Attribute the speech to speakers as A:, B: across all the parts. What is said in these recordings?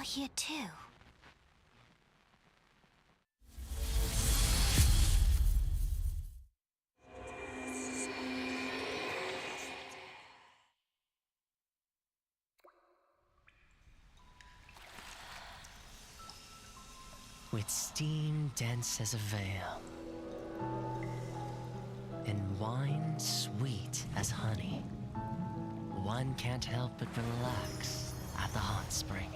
A: here too.
B: With steam dense as a veil, and wine sweet as honey, one can't help but relax at the hot spring.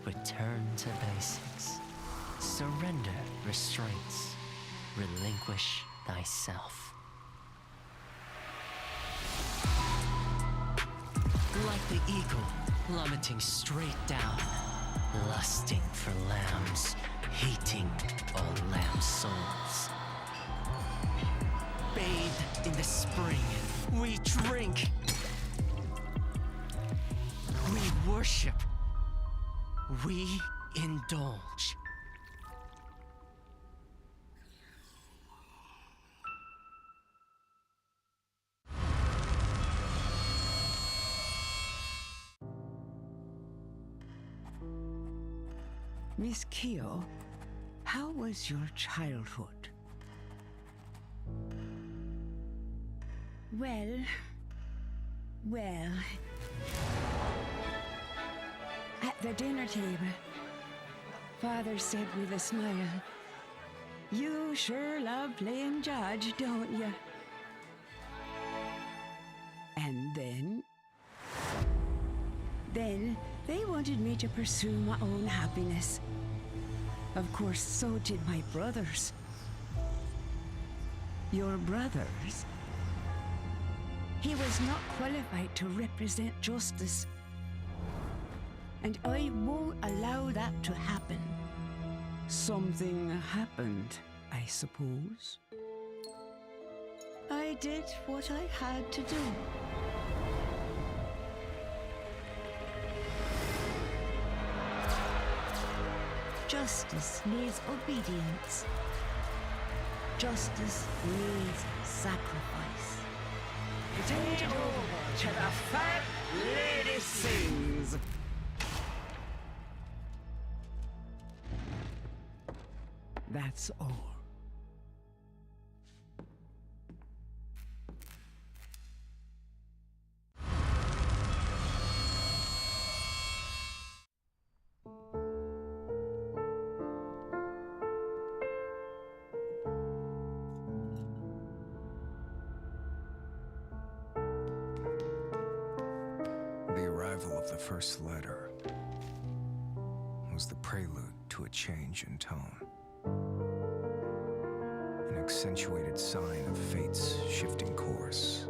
B: Return to basics. Surrender restraints. Relinquish thyself. Like the eagle plummeting straight down, lusting for lambs, hating all lamb souls. Bathed in the spring, we drink. We worship. We indulge.
C: Miss Keo, how was your childhood?
D: Well... At the dinner table, Father said with a smile, "You sure love playing judge, don't you?"
C: And then?
D: Then they wanted me to pursue my own happiness. Of course, so did my brothers.
C: Your brothers?
D: He was not qualified to represent justice. And I won't allow that to happen.
C: Something happened, I suppose.
D: I did what I had to do. Justice needs obedience. Justice needs sacrifice.
C: Take it over to the fat lady sings. That's all.
E: The arrival of the first letter was the prelude to a change in tone. An accentuated sign of fate's shifting course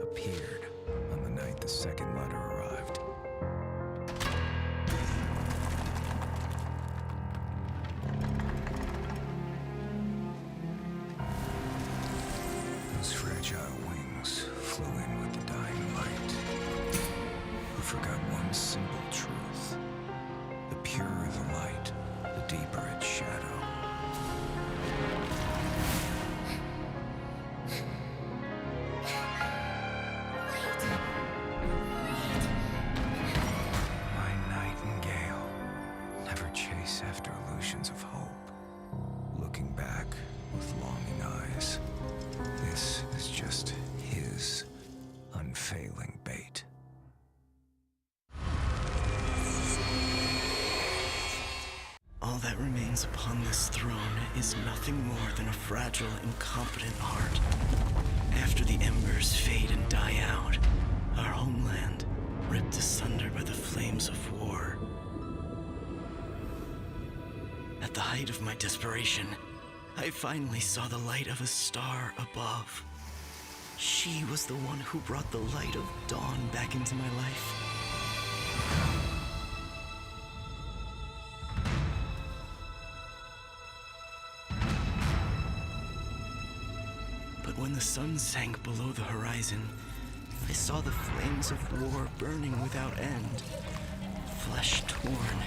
E: appeared on the night the second letter arrived. Those fragile wings flew in with the dying light. Who forgot one simple truth. The purer the light, the deeper its shadow. My nightingale, never chase after illusions of hope. Looking back with longing eyes, this is just his unfailing bait.
F: All that remains upon this throne is nothing more than a fragile, incompetent heart. After the embers fade and die out, our homeland, ripped asunder by the flames of war. At the height of my desperation, I finally saw the light of a star above. She was the one who brought the light of dawn back into my life. But when the sun sank below the horizon, I saw the flames of war burning without end. Flesh torn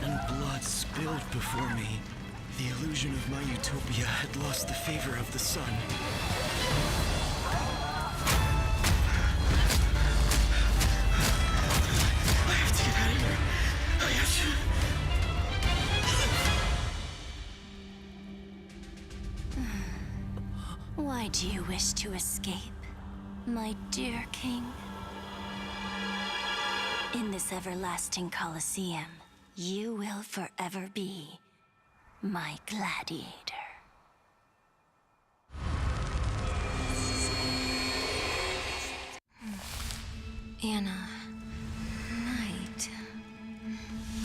F: and blood spilled before me. The illusion of my utopia had lost the favor of the sun. I have to get
A: Do you wish to escape, my dear king? In this everlasting Colosseum, you will forever be my gladiator. Anna, night.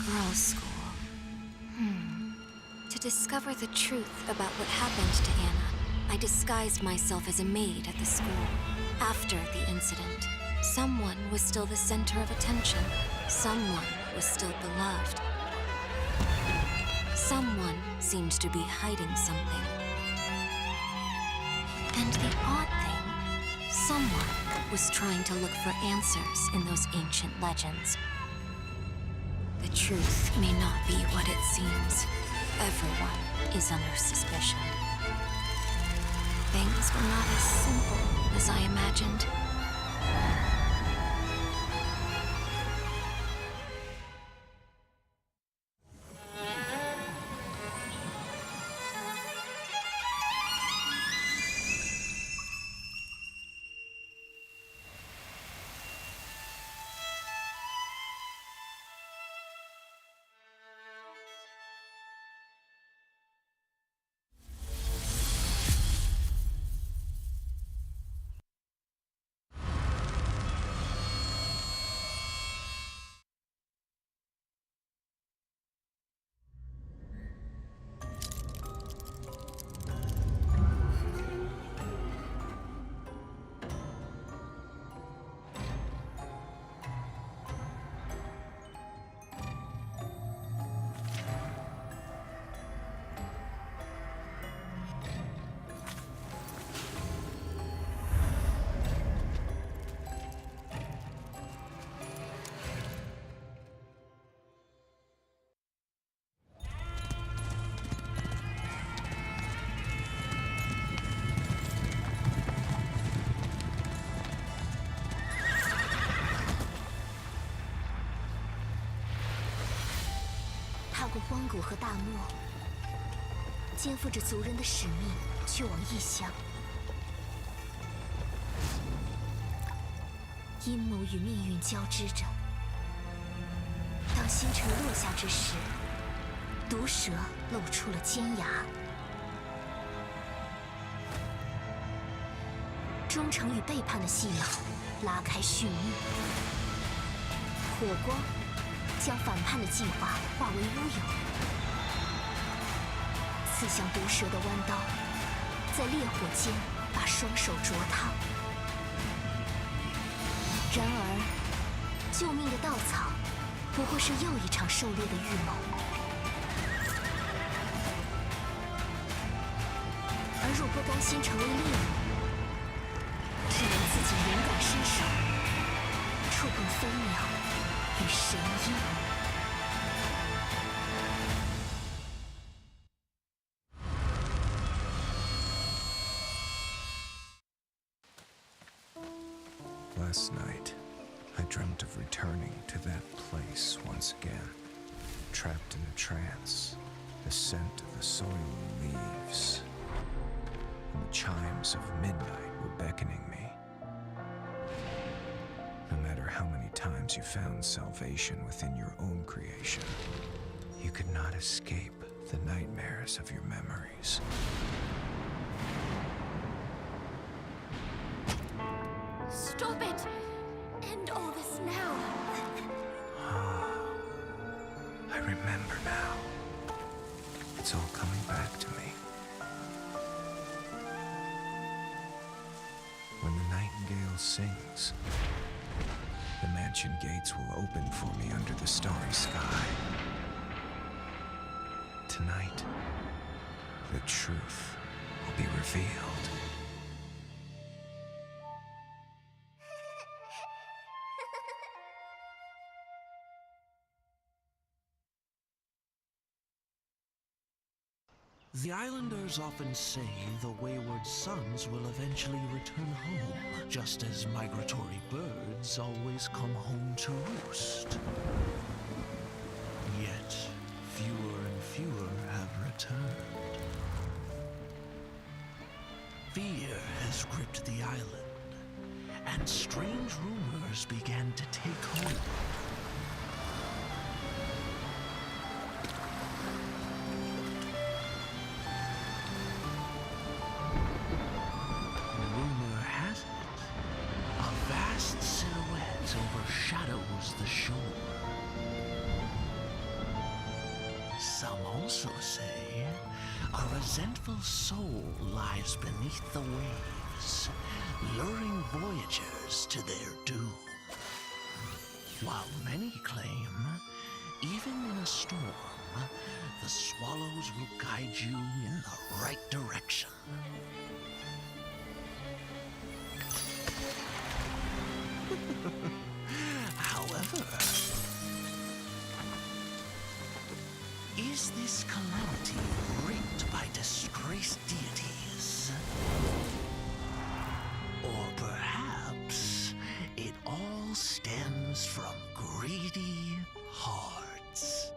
A: Girls' school. To discover the truth about what happened to Anna, I disguised myself as a maid at the school. After the incident, someone was still the center of attention. Someone was still beloved. Someone seemed to be hiding something. And the odd thing, someone was trying to look for answers in those ancient legends. The truth may not be what it seems. Everyone is under suspicion. Things were not as simple as I imagined.踏过荒谷和大漠，肩负着族人的使命，去往异乡。阴谋与命运交织着。当星辰落下之时，毒蛇露出了尖牙。忠诚与背叛的戏码拉开序幕。火光将反叛的计划化为乌有，刺向毒蛇的弯刀，在烈火间把双手灼烫。然而，救命的稻草不过是又一场狩猎的预谋。而若不甘心成为猎物，只能自己勇敢伸手，触碰飞鸟与神鹰。
E: Last night, I dreamt of returning to that place once again, trapped in a trance, the scent of the soil and leaves, and the chimes of midnight were beckoning me. No matter how many times you found salvation within your own creation, you could not escape the nightmares of your memories.
A: Stop it! End all this now!
E: I remember now. It's all coming back to me. When the nightingale sings, the mansion gates will open for me under the starry sky. Tonight, the truth will be revealed.
G: The islanders often say the wayward sons will eventually return home, just as migratory birds always come home to roost. Yet, fewer and fewer have returned. Fear has gripped the island, and strange rumors began to take hold. Rumor has it, a vast silhouette overshadows the shore. Some also say a resentful soul lies beneath the waves, luring voyagers to their doom. While many claim, even in a storm, the swallows will guide you in the right direction. However, is this calamity wreaked by disgraced deities? Or perhaps it all stems from greedy hearts?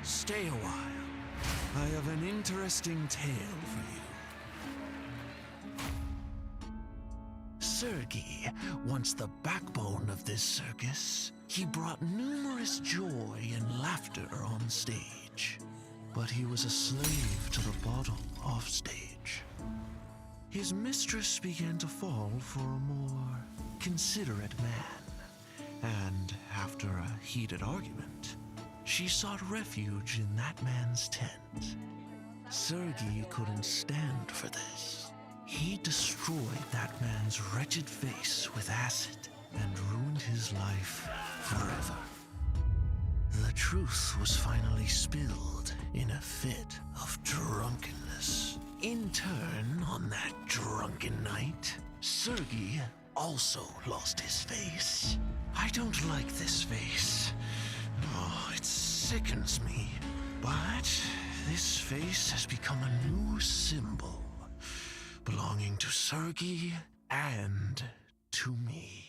G: Stay a while. I have an interesting tale for you. Sergei, once the backbone of this circus, he brought numerous joy and laughter on stage. But he was a slave to the bottle off stage. His mistress began to fall for a more considerate man, and after a heated argument, she sought refuge in that man's tent. Sergei couldn't stand for this. He destroyed that man's wretched face with acid and ruined his life forever. The truth was finally spilled in a fit of drunkenness. In turn, on that drunken night, Sergei also lost his face. I don't like this face. Oh, it sickens me. But this face has become a new symbol, belonging to Sergei and to me.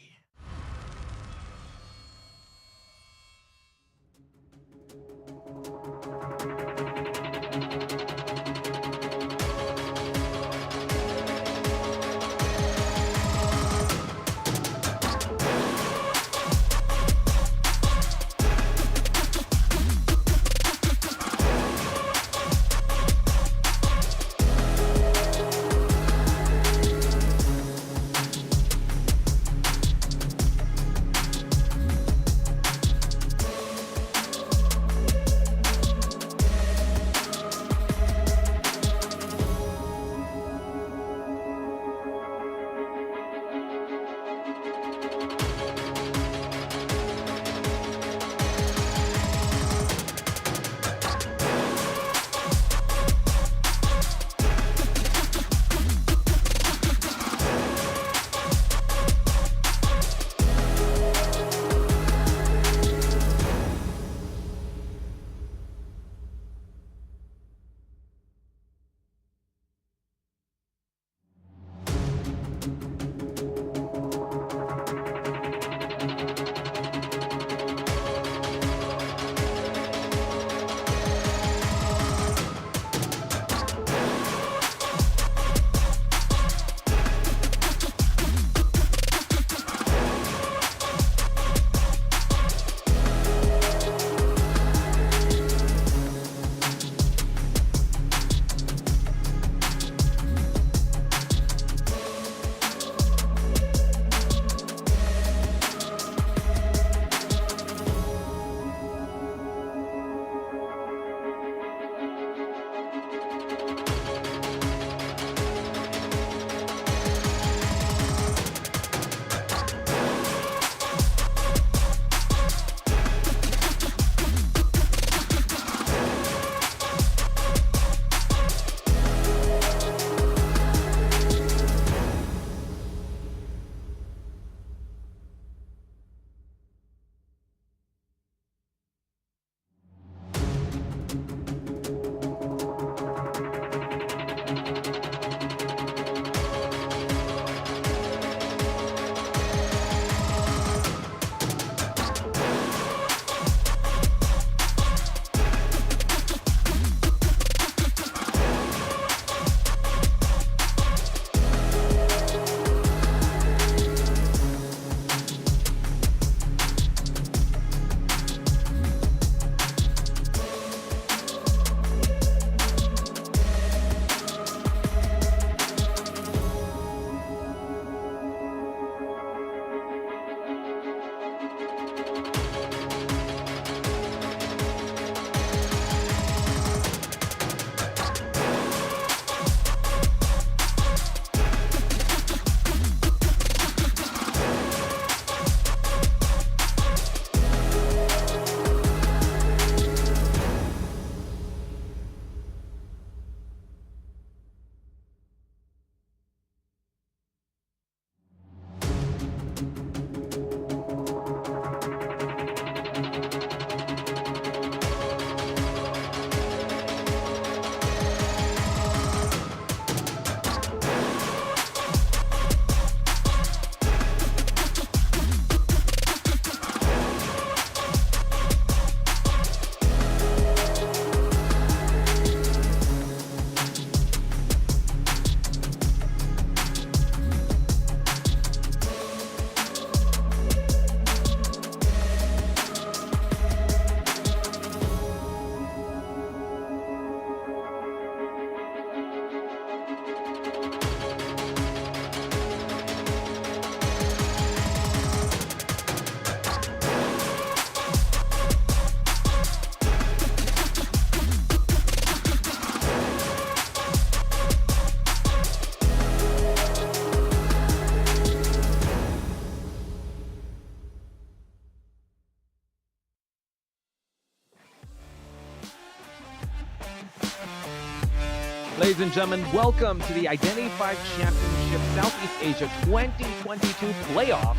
H: Ladies and gentlemen, welcome to the Identity 5 Championship Southeast Asia 2022 playoffs.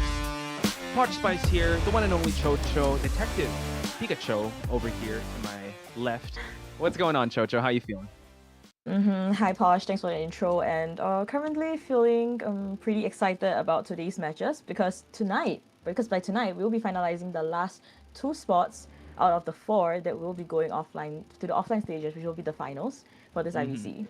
H: Pod Spice here, the one and only Chocho, Detective Pikachu over here to my left. What's going on, Chocho? How you feeling?
I: Hi Posh, thanks for the intro, and currently feeling pretty excited about today's matches because by tonight we'll be finalizing the last 2 spots out of the 4 that will be going offline to the offline stages, which will be the finals for this IVC.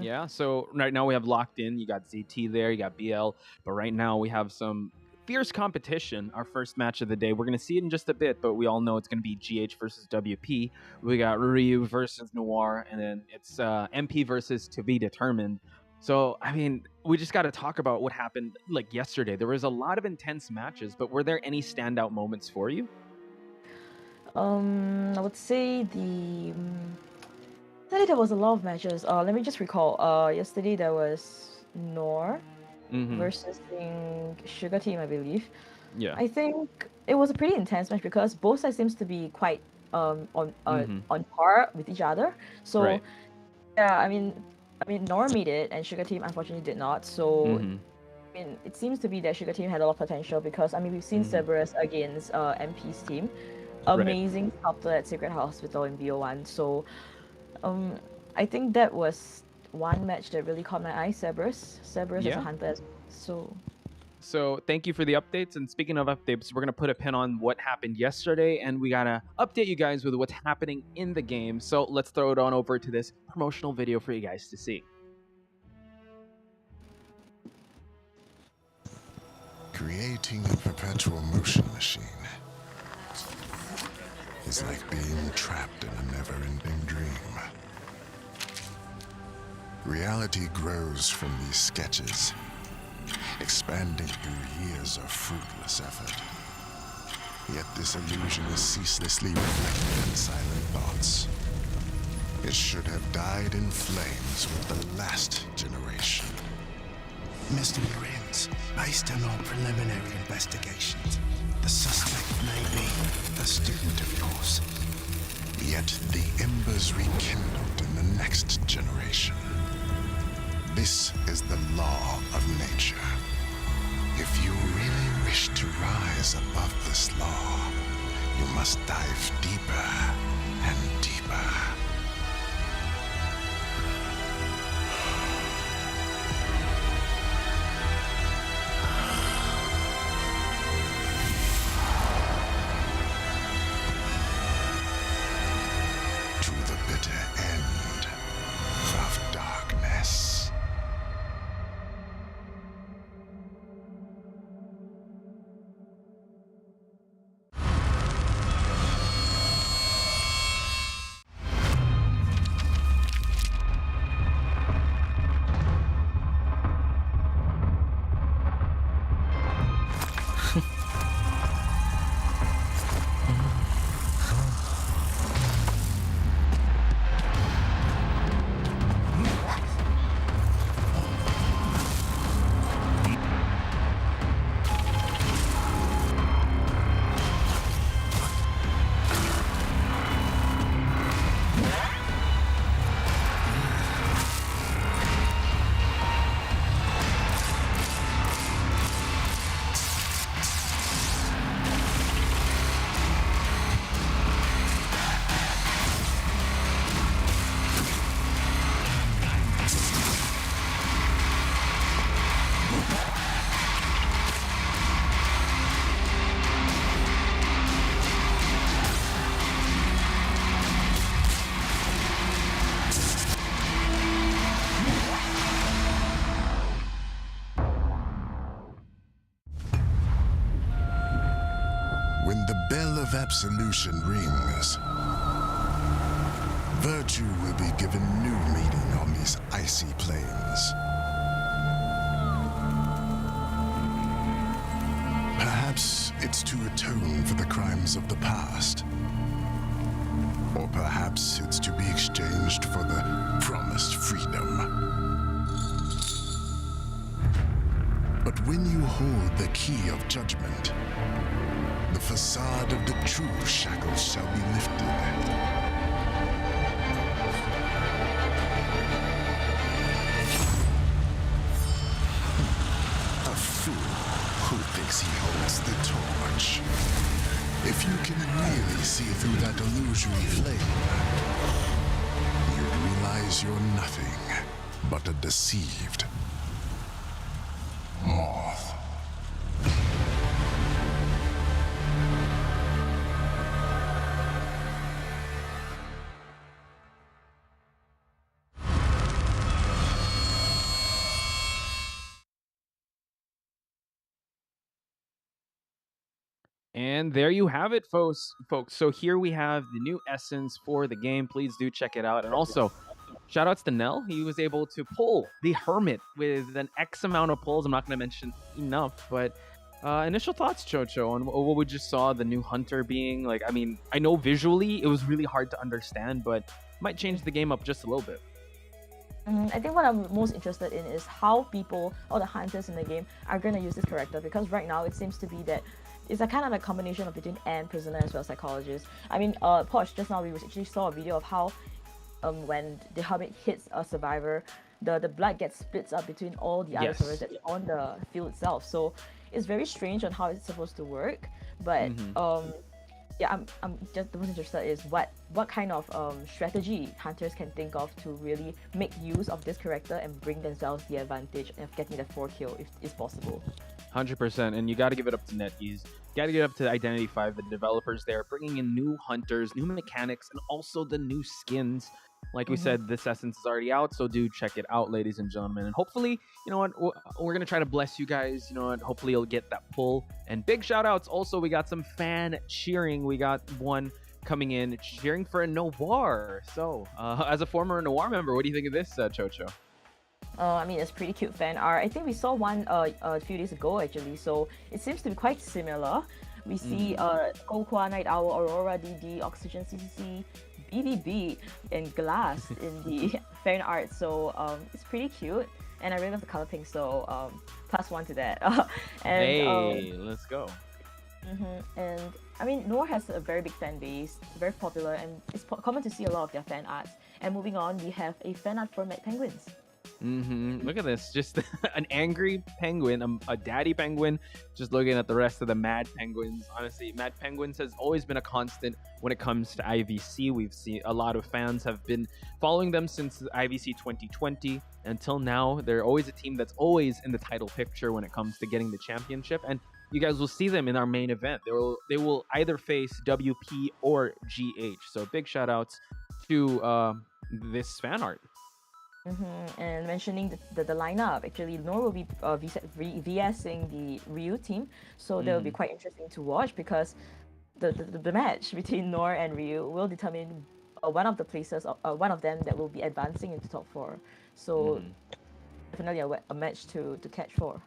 H: Yeah, so right now we have locked in. You got ZT there, you got BL, but right now we have some fierce competition. Our first match of the day. We're going to see it in just a bit, but we all know it's going to be GH versus WP. We got Ryu versus Noir, and then it's MP versus To Be Determined. So, I mean, we just got to talk about what happened like yesterday. There was a lot of intense matches, but were there any standout moments for you?
I: I would say yesterday there was a lot of matches. Let me just recall. Yesterday there was Noor versus Sugar Team, I believe.
H: Yeah.
I: I think it was a pretty intense match because both sides seems to be quite on par with each other. So
H: Right.
I: yeah, I mean Noor made it and Sugar Team unfortunately did not. So I mean, it seems to be that Sugar Team had a lot of potential because I mean we've seen Cerberus against MP's team. Amazing sculptor at Secret Hospital in BO1. So I think that was one match that really caught my eye. Cerberus as a hunter.
H: So thank you for the updates. And speaking of updates, we're going to put a pin on what happened yesterday, and we got to update you guys with what's happening in the game. So let's throw it on over to this promotional video for you guys to see.
E: Creating a perpetual motion machine is like being trapped in a never-ending dream. Reality grows from these sketches, expanding through years of fruitless effort. Yet this illusion is ceaselessly reflected in silent thoughts. It should have died in flames with the last generation.
F: Mr. Marines, based on our preliminary investigations, the suspect may be a student of yours.
E: Yet the embers rekindled in the next generation. This is the law of nature. If you really wish to rise above this law, you must dive deeper and deeper. To the bitter end of darkness. When the bell of absolution rings, virtue will be given new meaning on these icy plains. Perhaps it's to atone for the crimes of the past. Or perhaps it's to be exchanged for the promised freedom. But when you hold the key of judgment, the facade of the true shackles shall be lifted.
J: If you can really see through that illusory flame, you'll realize you're nothing but a deceived moth.
H: And there you have it, folks. So here we have the new essence for the game. Please do check it out. And also, shout outs to Nell. He was able to pull the Hermit with an X amount of pulls. I'm not going to mention enough, but initial thoughts, Chocho, on what we just saw the new Hunter being. Like, I mean, I know visually it was really hard to understand, but might change the game up just a little bit.
I: I think what I'm most interested in is how people, or the hunters in the game, are going to use this character, because right now it seems to be that it's a kind of a combination of between and prisoner as well as psychologist. I mean, Posh, just now we actually saw a video of how when the Hermit hits a survivor, the blood gets splits up between all the other survivors that's on the field itself. So it's very strange on how it's supposed to work. But yeah, I'm just the most interested is what kind of strategy hunters can think of to really make use of this character and bring themselves the advantage of getting the 4 kill if it's possible.
H: 100%, and you got to give it up to NetEase. Got to give it up to Identity 5, the developers there, bringing in new hunters, new mechanics, and also the new skins. Like we said, this essence is already out, so do check it out, ladies and gentlemen. And hopefully, you know what, we're going to try to bless you guys. You know what, hopefully you'll get that pull. And big shout outs. Also, we got some fan cheering. We got one coming in cheering for a Noir. So, as a former Noir member, what do you think of this, Chocho?
I: I mean, it's pretty cute fan art. I think we saw one a few days ago, actually, so it seems to be quite similar. We see Gohua, Night Owl, Aurora, DD, Oxygen, CCC, BBB, and Glass in the fan art, so it's pretty cute, and I really love the color pink, so +1 to that. And,
H: hey, let's go.
I: And I mean, Noir has a very big fan base, very popular, and it's common to see a lot of their fan arts. And moving on, we have a fan art for Mad Penguins.
H: Look at this, just an angry penguin, a daddy penguin, just looking at the rest of the Mad Penguins. Honestly, Mad Penguins has always been a constant when it comes to IVC. We've seen a lot of fans have been following them since IVC 2020 until now. They're always a team that's always in the title picture when it comes to getting the championship, and you guys will see them in our main event. They will either face WP or GH. So big shout outs to this fan art.
I: And mentioning the lineup, actually, Noor will be VSing the Ryu team, so that will be quite interesting to watch, because the match between Noor and Ryu will determine one of the places, one of them that will be advancing into top 4. So definitely a match to catch for.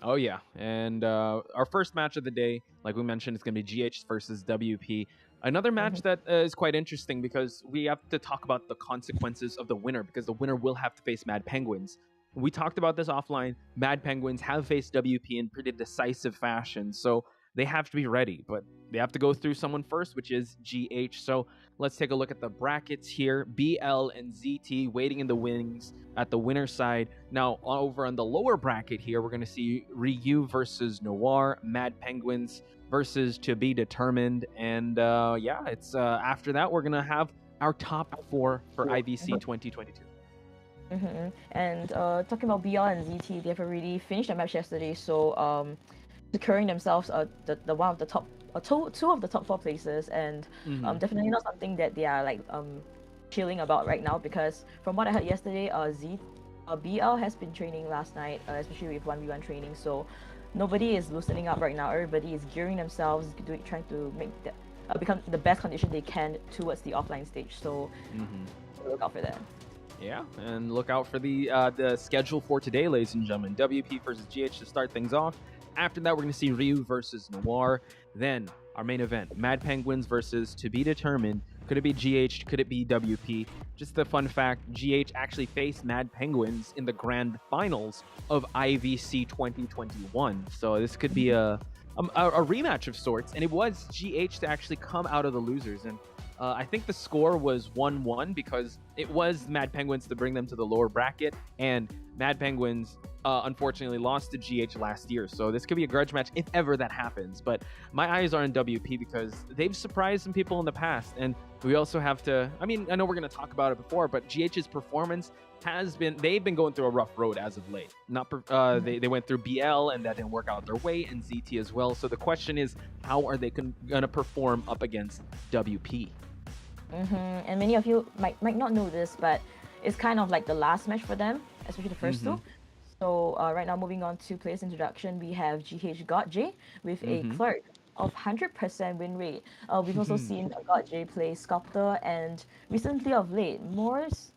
H: Oh yeah, and our first match of the day, like we mentioned, is going to be GH versus WP. Another match that is quite interesting, because we have to talk about the consequences of the winner, because the winner will have to face Mad Penguins. We talked about this offline. Mad Penguins have faced WP in pretty decisive fashion, so they have to be ready, but they have to go through someone first, which is GH. So let's take a look at the brackets here. BL and ZT waiting in the wings at the winner side. Now, over on the lower bracket here, we're going to see Ryu versus Noir, Mad Penguins versus To Be Determined. And yeah, it's after that, we're going to have our top 4 for IVC 2022.
I: And talking about BL and ZT, they've already finished the match yesterday, so securing themselves the one of the top two of the top 4 places, and definitely not something that they are like chilling about right now, because from what I heard yesterday, BL has been training last night, especially with 1v1 training, so nobody is loosening up right now. Everybody is gearing themselves, trying to make become the best condition they can towards the offline stage, so look out for that.
H: Yeah, and look out for the schedule for today, ladies and gentlemen. WP versus GH to start things off. After that, we're going to see Ryu versus Noir. Then, our main event, Mad Penguins versus To Be Determined. Could it be GH? Could it be WP? Just a fun fact, GH actually faced Mad Penguins in the grand finals of IVC 2021. So this could be a rematch of sorts. And it was GH to actually come out of the losers. And I think the score was 1-1 because it was Mad Penguins to bring them to the lower bracket. And Mad Penguins unfortunately lost to GH last year. So this could be a grudge match if ever that happens. But my eyes are on WP because they've surprised some people in the past. And we also have to, I mean, I know we're going to talk about it before, but GH's performance they've been going through a rough road as of late. They went through BL and that didn't work out their way, and ZT as well. So the question is, how are they going to perform up against WP?
I: And many of you might not know this, but it's kind of like the last match for them, especially the first two. So right now, moving on to players introduction, we have GH God J with a clerk of 100% win rate. We've also seen God J play Sculptor, and recently of late,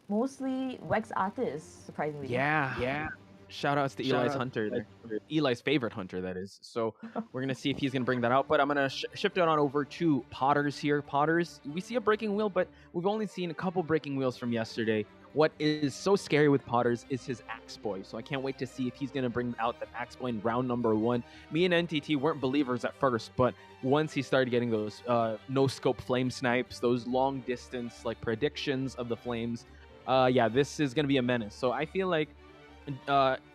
I: mostly Wax Artist, surprisingly.
H: Yeah. Shout outs to Eli's Hunter there. Eli's favorite Hunter, that is. So we're going to see if he's going to bring that out. But I'm going to shift it on over to Potters here. Potters, we see a breaking wheel, but we've only seen a couple breaking wheels from yesterday. What is so scary with Potters is his Axe Boy. So I can't wait to see if he's going to bring out that Axe Boy in round number 1. Me and NTT weren't believers at first, but once he started getting those no-scope flame snipes, those long-distance like predictions of the flames, this is going to be a menace. So I feel like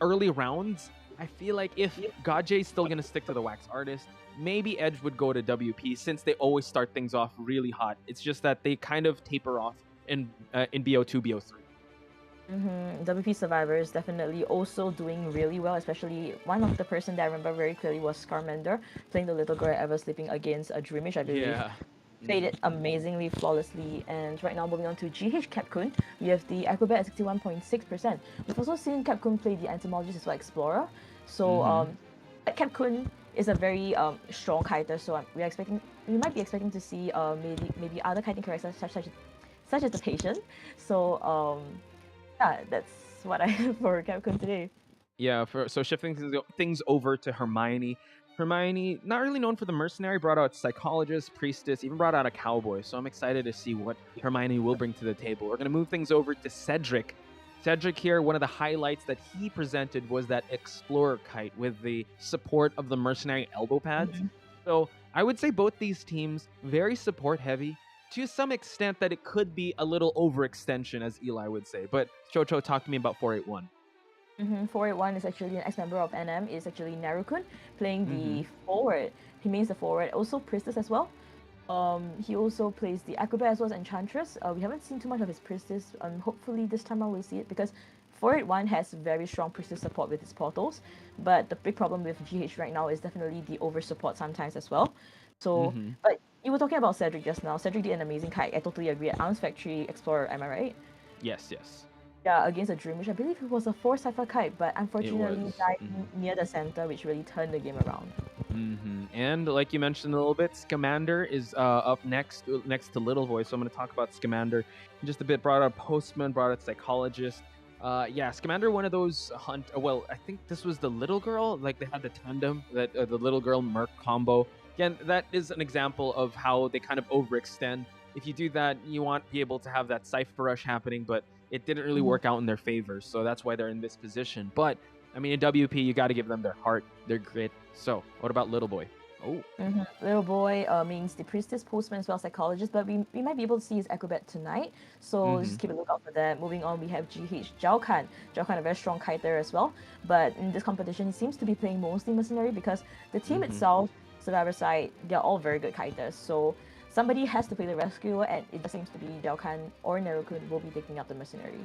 H: early rounds, I feel like if God J is still going to stick to the Wax Artist, maybe Edge would go to WP since they always start things off really hot. It's just that they kind of taper off in BO2, BO3.
I: WP Survivors definitely also doing really well, especially one of the person that I remember very clearly was Scarmander playing the little girl ever sleeping against a Dreamish, I believe.
H: Yeah.
I: Played it amazingly, flawlessly. And right now, moving on to GH Capcom, we have the Acrobat at 61.6%. We've also seen Capcom play the Entomologist as well, Explorer. So Capcom is a very strong kiter, so we might be expecting to see maybe other kiting characters such as the Patient. So that's what I have for Capcom today.
H: Yeah, so shifting things over to Hermione. Hermione, not really known for the mercenary, brought out Psychologist, Priestess, even brought out a Cowboy. So I'm excited to see what Hermione will bring to the table. We're going to move things over to Cedric. Cedric here, one of the highlights that he presented was that Explorer kite with the support of the mercenary elbow pads. So I would say both these teams, very support heavy, to some extent that it could be a little overextension, as Eli would say. But Chocho, talk to me about 481.
I: 481 is actually an ex-member of NM, is actually Narukun, playing the forward. He means the forward, also Priestess as well. He also plays the Acrobat as well as Enchantress. We haven't seen too much of his Priestess. Hopefully this time I will see it, because 481 has very strong Priestess support with his portals. But the big problem with GH right now is definitely the over support sometimes as well. So, but you were talking about Cedric just now. Cedric did an amazing kite. I totally agree. Arms Factory Explorer, am I right?
H: Yes.
I: Yeah, against a Dreamish. I believe it was a 4-cipher kite, but unfortunately died near the center, which really turned the game around.
H: And like you mentioned a little bit, Scamander is up next to Little Voice. So I'm going to talk about Scamander in just a bit. Brought out Postman, brought out Psychologist. Scamander, one of those I think this was the little girl. Like they had the tandem, that the little girl Merc combo. Again, that is an example of how they kind of overextend. If you do that, you want to be able to have that Cypher Rush happening, but it didn't really work out in their favor, so that's why they're in this position. But, I mean, in WP, you got to give them their heart, their grit. So, what about Little Boy? Oh.
I: Little Boy means the Priestess, Postman, as well as Psychologist, but we might be able to see his Acrobat tonight, so just keep a lookout for that. Moving on, we have GH Jiaokan. Jiaokan, a very strong kiter as well, but in this competition, he seems to be playing mostly Mercenary because the team itself, Survivor side, they're all very good kiters, so somebody has to play the rescuer, and it just seems to be Jiaokan or Narukun will be taking up the Mercenary.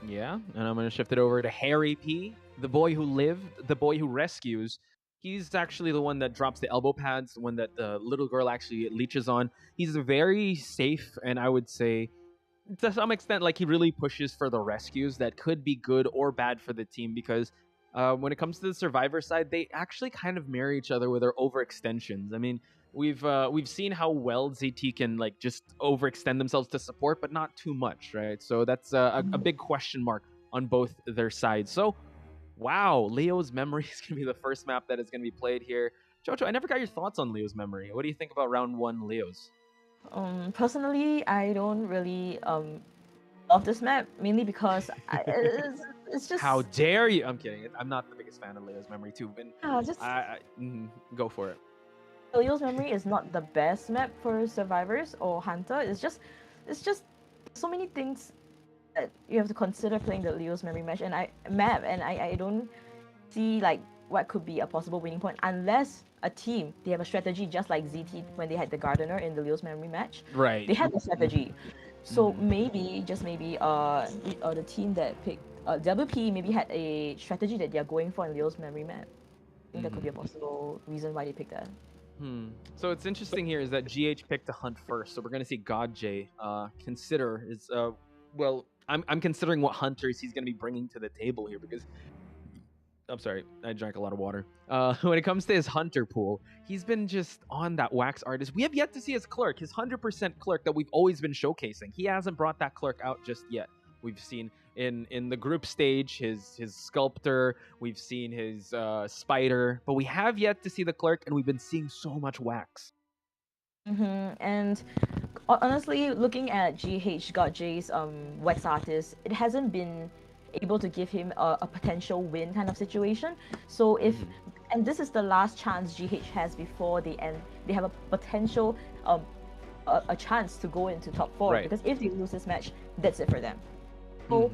H: Yeah, and I'm going to shift it over to Harry P, the boy who lived, the boy who rescues. He's actually the one that drops the elbow pads, the one that the little girl actually leeches on. He's very safe, and I would say, to some extent, like he really pushes for the rescues that could be good or bad for the team, because when it comes to the Survivor side, they actually kind of mirror each other with their overextensions. I mean, we've seen how well ZT can like just overextend themselves to support, but not too much, right? So that's a big question mark on both their sides. So, wow, Leo's Memory is going to be the first map that is going to be played here. Jojo, I never got your thoughts on Leo's Memory. What do you think about round 1 Leo's?
I: Personally, I don't really love this map, mainly because it's just...
H: How dare you? I'm kidding. I'm not the biggest fan of Leo's Memory too, but go for it.
I: Leo's Memory is not the best map for Survivors or Hunter. It's just so many things that you have to consider playing the Leo's Memory match, and I don't see like what could be a possible winning point, unless a team they have a strategy, just like ZT when they had the Gardener in the Leo's Memory match.
H: Right.
I: They had a strategy. So maybe, just maybe, the team that picked WP maybe had a strategy that they're going for in Leo's Memory map. I think that could be a possible reason why they picked that.
H: So it's interesting here is that GH picked to hunt first, so we're gonna see God J consider is well, I'm considering what hunters he's gonna be bringing to the table here, because I'm sorry, I drank a lot of water. When it comes to his hunter pool, he's been just on that wax artist. We have yet to see his clerk, his 100% clerk that we've always been showcasing. He hasn't brought that clerk out just yet. We've seen in the group stage his sculptor, we've seen his spider, but we have yet to see the clerk, and we've been seeing so much wax.
I: And honestly, looking at GH God J's wax artist, it hasn't been able to give him a potential win kind of situation. So if and this is the last chance GH has before they end, they have a potential a chance to go into top 4,
H: Right.
I: because if they lose this match, that's it for them. So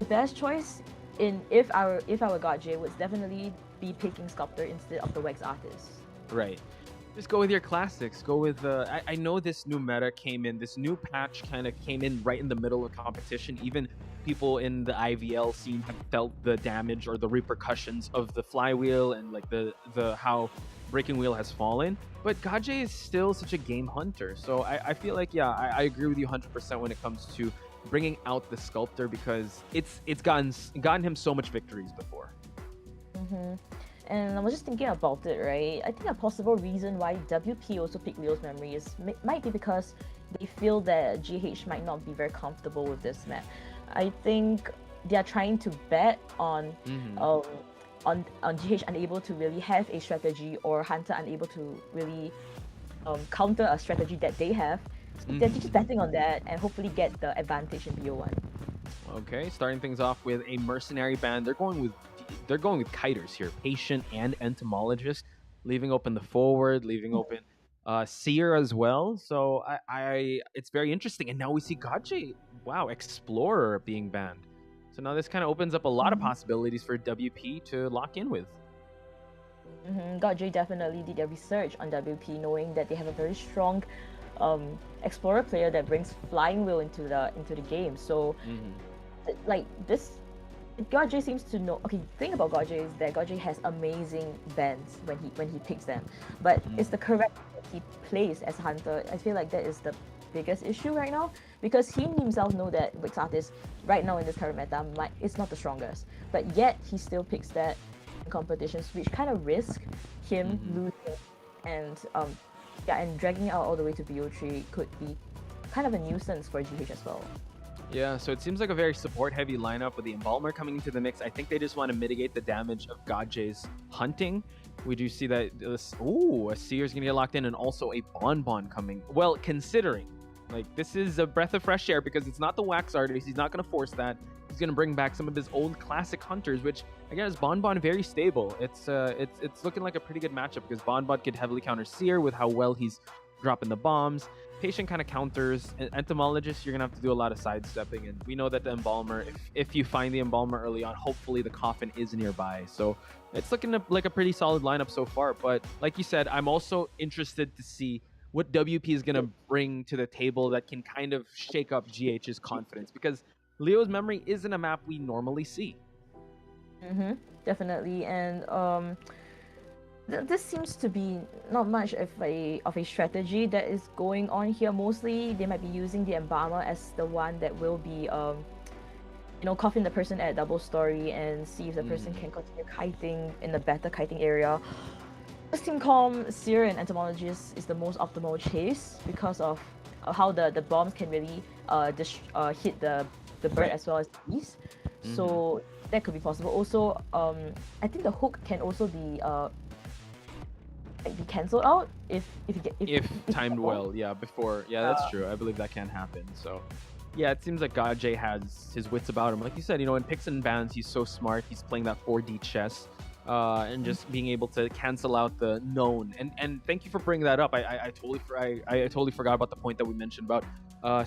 I: the best choice if our God J would definitely be picking sculptor instead of the wax artist.
H: Right. Just go with your classics. Go with I know this new meta came in, this new patch kind of came in right in the middle of competition. Even people in the IVL scene have felt the damage or the repercussions of the flywheel and like the how Breaking Wheel has fallen. But Gajay is still such a game hunter. So I feel like, yeah, I agree with you 100% when it comes to bringing out the sculptor, because it's gotten him so much victories before.
I: And I was just thinking about it, right? I think a possible reason why WP also picked Leo's Memory might be because they feel that GH might not be very comfortable with this map. I think they are trying to bet on GH unable to really have a strategy, or Hunter unable to really counter a strategy that they have. So they're just betting on that and hopefully get the advantage in BO1.
H: Okay, starting things off with a mercenary band. They're going with kiters here, patient and entomologist, leaving open the forward, leaving open seer as well. So I it's very interesting. And now we see Gachi, wow, explorer being banned. So now this kind of opens up a lot of possibilities for WP to lock in with.
I: Godjay definitely did their research on WP, knowing that they have a very strong explorer player that brings Flying Wheel into the game. So like this, Godjay seems to know. Okay, the thing about Godjay is that Godjay has amazing bands when he picks them, but it's the correct that he plays as Hunter. I feel like that is the biggest issue right now, because he himself know that Wix Artist right now in this current meta is not the strongest, but yet he still picks that in competitions, which kind of risk him losing, and and dragging out all the way to BO3 could be kind of a nuisance for GH as well.
H: Yeah, so it seems like a very support-heavy lineup with the Embalmer coming into the mix. I think they just want to mitigate the damage of Godjay's hunting. We do see that a Seer's going to get locked in, and also a Bonbon coming. Well, considering, like, this is a breath of fresh air, because it's not the Wax Artist. He's not going to force that. He's going to bring back some of his old classic hunters, which, again, is Bonbon very stable. It's looking like a pretty good matchup, because Bonbon could heavily counter Seer with how well he's dropping the bombs. Patient kind of counters. Entomologist, you're going to have to do a lot of sidestepping, and we know that the Embalmer, if you find the Embalmer early on, hopefully the Coffin is nearby. So it's looking like a pretty solid lineup so far, but like you said, I'm also interested to see what WP is going to bring to the table that can kind of shake up GH's confidence, because Leo's Memory isn't a map we normally see.
I: Definitely, and this seems to be not much of a strategy that is going on here. Mostly, they might be using the Embalmer as the one that will be, coffin the person at double story and see if the person can continue kiting in the better kiting area. This team comp, Seer and Entomologist is the most optimal chase because of how the bombs can really hit the bird as well as the bees. So that could be possible. Also, I think the hook can also be cancelled out if
H: timed well. Yeah, before. Yeah, that's true. I believe that can happen. So yeah, it seems like Godjay has his wits about him. Like you said, in picks and bans, he's so smart. He's playing that 4D chess. And just being able to cancel out the known. And thank you for bringing that up. I totally forgot about the point that we mentioned about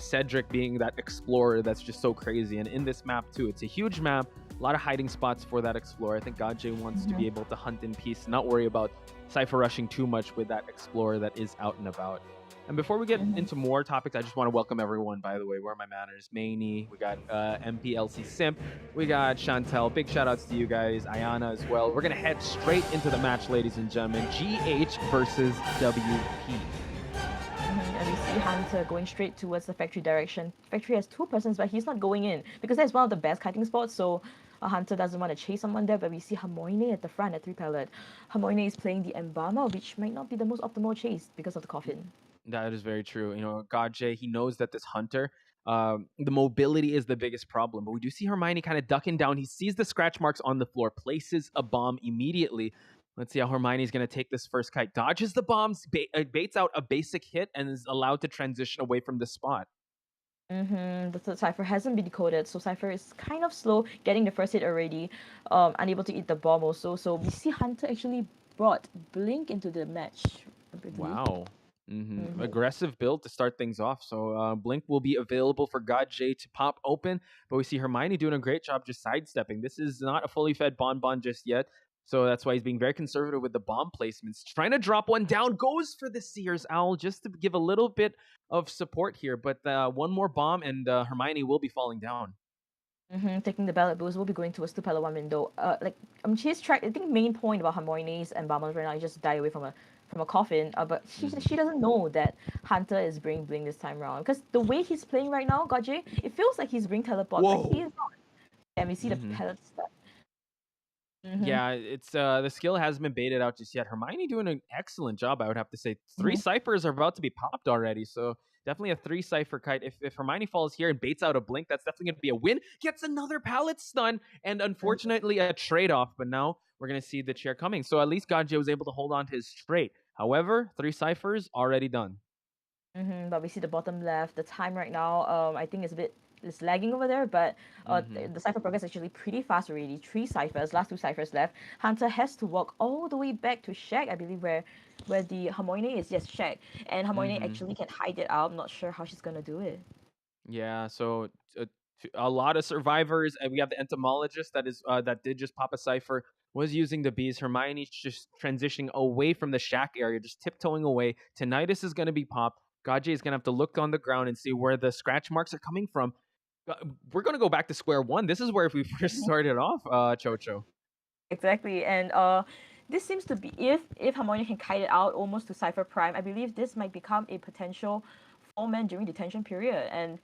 H: Cedric being that explorer that's just so crazy. And in this map too, it's a huge map, A lot of hiding spots for that Explorer. I think Godjay wants to be able to hunt in peace, not worry about Cypher rushing too much with that Explorer that is out and about. And before we get into more topics, I just want to welcome everyone, by the way. Where are my manners? Maney, we got MPLC Simp, we got Chantel. Big shout outs to you guys, Ayana as well. We're going to head straight into the match, ladies and gentlemen. GH versus WP.
I: And we see Hunter going straight towards the factory direction. Factory has 2 persons, but he's not going in because that's one of the best kiting spots. So Hunter doesn't want to chase someone there, but we see Hermione at the front at 3 pallet. Hermione is playing the Embalmer, which might not be the most optimal chase because of the coffin.
H: That is very true. You know, Godjay, he knows that this Hunter, the mobility is the biggest problem. But we do see Hermione kind of ducking down. He sees the scratch marks on the floor, places a bomb immediately. Let's see how Hermione's going to take this first kite. Dodges the bombs, baits out a basic hit, and is allowed to transition away from the spot.
I: The third Cypher hasn't been decoded, so Cypher is kind of slow getting the first hit already, unable to eat the bomb also. So we see Hunter actually brought Blink into the match.
H: Wow. Aggressive build to start things off. So Blink will be available for Godjay to pop open, but we see Hermione doing a great job just sidestepping. This is not a fully fed Bonbon just yet, so that's why he's being very conservative with the bomb placements. Trying to drop one down, goes for the Seer's Owl just to give a little bit of support here, but one more bomb and Hermione will be falling down.
I: Taking the ballot boost, will be going towards 2 pallet 1 window. She's tracked. I think main point about Hermione's and Bombers right now is just die away from a coffin. But she doesn't know that Hunter is bringing Blink this time around, because the way he's playing right now, Godjay, it feels like he's bringing teleport, but he is not. And we see the pallet start.
H: Yeah, it's the skill hasn't been baited out just yet. Hermione doing an excellent job, I would have to say. 3 ciphers are about to be popped already, so definitely a 3 cipher kite. If Hermione falls here and baits out a Blink, that's definitely going to be a win. Gets another pallet stun, and unfortunately a trade-off, but now we're going to see the chair coming. So at least Godjay was able to hold on to his straight. However, 3 ciphers already done.
I: But we see the bottom left. The time right now, I think it's lagging over there, but the cipher progress is actually pretty fast already. 3 ciphers, last 2 ciphers left. Hunter has to walk all the way back to Shag, I believe, where the Hermione is. Yes, Shag. And Hermione actually can hide it out. I'm not sure how she's going to do it.
H: Yeah, so a lot of survivors, and we have the entomologist that did just pop a cipher, was using the bees. Hermione's just transitioning away from the shack area, just tiptoeing away. Tinnitus is going to be popped. Godjay is going to have to look on the ground and see where the scratch marks are coming from. We're going to go back to square one. This is where we first started off, Chocho.
I: Exactly, and this seems to be, if Hermione can kite it out almost to Cypher Prime, I believe this might become a potential 4-man during detention period. And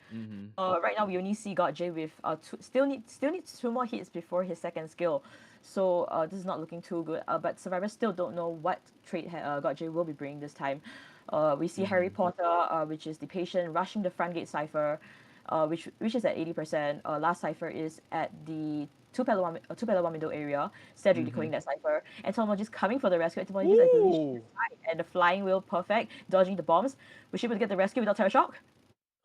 I: right now we only see Godjay with still needs 2 more hits before his second skill. So this is not looking too good. But survivors still don't know what trait Godjay will be bringing this time. We see Harry Potter, which is the patient, rushing the front gate cipher, which is at 80%. Last cipher is at the 2 pallet 1 window area. Cedric decoding that cipher. Entomologist coming for the rescue. Entomologist, I believe, and the flying wheel, perfect, dodging the bombs. Was she able to get the rescue without Terror Shock?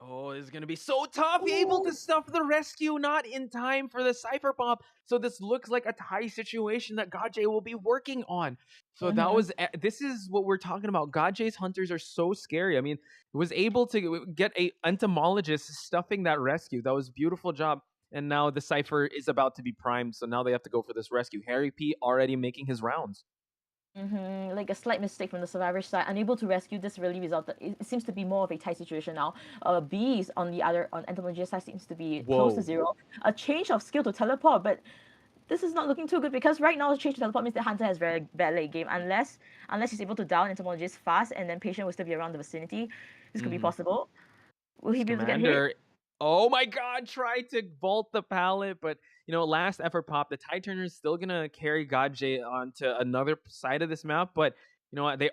H: Oh, it's going to be so tough. Able to stuff the rescue, not in time for the cipher pop. So this looks like a tie situation that Godjay will be working on. So this is what we're talking about. Godjay's hunters are so scary. I mean, was able to get a entomologist stuffing that rescue. That was a beautiful job. And now the cipher is about to be primed. So now they have to go for this rescue. Harry P already making his rounds.
I: Like a slight mistake from the survivor side, unable to rescue. This really resulted. It seems to be more of a tight situation now. Bees on entomologist side seems to be close to 0. A change of skill to teleport, but this is not looking too good, because right now the change to teleport means that Hunter has very bad late game. Unless he's able to down entomologist fast, and then patient will still be around the vicinity. This could be possible. Will he be able to get hit?
H: Oh my god, tried to vault the pallet, but last effort pop. The Tide Turner is still gonna carry Godjay onto another side of this map, but they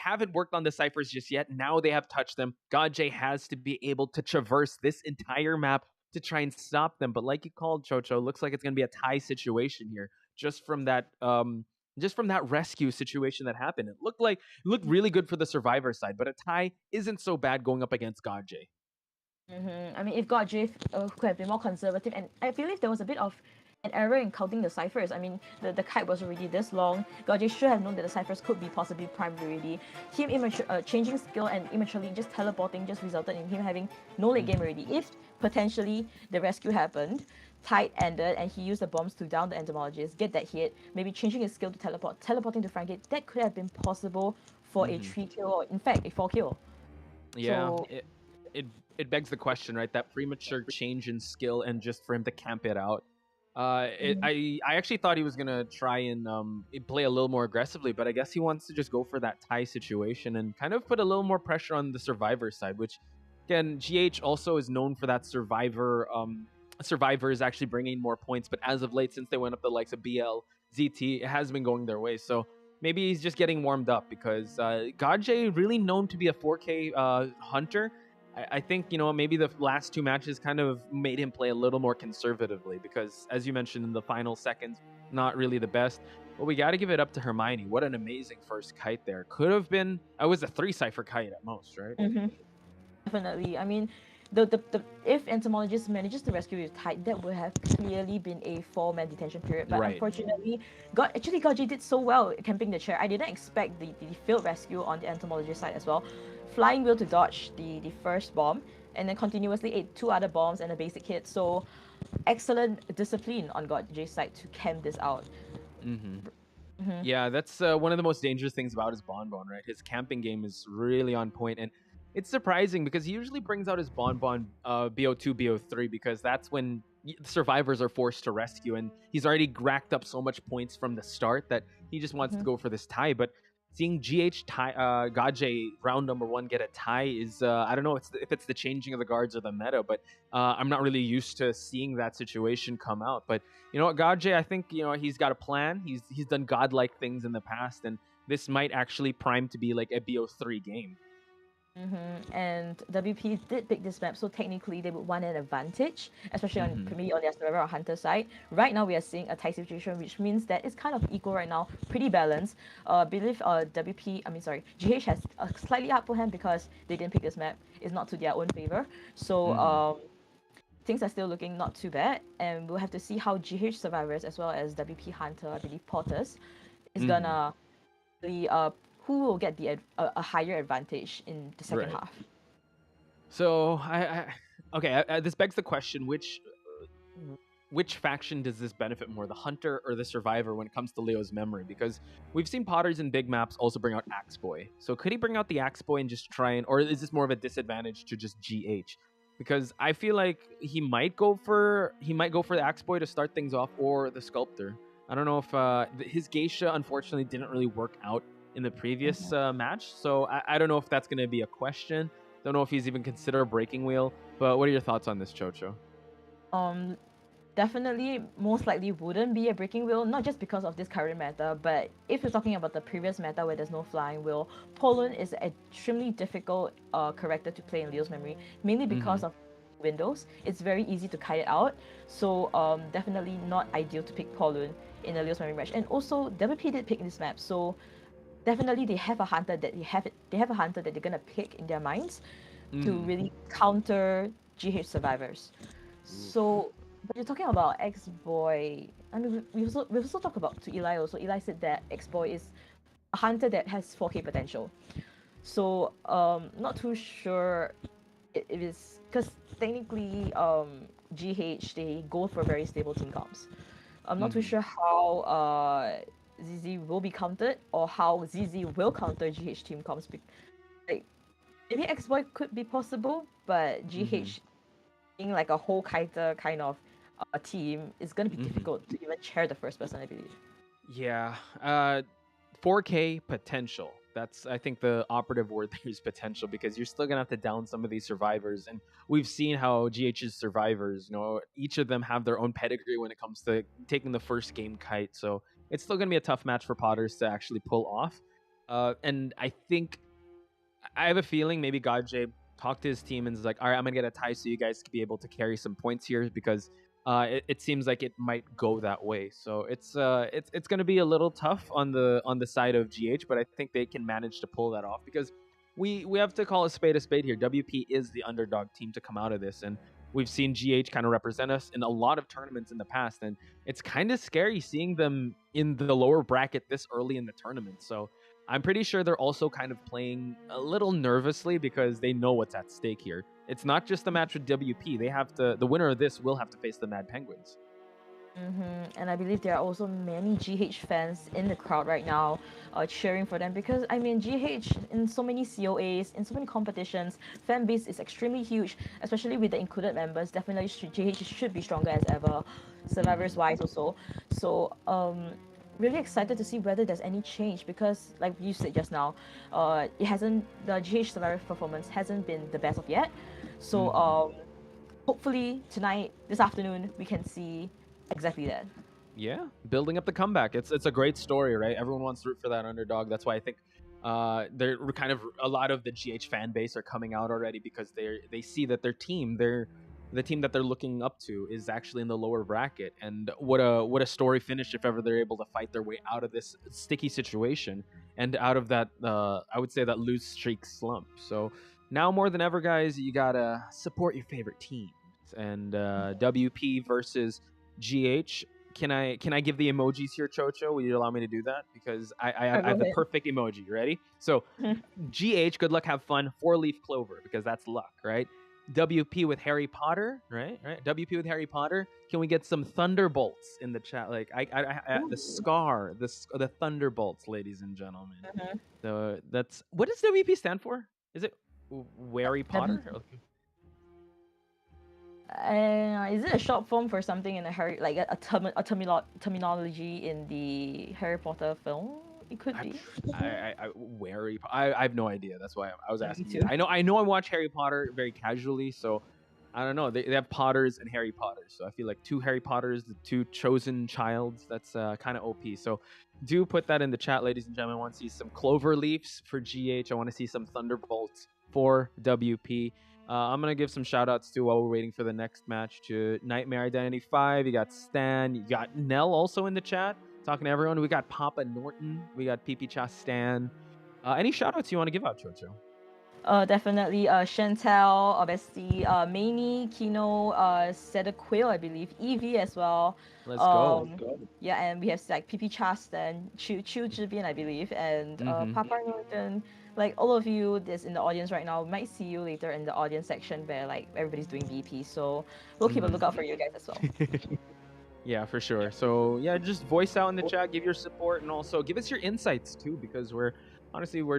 H: haven't worked on the ciphers just yet. Now they have touched them. Godjay has to be able to traverse this entire map to try and stop them. But like you called, Chocho, looks like it's gonna be a tie situation here, just from that rescue situation that happened. It looked really good for the survivor side, but a tie isn't so bad going up against Godjay.
I: I mean, if Godjay could have been more conservative, and I believe there was a bit of an error in counting the ciphers. I mean, the kite was already this long. Godjay should have known that the ciphers could be possibly primed already. Him changing skill and immaturely just teleporting just resulted in him having no late game already. If potentially the rescue happened, tide ended and he used the bombs to down the entomologist, get that hit, maybe changing his skill to teleporting to front gate, that could have been possible for a 3-kill or in fact a 4-kill.
H: Yeah,
I: So
H: it begs the question, right? That premature change in skill and just for him to camp it out. I actually thought he was gonna try and play a little more aggressively, but I guess he wants to just go for that tie situation and kind of put a little more pressure on the survivor side, which again, GH also is known for that survivor is actually bringing more points, but as of late, since they went up the likes of BL, ZT, it has been going their way. So maybe he's just getting warmed up because Gajay really known to be a 4K hunter. I think, maybe the last two matches kind of made him play a little more conservatively because, as you mentioned, in the final seconds, not really the best. But we got to give it up to Hermione. What an amazing first kite there. Could have been, I was a 3-cipher kite at most, right?
I: Definitely. I mean, the if entomologist manages to rescue with Tide, that would have clearly been a 4-man detention period. But
H: Right.
I: unfortunately, Gajay did so well camping the chair. I didn't expect the failed rescue on the entomologist side as well. Flying wheel to dodge the first bomb, and then continuously ate 2 other bombs and a basic hit. So excellent discipline on Gajay's side to camp this out.
H: Yeah, that's one of the most dangerous things about his Bonbon, right? His camping game is really on point, and it's surprising because he usually brings out his Bonbon BO2, BO3 because that's when survivors are forced to rescue, and he's already racked up so much points from the start that he just wants to go for this tie. But seeing GH tie, Gajay round number 1 get a tie is I don't know if it's the changing of the guards or the meta, but I'm not really used to seeing that situation come out. But you know what, Gajay, I think he's got a plan. He's done godlike things in the past, and this might actually prime to be like a BO3 game.
I: And WP did pick this map, so technically they would want an advantage, especially on maybe on their survivor or hunter side. Right now we are seeing a tie situation, which means that it's kind of equal right now, pretty balanced. I believe GH has a slightly upper hand because they didn't pick this map. It's not to their own favor. So things are still looking not too bad, and we'll have to see how GH survivors as well as WP hunter, I believe Porters, is gonna really who will get a higher advantage in the second half.
H: So this begs the question: which faction does this benefit more, the hunter or the survivor, when it comes to Leo's memory? Because we've seen Potters in big maps also bring out Axe Boy. So could he bring out the Axe Boy and just try or is this more of a disadvantage to just GH? Because I feel like he might go for the Axe Boy to start things off, or the Sculptor. I don't know if his Geisha unfortunately didn't really work out in the previous match, so I don't know if that's going to be a question. Don't know if he's even considered a breaking wheel. But what are your thoughts on this, Chocho?
I: Definitely, most likely wouldn't be a breaking wheel, not just because of this current meta, but if you're talking about the previous meta where there's no flying wheel, Polun is an extremely difficult character to play in Leo's memory, mainly because of windows. It's very easy to kite it out, so definitely not ideal to pick Polun in a Leo's memory match. And also, WP did pick this map, so definitely they have a hunter that they're gonna pick in their minds to really counter GH survivors. So, but you're talking about X-Boy. I mean, we also talked about to Eli also. Eli said that X-Boy is a hunter that has 4K potential. So, not too sure if it's because technically, GH they go for very stable team comps. I'm not too sure how ZZ will be countered or how ZZ will counter GH team comps. Like, maybe X-Boy could be possible, but GH being like a whole kiter kind of team is going to be difficult to even chair the first person, I believe.
H: Yeah, 4K potential. That's, I think, the operative word there is potential, because you're still gonna have to down some of these survivors, and we've seen how GH's survivors, each of them have their own pedigree when it comes to taking the first game kite. So it's still gonna be a tough match for Potters to actually pull off. And I have a feeling maybe Gajay talked to his team and is like, all right, I'm gonna get a tie so you guys can be able to carry some points here, because it seems like it might go that way. So it's going to be a little tough on the side of GH, but I think they can manage to pull that off, because we have to call a spade here. WP is the underdog team to come out of this, and we've seen GH kind of represent us in a lot of tournaments in the past, and it's kind of scary seeing them in the lower bracket this early in the tournament. So I'm pretty sure they're also kind of playing a little nervously, because they know what's at stake here. it's not just the match with WP. They have to. The winner of this will have to face the Mad Penguins.
I: And I believe there are also many GH fans in the crowd right now cheering for them, because I mean GH in so many COAs, in so many competitions, fan base is extremely huge, especially with the included members. Definitely GH should be stronger as ever, survivors wise also. So really excited to see whether there's any change, because like you said just now, the GH survivor performance hasn't been the best of yet. So hopefully tonight, this afternoon, we can see exactly that.
H: Yeah, building up the comeback. It's a great story, right? Everyone wants to root for that underdog. That's why I think they're kind of a lot of the GH fan base are coming out already, because they see that the team that they're looking up to is actually in the lower bracket. And what a story finish if ever they're able to fight their way out of this sticky situation and out of that I would say that lose streak slump. So now more than ever, guys, you gotta support your favorite teams. And WP versus GH. Can I give the emojis here, Chocho? Will you allow me to do that? Because I have the perfect emoji. Ready? So GH, good luck, have fun. 4-leaf clover, because that's luck, right? WP with Harry Potter, right? WP with Harry Potter. Can we get some thunderbolts in the chat? Like the scar, the thunderbolts, ladies and gentlemen. So that's, what does WP stand for? Is it Wary Potter?
I: Is it a short form for something in a terminology in the Harry Potter film? It could be.
H: I have no idea. That's why I was asking you. I know I watch Harry Potter very casually, so I don't know. They have Potters and Harry Potters, so I feel like 2 Harry Potters, the 2 chosen childs. That's kind of OP. So do put that in the chat, ladies and gentlemen. I want to see some clover leaves for GH. I want to see some thunderbolts for WP. I'm going to give some shout outs too while we're waiting for the next match to Nightmare Identity 5. You got Stan. You got Nell also in the chat talking to everyone. We got Papa Norton. We got Pipi Cha Stan. Any shout outs you want to give out, Chocho?
I: Definitely Chantel, obviously Mamie, Kino, Sedaquil, I believe, Evie as well.
H: Let's go.
I: Yeah, and we have like Pipi Cha Stan, Chu Zhibian, I believe, and Papa Norton. Like all of you that's in the audience right now, we might see you later in the audience section where like everybody's doing VP. So we'll keep a lookout for you guys as well.
H: Yeah, for sure. So yeah, just voice out in the chat, give your support, and also give us your insights too, because we're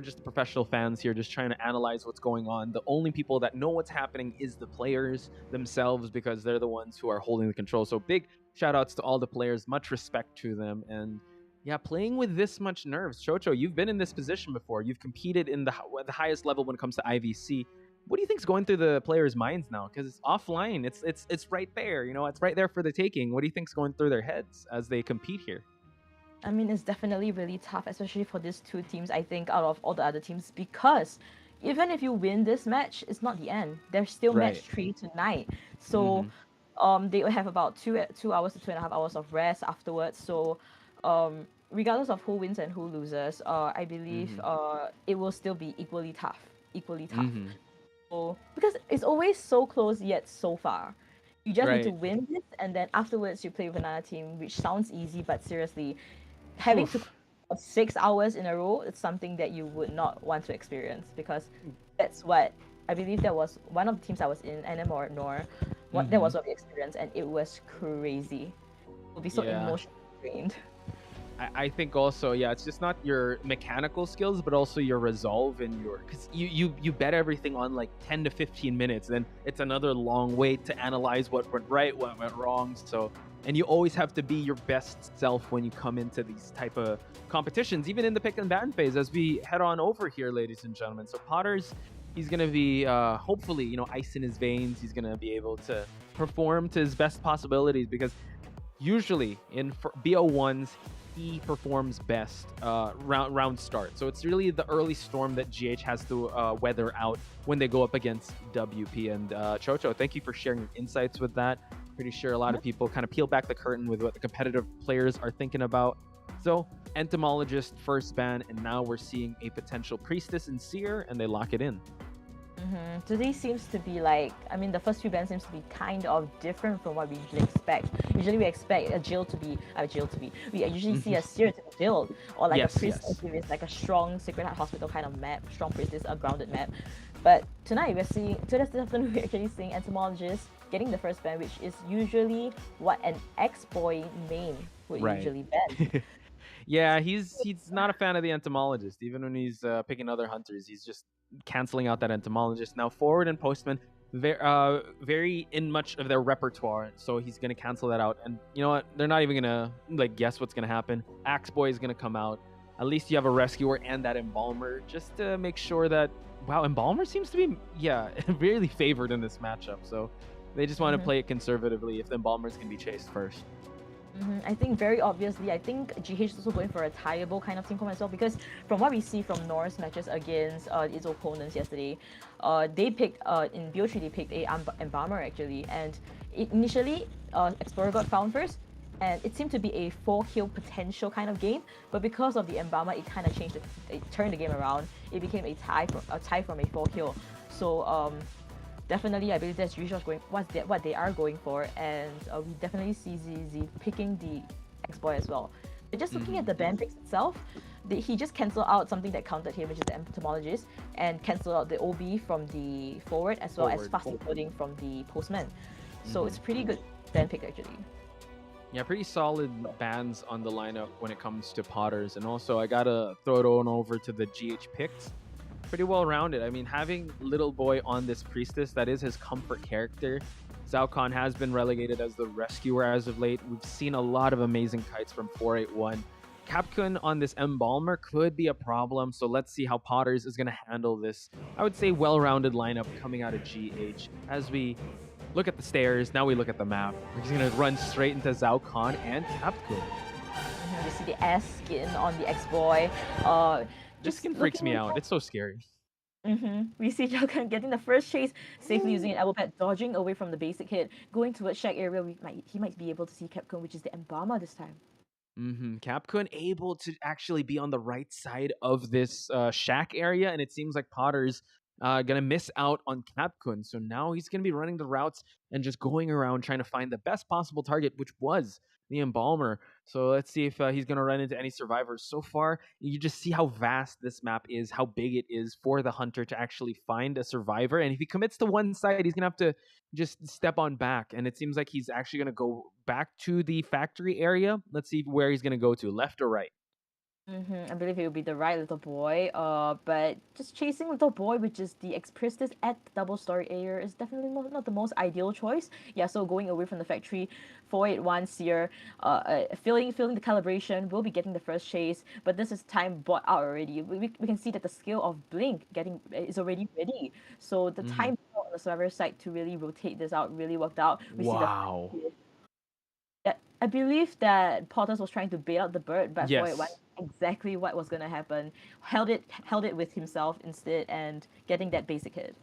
H: just professional fans here, just trying to analyze what's going on. The only people that know what's happening is the players themselves, because they're the ones who are holding the control. So big shout outs to all the players, much respect to them. And yeah, playing with this much nerves. Chocho, you've been in this position before. You've competed in the highest level when it comes to IVC. What do you think's going through the players' minds now? Because offline, it's right there. You know, it's right there for the taking. What do you think's going through their heads as they compete here?
I: I mean, it's definitely really tough, especially for these 2 teams, I think, out of all the other teams, because even if you win this match, it's not the end. There's still match 3 tonight. So they will have about 2 hours to 2.5 hours of rest afterwards. So regardless of who wins and who loses, I believe it will still be equally tough. So, because it's always so close yet so far. You just need to win this, and then afterwards you play with another team, which sounds easy, but seriously, having to 6 hours in a row, it's something that you would not want to experience, because that's what I believe that was one of the teams I was in, NM or NOR. That was what we experienced, and it was crazy. It would be so emotionally drained.
H: I think also, it's just not your mechanical skills, but also your resolve and because you bet everything on like 10 to 15 minutes, then it's another long wait to analyze what went right, what went wrong. So, and you always have to be your best self when you come into these type of competitions, even in the pick and ban phase, as we head on over here, ladies and gentlemen. So Potters, he's going to be hopefully, ice in his veins. He's going to be able to perform to his best possibilities, because usually in BO1s, he performs best round start. So it's really the early storm that GH has to weather out when they go up against WP. And Chocho, thank you for sharing your insights with that. Pretty sure a lot of people kind of peel back the curtain with what the competitive players are thinking about. So Entomologist, first ban, and now we're seeing a potential Priestess and Seer, and they lock it in.
I: Today seems to be like, the first few bands seems to be kind of different from what we usually expect. Usually we expect a Jill to be, we usually see a Seer to be Jill, or like a Priestess if it's like a strong Sacred Heart Hospital kind of map, strong Priestess, a grounded map. But tonight we're seeing, so this afternoon we're actually seeing Entomologist getting the first ban, which is usually what an ex-boy main would usually ban.
H: Yeah, he's not a fan of the entomologist. Even when he's picking other hunters, he's just canceling out that entomologist. Now forward and postman, very in much of their repertoire, so he's gonna cancel that out. And you know what? They're not even gonna like guess what's gonna happen. Axe Boy is gonna come out. At least you have a rescuer and that embalmer, just to make sure that wow, embalmer seems to be really favored in this matchup. So they just want to play it conservatively. If the embalmers can be chased first.
I: I think very obviously, I think GH is also going for a tieable kind of team comp as well, because from what we see from Nor's matches against its opponents yesterday, they picked, in BO3 they picked a Embalmer actually, and initially Explorer got found first, and it seemed to be a 4-kill potential kind of game, but because of the Embalmer, it kind of changed it turned the game around. It became a tie from a 4-kill. So definitely, I believe that's usually what they are going for, and we definitely see ZZ picking the X-Boy as well. But just looking at the ban picks itself, he just canceled out something that countered him, which is the Entomologist, and canceled out the OB from the forward as well as fast encoding from the Postman. So it's pretty good ban pick actually.
H: Yeah, pretty solid bans on the lineup when it comes to Potters, and also I gotta throw it on over to the GH picks. Pretty well rounded. I mean, having Little Boy on this Priestess, that is his comfort character. Zhao Khan has been relegated as the rescuer as of late. We've seen a lot of amazing kites from 481. Capcom on this Embalmer could be a problem, so let's see how Potters is going to handle this, I would say, well-rounded lineup coming out of GH. As we look at the stairs, now we look at the map. We're just going to run straight into Zhao Khan and Capcom.
I: We see the S skin on the X-Boy.
H: This skin freaks me out. It's so scary.
I: We see Zhao Khan getting the first chase, safely using an elbow pad, dodging away from the basic hit, going towards Shack area. He might be able to see Capcom, which is the Embalmer this time.
H: Capcom able to actually be on the right side of this shack area, and it seems like Potter's gonna miss out on Capcom. So now he's gonna be running the routes and just going around trying to find the best possible target, which was the Embalmer. So let's see if he's gonna run into any survivors. So far, you just see how vast this map is, how big it is for the hunter to actually find a survivor. And if he commits to one side, he's gonna have to just step on back. And it seems like he's actually gonna go back to the factory area. Let's see where he's gonna go to, left or right.
I: I believe it would be the right Little Boy, but just chasing Little Boy, which is the Ex-Priestess at the double story area, is definitely not the most ideal choice. Yeah, so going away from the factory, 481 Seer, filling the calibration, will be getting the first chase, but this is time bought out already. We can see that the skill of Blink is already ready, so the time on the server side to really rotate this out really worked out.
H: Wow.
I: I believe that Potters was trying to bait out the bird, but 481 exactly what was going to happen. Held it with himself instead and getting that basic hit.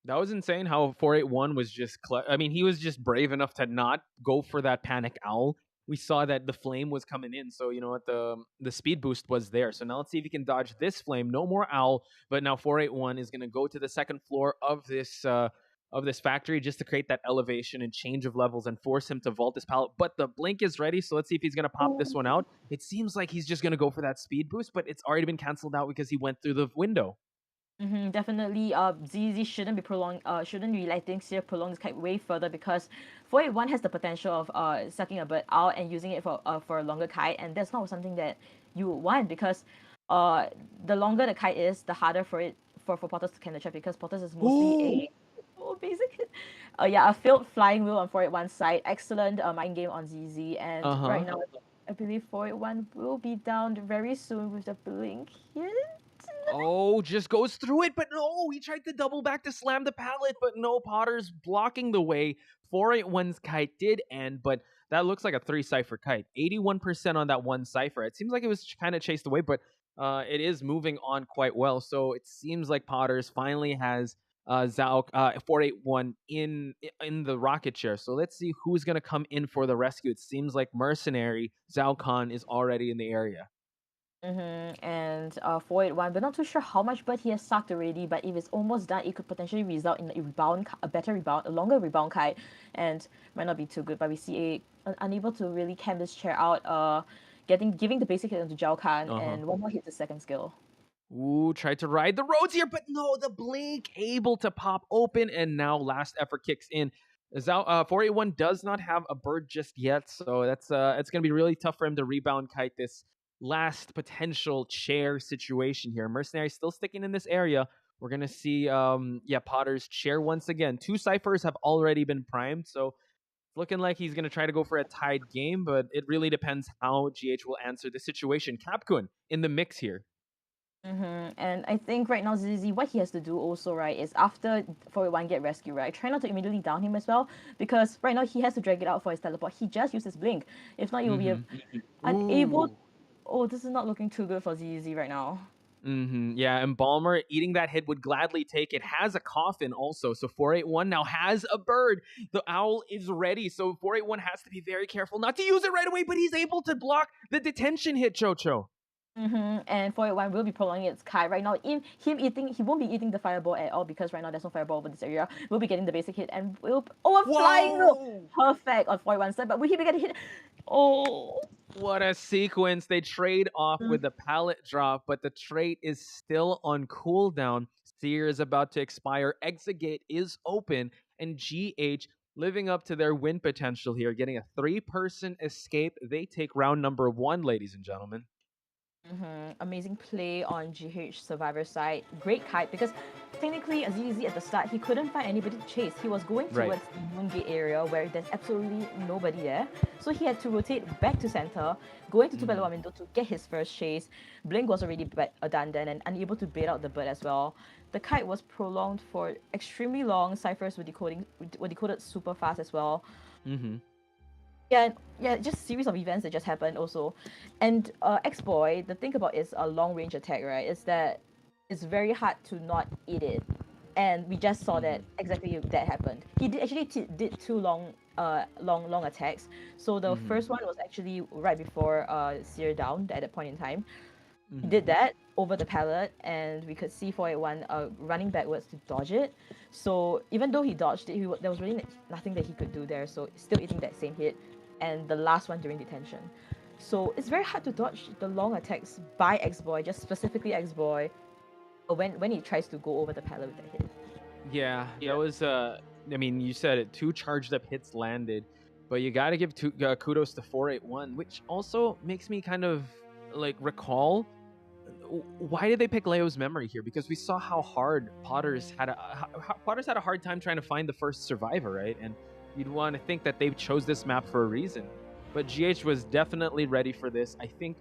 H: That was insane how 481 was just I mean, he was just brave enough to not go for that panic owl. We saw that the flame was coming in, so you know what, the speed boost was there. So now let's see if he can dodge this flame. No more owl, but now 481 is going to go to the second floor of this factory just to create that elevation and change of levels and force him to vault this pallet. But the blink is ready, so let's see if he's going to pop this one out. It seems like he's just going to go for that speed boost, but it's already been canceled out because he went through the window.
I: Definitely, ZZ shouldn't be letting Seer prolong this kite way further, because 481 has the potential of sucking a bird out and using it for a longer kite, and that's not something that you would want, because the longer the kite is, the harder for Potters to can the trap, because Potters is mostly a basic. A failed flying wheel on 481's side. Excellent mind game on ZZ, and right now I believe 481 will be down very soon with the blink hit.
H: Oh, just goes through it, but no, he tried to double back to slam the pallet, but no, Potter's blocking the way. 481's kite did end, but that looks like a 3-cipher kite. 81% on that one cipher. It seems like it was kind of chased away, but it is moving on quite well. So it seems like Potter's finally has 481 in the rocket chair. So let's see who's going to come in for the rescue. It seems like Mercenary Zhao Khan is already in the area.
I: And 481, but not too sure how much, but he has sucked already. But if it's almost done, it could potentially result in a longer rebound kite, and might not be too good. But we see unable to really camp this chair out, giving the basic hit onto Zhao Khan, and one more hit the second skill.
H: Ooh, tried to ride the roads here, but no, the blink able to pop open, and now last effort kicks in. 481 does not have a bird just yet, so that's it's gonna be really tough for him to rebound kite this last potential chair situation here. Mercenary still sticking in this area. We're gonna see Potter's chair once again. 2 ciphers have already been primed, so it's looking like he's gonna try to go for a tied game, but it really depends how GH will answer the situation. Capcun in the mix here.
I: And I think right now ZZ, what he has to do also, right, is after 481 get rescued, right, try not to immediately down him as well, because right now he has to drag it out for his teleport. He just used his blink. If not, he will be unable. Oh, this is not looking too good for ZZ right now.
H: Yeah, Embalmer eating that hit would gladly take it. Has a coffin also. So 481 now has a bird. The owl is ready. So 481 has to be very careful not to use it right away, but he's able to block the detention hit, Chocho.
I: And 481 will be prolonging its kite right now. He won't be eating the fireball at all because right now there's no fireball over this area. We'll be getting the basic hit and flying rope. Perfect on 481 side, but will he be getting hit? Oh.
H: What a sequence. They trade off with the pallet drop, but the trait is still on cooldown. Seer is about to expire. Exit gate is open, and GH living up to their win potential here, getting a 3-person escape. They take round number 1, ladies and gentlemen.
I: Amazing play on GH Survivor side. Great kite because technically ZZ at the start he couldn't find anybody to chase. He was going towards the Moon Gate area where there's absolutely nobody there. So he had to rotate back to center, go into 2x1 window to get his first chase. Blink was already done then and unable to bait out the bird as well. The kite was prolonged for extremely long. Ciphers were decoded super fast as well. Yeah, just series of events that just happened also. And X-Boy, the thing about is a long range attack, right, is that it's very hard to not eat it. And we just saw that exactly that happened. He did 2 long attacks. So the first one was actually right before Seer down at that point in time. He did that over the pallet, and we could see 481 running backwards to dodge it. So even though he dodged it, there was really nothing that he could do there. So still eating that same hit. And the last one during detention. So it's very hard to dodge the long attacks by X-Boy, just specifically X-Boy, when he tries to go over the pallet with that hit.
H: Yeah, that was, I mean, you said it, 2 charged up hits landed, but you gotta give kudos to 481, which also makes me kind of, like, recall, why did they pick Leo's memory here? Because we saw how hard Potter's had a hard time trying to find the first survivor, right? And you'd want to think that they chose this map for a reason. But GH was definitely ready for this. I think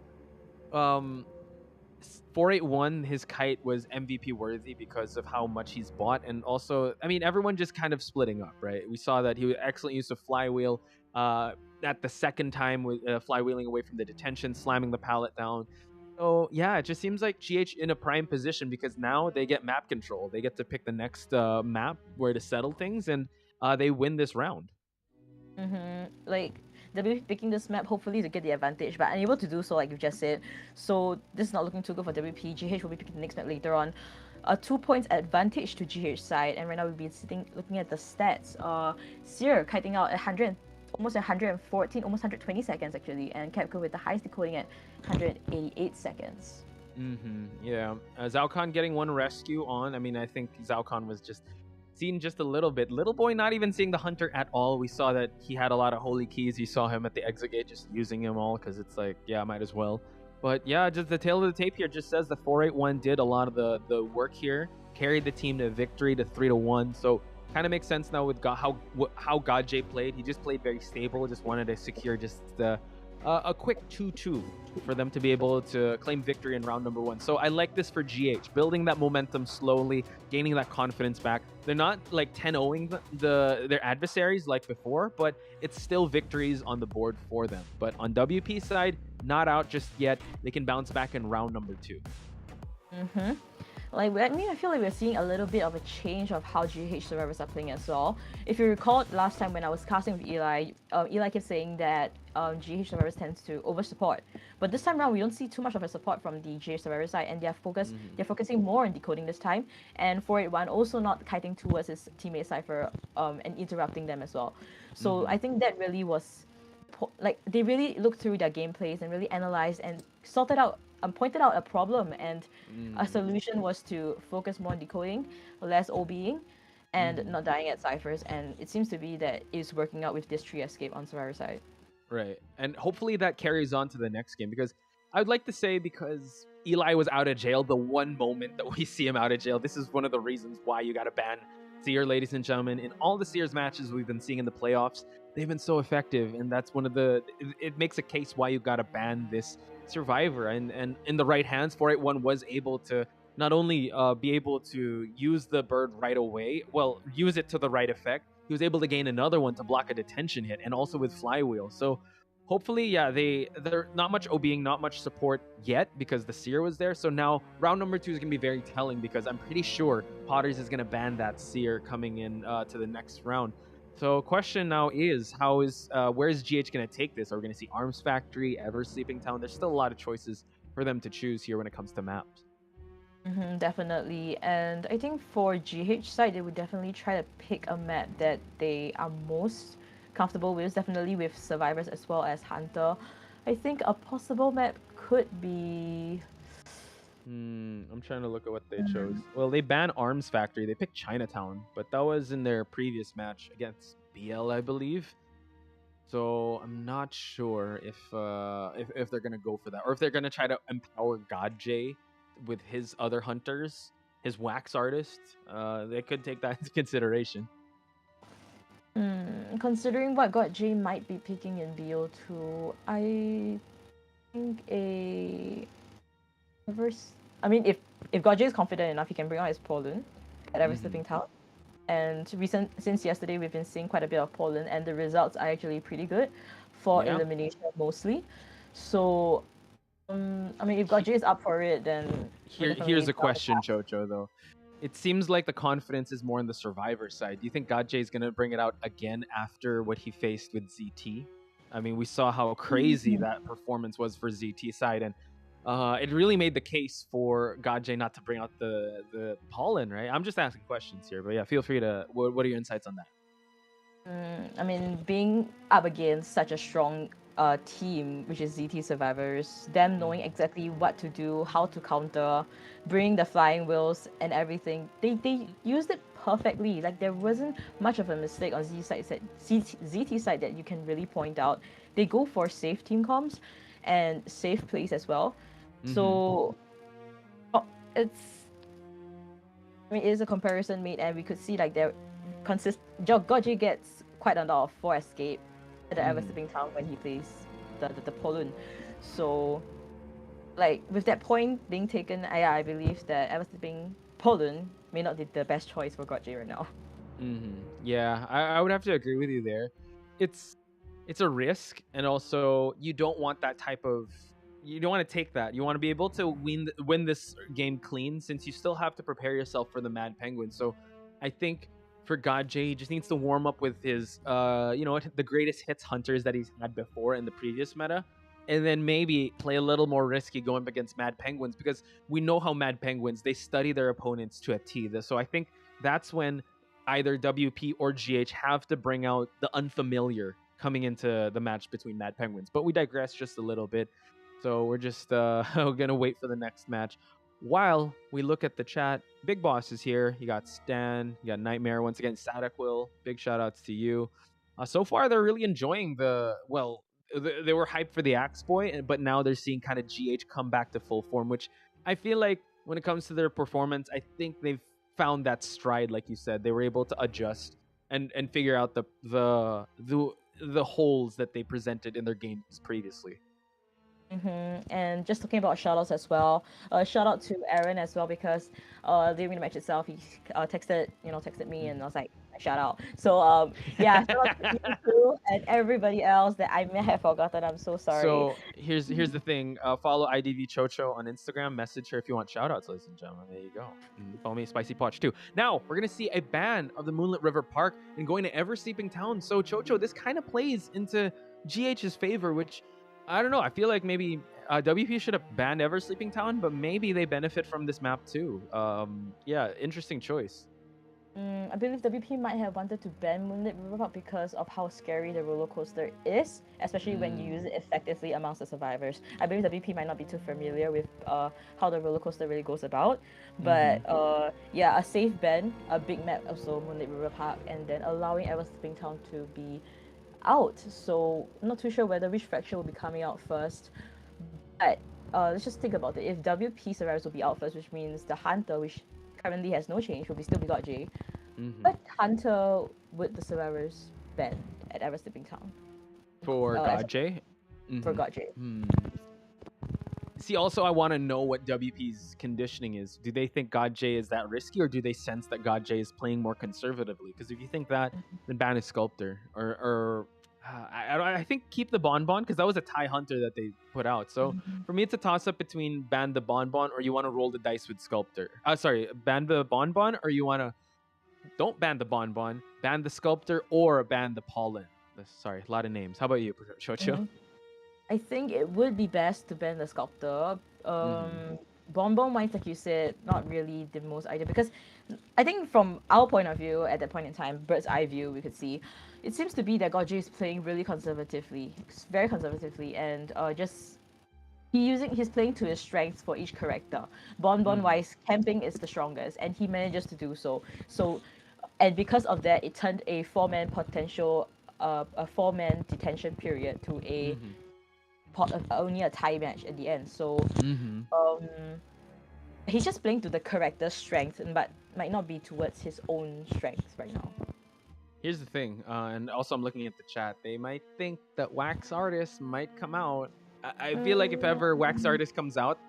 H: 481, his kite was MVP worthy because of how much he's bought. And also, I mean, everyone just kind of splitting up, right? We saw that he was excellent use of flywheel at the second time with flywheeling away from the detention, slamming the pallet down. So yeah, it just seems like GH in a prime position because now they get map control. They get to pick the next map where to settle things, and they win this round.
I: Like, they'll be picking this map hopefully to get the advantage, but unable to do so, like you just said. So this is not looking too good for WP. GH will be picking the next map later on. 2 points advantage to GH side, and right now we'll be looking at the stats. Seer kiting out almost 114, almost 120 seconds actually, and Capco with the highest decoding at 188 seconds.
H: Yeah, Zalcon getting 1 rescue on. I mean, I think Zalcon was just seen just a little bit. Little boy not even seeing the hunter at all. We saw that he had a lot of holy keys. You saw him at the exit gate just using them all because it's like, yeah, might as well. But yeah, just the tail of the tape here just says the 481 did a lot of the work here, carried the team to victory to 3-1. So kind of makes sense now with how GodJ played. He just played very stable. Just wanted to secure just a quick 2-2 for them to be able to claim victory in round number 1. So I like this for GH, building that momentum slowly, gaining that confidence back. They're not like 10-0ing their adversaries like before, but it's still victories on the board for them. But on WP side, not out just yet. They can bounce back in round number 2.
I: Like, I mean, I feel like we're seeing a little bit of a change of how GH survivors are playing as well. If you recall last time when I was casting with Eli, Eli kept saying that GH survivors tends to over support. But this time around, we don't see too much of a support from the GH survivor side, and they're focusing more on decoding this time. And 481 also not kiting towards his teammate Cypher and interrupting them as well. So I think that really was, like, they really looked through their gameplays and really analyzed and sorted out pointed out a problem, and a solution was to focus more on decoding, less OBing, and not dying at ciphers. And it seems to be that it's working out with this tree escape on Survivor side.
H: Right. And hopefully that carries on to the next game, because I would like to say, because Eli was out of jail, the one moment that we see him out of jail, this is one of the reasons why you got to ban Seer, ladies and gentlemen. In all the Seers matches we've been seeing in the playoffs, they've been so effective. And that's one of the, it makes a case why you got to ban this Survivor. And in the right hands, 481 was able to not only be able to use the bird right away, well, use it to the right effect, he was able to gain another one to block a detention hit, and also with flywheel. So hopefully, yeah, they're not much OBing, not much support yet, because the Seer was there. So now round number 2 is gonna be very telling, because I'm pretty sure Potters is gonna ban that Seer coming in to the next round. So question now is, where is GH gonna take this? Are we gonna see Arms Factory, Ever Sleeping Town? There's still a lot of choices for them to choose here when it comes to maps.
I: Definitely, and I think for GH side, they would definitely try to pick a map that they are most comfortable with, definitely with Survivors as well as Hunter. I think a possible map could be...
H: I'm trying to look at what they chose. Well, they banned Arms Factory. They picked Chinatown, but that was in their previous match against BL, I believe. So I'm not sure if they're gonna go for that, or if they're gonna try to empower God J with his other hunters, his wax artist. They could take that into consideration.
I: Considering what God J might be picking in BO2, I think if God J is confident enough, he can bring out his Poland at Ever Sleeping Town. And since yesterday, we've been seeing quite a bit of Poland, and the results are actually pretty good for elimination mostly. So, if God J is up for it, then
H: here's a question, Chocho, though. It seems like the confidence is more on the Survivor side. Do you think God J is going to bring it out again after what he faced with ZT? I mean, we saw how crazy that performance was for ZT side, and it really made the case for God J not to bring out the pollen, right? I'm just asking questions here, but yeah, feel free to. What are your insights on that?
I: Being up against such a strong team, which is ZT Survivors, them knowing exactly what to do, how to counter, bring the flying wheels and everything, they used it perfectly. Like, there wasn't much of a mistake on ZT side that you can really point out. They go for safe team comms and safe plays as well. So it is a comparison made, and we could see like God J gets quite a lot of 4 escape at the Ever Sleeping Town when he plays the Poland. So, like, with that point being taken, I believe that Ever Sleeping Poland may not be the best choice for God J right now.
H: Yeah, I would have to agree with you there. It's a risk, and also you don't want that type of... You don't want to take that. You want to be able to win this game clean, since you still have to prepare yourself for the Mad Penguins. So I think for God J, he just needs to warm up with his, the greatest hits hunters that he's had before in the previous meta, and then maybe play a little more risky going up against Mad Penguins, because we know how Mad Penguins, they study their opponents to a T. So I think that's when either WP or GH have to bring out the unfamiliar coming into the match between Mad Penguins. But we digress just a little bit. So we're just gonna wait for the next match. While we look at the chat, Big Boss is here. You got Stan, you got Nightmare. Once again, Sadaquil, big shout outs to you. So far, they're really enjoying they were hyped for the Axe Boy, but now they're seeing kind of GH come back to full form, which I feel like when it comes to their performance, I think they've found that stride, like you said. They were able to adjust and figure out the holes that they presented in their games previously.
I: And just talking about shoutouts as well, shout out to Aaron as well, because during the match itself, he texted me, and I was like, shout out. So shout out to you too, and everybody else that I may have forgotten. I'm so sorry.
H: So here's the thing. Follow IDV Chocho on Instagram. Message her if you want shout outs, ladies and gentlemen. There you go. And follow me, Spicy Potch, too. Now we're gonna see a ban of the Moonlit River Park and going to Ever Sleeping Town. So Chocho, this kind of plays into GH's favor, which I don't know. I feel like maybe WP should have banned Ever Sleeping Town, but maybe they benefit from this map too. Yeah, interesting choice.
I: I believe WP might have wanted to ban Moonlit Riverpark because of how scary the roller coaster is, especially when you use it effectively amongst the survivors. I believe WP might not be too familiar with how the roller coaster really goes about, but yeah, a safe ban, a big map also Moonlit Riverpark, and then allowing Ever Sleeping Town to be out. So I'm not too sure whether which faction will be coming out first, but let's just think about it. If WP survivors will be out first, which means the Hunter, which currently has no change, will be still be God J. But Hunter would the survivors ban at Ever Sleeping Town?
H: For God J?
I: For God J.
H: See, also, I want to know what WP's conditioning is. Do they think God J is that risky, or do they sense that God J is playing more conservatively? Because if you think that, then ban his Sculptor. I think keep the Bonbon, because that was a Thai Hunter that they put out. So for me, it's a toss-up between ban the Bonbon, or you want to roll the dice with Sculptor. Ban the Bonbon, or you want to... Don't ban the Bonbon, ban the Sculptor, or ban the Pollen. Sorry, a lot of names. How about you, Shocho?
I: I think it would be best to ban the Sculptor. Bonbon wise, like you said, not really the most ideal, because I think from our point of view at that point in time, bird's eye view, we could see it seems to be that Godji is playing really conservatively, very conservatively, and he's playing to his strengths for each character. Bonbon wise, camping is the strongest, and he manages to do so. And because of that, it turned a 4-man detention period to a only a tie match at the end. So he's just playing to the character's strength, but might not be towards his own strengths right now.
H: Here's the thing, and also I'm looking at the chat. They might think that Wax Artist might come out. I feel like if ever Wax Artist comes out,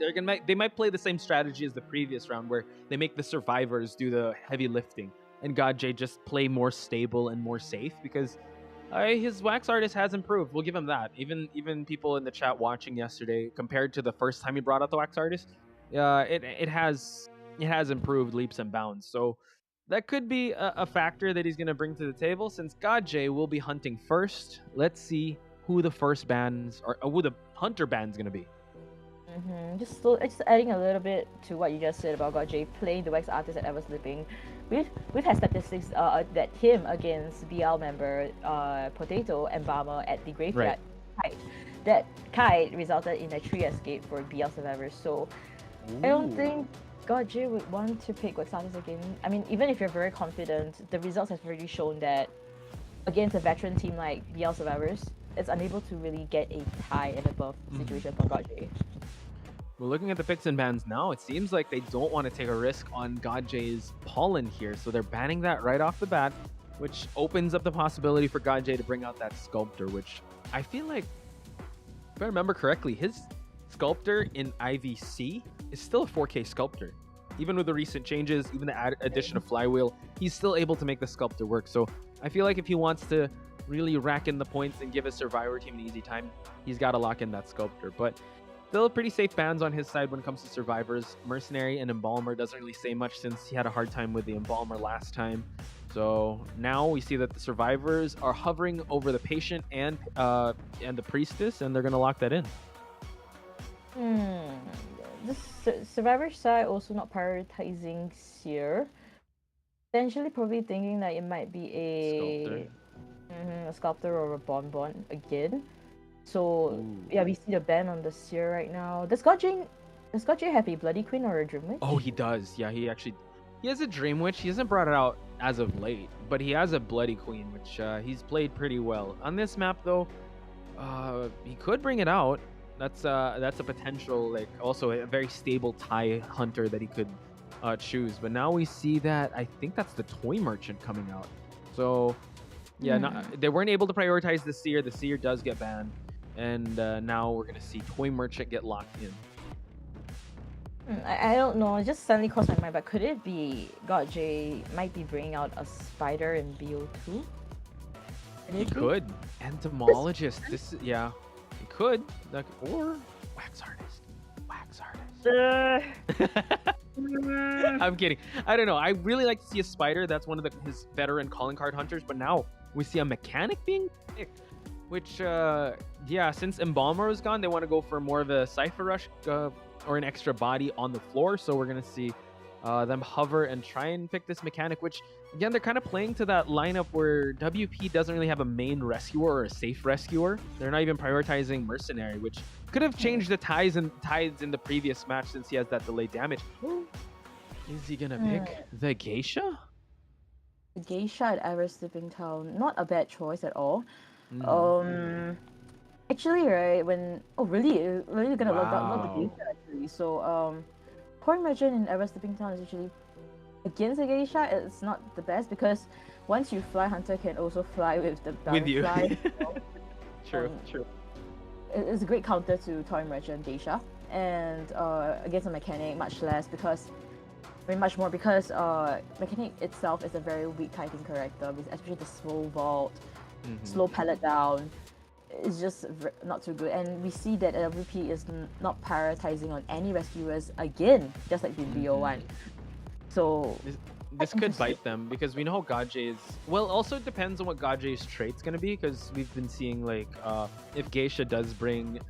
H: they might play the same strategy as the previous round, where they make the survivors do the heavy lifting, and God J just play more stable and more safe, because his Wax Artist has improved. We'll give him that. Even people in the chat watching yesterday, compared to the first time he brought out the Wax Artist, it has improved leaps and bounds. So that could be a factor that he's going to bring to the table, since God J will be hunting first. Let's see who the first bands, or who the Hunter band's going to be.
I: Just adding a little bit to what you just said about God J playing the Wax Artist at Ever Sleeping. We've had statistics that him against BL member Potato and Bomber at the Graveyard Kite. That kite resulted in a tree escape for BL survivors. So I don't think God J would want to pick Wax Artist again. I mean, even if you're very confident, the results have already shown that against a veteran team like BL survivors, it's unable to really get a tie and above situation for God J.
H: Well, looking at the picks and bans now, it seems like they don't want to take a risk on God J's Pollen here, so they're banning that right off the bat, which opens up the possibility for God J to bring out that Sculptor, which I feel like, if I remember correctly, his Sculptor in IVC is still a 4K Sculptor. Even with the recent changes, even the addition of Flywheel, he's still able to make the Sculptor work. So I feel like if he wants to really rack in the points and give a Survivor team an easy time, he's got to lock in that Sculptor. But still pretty safe bans on his side when it comes to Survivors. Mercenary and Embalmer doesn't really say much, since he had a hard time with the Embalmer last time. So now we see that the Survivors are hovering over the Patient and the Priestess, and they're going to lock that in.
I: The Survivor side also not prioritizing Seer. Potentially probably thinking that it might be a Sculptor or a Bonbon again. So yeah, we see the ban on the Seer right now. Does God J have a Bloody Queen or a Dream Witch?
H: Oh, he does. Yeah, he has a Dream Witch. He hasn't brought it out as of late, but he has a Bloody Queen, which he's played pretty well. On this map though, he could bring it out. That's a potential, like, also a very stable Thai Hunter that he could choose. But now we see that I think that's the Toy Merchant coming out. So yeah, they weren't able to prioritize the Seer. The Seer does get banned. And now we're going to see Toy Merchant get locked in.
I: I don't know. It just suddenly crossed my mind. But could it be God J might be bringing out a Spider in BO2?
H: He could. Entomologist. He could. Or Wax Artist. I'm kidding. I don't know. I really like to see a Spider. That's one of his veteran calling card hunters. But now we see a Mechanic being picked. Which, since Embalmer is gone, they want to go for more of a Cypher Rush or an extra body on the floor. So we're going to see them hover and try and pick this mechanic, which again they're kind of playing to that lineup where WP doesn't really have a main rescuer or a safe rescuer. They're not even prioritizing Mercenary, which could have changed the tides in the previous match since he has that delayed damage. Is he gonna pick the Geisha?
I: The Geisha at Ever Sleeping Town, not a bad choice at all. Actually, right, really gonna log the Geisha actually. So Toy Merchant in Ever Sleeping Town is actually against the Geisha. It's not the best because once you fly, Hunter can also fly with the Dragonfly.
H: True.
I: It's a great counter to Toy Merchant Geisha, and against a mechanic much less because. Much more because Mechanic itself is a very weak kiting character, especially the slow vault, slow pallet down. It's just not too good, and we see that LVP is not prioritizing on any rescuers again, just like the BO1. So
H: this could bite them because we know how Gaje is. Well, also it depends on what Gaje's trait's gonna be because we've been seeing like if Geisha does bring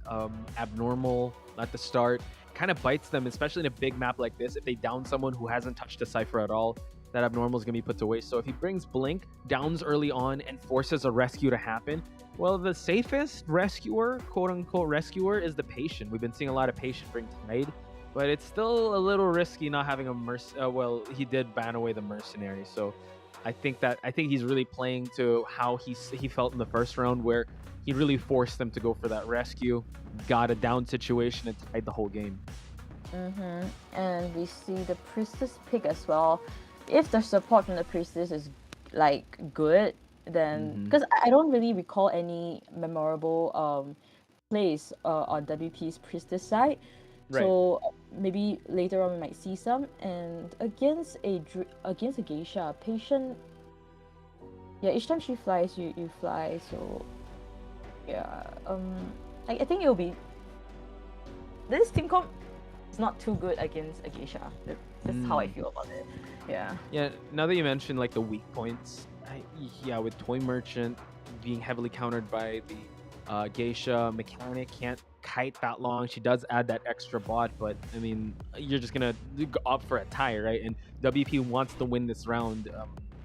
H: abnormal at the start. Kind of bites them, especially in a big map like this. If they down someone who hasn't touched a Cypher at all, that abnormal is going to be put to waste. So if he brings Blink, downs early on, and forces a rescue to happen, well, the safest rescuer, quote-unquote rescuer, is the Patient. We've been seeing a lot of Patient bring Tide, but it's still a little risky not having a well, he did ban away the Mercenary, so I think he's really playing to how he felt in the first round, where he really forced them to go for that rescue, got a down situation, and tied the whole game.
I: And we see the Priestess pick as well. If the support from the Priestess is like good, then because I don't really recall any memorable plays on WP's Priestess side.
H: Right.
I: So maybe later on we might see some. And against a Geisha, Patient. Yeah, each time she flies, you fly. So yeah, I think it'll be. This team comp is not too good against a Geisha. That's how I feel about it. Yeah.
H: Yeah. Now that you mentioned like the weak points, with Toy Merchant being heavily countered by the Geisha, Mechanic can't kite that long. She does add that extra bot, but I mean, you're just gonna opt for a tie, right? And WP wants to win this round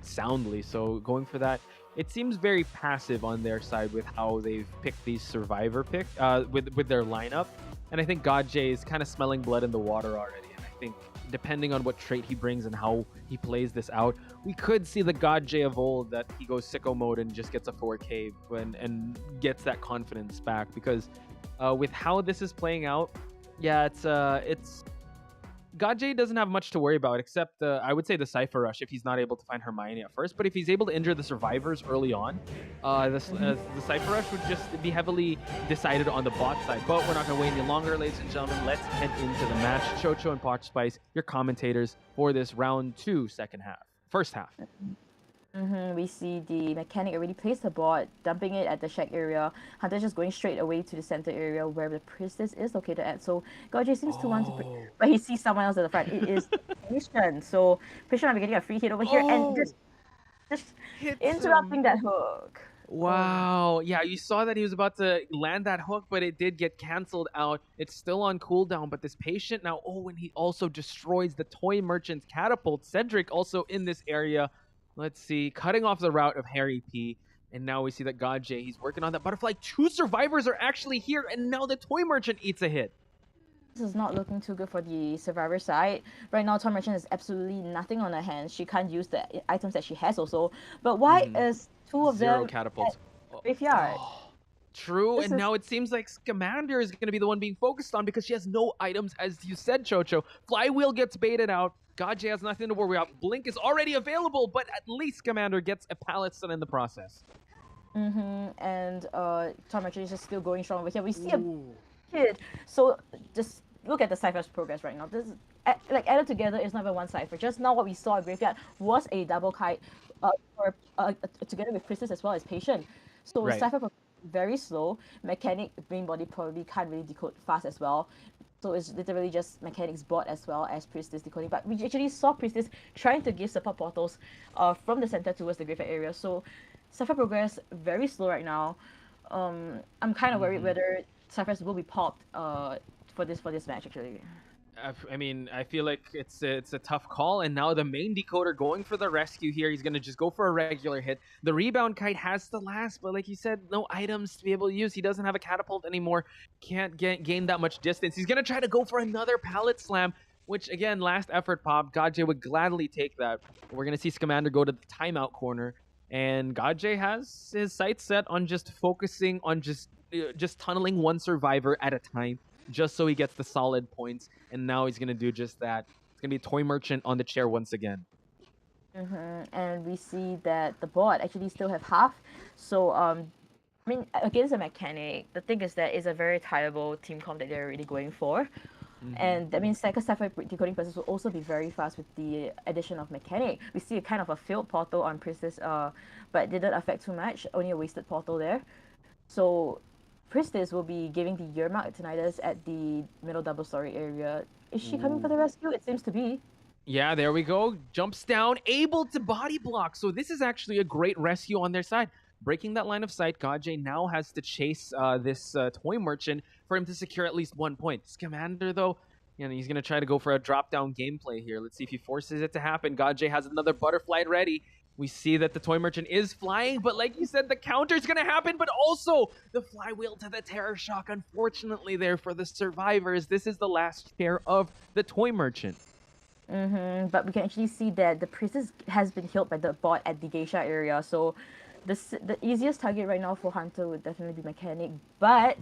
H: soundly, so going for that. It seems very passive on their side with how they've picked these survivor pick with their lineup, and I think Gaje is kind of smelling blood in the water already. And I think depending on what trait he brings and how he plays this out, we could see the Gaje of old that he goes sicko mode and just gets a 4K and gets that confidence back. Because with how this is playing out, yeah, it's Gaje doesn't have much to worry about except I would say the Cypher Rush if he's not able to find Hermione at first. But if he's able to injure the survivors early on, the Cypher Rush would just be heavily decided on the bot side. But we're not going to wait any longer, ladies and gentlemen. Let's head into the match. Chocho and Poch Spice, your commentators for this round 2 first half.
I: We see the Mechanic already placed the bot, dumping it at the shack area. Hunter's just going straight away to the center area where the Priestess is located at. So Gaje seems to want to, but he sees someone else at the front. It is Patient. So Patient might be getting a free hit over here and just interrupting that hook.
H: Wow. Yeah, you saw that he was about to land that hook, but it did get canceled out. It's still on cooldown, but this Patient now, and he also destroys the Toy Merchant's catapult. Cedric also in this area. Let's see, cutting off the route of Harry P. And now we see that Gaje, he's working on that butterfly. 2 survivors are actually here, and now the Toy Merchant eats a hit.
I: This is not looking too good for the survivor side. Right now, Toy Merchant has absolutely nothing on her hands. She can't use the items that she has also. But why is 2 of
H: Zero
I: them
H: catapults.
I: at graveyard?
H: True, and now it seems like Scamander is going to be the one being focused on because she has no items, as you said, Chocho. Flywheel gets baited out. Gaje has nothing to worry about. Blink is already available, but at least Scamander gets a pallet stun in the process.
I: And Toy Merchant is just still going strong over here. We see a kid. So just look at the Cypher's progress right now. This is, added together, it's not even one Cypher. Just now what we saw at Graveyard was a double kite together with Priestess as well as Patient. So Cypher very slow. Mechanic Green Body probably can't really decode fast as well. So it's literally just Mechanic's bot as well as Priestess decoding. But we actually saw Priestess trying to give support portals from the center towards the graveyard area. So Cypher progress very slow right now. I'm kind of worried whether Cyphers will be popped for this match actually.
H: I mean, I feel like it's a tough call, and now the main decoder going for the rescue here. He's gonna just go for a regular hit. The rebound kite has to last, but like you said, no items to be able to use. He doesn't have a catapult anymore. Can't gain that much distance. He's gonna try to go for another pallet slam, which again, last effort pop. Godjay would gladly take that. We're gonna see Scamander go to the timeout corner, and Godjay has his sights set on just focusing on just tunneling one survivor at a time, just so he gets the solid points. And now he's going to do just that. It's going to be Toy Merchant on the chair once again.
I: And we see that the bot actually still have half. So, I mean, against a mechanic, the thing is that it's a very tireable team comp that they're really going for. And I mean, Cycle Sapphire decoding process will also be very fast with the addition of mechanic. We see a kind of a failed portal on Priestess, but it didn't affect too much. Only a wasted portal there. So Priestess will be giving the Yermak Tinnitus at the middle double story area. Is she coming for the rescue? It seems to be.
H: Yeah, there we go. Jumps down, able to body block. So this is actually a great rescue on their side. Breaking that line of sight, Godjay now has to chase this Toy Merchant for him to secure at least 1 point. Scamander, though, you know, he's going to try to go for a drop-down gameplay here. Let's see if he forces it to happen. Godjay has another butterfly ready. We see that the Toy Merchant is flying, but like you said, the counter is going to happen, but also the flywheel to the Terror Shock, unfortunately, there for the survivors. This is the last share of the Toy Merchant.
I: But we can actually see that the Priestess has been killed by the bot at the Geisha area, so the easiest target right now for Hunter would definitely be Mechanic, but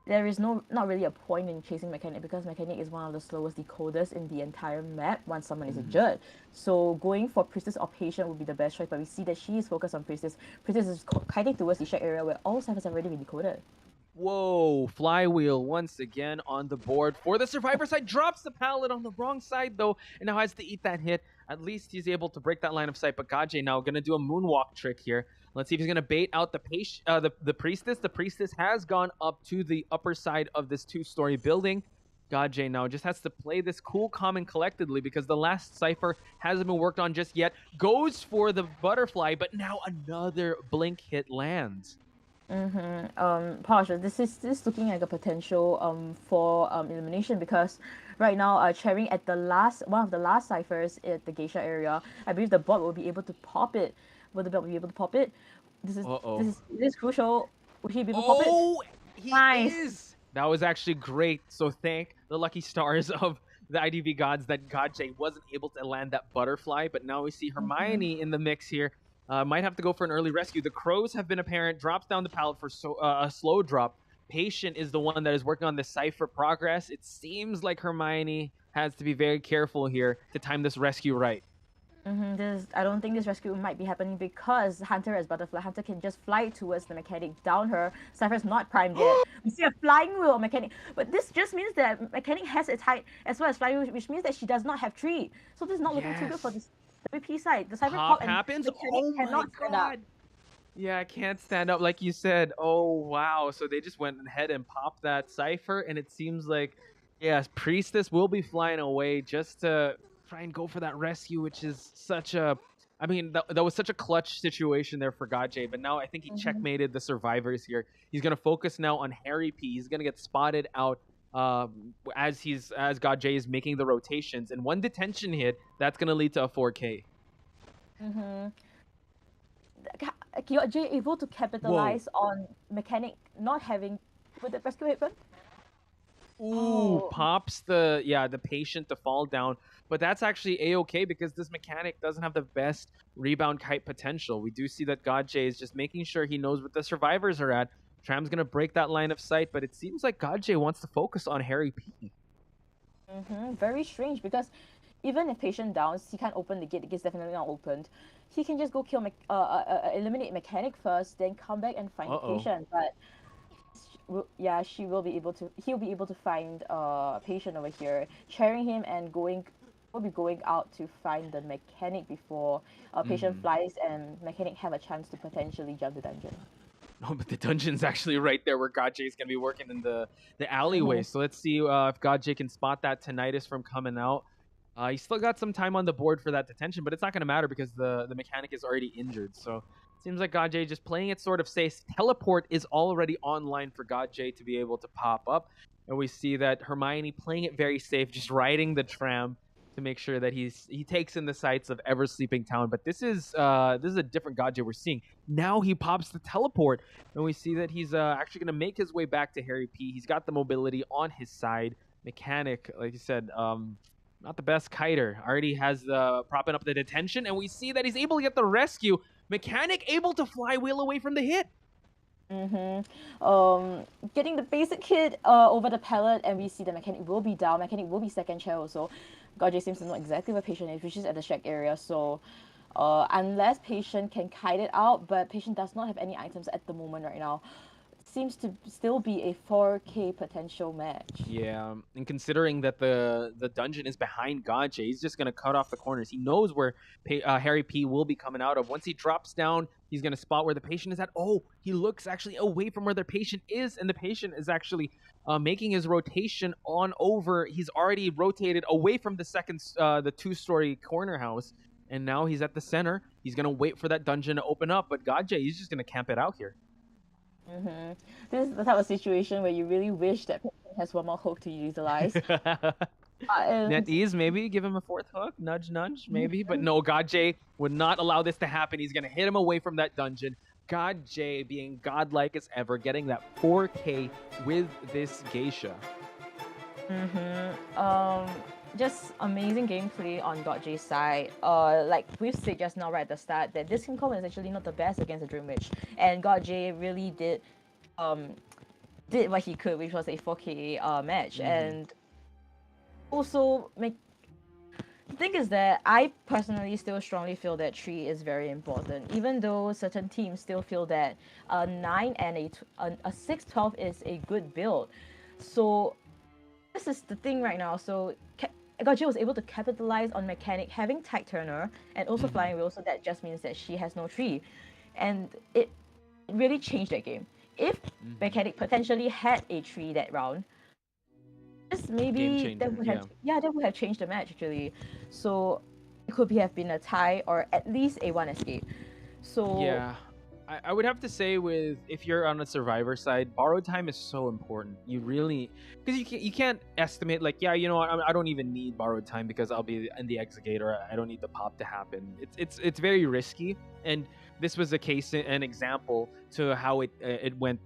I: there is not really a point in chasing Mechanic because Mechanic is one of the slowest decoders in the entire map once someone is injured. So going for Priestess or Patient would be the best choice, but we see that she is focused on Priestess. Priestess is kiting towards the shack area where all ciphers have already been decoded.
H: Whoa, flywheel once again on the board for the survivor side. Drops the pallet on the wrong side though, and now has to eat that hit. At least he's able to break that line of sight, but Godjay now going to do a moonwalk trick here. Let's see if he's going to bait out the Priestess. The Priestess has gone up to the upper side of this two-story building. Godjay now just has to play this cool, calm, and collectedly because the last cipher hasn't been worked on just yet. Goes for the butterfly, but now another blink hit lands.
I: Pasha, this is looking like a potential for elimination because right now Cherry at one of the last ciphers at the Geisha area, I believe the bot will be able to pop it. Will the bot be able to pop it? This is crucial. Will he be able to pop it?
H: Oh, he
I: Nice.
H: is. That was actually great. So thank the lucky stars of the IDV gods that Godjay wasn't able to land that butterfly, but now we see Hermione in the mix here. Might have to go for an early rescue. The crows have been apparent. Drops down the pallet for a slow drop. Patient is the one that is working on the cipher progress. It seems like Hermione has to be very careful here to time this rescue right.
I: I don't think this rescue might be happening because Hunter as Butterfly. Hunter can just fly towards the Mechanic, down her. Cypher's not primed yet. We see a flying wheel of Mechanic. But this just means that Mechanic has its height as well as flying wheel, which means that she does not have tree. So this is not looking too good for this WP side. The Cypher
H: Pop
I: pop
H: happens.
I: And
H: Oh my
I: cannot stand up.
H: god. Yeah, I can't stand up like you said. Oh wow. So they just went ahead and popped that cipher, and it seems like yes, Priestess will be flying away just to try and go for that rescue, which is such a I mean, that was such a clutch situation there for Godjay, but now I think he checkmated the survivors here. He's going to focus now on Harry P. He's going to get spotted out as Godjay is making the rotations, and one detention hit that's going to lead to a 4K.
I: Godjay able to capitalize on Mechanic not having with the rescue weapon.
H: Ooh, pops the patient to fall down, but that's actually a-okay because this Mechanic doesn't have the best rebound kite potential. We do see that Godjay is just making sure he knows what the survivors are at. Tram's gonna break that line of sight, but it seems like Godjay wants to focus on Harry P.
I: Very strange because even if patient downs, he can't open the gate. The gate's definitely not opened. He can just go kill eliminate Mechanic first, then come back and find patient. But yeah, he'll be able to find patient over here, cheering him and will be going out to find the Mechanic before patient flies and Mechanic have a chance to potentially jump the dungeon.
H: No, but the dungeon's actually right there where Godjay is going to be working in the alleyway. So let's see if Godjay can spot that tinnitus from coming out. He's still got some time on the board for that detention, but it's not going to matter because the Mechanic is already injured. So it seems like Godjay just playing it sort of safe. Teleport is already online for Godjay to be able to pop up. And we see that Hermione playing it very safe, just riding the tram to make sure that he takes in the sights of Ever Sleeping Town. But this is a different Gaje we're seeing. Now he pops the teleport, and we see that he's actually going to make his way back to Harry P. He's got the mobility on his side. Mechanic, like you said, not the best kiter. Already has the propping up the detention, and we see that he's able to get the rescue. Mechanic able to flywheel away from the hit.
I: Getting the basic hit over the pallet, and we see the Mechanic will be down. Mechanic will be second chair also. Gaje seems to know exactly where Patient is, which is at the shack area. So unless Patient can kite it out, but Patient does not have any items at the moment right now. Seems to still be a 4K potential match.
H: Yeah, and considering that the dungeon is behind Gaje, he's just going to cut off the corners. He knows where Harry P will be coming out of. Once he drops down, he's going to spot where the Patient is at. Oh, he looks actually away from where the Patient is, and the Patient is actually making his rotation on over. He's already rotated away from the two-story corner house, and now he's at the center. He's going to wait for that dungeon to open up, but Gaje, he's just going to camp it out here.
I: This is the type of situation where you really wish that Patient has one more hook to utilize.
H: NetEase, maybe give him a fourth hook, nudge, maybe. But no, Gaje would not allow this to happen. He's going to hit him away from that dungeon. Gaje being godlike as ever, getting that 4K with this geisha.
I: Just amazing gameplay on Gaje's side. Like we said just now right at the start, that this team comp is actually not the best against the Dream Witch, and Gaje really did what he could, which was a 4K match. And also, the thing is that I personally still strongly feel that 3 is very important, even though certain teams still feel that a 9 and a 6-12 is a good build. So this is the thing right now. So Gaje was able to capitalize on Mechanic having Tag Turner and also Flying Wheel, so that just means that she has no tree. And it really changed that game. If Mechanic potentially had a tree that round, this maybe that would have changed the match actually. So it could have been a tie or at least a 1 escape. So
H: yeah. I would have to say, if you're on a survivor side, borrowed time is so important. You really, because you can't estimate like, yeah, you know what, I don't even need borrowed time because I'll be in the exegate, or I don't need the pop to happen. It's very risky, and this was a case, an example to how it went.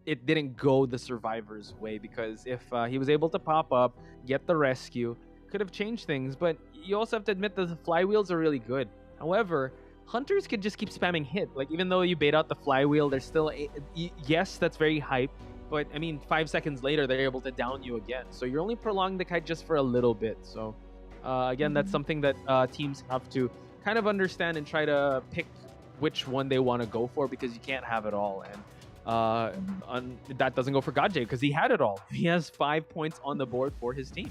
H: It didn't go the survivor's way, because if he was able to pop up, get the rescue, could have changed things. But you also have to admit that the flywheels are really good. However, Hunters could just keep spamming hit. Like, even though you bait out the flywheel, there's still yes, that's very hype, but I mean 5 seconds later they're able to down you again, so you're only prolonging the kite just for a little bit. So again, that's something that teams have to kind of understand and try to pick which one they want to go for, because you can't have it all. And that doesn't go for Gaje because he had it all. He has 5 points on the board for his team.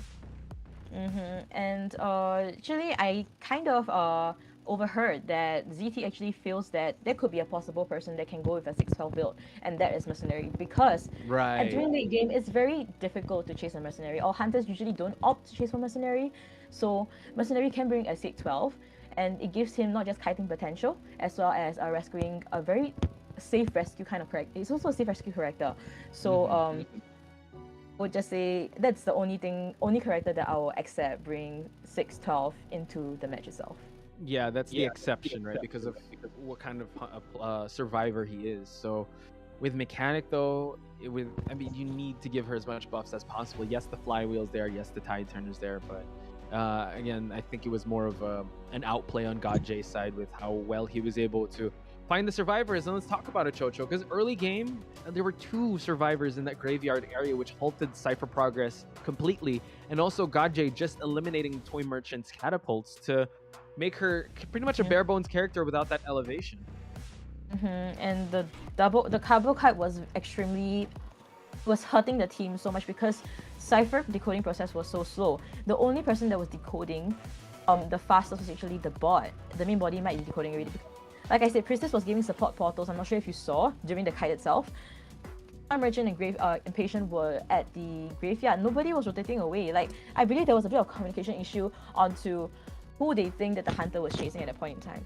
I: And actually I kind of overheard that ZT actually feels that there could be a possible person that can go with a 6-12 build, and that is Mercenary, because during the game it's very difficult to chase a Mercenary. All Hunters usually don't opt to chase for Mercenary, so Mercenary can bring a 6-12, and it gives him not just kiting potential, as well as rescuing a very safe rescue kind of character. It's also a safe rescue character, so I would just say that's the only character that I will accept bring 6-12 into the match itself.
H: Yeah, that's the exception, right? Because of what kind of survivor he is. So with Mechanic, though, you need to give her as much buffs as possible. Yes, the flywheel's there. Yes, the tide turner's there. But again, I think it was more of an outplay on Gaje's side with how well he was able to find the survivors. And let's talk about it, Chocho, because early game, there were 2 survivors in that graveyard area, which halted Cypher progress completely. And also Gaje just eliminating Toy Merchant's catapults to make her pretty much a bare bones character without that elevation.
I: And the Cabo Kite was hurting the team so much because Cypher decoding process was so slow. The only person that was decoding the fastest was actually the bot. The main body might be decoding already. Like I said, Priestess was giving support portals. I'm not sure if you saw during the kite itself. Merchant and Impatient were at the graveyard. Nobody was rotating away. Like, I believe there was a bit of communication issue onto who they think that the Hunter was chasing at that point in time.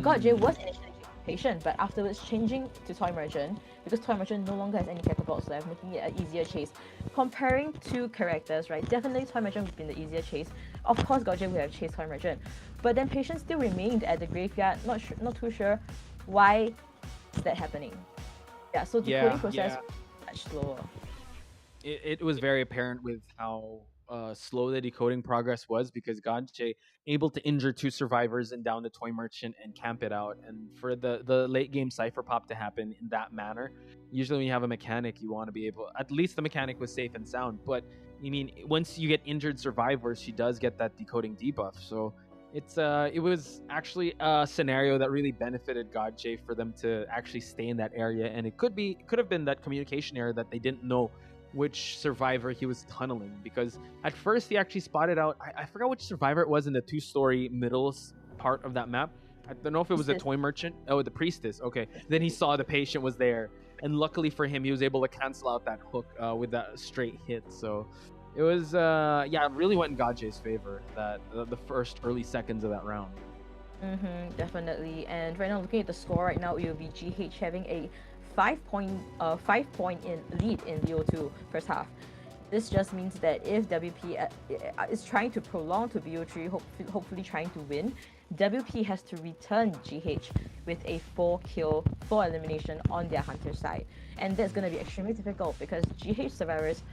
I: Gaje was initially chasing patient, but afterwards changing to Toy Merchant because Toy Merchant no longer has any catapults left, making it an easier chase. Comparing two characters, right? Definitely Toy Merchant would have been the easier chase. Of course, Gojek would have chased Toy Merchant, but then patient still remained at the graveyard. Not too sure why is that happening. Yeah, so the coding process was much slower.
H: It was very apparent with how slow the decoding progress was because Godche able to injure two survivors and down the Toy Merchant and camp it out. And for the late game Cypher Pop to happen in that manner, usually when you have a mechanic, you want to be able, at least the mechanic was safe and sound. But I mean, once you get injured survivors, she does get that decoding debuff. So it was actually a scenario that really benefited Godche for them to actually stay in that area. And it could have been that communication error that they didn't know which survivor he was tunneling, because at first he actually spotted out, I forgot which survivor it was in the 2-story middle part of that map. I don't know if it was the Toy Merchant. Oh, the Priestess. Okay. Then he saw the patient was there, and luckily for him, he was able to cancel out that hook with that straight hit. So it was it really went in Godje's favor, that the first early seconds of that round.
I: Definitely. And right now, looking at the score right now, it will be GH having a 5-point in lead in BO2 first half. This just means that if WP is trying to prolong to BO3, hopefully trying to win, WP has to return GH with a 4-kill, 4 elimination on their hunter side. And that's going to be extremely difficult because GH survivors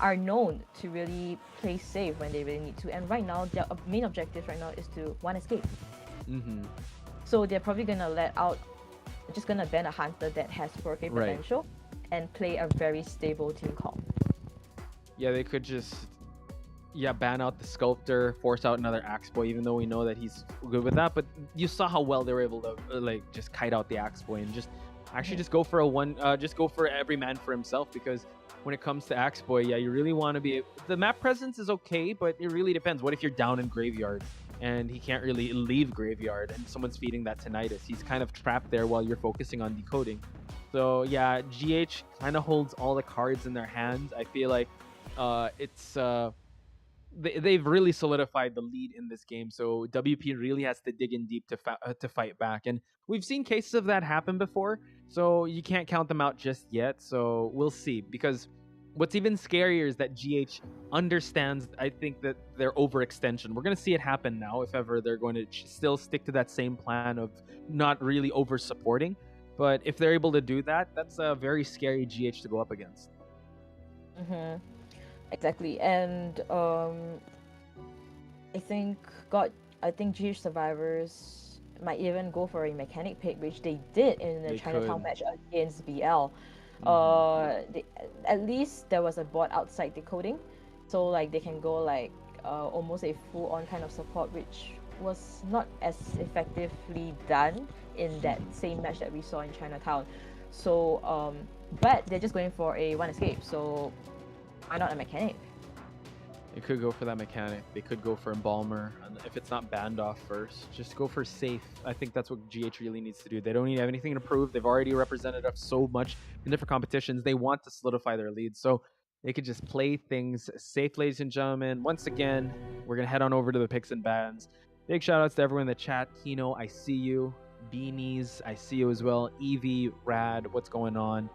I: are known to really play safe when they really need to. And right now, their main objective right now is to one escape. So they're probably going to just gonna ban a hunter that has 4K potential and play a very stable team comp.
H: Yeah, they could just ban out the Sculptor, force out another Axe Boy, even though we know that he's good with that. But you saw how well they were able to just kite out the Axe Boy and just actually just go for just go for every man for himself, because when it comes to Axe Boy, you really want to be, the map presence is okay, but it really depends. What if you're down in Graveyard and he can't really leave Graveyard and someone's feeding that tinnitus? He's kind of trapped there while you're focusing on decoding. So yeah, GH kind of holds all the cards in their hands. I feel like they've really solidified the lead in this game. So WP really has to dig in deep to fight back. And we've seen cases of that happen before, so you can't count them out just yet. So we'll see, because what's even scarier is that GH understands, I think, that their overextension. We're going to see it happen now if ever they're going to still stick to that same plan of not really over-supporting. But if they're able to do that, that's a very scary GH to go up against.
I: Exactly. And I think GH survivors might even go for a mechanic pick, which they did in the Chinatown match against BL. At least there was a bot outside decoding, so like they can go almost a full-on kind of support, which was not as effectively done in that same match that we saw in Chinatown. So but they're just going for a one escape, so why not a mechanic?
H: They could go for that mechanic. They could go for Embalmer. And if it's not banned off first, just go for safe. I think that's what GH really needs to do. They don't need to have anything to prove. They've already represented us so much in different competitions. They want to solidify their lead. So they could just play things safe, ladies and gentlemen. Once again, we're going to head on over to the picks and bans. Big shout outs to everyone in the chat. Kino, I see you. Beanies, I see you as well. Evie, Rad, what's going on?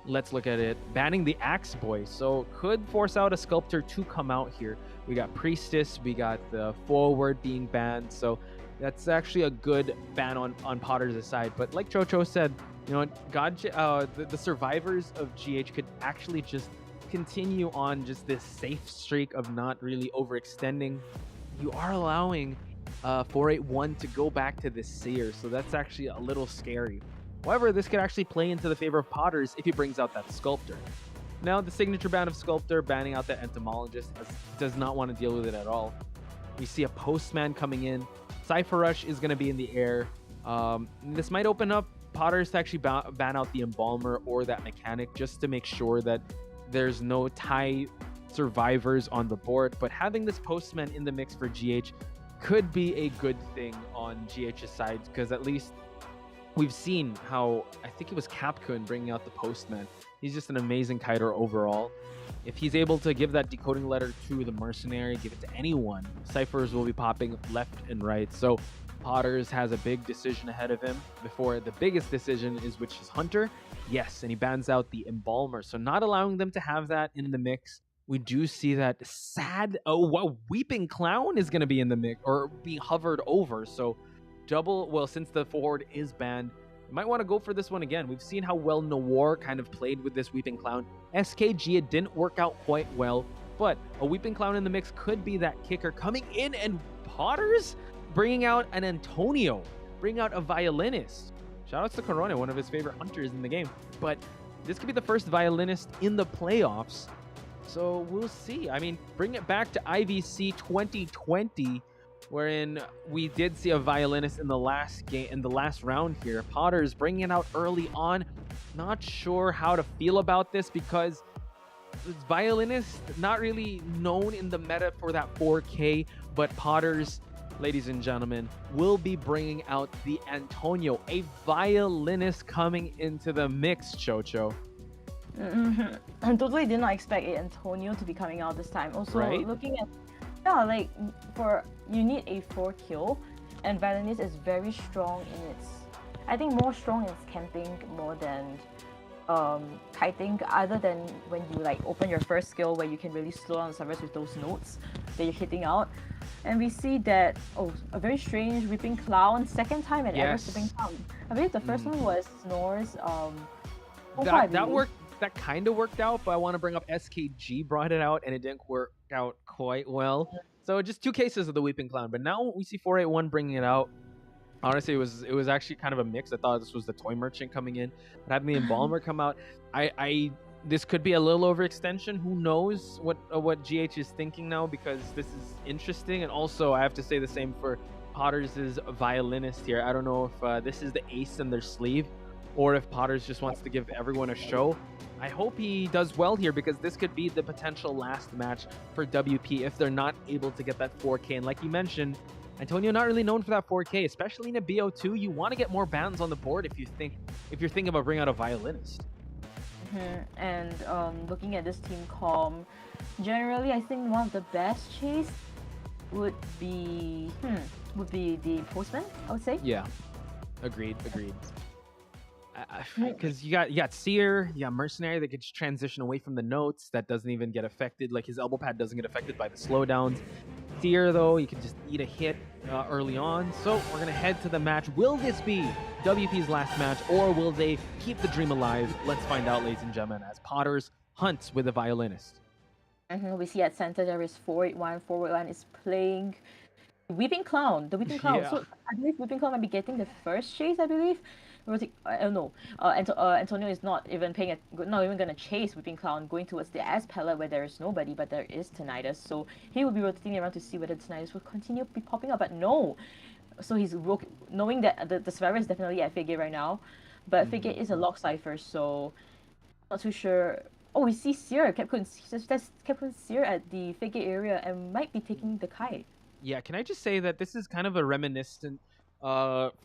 H: Let's look at it. Banning the Axe Boy, so could force out a Sculptor to come out here. We got Priestess, we got the Forward being banned, so that's actually a good ban on Potter's side. But like Chocho said, you know, the survivors of GH could actually just continue on just this safe streak of not really overextending. You are allowing 481 to go back to this Seer, so that's actually a little scary. However, this could actually play into the favor of Potters if he brings out that Sculptor. Now, the signature ban of Sculptor, banning out that Entomologist, does not want to deal with it at all. We see a Postman coming in. Cypher Rush is going to be in the air. This might open up Potters to actually ban out the Embalmer or that Mechanic, just to make sure that there's no tie survivors on the board. But having this Postman in the mix for GH could be a good thing on GH's side, because at least we've seen how, I think it was Capcom bringing out the Postman. He's just an amazing kiter overall. If he's able to give that decoding letter to the Mercenary, give it to anyone, ciphers will be popping left and right. So Potters has a big decision ahead of him before the biggest decision is which is Hunter. Yes, and he bans out the Embalmer, so not allowing them to have that in the mix. We do see that sad, Weeping Clown is going to be in the mix or being hovered over. So since the forward is banned, you might want to go for this one again. We've seen how well Noir kind of played with this Weeping Clown. SKG, it didn't work out quite well, but a Weeping Clown in the mix could be that kicker coming in, and Potters bringing out an Antonio, bringing out a violinist. Shoutouts to Corona, one of his favorite hunters in the game. But this could be the first violinist in the playoffs. So we'll see. I mean, bring it back to IVC 2020, wherein we did see a violinist in the last game, in the last round here. Potters bringing it out early on. Not sure how to feel about this because this violinist not really known in the meta for that 4K, but Potters, ladies and gentlemen, will be bringing out the Antonio, a violinist coming into the mix, Chocho.
I: I totally did not expect Antonio to be coming out this time. Also,
H: right?
I: Looking at, like you need a 4 kill, and violinist is very strong in its, I think more strong in its camping more than kiting, other than when you like open your first skill where you can really slow down the servers with those notes that you're hitting out. And we see that, a very strange Weeping Clown, second time at ever Weeping Clown. I believe the first one was Snore's
H: that kind of worked out, but I want to bring up SKG brought it out and it didn't work out quite well. So just 2 cases of the Weeping Clown, but now we see 481 bringing it out. Honestly, it was actually kind of a mix. I thought this was the Toy Merchant coming in, but having the Embalmer come out, this could be a little overextension. Who knows what GH is thinking now, because this is interesting. And also, I have to say the same for Potters' violinist here. I don't know if this is the ace in their sleeve, or if Potters just wants to give everyone a show. I hope he does well here, because this could be the potential last match for WP if they're not able to get that 4K. And like you mentioned, Antonio not really known for that 4K, especially in a BO2. You want to get more bans on the board if you're thinking about bringing out a violinist.
I: And looking at this team comp, generally I think one of the best chase would be the Postman, I would say.
H: Yeah, agreed. Because you got Seer, you got Mercenary that could just transition away from the notes, that doesn't even get affected. Like his elbow pad doesn't get affected by the slowdowns. Seer though, you can just eat a hit early on. So we're gonna head to the match. Will this be WP's last match, or will they keep the dream alive? Let's find out, ladies and gentlemen, as Potters hunts with a violinist.
I: We see at center there is 481. 481 is playing Weeping Clown, the Weeping Clown.
H: Yeah.
I: So I believe Weeping Clown might be getting the first chase, I believe. I don't know. Antonio is not even gonna chase Weeping Clown, going towards the S palette where there is nobody, but there is Tinnitus. So he will be rotating around to see whether Tinnitus will continue be popping up, but no. So he's knowing that the survivor is definitely at Figate right now, but Figate is a lock cipher, so not too sure. Oh, we see Seer, Capcom Seer at the Figate area and might be taking the kite.
H: Yeah, can I just say that this is kind of a reminiscent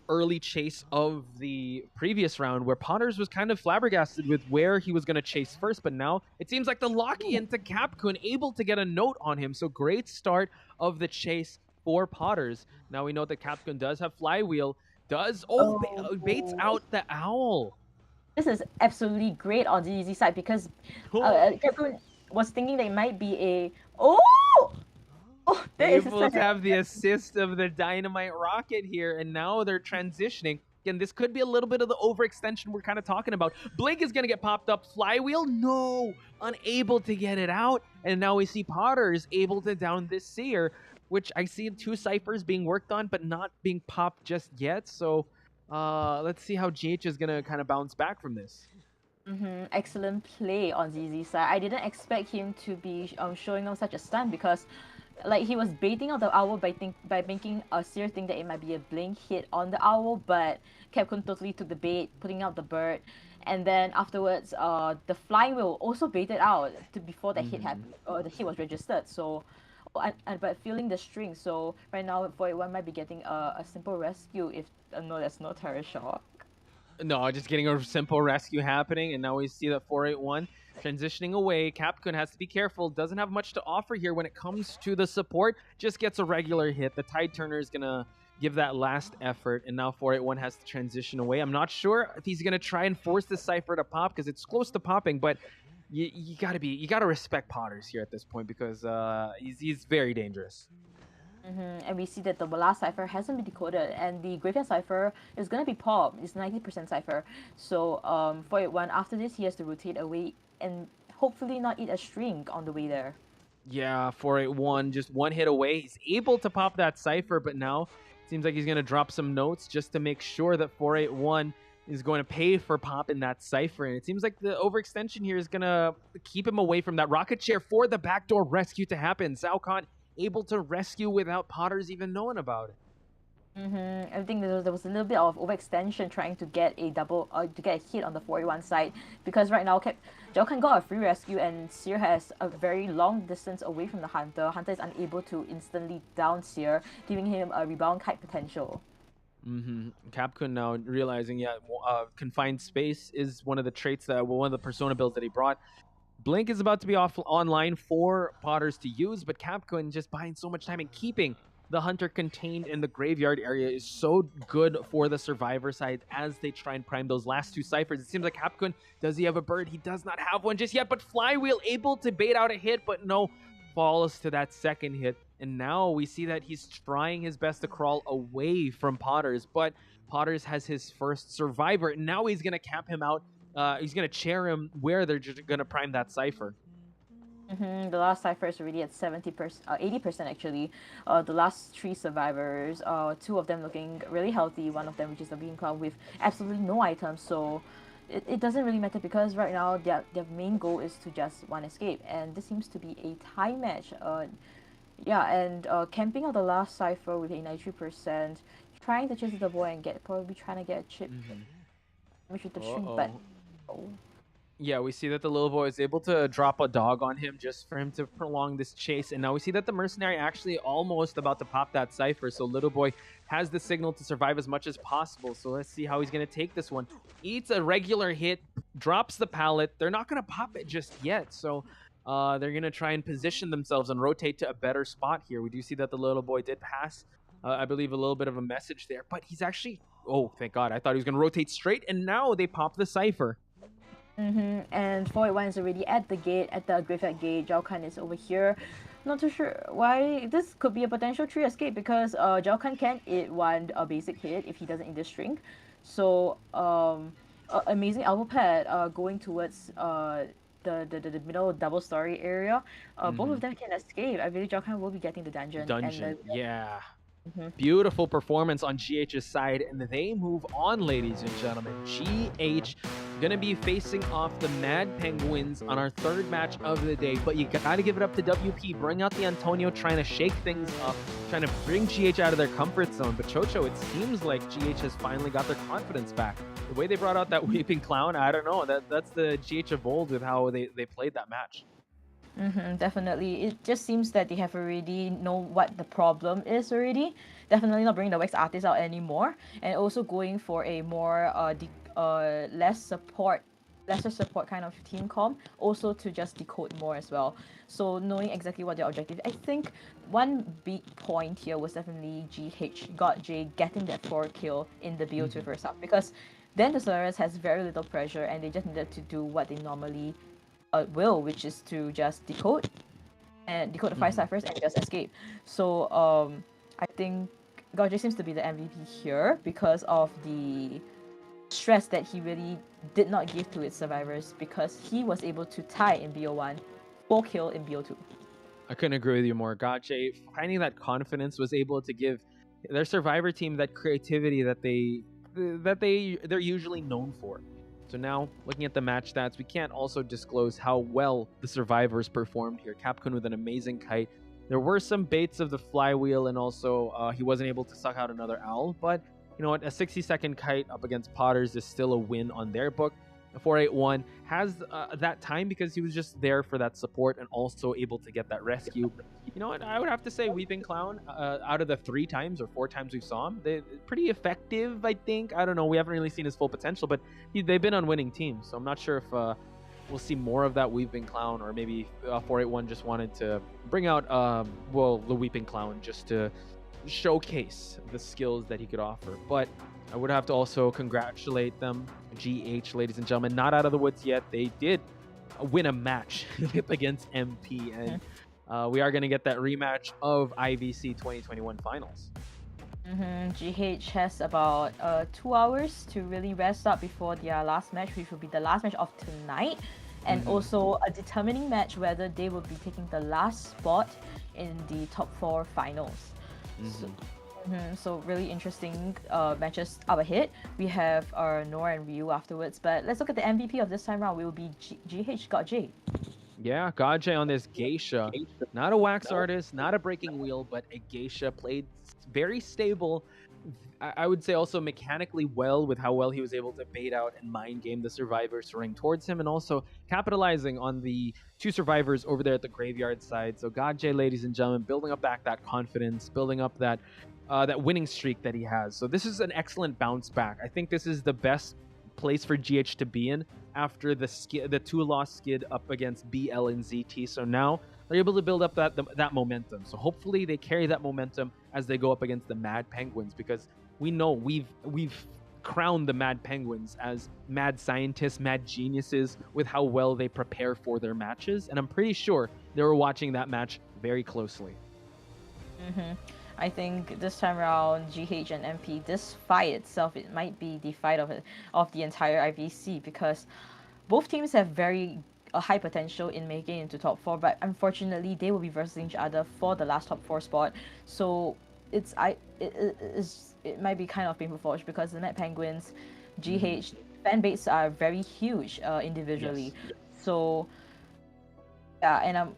H: early chase of the previous round, where Potters was kind of flabbergasted with where he was going to chase first, but now it seems like the lock-in into Capcom able to get a note on him. So great start of the chase for Potters. Now we know that Capcom does have Flywheel, baits out the Owl.
I: This is absolutely great on the easy side, because Capcom was thinking that it might be
H: able to have the assist of the Dynamite Rocket here, and now they're transitioning. Again, this could be a little bit of the overextension we're kind of talking about. Blink is going to get popped up. Flywheel, no! Unable to get it out. And now we see Potters able to down this Seer, which I see 2 ciphers being worked on, but not being popped just yet. So let's see how GH is going to kind of bounce back from this.
I: Excellent play on ZZ side. I didn't expect him to be showing off such a stun, because like he was baiting out the Owl by making a Seer think that it might be a Blink hit on the Owl, but Capcom totally took the bait, putting out the bird, and then afterwards the Flying Wheel also baited out before the hit happened, or the hit was registered. So but feeling the string, so right now 481 might be getting a simple rescue if no, that's no Terror Shock.
H: No, just getting a simple rescue happening, and now we see that 481 transitioning away. Capcom has to be careful. Doesn't have much to offer here when it comes to the support. Just gets a regular hit. The Tide Turner is going to give that last effort, and now 481 has to transition away. I'm not sure if he's gonna try and force the Cypher to pop because it's close to popping, but you gotta respect Potters here at this point because he's very dangerous.
I: And we see that the last cipher hasn't been decoded, and the graveyard cipher is gonna be popped. It's 90% cipher. So 481, after this, he has to rotate away and hopefully not eat a string on the way there.
H: Yeah, 481 just one hit away. He's able to pop that cipher, but now it seems like he's gonna drop some notes just to make sure that 481 is going to pay for popping that cipher. And it seems like the overextension here is gonna keep him away from that rocket chair for the backdoor rescue to happen. Zhao Khan able to rescue without Potters even knowing about it.
I: I think there was a little bit of overextension trying to get a to get a hit on the 481 side, because right now Zhao Khan got a free rescue and Seer has a very long distance away from the Hunter. Hunter is unable to instantly down Seer, giving him a rebound kite potential.
H: Capcom now realizing, confined space is one of the traits one of the persona builds that he brought. Blink is about to be online for Potters to use, but Capcom just buying so much time and keeping the Hunter contained in the graveyard area is so good for the Survivor side as they try and prime those last two ciphers. It seems like Capcom, does he have a bird? He does not have one just yet, but Flywheel able to bait out a hit, but no, falls to that second hit. And now we see that he's trying his best to crawl away from Potters, but Potters has his first Survivor, and now he's going to cap him out. He's going to chair him where they're just going to prime that cipher.
I: The last cipher is already at 80% actually. The last three survivors, two of them looking really healthy, one of them which is the Beam Cloud with absolutely no items, so it doesn't really matter because right now their main goal is to just one escape, and this seems to be a tie match. Camping out the last cipher with a 93%, trying to chase the boy and probably trying to get a chip. Which with the string, but
H: yeah, we see that the little boy is able to drop a dog on him just for him to prolong this chase. And now we see that the mercenary actually almost about to pop that cipher. So little boy has the signal to survive as much as possible. So let's see how he's going to take this one. Eats a regular hit, drops the pallet. They're not going to pop it just yet. So they're going to try and position themselves and rotate to a better spot here. We do see that the little boy did pass, I believe, a little bit of a message there. But he's actually... Oh, thank God. I thought he was going to rotate straight. And now they pop the cipher.
I: And 481 is already at the gate, at the graveyard gate. Zhao Khan is over here. Not too sure why this could be a potential tree escape, because Zhao Khan can eat one basic hit if he doesn't eat the string. So amazing elbow pad going towards the middle double story area. Both of them can escape. I believe Zhao Khan will be getting the dungeon.
H: Yeah. Beautiful performance on GH's side, and they move on, ladies and gentlemen. GH gonna be facing off the Mad Penguins on our third match of the day, but you gotta give it up to WP. Bring out the Antonio, trying to shake things up, trying to bring GH out of their comfort zone. But Chocho, it seems like GH has finally got their confidence back. The way they brought out that Weeping Clown, I don't know. That's the GH of old with how they played that match.
I: Definitely. It just seems that they have already know what the problem is already. Definitely not bringing the Wax Artist out anymore, and also going for a more lesser support kind of team comp, also to just decode more as well. So knowing exactly what their objective. I think one big point here was definitely GH getting that 4 kill in the BO2 first half, because then the Solaris has very little pressure and they just needed to do what they normally will, which is to just decode the 5 ciphers and just escape. So I think Gauge seems to be the MVP here because of the stress that he really did not give to its survivors, because he was able to tie in BO1, 4 kill in BO2.
H: I couldn't agree with you more. Gauge finding that confidence was able to give their survivor team that creativity that they're usually known for. So now, looking at the match stats, we can't also disclose how well the survivors performed here. Capcom with an amazing kite. There were some baits of the flywheel, and also he wasn't able to suck out another owl. But you know what? A 60-second kite up against Potters is still a win on their book. 481 has that time because he was just there for that support and also able to get that rescue. You know what? I would have to say Weeping Clown, out of the 3 times or 4 times we saw him, they're pretty effective, I think. I don't know. We haven't really seen his full potential, but they've been on winning teams. So I'm not sure if we'll see more of that Weeping Clown, or maybe 481 just wanted to bring out, the Weeping Clown just to showcase the skills that he could offer. But I would have to also congratulate them, GH, ladies and gentlemen, not out of the woods yet. They did win a match against MP, and we are going to get that rematch of IVC 2021 finals.
I: GH has about 2 hours to really rest up before their last match, which will be the last match of tonight, and also a determining match whether they will be taking the last spot in the top 4 finals. So really interesting matches up ahead. We have Nora and Ryu afterwards, but let's look at the MVP of this time round. It will be GH Got J.
H: Yeah, Gajay on this geisha. Not a wax artist, not a breaking wheel, but a geisha. Played very stable. I would say also mechanically well with how well he was able to bait out and mind game the survivors to ring towards him, and also capitalizing on the 2 survivors over there at the graveyard side. So Gajay, ladies and gentlemen, building up back that confidence, building up that winning streak that he has. So this is an excellent bounce back. I think this is the best place for GH to be in after the 2-loss skid up against BL and ZT. So now they're able to build up that momentum. So hopefully they carry that momentum as they go up against the Mad Penguins, because we know we've crowned the Mad Penguins as mad scientists, mad geniuses with how well they prepare for their matches, and I'm pretty sure they were watching that match very closely.
I: I think this time around, GH and MP, this fight itself, it might be the fight of the entire IVC, because both teams have very high potential in making it into top 4, but unfortunately they will be versing each other for the last top 4 spot. So it might be kind of painful for us, because the Mad Penguins, GH fan base are very huge individually. So yeah, and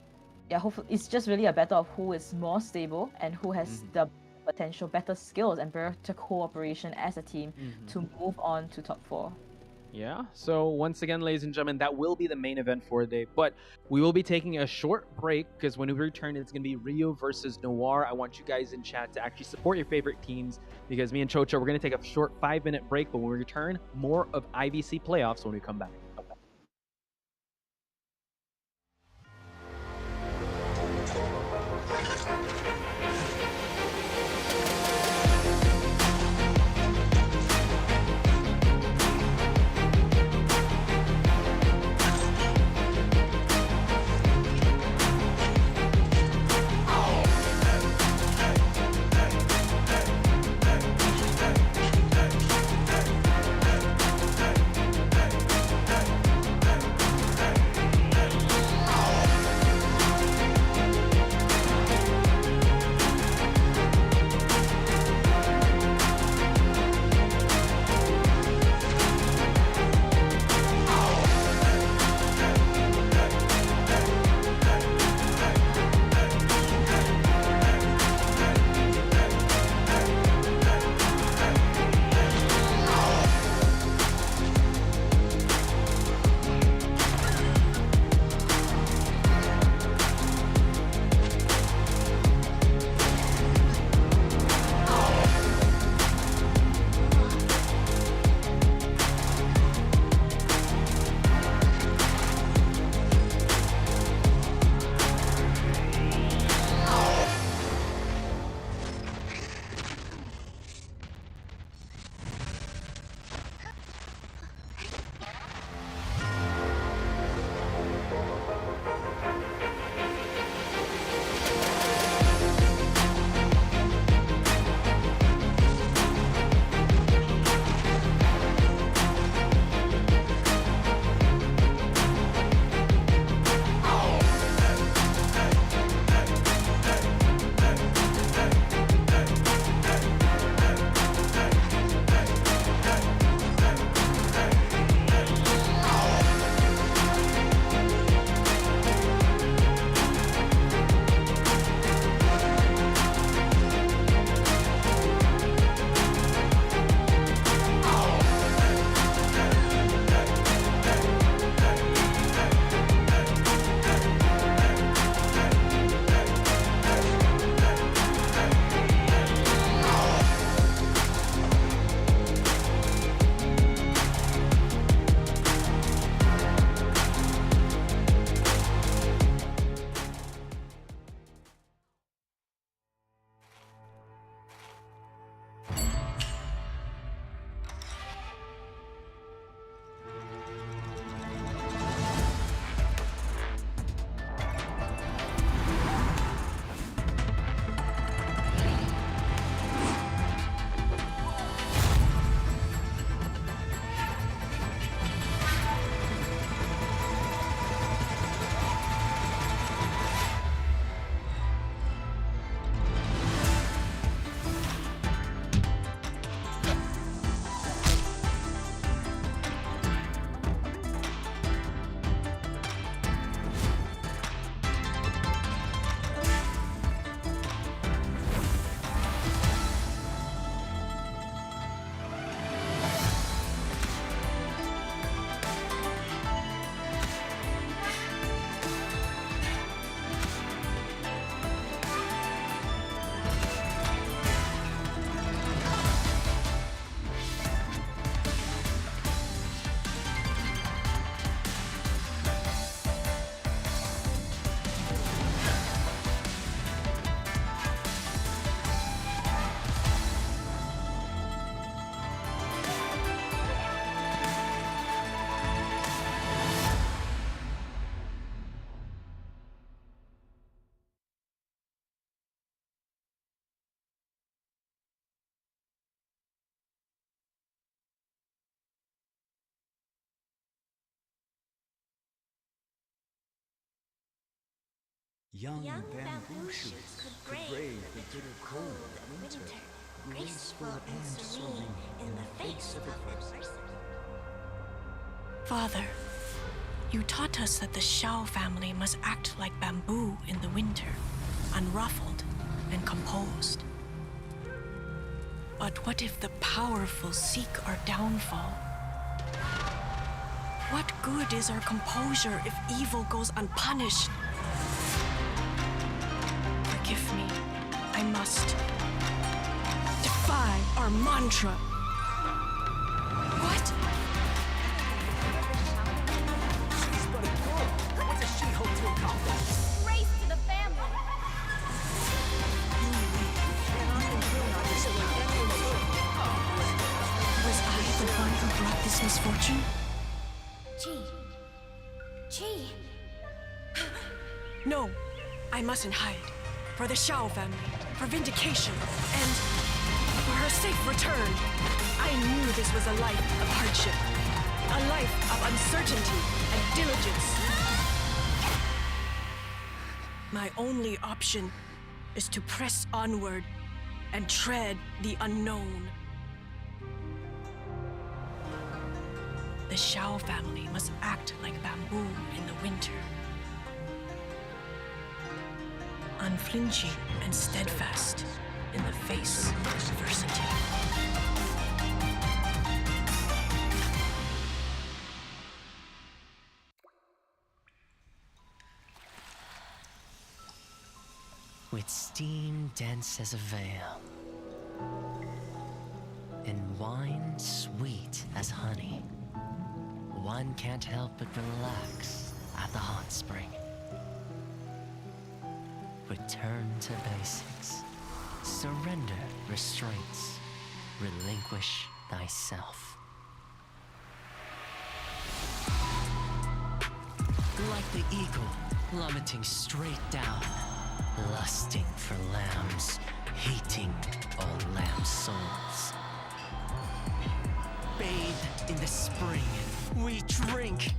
I: hopefully it's just really a battle of who is more stable and who has the potential better skills and better cooperation as a team to move on to top 4.
H: Yeah, so once again, ladies and gentlemen, that will be the main event for the day, but we will be taking a short break, because when we return, it's going to be Rio versus Noir. I want you guys in chat to actually support your favorite teams, because me and Chocho, we're going to take a short 5-minute break, but when we return, more of IVC playoffs when we come back.
C: Young bamboo shoots could brave the bitter cold of winter, graceful and serene in the face of adversity.
K: Father, you taught us that the Shao family must act like bamboo in the winter, unruffled and composed. But what if the powerful seek our downfall? What good is our composure if evil goes unpunished? Forgive me, I must defy our mantra. What?
C: She's but a girl. What does she hope to accomplish?
A: Race to the family!
K: Was I the one who brought this misfortune?
A: Chi.
K: No, I mustn't hide. For the Shao family, for vindication, and for her safe return. I knew this was a life of hardship, a life of uncertainty and diligence. My only option is to press onward and tread the unknown. The Shao family must act like bamboo in the winter. Unflinching and steadfast in the face of adversity.
B: With steam dense as a veil, and wine sweet as honey, one can't help but relax at the hot spring. Return to basics. Surrender restraints. Relinquish thyself. Like the eagle plummeting straight down, lusting for lambs, hating all lamb souls. Bathed in the spring, we drink.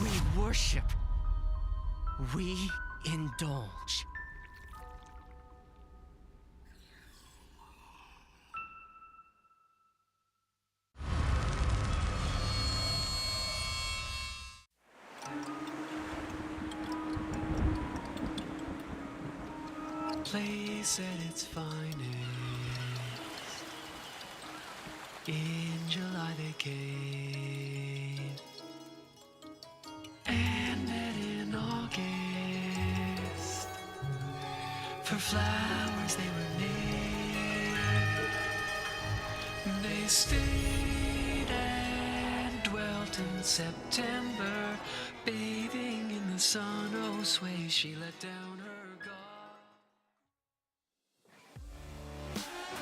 B: We worship. We indulge.
G: Place at its finest. In July they came, and then in August, for flowers they were named. They stayed and dwelt in September, bathing in the sun. Oh, sway, she let down her guard.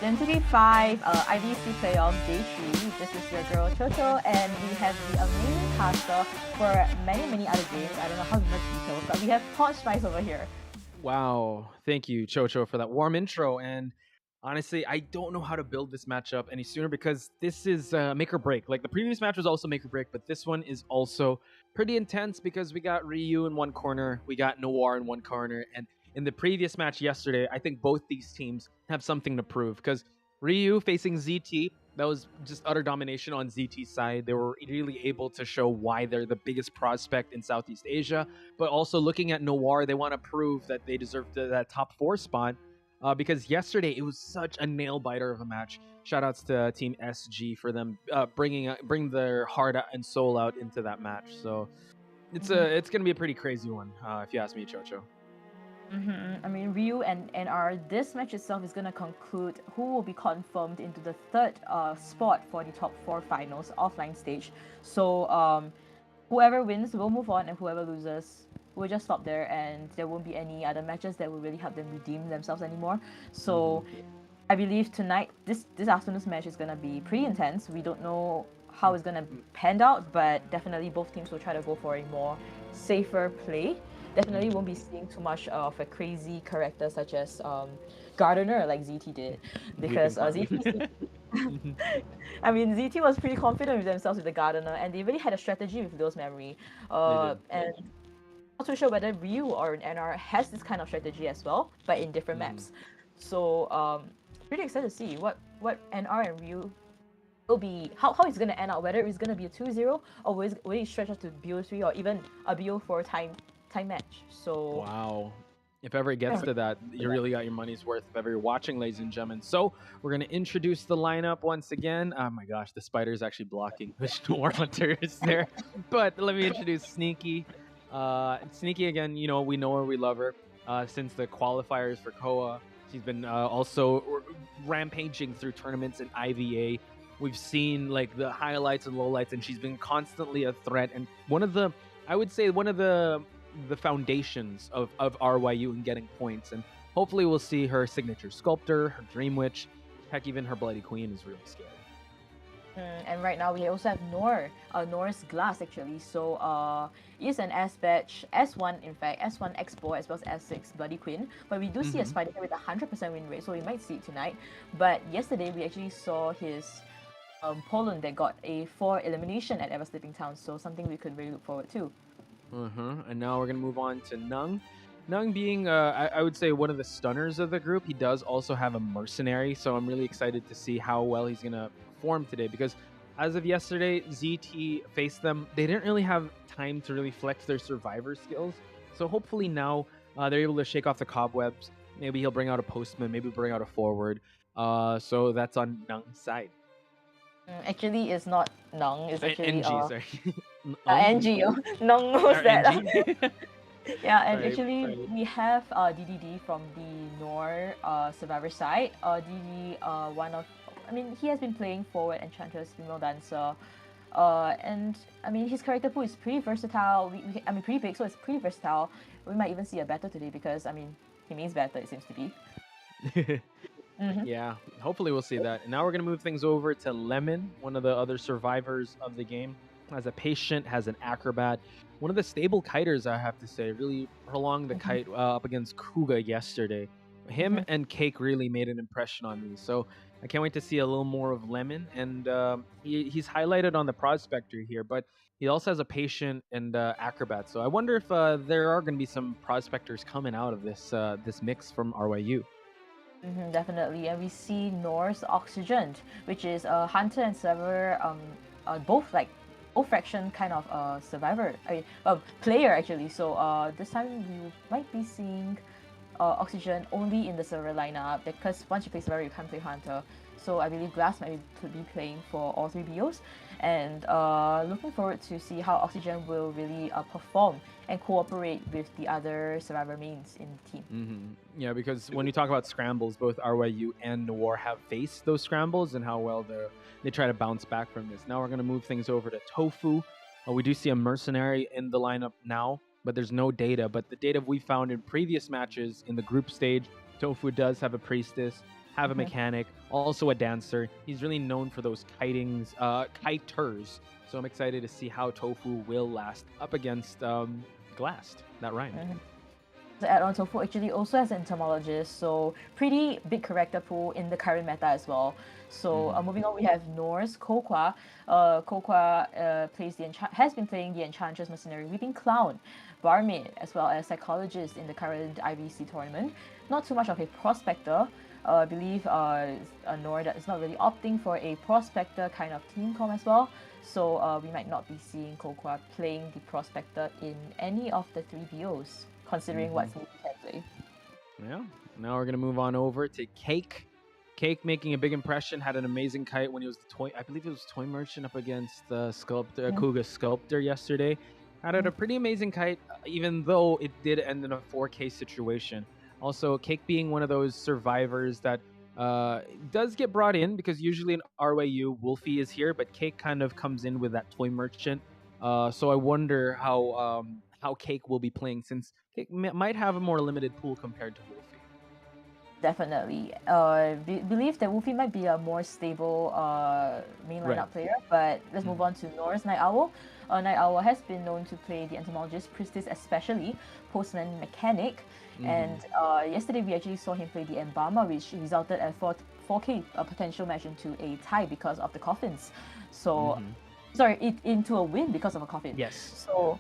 I: Then to be 5, IVC playoff day 3. This is your girl Chocho, and we have the amazing caster for many other games. I don't know how much details, but we have Hot Spice over here.
H: Wow. Thank you, Chocho, for that warm intro. And honestly, I don't know how to build this matchup any sooner because this is make or break. Like the previous match was also make or break, but this one is also pretty intense because we got Ryu in one corner, we got Noir in one corner, and in the previous match yesterday, I think both these teams have something to prove because Ryu facing ZT, that was just utter domination on ZT's side. They were really able to show why they're the biggest prospect in Southeast Asia, but also looking at Noir, they want to prove that they deserve that top 4 spot because yesterday it was such a nail-biter of a match. Shoutouts to Team SG for them bring their heart and soul out into that match. So it's going to be a pretty crazy one, if you ask me, Chocho.
I: I mean, Ryu and NR, this match itself is going to conclude who will be confirmed into the third spot for the top 4 finals offline stage. So whoever wins will move on, and whoever loses will just stop there, and there won't be any other matches that will really help them redeem themselves anymore. So I believe tonight, this afternoon's match is going to be pretty intense. We don't know how it's going to pan out, but definitely both teams will try to go for a more safer play. Definitely won't be seeing too much of a crazy character such as Gardener like ZT did, because ZT I mean, ZT was pretty confident with themselves with the Gardener, and they really had a strategy with those memory. And not too sure whether Ryu or NR has this kind of strategy as well, but in different maps. So pretty excited to see what NR and Ryu will be, how it's going to end out, whether it's going to be a 2-0 or will it stretch out to BO3 or even a BO4 time match. So
H: wow. If ever it gets to that, you really got your money's worth if ever you're watching, ladies and gentlemen. So we're going to introduce the lineup once again. Oh my gosh, the spider is actually blocking the Noir Hunters there. But let me introduce Sneaky. Sneaky, again, you know, we know her, we love her. Since the qualifiers for KOA, she's been also rampaging through tournaments in IVA. We've seen like the highlights and lowlights, and she's been constantly a threat. And I would say one of the foundations of RYU and getting points, and hopefully we'll see her signature sculptor, her Dream Witch, heck, even her Bloody Queen is really scary.
I: And right now we also have Nor's Glass actually. So is an S batch, S1 in fact, S1 Expo as well as S6 Bloody Queen. But we do see a Spider with 100% win rate, so we might see it tonight. But yesterday we actually saw his Poland that got a 4 elimination at Ever Sleeping Town, so something we could really look forward to.
H: And now we're going to move on to Nung. Nung being, I would say, one of the stunners of the group. He does also have a mercenary, so I'm really excited to see how well he's going to perform today, because as of yesterday, ZT faced them. They didn't really have time to really flex their survivor skills, so hopefully now they're able to shake off the cobwebs. Maybe he'll bring out a postman, maybe bring out a forward. So that's on Nung's side.
I: Actually, it's not Nung. It's actually
H: NG, sorry.
I: NG. Nung knows that. Yeah, and
H: Sorry,
I: actually we have DDD from the Nor survivor side. DDD, he has been playing forward Enchantress, female dancer. And I mean, his character pool is pretty versatile. Pretty big, so it's pretty versatile. We might even see a battle today because, I mean, he means battle, it seems to be.
H: Yeah, hopefully we'll see that. And now we're going to move things over to Lemon, one of the other survivors of the game. Has a patient, has an acrobat. One of the stable kiters, I have to say, really prolonged the kite up against Kuga yesterday. Him and Cake really made an impression on me. So I can't wait to see a little more of Lemon. And he's highlighted on the Prospector here, but he also has a patient and acrobat. So I wonder if there are going to be some Prospectors coming out of this mix from RYU.
I: Definitely, and we see Norse Oxygen, which is a hunter and server, both faction kind of survivor, player actually. So this time we might be seeing Oxygen only in the server lineup, because once you play server you can't play hunter. So I believe Glass might be playing for all 3 BOs, and looking forward to see how Oxygen will really perform and cooperate with the other survivor mains in the team.
H: Yeah, because when you talk about scrambles, both RYU and Noir have faced those scrambles and how well they try to bounce back from this. Now we're going to move things over to Tofu. We do see a mercenary in the lineup now, but there's no data. But the data we found in previous matches in the group stage, Tofu does have a priestess, have a mechanic, also a dancer. He's really known for those kiters. So I'm excited to see how Tofu will last up against Glass. That rhymed.
I: To add on, Tofu actually also has an entomologist, so pretty big character pool in the current meta as well. So moving on, we have Norse Kokwa. Kokwa has been playing the Enchantress, Mercenary, Weeping Clown, Barmaid, as well as Psychologist in the current IVC tournament. Not too much of a Prospector. I believe Nor is not really opting for a Prospector kind of team com as well. So we might not be seeing Kokwa playing the Prospector in any of the 3 BOs, considering what Sneaky can play.
H: Yeah. Now we're going to move on over to Cake. Cake making a big impression, had an amazing kite when he was I believe it was Toy Merchant up against the Sculptor, Kuga Sculptor yesterday. Had a pretty amazing kite, even though it did end in a 4K situation. Also, Cake being one of those survivors that does get brought in, because usually in RYU, Wolfie is here, but Cake kind of comes in with that Toy Merchant. So I wonder how Cake will be playing, since Cake might have a more limited pool compared to Wolfie.
I: Definitely. Believe that Wolfie might be a more stable main lineup player, but let's move on to Norse Night Owl. Night Owl has been known to play the Entomologist, Priestess especially, Postman, Mechanic, and yesterday we actually saw him play the Embalmer, which resulted at 4K potential match into a tie because of the coffins. So, sorry, into a win because of a coffin.
H: Yes.
I: So,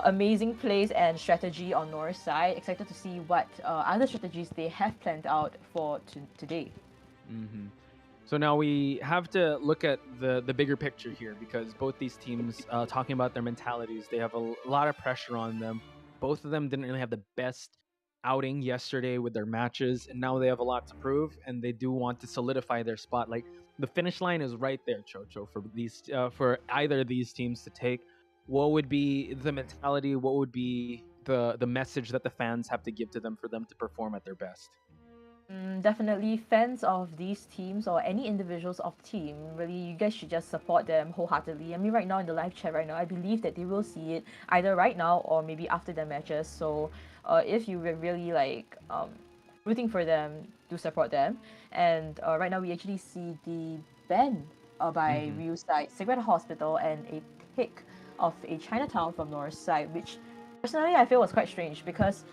I: Amazing plays and strategy on Nora's side. Excited to see what other strategies they have planned out for today.
H: Mm-hmm. So now we have to look at the bigger picture here, because both these teams, talking about their mentalities, they have a lot of pressure on them. Both of them didn't really have the best outing yesterday with their matches, and now they have a lot to prove, and they do want to solidify their spot. Like, the finish line is right there, Chocho, for these for either of these teams to take. What would be the mentality? What would be the message that the fans have to give to them for them to perform at their best?
I: Definitely, fans of these teams or any individuals of team, really, you guys should just support them wholeheartedly. I mean, right now in the live chat right now, I believe that they will see it either right now or maybe after their matches. So, if you were really like rooting for them, do support them. And right now, we actually see the ban by Ryu's side, Secret Hospital, and a pick of a Chinatown from Nora's side, which personally I feel was quite strange because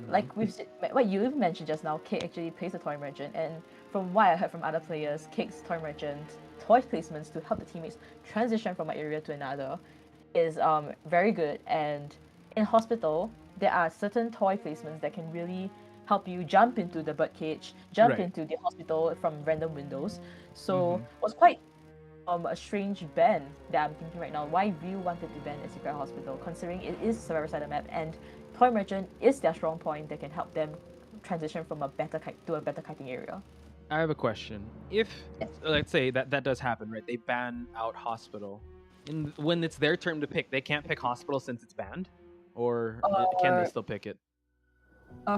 I: like what you even mentioned just now, Cake actually plays the toy merchant, and from what I heard from other players, Cake's toy merchant toy placements to help the teammates transition from one area to another is very good. And in hospital, there are certain toy placements that can really help you jump into the birdcage, jump
H: Right.
I: into the hospital from random windows. So it was quite a strange ban that I'm thinking right now. Why Ryu wanted to ban a secret hospital, considering it is Survivor side of the map and Toy Merchant is their strong point that can help them transition from a better to a better kiting area.
H: I have a question. If, let's say that does happen, right? They ban out hospital, and when it's their turn to pick, they can't pick hospital since it's banned, or can they still pick it?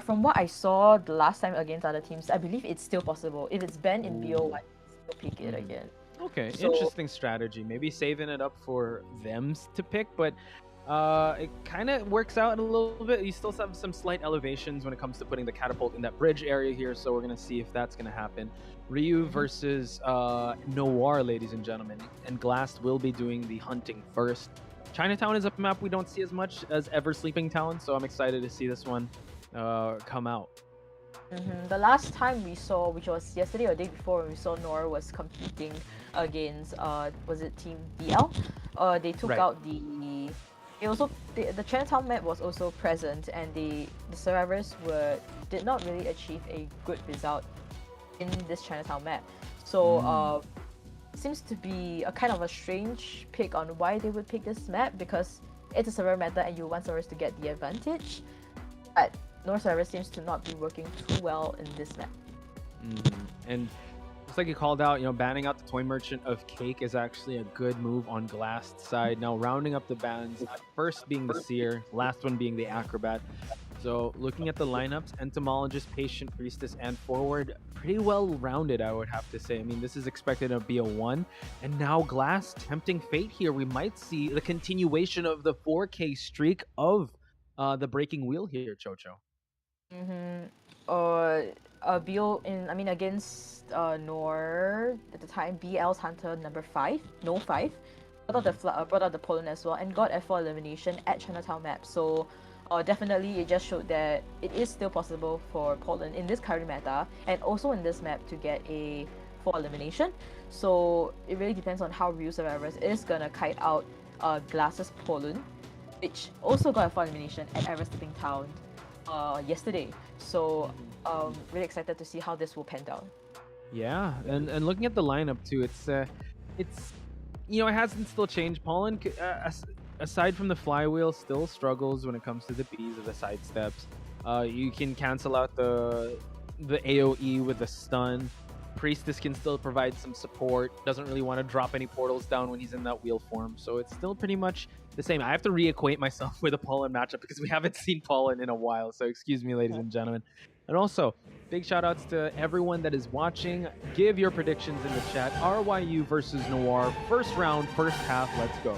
I: From what I saw the last time against other teams, I believe it's still possible. If it's banned in BO1, still pick it again.
H: Okay,
I: So-
H: interesting strategy. Maybe saving it up for them to pick, but it kind of works out a little bit. You still have some slight elevations when it comes to putting the catapult in that bridge area here, so we're going to see if that's going to happen. Ryu versus Noir, ladies and gentlemen, and Glass will be doing the hunting first. Chinatown is a map we don't see as much as Ever Sleeping Town, so I'm excited to see this one come out.
I: The last time we saw, which was yesterday or the day before, when we saw Nora was competing against, was it Team DL? They took
H: Right.
I: out the Chinatown map was also present, and the survivors did not really achieve a good result in this Chinatown map. So seems to be a kind of a strange pick on why they would pick this map, because it's a server meta and you want servers to get the advantage. But North server seems to not be working too well in this map.
H: And just like you called out, banning out the Toy Merchant of Cake is actually a good move on Glass's side. Now rounding up the bans, first being the Seer, last one being the Acrobat. So looking at the lineups, Entomologist, Patient, Priestess, and Forward, pretty well rounded, I would have to say. I mean, this is expected to be a 1. And now Glass tempting fate here. We might see the continuation of the 4K streak of the Breaking Wheel here, Chocho.
I: Against Nor at the time, BL's Hunter number 5, no 5, brought out the Poland as well, and got F4 elimination at Chinatown map. So definitely it just showed that it is still possible for Poland in this current meta, and also in this map, to get a 4 elimination. So it really depends on how Ryu Survivors is gonna kite out Glass's Poland, which also got a 4 elimination at Ever Sleeping Town yesterday. So really excited to see how this will pan down.
H: Yeah, and looking at the lineup too, it's it hasn't still changed. Poland, aside from the flywheel, still struggles when it comes to the Bs or the side steps. You can cancel out the AoE with the stun. Priestess can still provide some support. Doesn't really want to drop any portals down when he's in that wheel form. So it's still pretty much the same. I have to reacquaint myself with a Poland matchup because we haven't seen Poland in a while. So excuse me, ladies and gentlemen. And also, big shout outs to everyone that is watching. Give your predictions in the chat. RYU versus Noir. First round, first half. Let's go.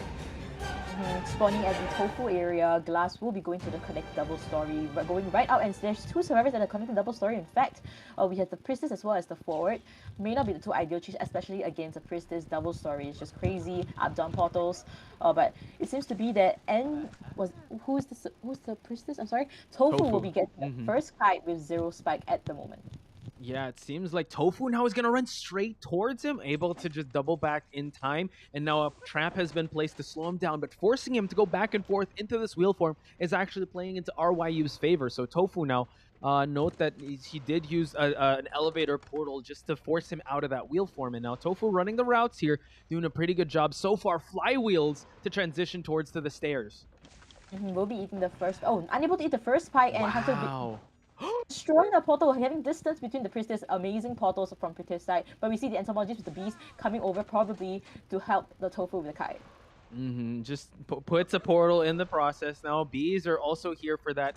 I: Spawning at the Tofu area, Glass will be going to the Connect double story, going right out, and there's 2 survivors that are connecting double story. In fact, we have the Priestess as well as the Forward. May not be the 2 ideal choices, especially against the Priestess double story. It's just crazy, up-down portals. But it seems to be that who's the Priestess? I'm sorry, Tofu will be getting the first kite with 0 spike at the moment.
H: Yeah, it seems like Tofu now is going to run straight towards him, able to just double back in time. And now a trap has been placed to slow him down, but forcing him to go back and forth into this wheel form is actually playing into RYU's favor. So Tofu now, note that he did use an elevator portal just to force him out of that wheel form. And now Tofu running the routes here, doing a pretty good job so far. Flywheels to transition towards to the stairs.
I: We'll be eating the first. Oh, unable to eat the first spike, and Hunter
H: Wow.
I: destroying the portal, having distance between the priestess. Amazing portals from priestess side, but we see the entomologist with the beast coming over, probably to help the Tofu with the kite.
H: Just puts a portal in the process now. Bees are also here for that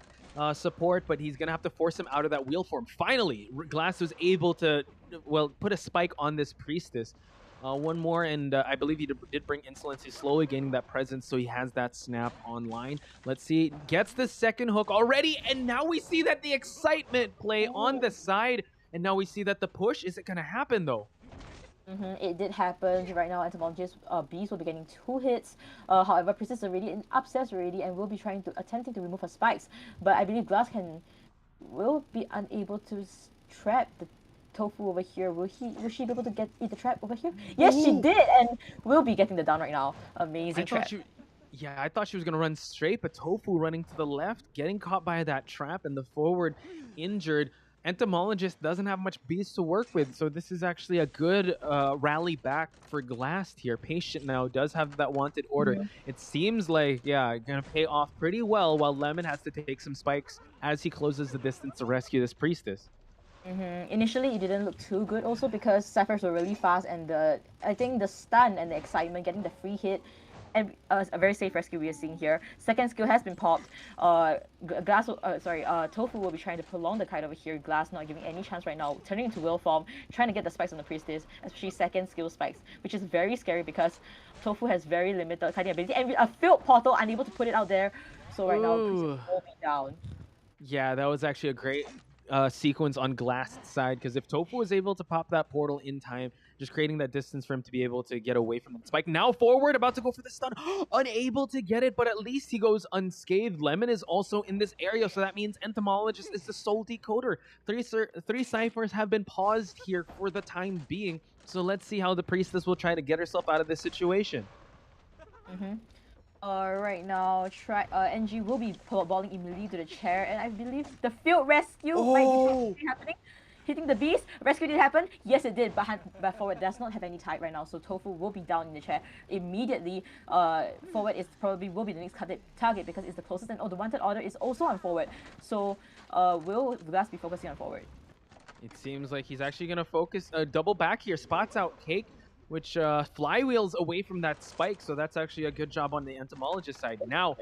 H: support, but he's gonna have to force him out of that wheel form. Finally, Glass was able to, well, put a spike on this priestess. One more, and I believe he did bring Insolence. He's slowly gaining that presence, so he has that snap online. Let's see. Gets the second hook already, and now we see that the excitement play on the side, and now we see that the push. Is it going to happen, though?
I: It did happen. Right now, entomologist Beast will be getting 2 hits. However, Princess is already upstairs already, and will be attempting to remove her spikes. But I believe Glass will be unable to trap the Tofu over here. Will she be able to eat the trap over here? Yes, she did, and will be getting the down right now. Amazing trap.
H: I thought she was going to run straight, but Tofu running to the left, getting caught by that trap, and the forward injured. Entomologist doesn't have much beast to work with, so this is actually a good rally back for Glass here. Patient now does have that wanted order. It seems like, yeah, going to pay off pretty well, while Lemon has to take some spikes as he closes the distance to rescue this priestess.
I: Initially, it didn't look too good also because ciphers were really fast, and I think the stun and the excitement, getting the free hit, and a very safe rescue we are seeing here. Second skill has been popped. Tofu will be trying to prolong the kite over here. Glass not giving any chance right now, turning into wheel form, trying to get the spikes on the priestess, especially second skill spikes, which is very scary because Tofu has very limited kiting ability, and a filled portal, unable to put it out there. So right now, priestess will be down.
H: Yeah, that was actually a great sequence on Glass' side, because if Tofu was able to pop that portal in time, just creating that distance for him to be able to get away from the spike. Now forward, about to go for the stun, unable to get it, but at least he goes unscathed. Lemon is also in this area, so that means Entomologist is the sole decoder. Three ciphers have been paused here for the time being, so let's see how the priestess will try to get herself out of this situation.
I: Right now, NG will be balling immediately to the chair, and I believe the field rescue might be happening. Hitting the beast, rescue did happen. Yes, it did, but forward does not have any tide right now, so Tofu will be down in the chair immediately. Forward will be the next target because it's the closest, and the wanted order is also on forward. So, will Glass be focusing on forward?
H: It seems like he's actually going to focus double back here. Spots out Cake, which flywheels away from that spike, so that's actually a good job on the entomologist side. Now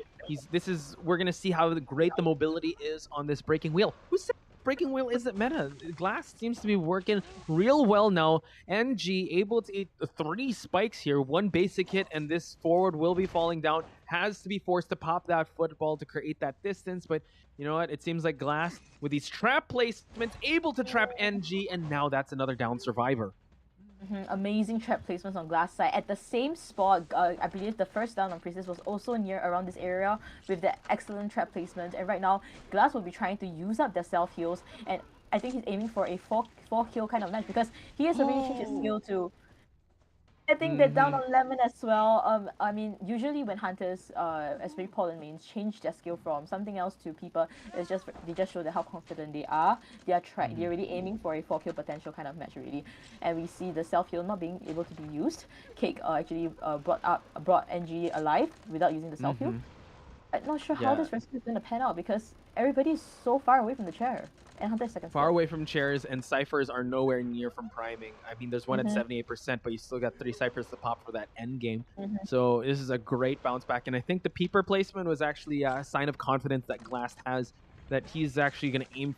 H: we're gonna see how great the mobility is on this breaking wheel. Who said breaking wheel isn't meta? Glass seems to be working real well now. NG able to eat 3 spikes here, 1 basic hit, and this forward will be falling down. Has to be forced to pop that football to create that distance, but you know what? It seems like Glass, with these trap placements, able to trap NG, and now that's another down survivor.
I: Amazing trap placements on Glass side. At the same spot, I believe the first down on Priestess was also near around this area with the excellent trap placement. And right now, Glass will be trying to use up their self-heals. And I think he's aiming for a 4 kill kind of match because he has already changed his skill to... I think they're down on Lemon as well. I mean, usually when hunters, especially pollen mains, change their skill from something else to people, they just show that how confident they are. They're really aiming for a 4 kill potential kind of match already, and we see the self heal not being able to be used. Cake actually brought NG alive without using the self heal. I'm not sure how this rescue is going to pan out because everybody is so far away from the chair. And Hunter's second
H: far away from chairs, and ciphers are nowhere near from priming. I mean, there's one at 78%, but you still got 3 ciphers to pop for that end game. So this is a great bounce back, and I think the peeper placement was actually a sign of confidence that Glass has, that he's actually going to aim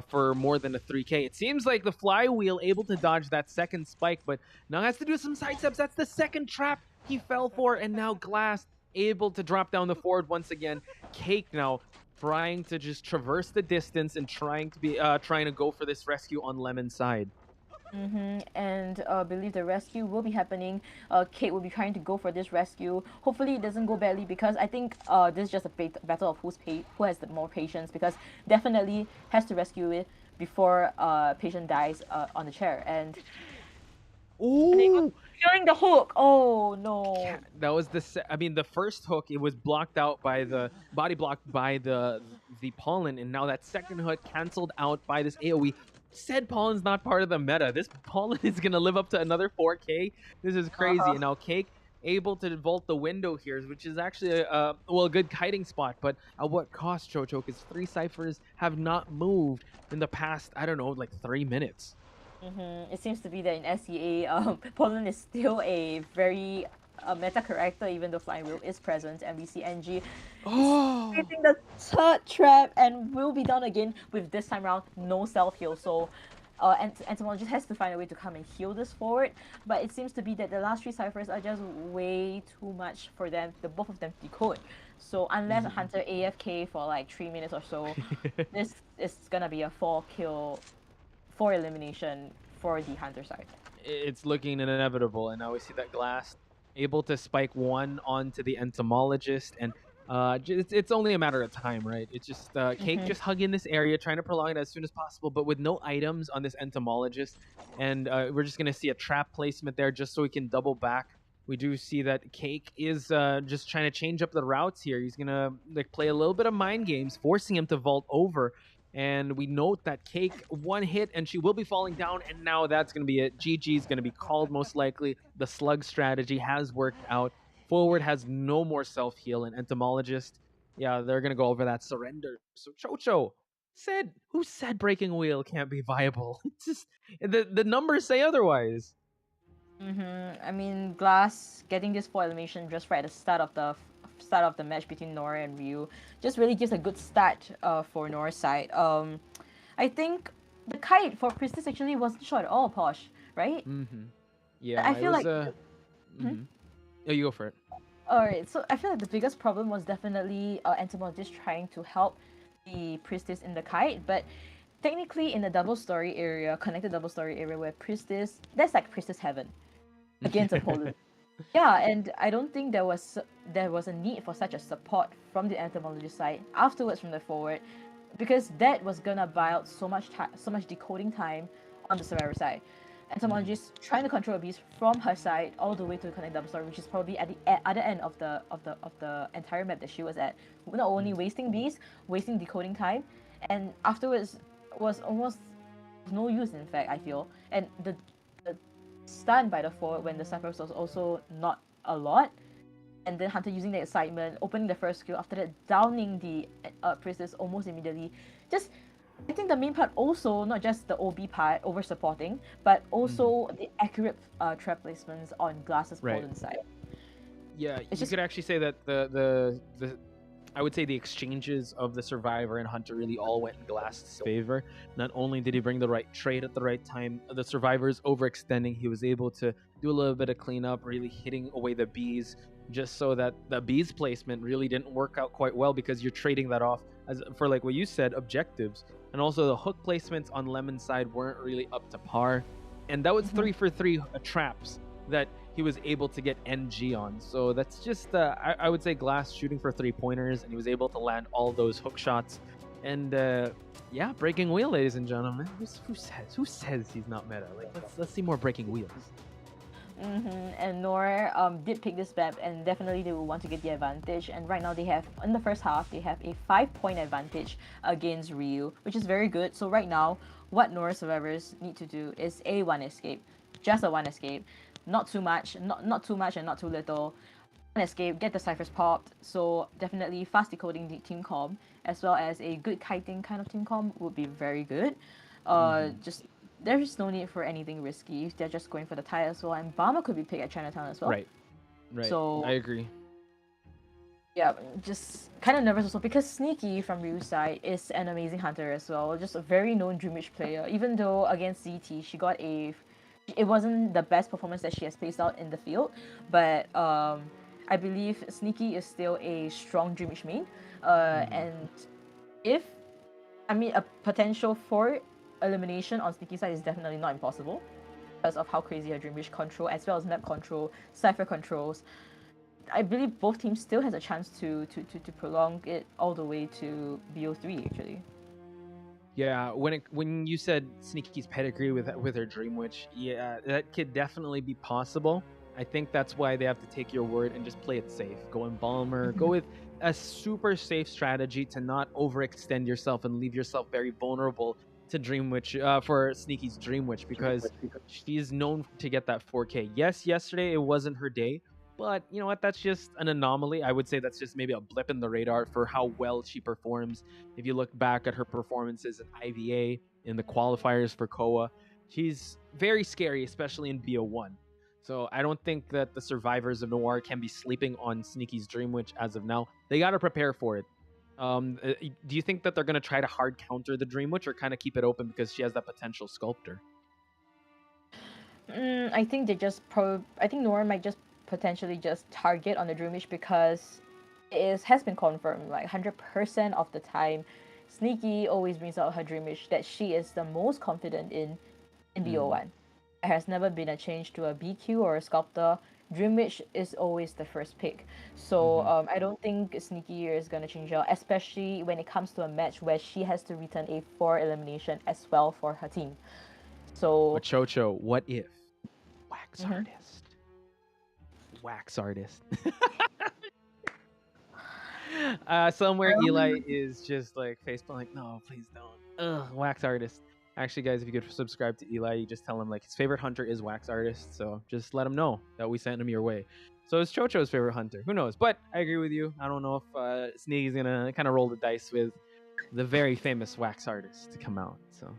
H: for more than a 3K. It seems like the flywheel able to dodge that second spike, but now has to do some sidesteps. That's the second trap he fell for, and now Glass able to drop down the forward once again. Cake now trying to just traverse the distance and trying to go for this rescue on Lemon's side.
I: And I believe the rescue will be happening. Kate will be trying to go for this rescue. Hopefully it doesn't go badly because I think this is just a battle of who has the more patience, because definitely has to rescue it before patient dies on the chair, and
H: Ooh!
I: feeling the hook. Oh no!
H: That was I mean, the first hook, it was blocked out by the body blocked by the pollen, and now that second hook canceled out by this AoE. Said pollen's not part of the meta. This pollen is gonna live up to another 4K. This is crazy. And now Cake able to vault the window here, which is actually a good kiting spot. But at what cost, Chocho? Because 3 ciphers have not moved in the past, I don't know, like 3 minutes.
I: It seems to be that in SEA, Poland is still a very meta character, even though Flying Wheel is present. And we see NG facing the third trap and will be done again with this time around no self heal. So Entomologist has to find a way to come and heal this forward. But it seems to be that the last 3 ciphers are just way too much for them, the both of them to decode. So unless Hunter AFK for like 3 minutes or so, this is gonna be a 4 elimination for the Hunter side.
H: It's looking inevitable, and now we see that Glass able to spike 1 onto the Entomologist, and it's only a matter of time, right? It's just Cake just hugging this area, trying to prolong it as soon as possible, but with no items on this Entomologist, and we're just gonna see a trap placement there just so he can double back. We do see that Cake is just trying to change up the routes here. He's gonna like play a little bit of mind games, forcing him to vault over. And we note that Cake 1 hit and she will be falling down, and now that's going to be it. GG is going to be called most likely. The slug strategy has worked out. Forward has no more self-heal, and Entomologist, yeah, they're going to go over that surrender. So Chocho who said Breaking Wheel can't be viable? It's just, the numbers say otherwise.
I: I mean, Glass getting this 4 elimination just right at the start of the match between Nora and Ryu just really gives a good start for Nora's side. I think the kite for Priestess actually wasn't short at all, Posh, right?
H: Yeah,
I: I feel like.
H: Oh, you go for it.
I: Alright, so I feel like the biggest problem was definitely Entomologist trying to help the Priestess in the kite, but technically in the double story area, connected double story area where Priestess, that's like Priestess heaven against opponent. Yeah, and I don't think there was a need for such a support from the Entomologist side afterwards from the forward, because that was gonna buy out so much decoding time on the Survivor side. Entomologist trying to control a beast from her side all the way to the connect double story, which is probably at the other end of the entire map that she was at. Not only wasting beast, wasting decoding time, and afterwards was almost no use. In fact, I feel, and the stun by the forward when the cyphers was also not a lot, and then Hunter using the excitement, opening the first skill, after that downing the Priestess almost immediately. Just, I think the main part also, not just the OB part, over supporting, but also the accurate trap placements on Glass's Poland side.
H: Yeah, you could actually say that the I would say the exchanges of the Survivor and Hunter really all went in Glass's favor. Not only did he bring the right trade at the right time, the Survivor's overextending, he was able to do a little bit of cleanup, really hitting away the bees, just so that the bees placement really didn't work out quite well, because you're trading that off as for, like what you said, objectives. And also the hook placements on Lemon's side weren't really up to par. And that was 3 for 3 traps that he was able to get NG on. So that's just, I would say Glass shooting for 3-pointers, and he was able to land all those hook shots. And yeah, Breaking Wheel, ladies and gentlemen. Who says he's not meta? Like, let's see more Breaking Wheels.
I: And Nora did pick this map, and definitely they will want to get the advantage. And right now they have, in the first half, they have a 5-point advantage against Ryu, which is very good. So right now, what Nora survivors need to do is a 1 escape, just a 1 escape, not too much, not too much and not too little. 1 escape, get the ciphers popped. So definitely fast decoding the team comp, as well as a good kiting kind of team comp would be very good. Just there's no need for anything risky if they're just going for the tie as well, and Bama could be picked at Chinatown as well.
H: Right.
I: So
H: I agree.
I: Yeah, just kind of nervous also because Sneaky from Ryu's side is an amazing hunter as well. Just a very known Dreamish player. Even though against ZT she got it wasn't the best performance that she has placed out in the field, but I believe Sneaky is still a strong Dreamish main. And a potential for elimination on Sneaky side is definitely not impossible because of how crazy her Dreamish control as well as map control, cipher controls. I believe both teams still has a chance to prolong it all the way to BO3 actually.
H: Yeah, when you said Sneaky's pedigree with her Dream Witch, yeah, that could definitely be possible. I think that's why they have to take your word and just play it safe. Go Embalmer, go with a super safe strategy to not overextend yourself and leave yourself very vulnerable to Dream Witch for Sneaky's Dream Witch, because she's known to get that 4K. Yes, yesterday it wasn't her day, but you know what? That's just an anomaly. I would say that's just maybe a blip in the radar for how well she performs. If you look back at her performances in IVA, in the qualifiers for KOA, she's very scary, especially in BO1. So I don't think that the survivors of Noir can be sleeping on Sneaky's Dream Witch as of now. They got to prepare for it. Do you think that they're going to try to hard counter the Dream Witch, or kind of keep it open because she has that potential sculptor?
I: I think they just I think Noir might just potentially just target on the Dream Witch because it has been confirmed like 100% of the time. Sneaky always brings out her Dream Witch that she is the most confident in BO1. There has never been a change to a BQ or a sculptor. Dream Witch is always the first pick. So I don't think Sneaky is going to change out, especially when it comes to a match where she has to return a 4 elimination as well for her team. So,
H: but Chocho, what if wax artist? Wax artist. Somewhere Eli is just like facepalm, like, no, please don't. Ugh, wax artist. Actually, guys, if you could subscribe to Eli, you just tell him like his favorite hunter is wax artist. So just let him know that we sent him your way. So it's Chocho's favorite hunter. Who knows? But I agree with you. I don't know if Sneaky's gonna kind of roll the dice with the very famous wax artist to come out. So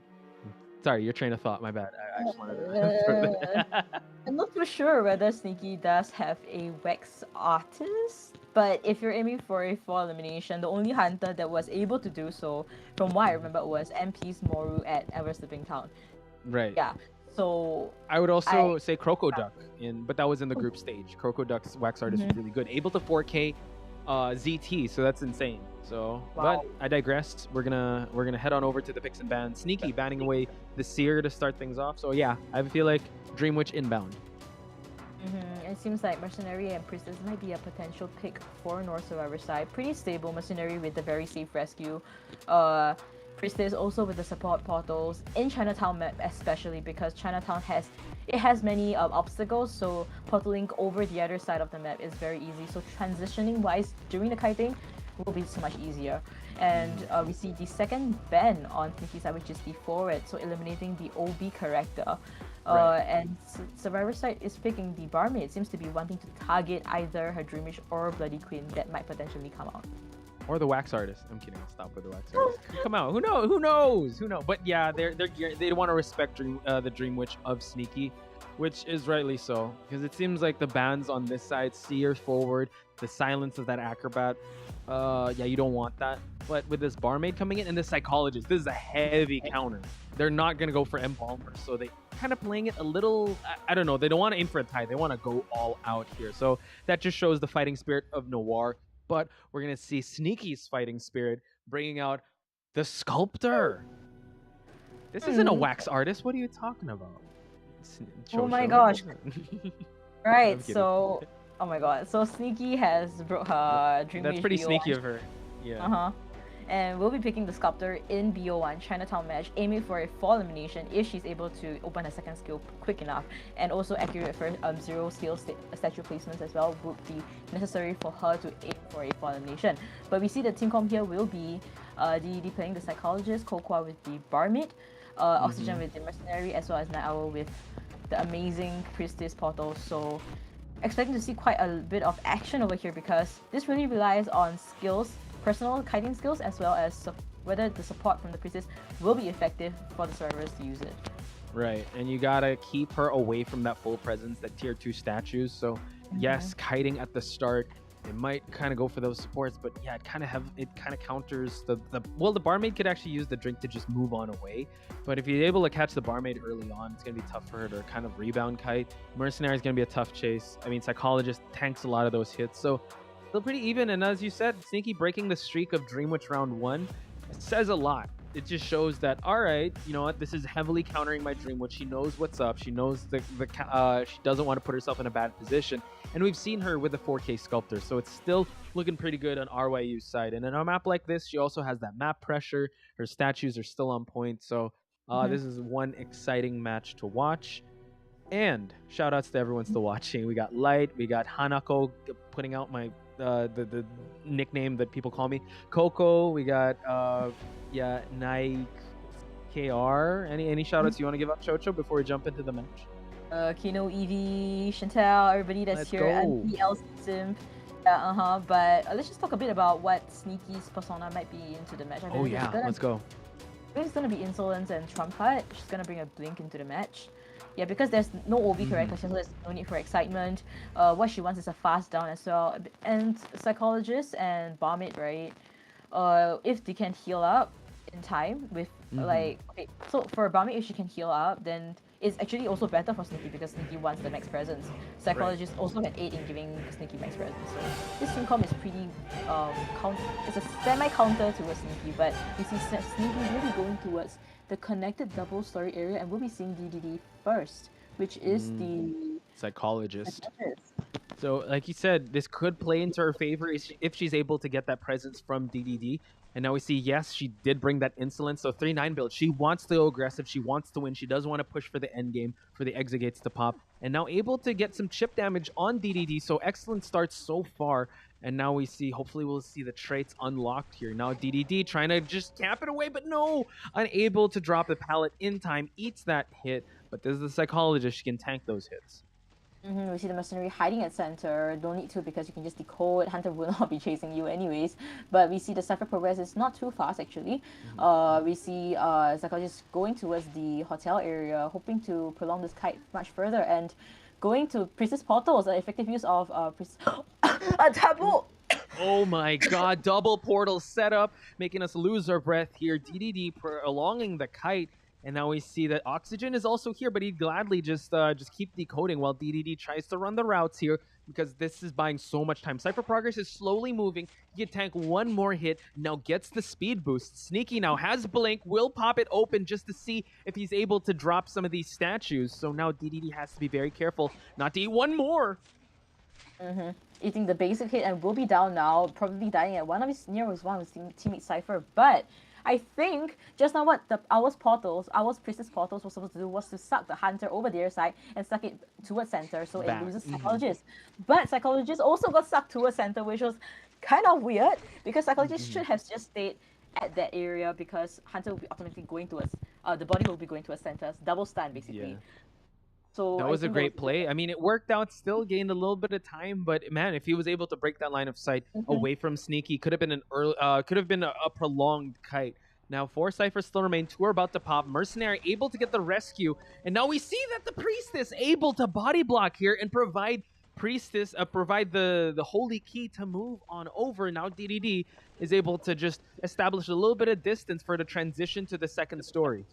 H: sorry, your train of thought. My bad. I just wanted to.
I: I'm not too sure whether Sneaky does have a wax artist, but if you're aiming for a 4 elimination, the only hunter that was able to do so, from what I remember, was MP's Moru at Ever Sleeping Town.
H: Right.
I: Yeah. So
H: I would also say Crocoduck, but that was in the group stage. Crocoduck's wax artist was really good, able to 4K ZT, so that's insane. So, but I digress. We're gonna head on over to the picks and bans. Sneaky banning away the Seer to start things off. So yeah, I feel like Dream Witch inbound.
I: It seems like Mercenary and Priestess might be a potential pick for North Survivor side. Pretty stable Mercenary with the very safe rescue. Priestess also with the support portals in Chinatown map, especially because Chinatown has many obstacles, so portaling over the other side of the map is very easy. So transitioning wise during the kiting will be so much easier. And we see the second ban on Sneaky side, which is the forward, so eliminating the OB character. And Survivor side is picking the barmaid. Seems to be wanting to target either her Dream Witch or Bloody Queen that might potentially come out.
H: Or the wax artist. I'm kidding. I'll stop with the wax artist. Come out. Who knows? But yeah, they want to respect the Dream Witch of Sneaky, which is rightly so, because it seems like the bans on this side, Seer forward, the silence of that acrobat. Yeah, you don't want that. But with this barmaid coming in and the psychologist, this is a heavy counter. They're not gonna go for Embalmer, so they kind of playing it a little. I don't know. They don't want to aim for a tie. They want to go all out here. So that just shows the fighting spirit of Noir. But we're going to see Sneaky's fighting spirit bringing out the sculptor. This isn't a wax artist. What are you talking about?
I: Oh my gosh. Right, so... Oh my god. So Sneaky has brought her Dream Witch.
H: That's pretty
I: BO1.
H: sneaky of her. Yeah.
I: And we'll be picking the sculptor in BO1 Chinatown match, aiming for a 4 elimination if she's able to open her second skill quick enough, and also accurate for 0 skill statue placements as well would be necessary for her to aim for a 4 elimination. But we see the team comp here will be DD playing the psychologist, Kokwa with the barmaid, Oxygen with the mercenary, as well as Night Owl with the amazing priestess portal. So expecting to see quite a bit of action over here, because this really relies on skills, personal kiting skills, as well as whether the support from the priestess will be effective for the survivors to use it.
H: Right, and you gotta keep her away from that full presence, that tier 2 statues. So yes, kiting at the start, they might kind of go for those supports, but yeah, it kind of counters the barmaid could actually use the drink to just move on away. But if you're able to catch the barmaid early on, it's gonna be tough for her to kind of rebound kite. Mercenary is gonna be a tough chase. I mean, psychologist tanks a lot of those hits, so still pretty even. And as you said, Sneaky breaking the streak of Dream Witch round 1 says a lot. it just shows that, all right, you know what, this is heavily countering my dream, which she knows what's up. She knows she doesn't want to put herself in a bad position. And we've seen her with a 4K sculptor, so it's still looking pretty good on RYU's side. And in a map like this, she also has that map pressure. Her statues are still on point, so this is one exciting match to watch. And shout outs to everyone still watching. We got Light, we got Hanako putting out my the nickname that people call me, Coco. We got Nike KR. Any shout outs you want to give out, Chocho, before we jump into the match?
I: Kino, Evie, Chantel, everybody that's here, and PL Simp. Yeah, but let's just talk a bit about what Sneaky's persona might be into the match.
H: Let's go.
I: It's gonna be Insolence and Trump Card. She's gonna bring a blink into the match. Yeah, because there's no OB character, so there's no need for excitement. What she wants is a fast down as well. And Psychologist and Barmaid, right? If they can heal up in time with so for Barmaid, if she can heal up, then it's actually also better for Sneaky because Sneaky wants the max presence. Psychologist also can aid in giving Sneaky max presence. So this Syncom is pretty it's a semi-counter towards Sneaky, but we see Sneaky really going towards the connected double story area, and we'll be seeing DDD first, which is the
H: Psychologist. So, like you said, this could play into her favor if she's able to get that presence from DDD. And now we see, yes, she did bring that Insolence. So 3-9 build. She wants to go aggressive. She wants to win. She does want to push for the end game, for the exit gates to pop. And now able to get some chip damage on DDD. So excellent starts so far. And now we see, hopefully we'll see the traits unlocked here. Now DDD trying to just cap it away, but no! Unable to drop the pallet in time. Eats that hit. But this is the Psychologist. She can tank those hits.
I: We see the Mercenary hiding at center. Don't need to because you can just decode. Hunter will not be chasing you anyways. But we see the Cypher progress is not too fast actually. We see Psychologist going towards the hotel area, hoping to prolong this kite much further and going to Priestess Portals, an effective use of a taboo.
H: Oh my god, double portal setup, making us lose our breath here. DDD prolonging the kite. And now we see that Oxygen is also here, but he'd gladly just keep decoding while DDD tries to run the routes here because this is buying so much time. Cypher Progress is slowly moving. He can tank one more hit, now gets the speed boost. Sneaky now has Blink, will pop it open just to see if he's able to drop some of these statues. So now DDD has to be very careful not to eat one more.
I: Eating the basic hit and will be down now, probably dying at one of his nearest one with teammate Cypher, but I think just now what Ours Priestess Portals was supposed to do was to suck the Hunter over their side and suck it towards center, so it loses Psychologist. But Psychologist also got sucked towards center, which was kind of weird because Psychologist should have just stayed at that area because Hunter will be automatically going towards, the body will be going towards center, double stun basically.
H: Yeah.
I: So
H: that was a great play. I mean, it worked out, still gained a little bit of time, but man, if he was able to break that line of sight away from Sneaky, could have been a prolonged kite. Now, 4 Cyphers still remain. 2 are about to pop. Mercenary able to get the rescue, and now we see that the Priestess able to body block here and provide the holy key to move on over. Now DDD is able to just establish a little bit of distance for the transition to the second story.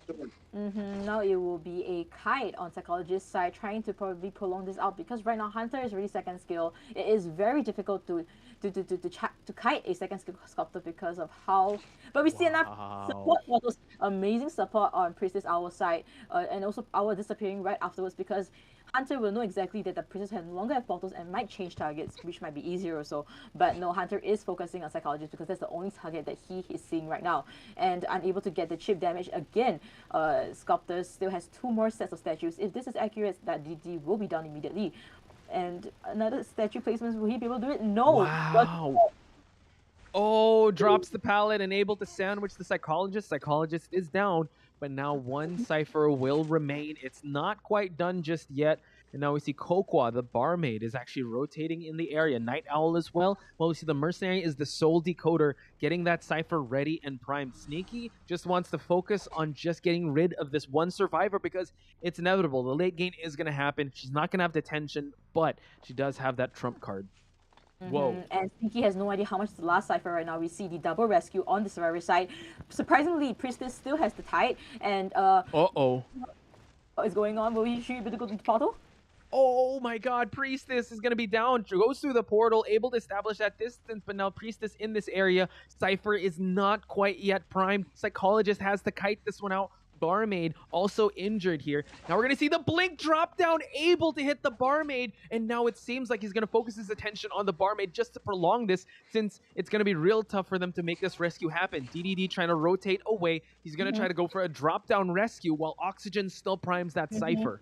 I: Now it will be a kite on Psychologist's side, trying to probably prolong this out because right now Hunter is really second skill. It is very difficult to kite a second skill sculptor because of how. But we see enough support for those amazing support on Priestess our side, and also our disappearing right afterwards because Hunter will know exactly that the Priestess no longer have portals and might change targets, which might be easier or so. But no, Hunter is focusing on Psychologist because that's the only target that he is seeing right now. And unable to get the chip damage again, Sculptor still has 2 more sets of statues. If this is accurate, that DD will be done immediately. And another statue placements, will he be able to do it? No.
H: Wow. Oh, drops the pallet and able to sandwich the Psychologist. Psychologist is down, but now 1 Cypher will remain. It's not quite done just yet. And now we see Kokwa, the barmaid, is actually rotating in the area. Night Owl as well. Well, we see the Mercenary is the sole decoder, getting that Cypher ready and primed. Sneaky just wants to focus on just getting rid of this 1 survivor because it's inevitable. The late game is going to happen. She's not going to have detention, but she does have that trump card. Whoa.
I: And Sneaky has no idea how much is the last Cypher right now. We see the double rescue on the survivor side. Surprisingly, Priestess still has the tide. And
H: what is
I: going on? Will she be able to go to the portal?
H: Oh my god, Priestess is going to be down. Goes through the portal, able to establish that distance, but now Priestess in this area. Cypher is not quite yet primed. Psychologist has to kite this one out. Barmaid also injured here. Now we're going to see the blink drop down, able to hit the Barmaid, and now it seems like he's going to focus his attention on the Barmaid just to prolong this, since it's going to be real tough for them to make this rescue happen. DDD trying to rotate away. He's going to try to go for a drop down rescue while Oxygen still primes that Cypher.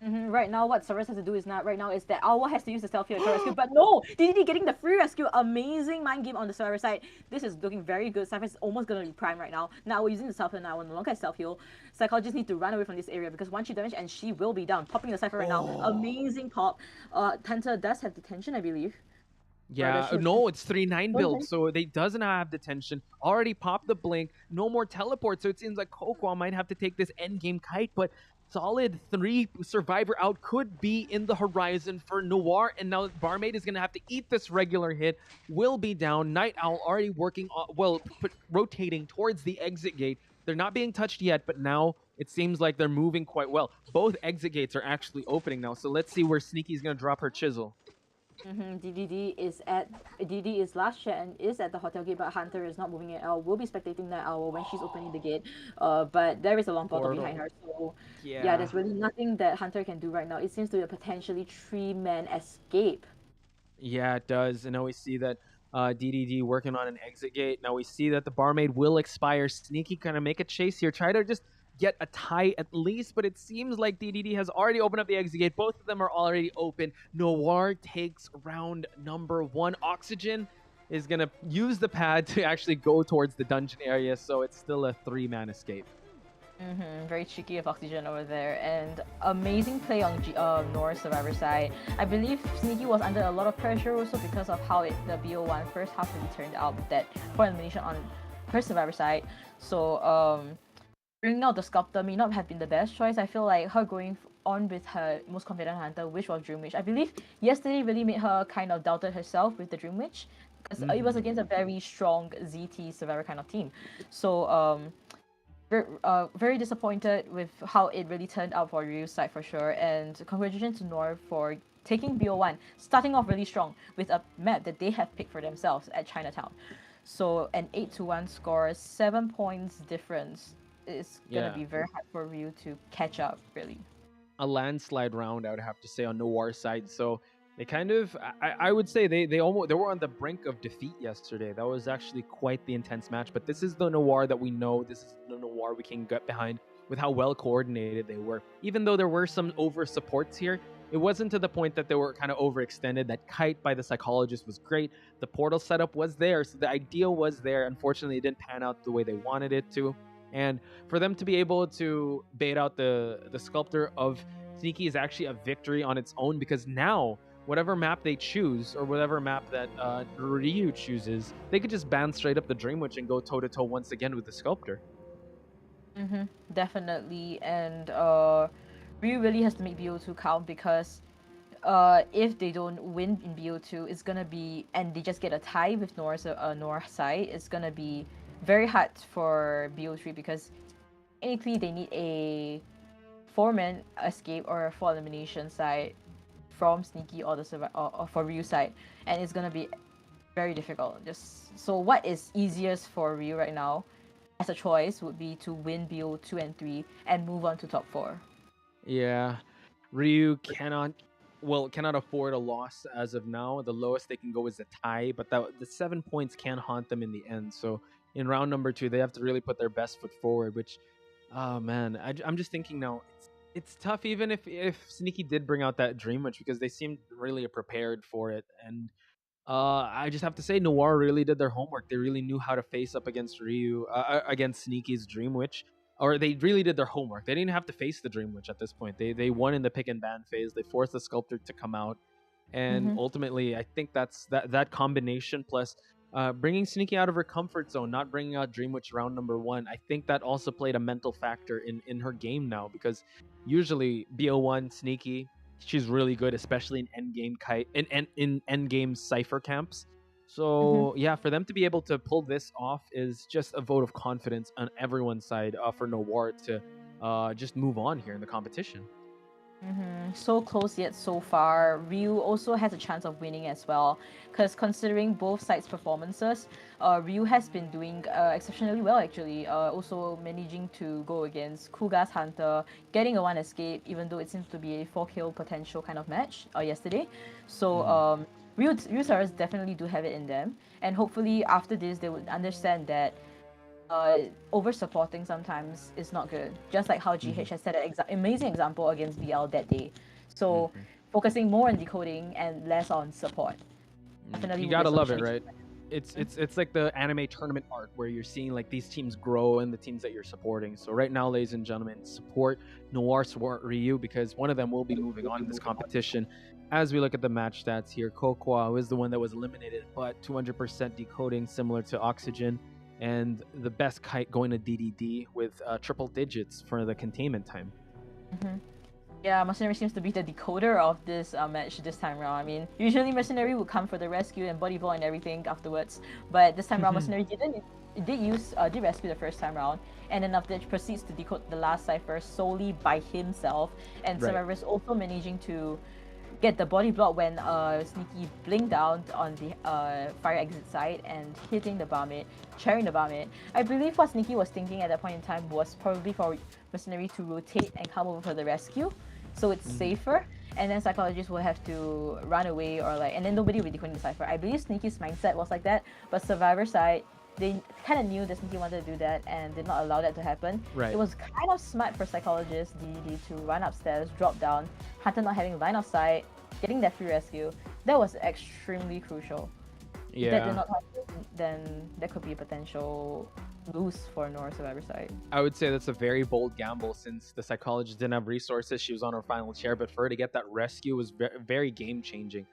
I: Right now, what Cerberus has to do is that Alwa has to use the stealth here to rescue, but no! DDD getting the free rescue. Amazing mind game on the Cerberus side. This is looking very good. Cypher is almost going to be prime right now. Now we're using the self heal now. No longer self heal. Psychologist need to run away from this area because once she damaged, and she will be down. Popping the Cypher right now. Amazing pop. Hunter does have detention, I believe.
H: Yeah, no, it's 3-9 build, so they doesn't have detention. Already popped the blink, no more teleport, so it seems like Kokwa might have to take this endgame kite, but solid 3 survivor out could be in the horizon for Noir, and now Barmaid is going to have to eat this regular hit, will be down. Night Owl already working, rotating towards the exit gate. They're not being touched yet, but now it seems like they're moving quite well. Both exit gates are actually opening now, so let's see where Sneaky's going to drop her chisel.
I: DDD is last shot and is at the hotel gate, but Hunter is not moving at all. We'll be spectating that hour when she's opening the gate. But there is a long portal behind her, so yeah, there's really nothing that Hunter can do right now. It seems to be a potentially 3-man escape.
H: Yeah, it does. And now we see that DDD working on an exit gate. Now we see that the Barmaid will expire. Sneaky kind of make a chase here, try to just get a tie at least, but it seems like DDD has already opened up the exit gate. Both of them are already open. Noir takes round number 1. Oxygen is going to use the pad to actually go towards the dungeon area, so it's still a 3-man escape.
I: Very cheeky of Oxygen over there, and amazing play on Noir's survivor side. I believe Sneaky was under a lot of pressure also because of how the BO1 first half really turned out with that point elimination on her survivor side. So bringing out the Sculptor may not have been the best choice. I feel like her going on with her most confident hunter, which was Dream Witch. I believe yesterday really made her kind of doubted herself with the Dream Witch, because it was against a very strong ZT Survivor kind of team. So very disappointed with how it really turned out for Ryu's side for sure. And congratulations to Noir for taking BO1, starting off really strong with a map that they have picked for themselves at Chinatown. So an 8-1 score, 7 points difference. It's gonna be very hard for Ryu to catch up, really.
H: A landslide round, I would have to say, on Noir's side. So they kind of, I would say they were on the brink of defeat yesterday. That was actually quite the intense match. But this is the Noir that we know. This is the Noir we can get behind with how well coordinated they were. Even though there were some over supports here, it wasn't to the point that they were kind of overextended. That kite by the Psychologist was great. The portal setup was there, so the idea was there. Unfortunately, it didn't pan out the way they wanted it to. And for them to be able to bait out the Sculptor of Sneaky is actually a victory on its own, because now whatever map they choose, or whatever map that Ryu chooses, they could just ban straight up the Dream Witch and go toe-to-toe once again with the Sculptor.
I: Definitely. And Ryu really has to make BO2 count, because if they don't win in BO2, it's gonna be, and they just get a tie with Noir's side, it's gonna be very hard for BO3, because technically they need a 4-man escape or a 4 elimination side from Sneaky or for Ryu side, and it's gonna be very difficult. Just so what is easiest for Ryu right now as a choice would be to win BO2 and 3 and move on to top 4.
H: Yeah, Ryu cannot afford a loss as of now. The lowest they can go is a tie, but the 7 points can haunt them in the end. So in round number 2, they have to really put their best foot forward, which, oh man, I'm just thinking now, it's tough even if Sneaky did bring out that Dream Witch, because they seemed really prepared for it. And I just have to say, Noir really did their homework. They really knew how to face up against against Sneaky's Dream Witch. Or they really did their homework. They didn't have to face the Dream Witch at this point. They won in the pick and ban phase. They forced the Sculptor to come out. And ultimately, I think that's that combination, plus bringing Sneaky out of her comfort zone, not bringing out Dream Witch round number 1, I think that also played a mental factor in her game now, because usually BO1 Sneaky, she's really good, especially in endgame kite in endgame Cypher camps. So yeah, for them to be able to pull this off is just a vote of confidence on everyone's side for Noir to just move on here in the competition.
I: So close yet so far. Ryu also has a chance of winning as well, because considering both sides' performances, Ryu has been doing exceptionally well actually. Also managing to go against Kuga's Hunter, getting a one escape, even though it seems to be a 4 kill potential kind of match yesterday. So Ryu definitely do have it in them, and hopefully after this they would understand that over supporting sometimes is not good. Just like how GH has set an amazing example against BL that day. So focusing more on decoding and less on support. Definitely
H: You
I: would be a
H: gotta love it,
I: solution.
H: right? It's like the anime tournament arc where you're seeing like these teams grow and the teams that you're supporting. So right now, ladies and gentlemen, support Noir, support Ryu, because one of them will be moving on in this competition. As we look at the match stats here, Kokwa is the one that was eliminated, but 200% decoding, similar to Oxygen, and the best kite going to DDD with triple digits for the containment time.
I: Yeah, Mercenary seems to be the decoder of this match this time around. I mean, usually Mercenary would come for the rescue and body blow and everything afterwards, but this time around Mercenary did rescue the first time around, and then after that proceeds to decode the last cipher solely by himself, and
H: Right.
I: Survivor's also managing to get the body block when Sneaky blinked down on the fire exit side and hitting the barmaid, sharing the barmaid. I believe what Sneaky was thinking at that point in time was probably for Mercenary to rotate and come over for the rescue, so it's safer. And then Psychologist will have to run away or like, and then nobody will be decoding the cipher. I believe Sneaky's mindset was like that, but Survivor side, they kind of knew that Sneaky wanted to do that and did not allow that to happen.
H: Right.
I: It was kind of smart for Psychologist DDD to run upstairs, drop down, Hunter not having line of sight, getting that free rescue. That was extremely crucial. If that did not happen, then there could be a potential lose for Nora Survivor side.
H: I would say that's a very bold gamble since the Psychologist didn't have resources. She was on her final chair, but for her to get that rescue was very game changing.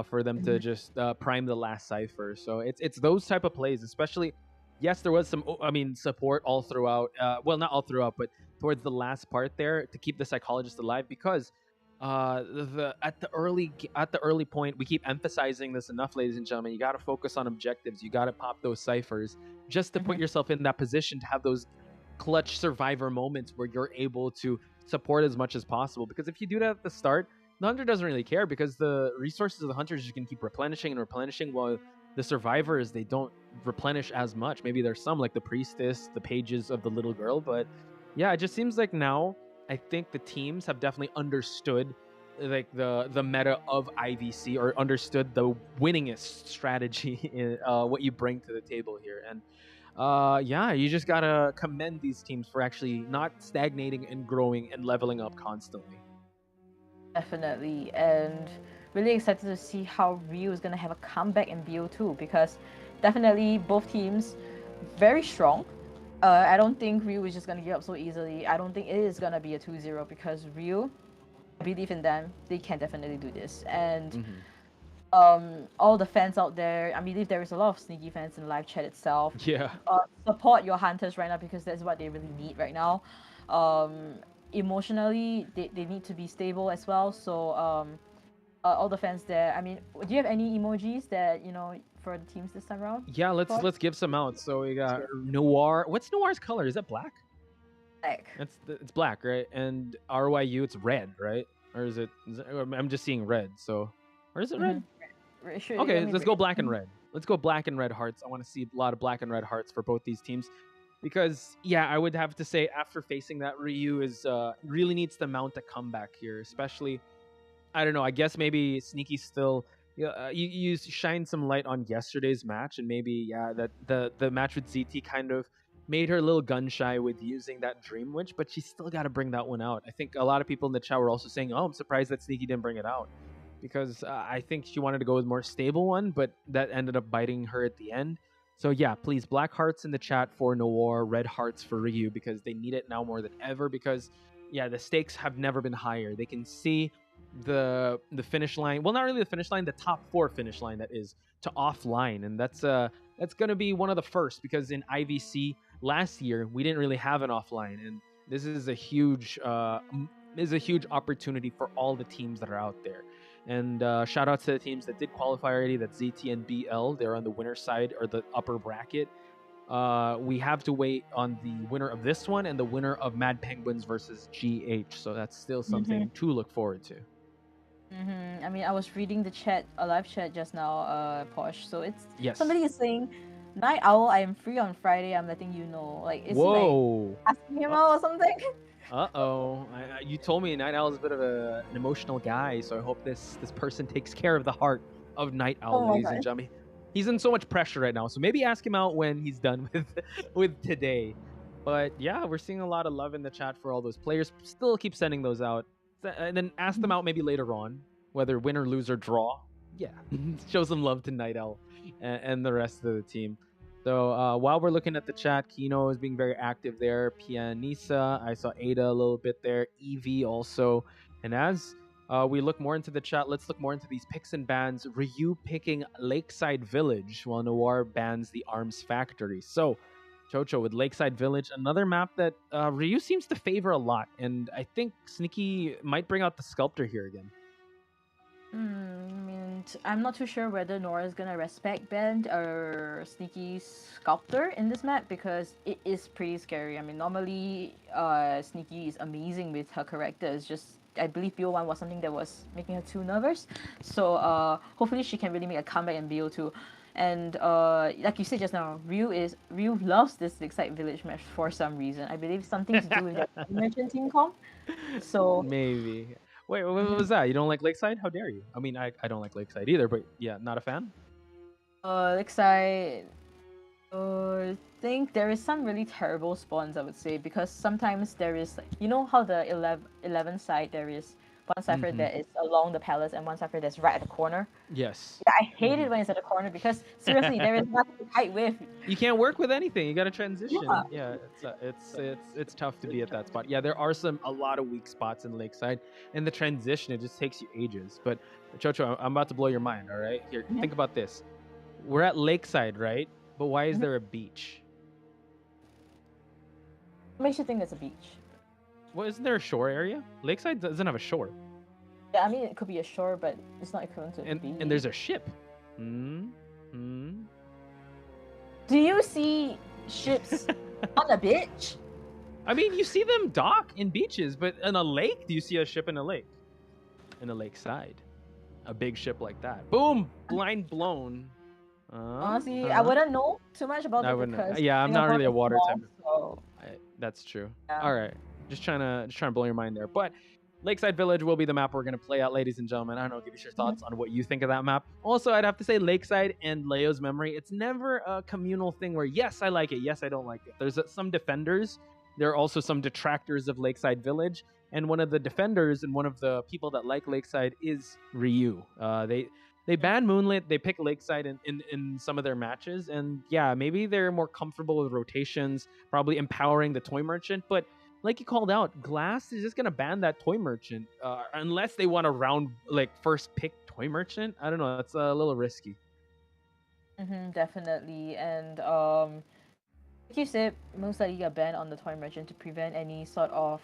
H: For them to just prime the last cipher. So it's those type of plays, especially. Yes, there was some support all throughout. Well, not all throughout, but towards the last part there to keep the Psychologist alive, because at the early point, we keep emphasizing this enough, ladies and gentlemen. You got to focus on objectives. You got to pop those ciphers just to put yourself in that position to have those clutch survivor moments where you're able to support as much as possible. Because if you do that at the start, the hunter doesn't really care, because the resources of the hunters just can keep replenishing and replenishing, while the survivors, they don't replenish as much. Maybe there's some like the priestess, the pages of the little girl, but yeah, it just seems like now I think the teams have definitely understood like the meta of IVC, or understood the winningest strategy in what you bring to the table here. And yeah, you just gotta commend these teams for actually not stagnating and growing and leveling up constantly.
I: Definitely, and really excited to see how Ryu is going to have a comeback in BO2, because definitely both teams very strong. I don't think Ryu is just going to give up so easily. I don't think it is going to be a 2-0, because Ryu, I believe in them. They can definitely do this. And all the fans out there, I believe there is a lot of Sneaky fans in the live chat itself.
H: Yeah.
I: Support your hunters right now, because that's what they really need right now. Emotionally, they need to be stable as well. So all the fans there, I mean, do you have any emojis that, for the teams this time around?
H: Yeah, let's give some out. So we got Noir. What's Noir's color? Is that black?
I: Black.
H: It's black, right? And RYU, it's red, right? Or is it I'm just seeing red. So, or is it red?
I: Sure,
H: Okay, let's go black and red. Let's go black and red hearts. I want to see a lot of black and red hearts for both these teams. Because, yeah, I would have to say after facing that, Ryu is really needs to mount a comeback here. Especially, I don't know, I guess maybe Sneaky still... you shine some light on yesterday's match, and maybe, yeah, that the match with ZT kind of made her a little gun shy with using that Dream Witch, but she still got to bring that one out. I think a lot of people in the chat were also saying, oh, I'm surprised that Sneaky didn't bring it out. Because I think she wanted to go with a more stable one, but that ended up biting her at the end. So yeah, please, black hearts in the chat for Noir, red hearts for Ryu, because they need it now more than ever, because yeah, the stakes have never been higher. They can see the finish line. Well, not really the finish line, the top 4 finish line, that is, to offline. And that's going to be one of the first, because in IVC last year, we didn't really have an offline. And this is a huge opportunity for all the teams that are out there. And shout out to the teams that did qualify already. That's ZT and BL. They're on the winner side, or the upper bracket. we have to wait on the winner of this one and the winner of Mad Penguins versus GH. So that's still something to look forward to.
I: I mean, I was reading the chat, a live chat just now, Posh. So it's somebody is saying, Night Owl, I am free on Friday. I'm letting you know. Like, is he like asking him out or something?
H: You told me Night Owl is a bit of an emotional guy, so I hope this person takes care of the heart of Night Owl, ladies and gentlemen. He's in so much pressure right now, so maybe ask him out when he's done with today. But yeah, we're seeing a lot of love in the chat for all those players. Still keep sending those out, and then ask them out maybe later on, whether win or lose or draw. Yeah, show some love to Night Owl and the rest of the team. So while we're looking at the chat, Kino is being very active there. Pianisa, I saw Ada a little bit there. Evie also. And as we look more into the chat, let's look more into these picks and bans. Ryu picking Lakeside Village, while Noir bans the Arms Factory. So, Chocho with Lakeside Village, another map that Ryu seems to favor a lot. And I think Sneaky might bring out the Sculptor here again.
I: I mean, I'm not too sure whether Nora is gonna respect Bend or Sneaky's Sculptor in this map because it is pretty scary. I mean, normally Sneaky is amazing with her character. It's just I believe BO1 was something that was making her too nervous. So hopefully she can really make a comeback in BO2. And like you said just now, Ryu loves this Lakeside Village match for some reason. I believe something to do with the merchant team comp. So
H: maybe. Wait, what was that? You don't like Lakeside? How dare you? I mean, I don't like Lakeside either, but yeah, not a fan?
I: Lakeside... I think there is some really terrible spawns, I would say, because sometimes there is... You know how the 11 side, there is one cipher that is along the palace and one cipher that's right at the corner?
H: Yes.
I: Yeah, I hate it when it's at the corner because, seriously, there is nothing to kite with.
H: You can't work with anything. You got to transition. Yeah, it's tough to be at that spot. Yeah, there are a lot of weak spots in Lakeside, and the transition, it just takes you ages. But Chocho, I'm about to blow your mind. All right, here, think about this. We're at Lakeside, right? But why is there a beach?
I: What makes you think it's a beach?
H: Well, isn't there a shore area? Lakeside doesn't have a shore.
I: Yeah, I mean, it could be a shore, but it's not equivalent to a beach.
H: And there's a ship.
I: Do you see ships on a beach?
H: I mean, you see them dock in beaches, but in a lake, do you see a ship in a lake? In a lakeside. A big ship like that. Boom! Blind blown.
I: Honestly, I wouldn't know too much about that because...
H: Yeah, I'm not really a water type.
I: So...
H: That's true.
I: Yeah.
H: All right. Just trying to blow your mind there. But Lakeside Village will be the map we're going to play out, ladies and gentlemen. I don't know, give us your thoughts on what you think of that map. Also, I'd have to say Lakeside and Leo's Memory, it's never a communal thing where, yes, I like it, yes, I don't like it. There's some defenders. There are also some detractors of Lakeside Village. And one of the defenders and one of the people that like Lakeside is Ryu. They ban Moonlit, they pick Lakeside in some of their matches. And yeah, maybe they're more comfortable with rotations, probably empowering the Toy Merchant. But like you called out, Glass is just going to ban that Toy Merchant unless they want to first pick Toy Merchant. I don't know. That's a little risky.
I: Definitely. And like you said, most likely get banned on the Toy Merchant to prevent any sort of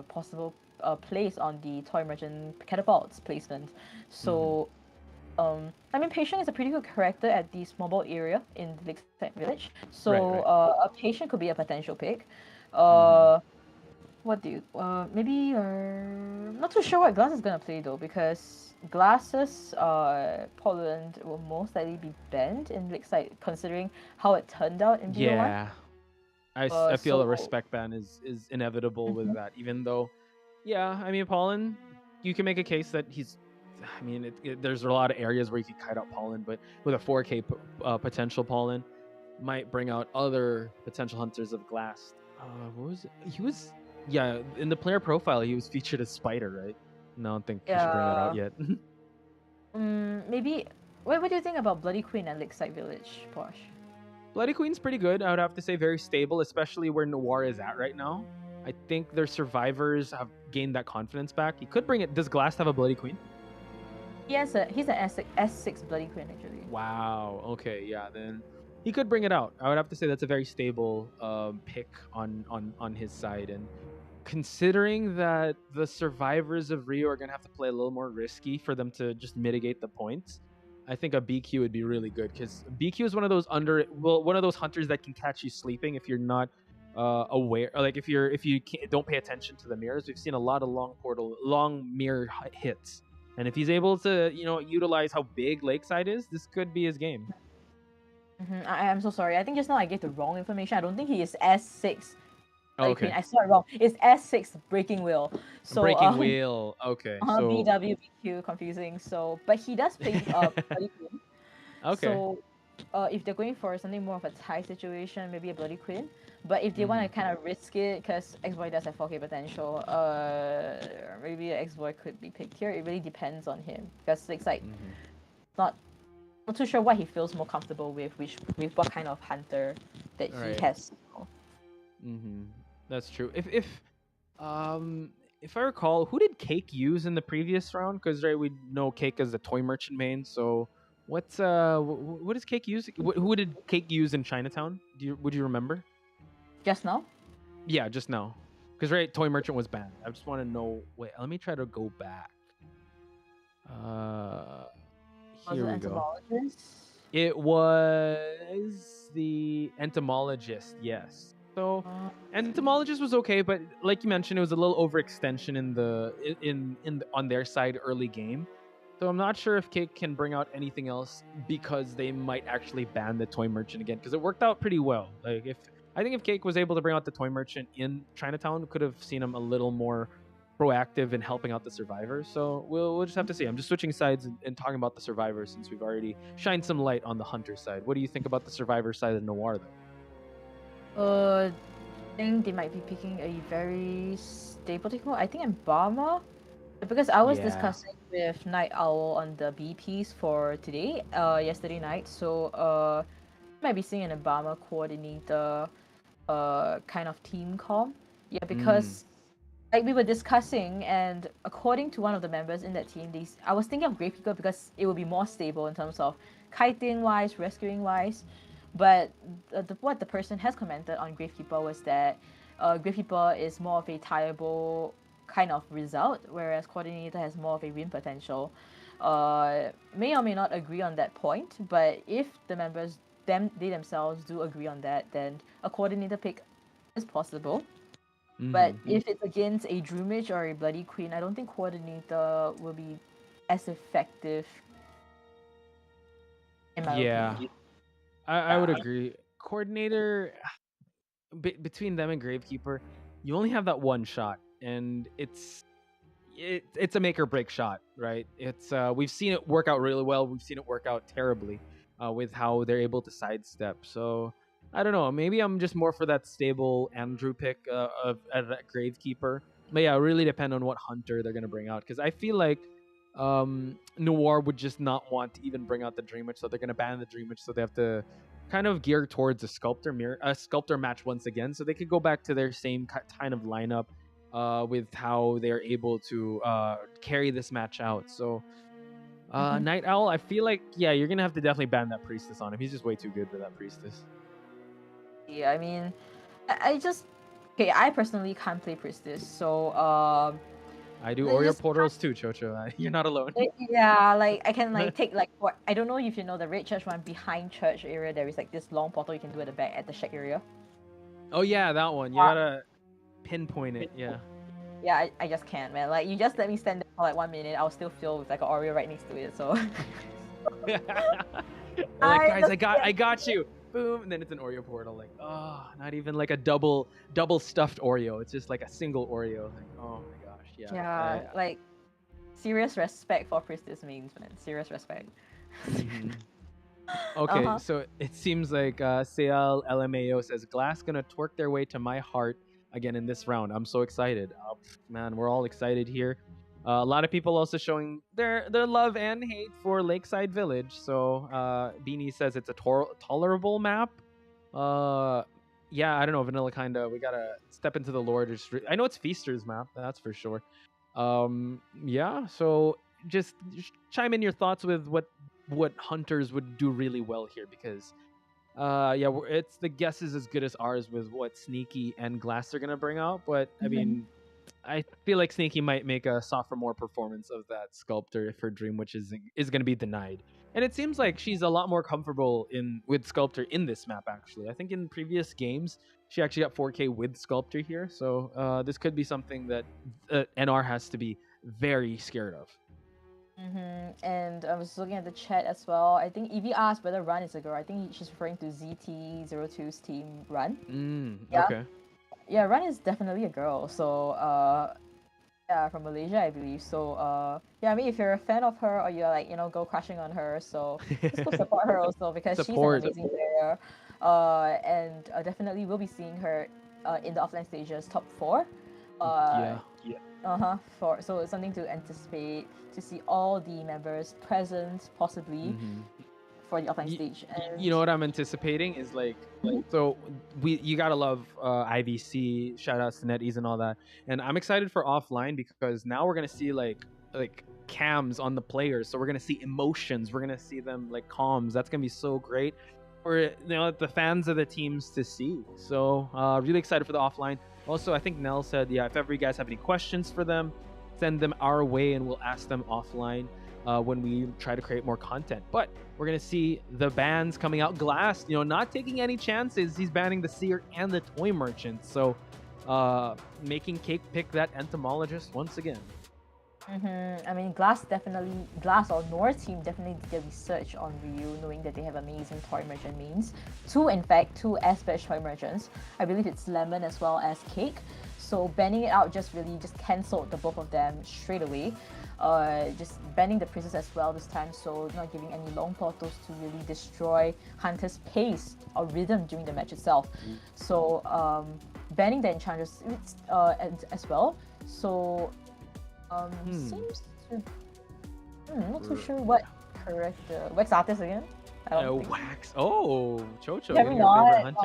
I: possible place on the Toy Merchant catapults placement. So, I mean, Patient is a pretty good character at the small ball area in the Lakeside Village. So, a Patient could be a potential pick. What do you... maybe... not too sure what Glass is gonna play though, because Glass's Poland will most likely be banned in Lakeside, considering how it turned out in BO1.
H: Yeah. I feel a respect ban is inevitable with that, even though... Yeah, I mean, Pollen, you can make a case that he's... I mean, there's a lot of areas where you can kite out Pollen, but with a 4K potential, Pollen might bring out other potential hunters of Glass. What was it? He was... Yeah, in the player profile, he was featured as Spider, right? No, I don't think you should bring that out yet.
I: Maybe... What do you think about Bloody Queen and Lakeside Village, Posh?
H: Bloody Queen's pretty good. I would have to say very stable, especially where Noir is at right now. I think their survivors have gained that confidence back. He could bring it... Does Glass have a Bloody Queen?
I: He's an S6 Bloody Queen, actually.
H: Wow. Okay, yeah, then... He could bring it out. I would have to say that's a very stable pick on his side. And considering that the survivors of Rio are going to have to play a little more risky for them to just mitigate the points, I think a BQ would be really good because BQ is one of those one of those hunters that can catch you sleeping if you're not aware, or like if you don't pay attention to the mirrors. We've seen a lot of long mirror hits, and if he's able to utilize how big Lakeside is, this could be his game.
I: I'm so sorry. I think just now I gave the wrong information. I don't think he is S6.
H: Okay.
I: I saw it wrong. It's S6 Breaking Wheel. So
H: Breaking Wheel. Okay. So
I: BWBQ confusing. So, but he does play Bloody Queen.
H: Okay.
I: So, if they're going for something more of a tie situation, maybe a Bloody Queen. But if they want to kind of risk it, because X-Boy does have 4K potential, maybe X-Boy could be picked here. It really depends on him because it's like not too sure what he feels more comfortable with what kind of hunter that he has.
H: That's true. If I recall, who did Cake use in the previous round? Because we know Cake as the toy merchant main. So what does Cake use? Who did Cake use in Chinatown? Would you remember?
I: Just now?
H: Yeah, just now. Because toy merchant was banned. I just want to know. Wait, let me try to go back. Here we go. It was the entomologist. Yes. So entomologist was okay, but like you mentioned, it was a little overextension on their side early game. So I'm not sure if Cake can bring out anything else because they might actually ban the toy merchant again because it worked out pretty well. Like I think if Cake was able to bring out the toy merchant in Chinatown, we could have seen him a little more proactive in helping out the survivors. So we'll just have to see. I'm just switching sides and talking about the survivors since we've already shined some light on the hunter side. What do you think about the survivor side of Noir though?
I: I think they might be picking a very stable team. I think Embalmer, because I was discussing with Night Owl on the BPs for today, yesterday night. So might be seeing an Embalmer coordinator, kind of team call. Yeah, because like we were discussing, and according to one of the members in that team, I was thinking of Gravekeeper because it would be more stable in terms of kiting wise, rescuing wise. But what the person has commented on Gravekeeper was that Gravekeeper is more of a tieable kind of result, whereas Coordinator has more of a win potential. May or may not agree on that point, but if the members they themselves do agree on that, then a Coordinator pick is possible. But if it's against a Drumage or a Bloody Queen, I don't think Coordinator will be as effective. In my opinion.
H: I would agree. Coordinator, between them and Gravekeeper, you only have that one shot, and it's a make or break shot, right? It's we've seen it work out really well. We've seen it work out terribly with how they're able to sidestep. So I don't know. Maybe I'm just more for that stable Andrew pick of that Gravekeeper. But yeah, it really depend on what hunter they're gonna bring out, because I feel like Noir would just not want to even bring out the Dream Witch, so they're gonna ban the Dream Witch, so they have to kind of gear towards a sculptor match once again, so they could go back to their same kind of lineup with how they're able to carry this match out. So Night Owl, I feel like you're gonna have to definitely ban that Priestess on him. He's just way too good for that Priestess.
I: Yeah, I mean, I personally can't play Priestess, so
H: I do Oreo portals too, Chocho. You're not alone.
I: Yeah, like I can take what I don't know if you know the Red Church one behind church area. There is like this long portal you can do at the back at the shack area.
H: Oh yeah, that one. You gotta pinpoint it. Yeah.
I: Yeah, I just can't, man. Like you just let me stand there for like 1 minute, I'll still feel with like an Oreo right next to it. So.
H: Guys, I got you. Boom, and then it's an Oreo portal. Like, not even like a double stuffed Oreo. It's just like a single Oreo. Like, oh my gosh.
I: Yeah, like serious respect for Priestess means, man. Serious respect.
H: Okay, so it seems like Seal LMAO says Glass gonna twerk their way to my heart again in this round. I'm so excited. Man, we're all excited here. A lot of people also showing their love and hate for Lakeside Village. So Beanie says it's a tolerable map. Yeah, I don't know, Vanilla kinda. We gotta step into the lore. I know it's Feaster's map, that's for sure. Yeah, so just chime in your thoughts with what hunters would do really well here, because it's the guess is as good as ours with what Sneaky and Glass are gonna bring out. But I mean, I feel like Sneaky might make a sophomore performance of that Sculptor if her Dream Witch is going to be denied. And it seems like she's a lot more comfortable with Sculptor in this map, actually. I think in previous games, she actually got 4K with Sculptor here. So this could be something that NR has to be very scared of.
I: And I was looking at the chat as well. I think Evie asked whether Run is a girl. I think she's referring to ZT02's team Run. Yeah.
H: Okay.
I: Yeah, Run is definitely a girl. So, yeah, from Malaysia, I believe. So, yeah, I mean, if you're a fan of her or you're like, go crushing on her, so just go support her also because she's an amazing player. And definitely we'll be seeing her in the offline stages top 4. So it's something to anticipate, to see all the members present possibly for the offline stage. And
H: you know what I'm anticipating is so you gotta love IVC, shout outs to NetEase and all that. And I'm excited for offline because now we're gonna see like cams on the players, so we're gonna see emotions, we're gonna see them like comms. That's gonna be so great for the fans of the teams to see. So really excited for the offline. Also, I think Nell said, if ever you guys have any questions for them, send them our way and we'll ask them offline when we try to create more content. But we're going to see the bans coming out. Glass, not taking any chances. He's banning the Seer and the Toy Merchant. So making Cake pick that Entomologist once again.
I: I mean, Glass or Nor team definitely did research on Ryu, knowing that they have amazing toy merchant means. Two S-Batch toy merchants. I believe it's Lemon as well as Cake. So banning it out just cancelled the both of them straight away. Just banning the Princess as well this time, so not giving any long portals to really destroy Hunter's pace or rhythm during the match itself. So banning the Enchantress as well. So seems to... not too sure what correct... Wax Artist again? I don't think.
H: Wax. Oh, Chocho.
I: Can we not?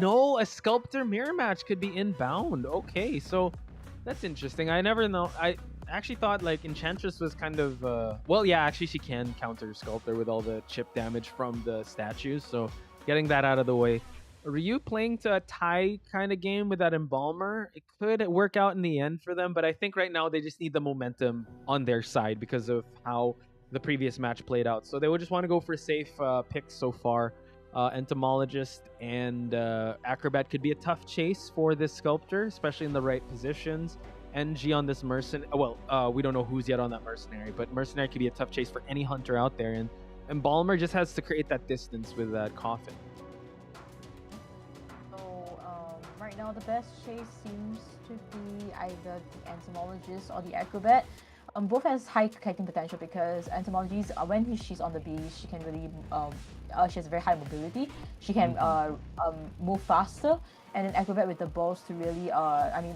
H: No, a Sculptor mirror match could be inbound. Okay, so that's interesting. I never know. I actually thought Enchantress was kind of... actually she can counter Sculptor with all the chip damage from the statues. So getting that out of the way. Ryu playing to a tie kind of game with that Embalmer, it could work out in the end for them, but I think right now they just need the momentum on their side because of how the previous match played out. So they would just want to go for safe picks so far. Entomologist and Acrobat could be a tough chase for this Sculptor, especially in the right positions. NG on this Mercenary, we don't know who's yet on that Mercenary, but Mercenary could be a tough chase for any Hunter out there, and Embalmer just has to create that distance with that Coffin.
I: Right now, the best chase seems to be either the Entomologist or the Acrobat. Both has high kiting potential because Entomologist, when she's on the beast, she can really, she has very high mobility. She can move faster, and then Acrobat with the balls to really,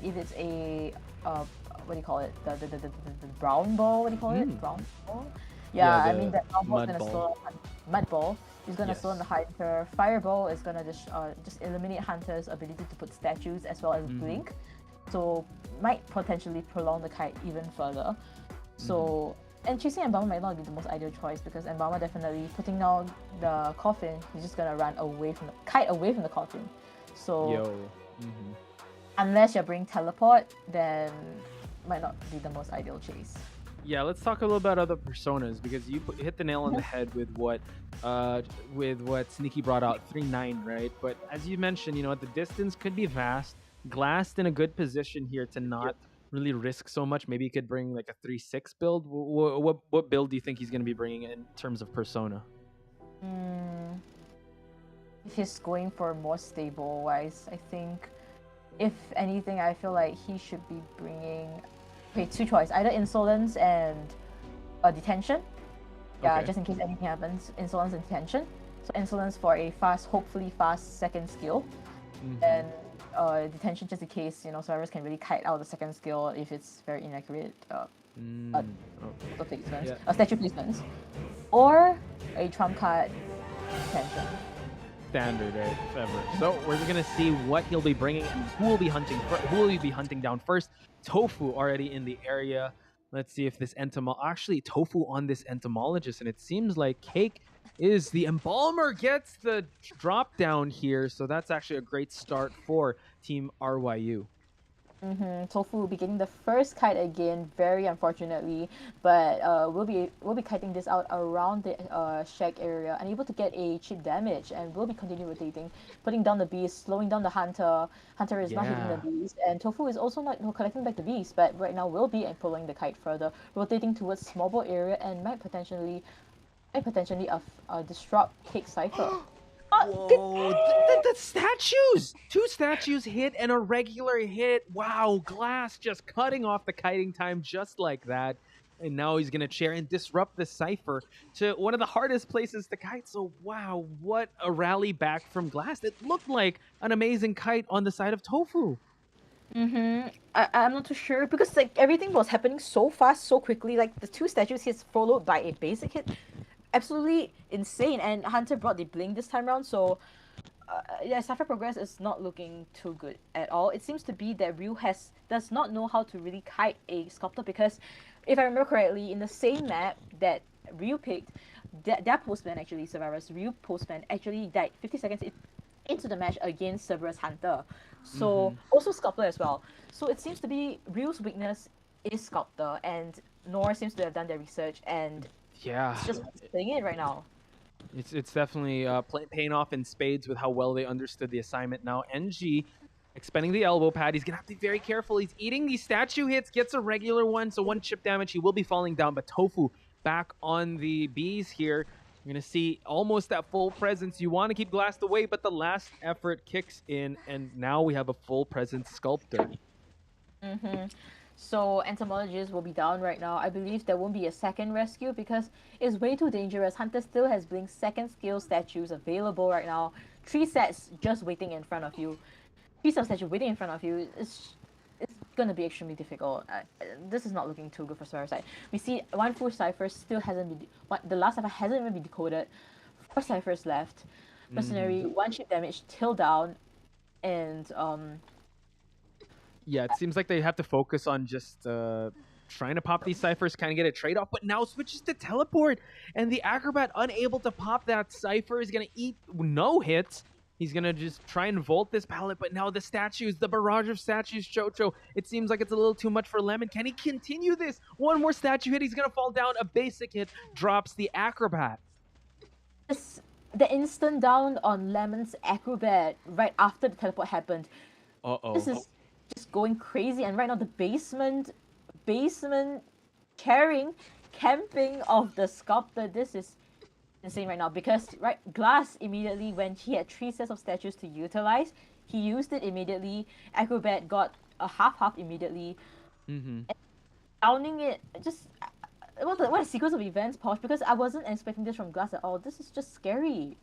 I: if it's a, what do you call it? The brown ball, what do you call it? Brown ball? Yeah, that brown ball is going to slow Mud Ball is going to slow the Hunter. Fireball is going to just eliminate Hunter's ability to put statues as well as blink. So might potentially prolong the kite even further. So, and chasing Embalmer might not be the most ideal choice because Embalmer definitely putting down the coffin, he's just going to run away from the coffin. So, unless you're bringing teleport, then might not be the most ideal chase.
H: Yeah, let's talk a little about other personas because you hit the nail on the head with what Sneaky brought out, 3-9, right? But as you mentioned, the distance could be vast. Glassed in a good position here to not really risk so much. Maybe he could bring like a 3-6 build. What build do you think he's going to be bringing in terms of persona?
I: If he's going for more stable wise, I think if anything, I feel like he should be bringing two choices, either Insolence and Detention. Yeah, just in case anything happens, Insolence and Detention. So Insolence for a hopefully fast second skill, and Detention just in case survivors can really kite out the second skill if it's very inaccurate. Statue placements, or a trump card Detention.
H: Standard, right? If ever. So we're gonna see what he'll be bringing and who will be hunting down first. Tofu already in the area. Let's see if this Tofu on this Entomologist, and it seems like Cake is the Embalmer gets the drop down here, so that's actually a great start for Team RYU.
I: Tofu will be getting the first kite again, very unfortunately, but we'll be kiting this out around the shack area, unable to get a chip damage, and we'll be continue rotating, putting down the beast, slowing down the hunter. Hunter is not hitting the
H: Yeah.
I: beast, and Tofu is also not collecting back the beast, but right now will be pulling the kite further, rotating towards small ball area, and might potentially disrupt Cake Cipher.
H: Whoa, the statues! Two statues hit and a regular hit. Wow, Glass just cutting off the kiting time just like that. And now he's going to chair and disrupt the cipher to one of the hardest places to kite. So, wow, what a rally back from Glass. It looked like an amazing kite on the side of Tofu.
I: I'm not too sure because like everything was happening so fast, so quickly. Like the two statues hits followed by a basic hit, absolutely insane. And Hunter brought the blink this time around, so yeah, Cypher progress is not looking too good at all. It seems to be that Ryu does not know how to really kite a sculptor because, if I remember correctly, in the same map that Ryu picked, their postman actually, Survivors, Ryu postman actually died 50 seconds into the match against Cerberus Hunter. So also sculptor as well. So it seems to be Ryu's weakness is sculptor, and Nor seems to have done their research and
H: Yeah.
I: it's just playing it right now.
H: It's definitely paying off in spades with how well they understood the assignment. Now, NG expending the elbow pad. He's going to have to be very careful. He's eating these statue hits, gets a regular one, so one chip damage. He will be falling down, but Tofu back on the bees here. You're going to see almost that full presence. You want to keep Glass away, but the last effort kicks in, and now we have a full presence sculptor.
I: So entomologists will be down right now. I believe there won't be a second rescue because it's way too dangerous. Hunter still has Blink's second skill statues available right now. 3 sets just waiting in front of you. 3 sets statues waiting in front of you. It's gonna be extremely difficult. This is not looking too good for Survivor side. We see one full cipher still hasn't been. The last cipher hasn't even been decoded. 4 ciphers left. Mercenary, 1 chip damage, till down, and
H: Yeah, it seems like they have to focus on just trying to pop these ciphers, kind of get a trade-off, but now switches to teleport, and the Acrobat unable to pop that cipher is going to eat no hits. He's going to just try and vault this pallet, but now the statues, the barrage of statues, Chocho, it seems like it's a little too much for Lemon. Can he continue this? One more statue hit, he's going to fall down. A basic hit drops the Acrobat.
I: the instant down on Lemon's Acrobat right after the teleport happened. This is just going crazy, and right now the basement camping of the sculptor. This is insane right now because Glass immediately, when he had 3 sets of statues to utilize, he used it immediately. Acrobat got a half immediately. And downing it, just what a sequence of events, Posh, because I wasn't expecting this from Glass at all. This is just scary.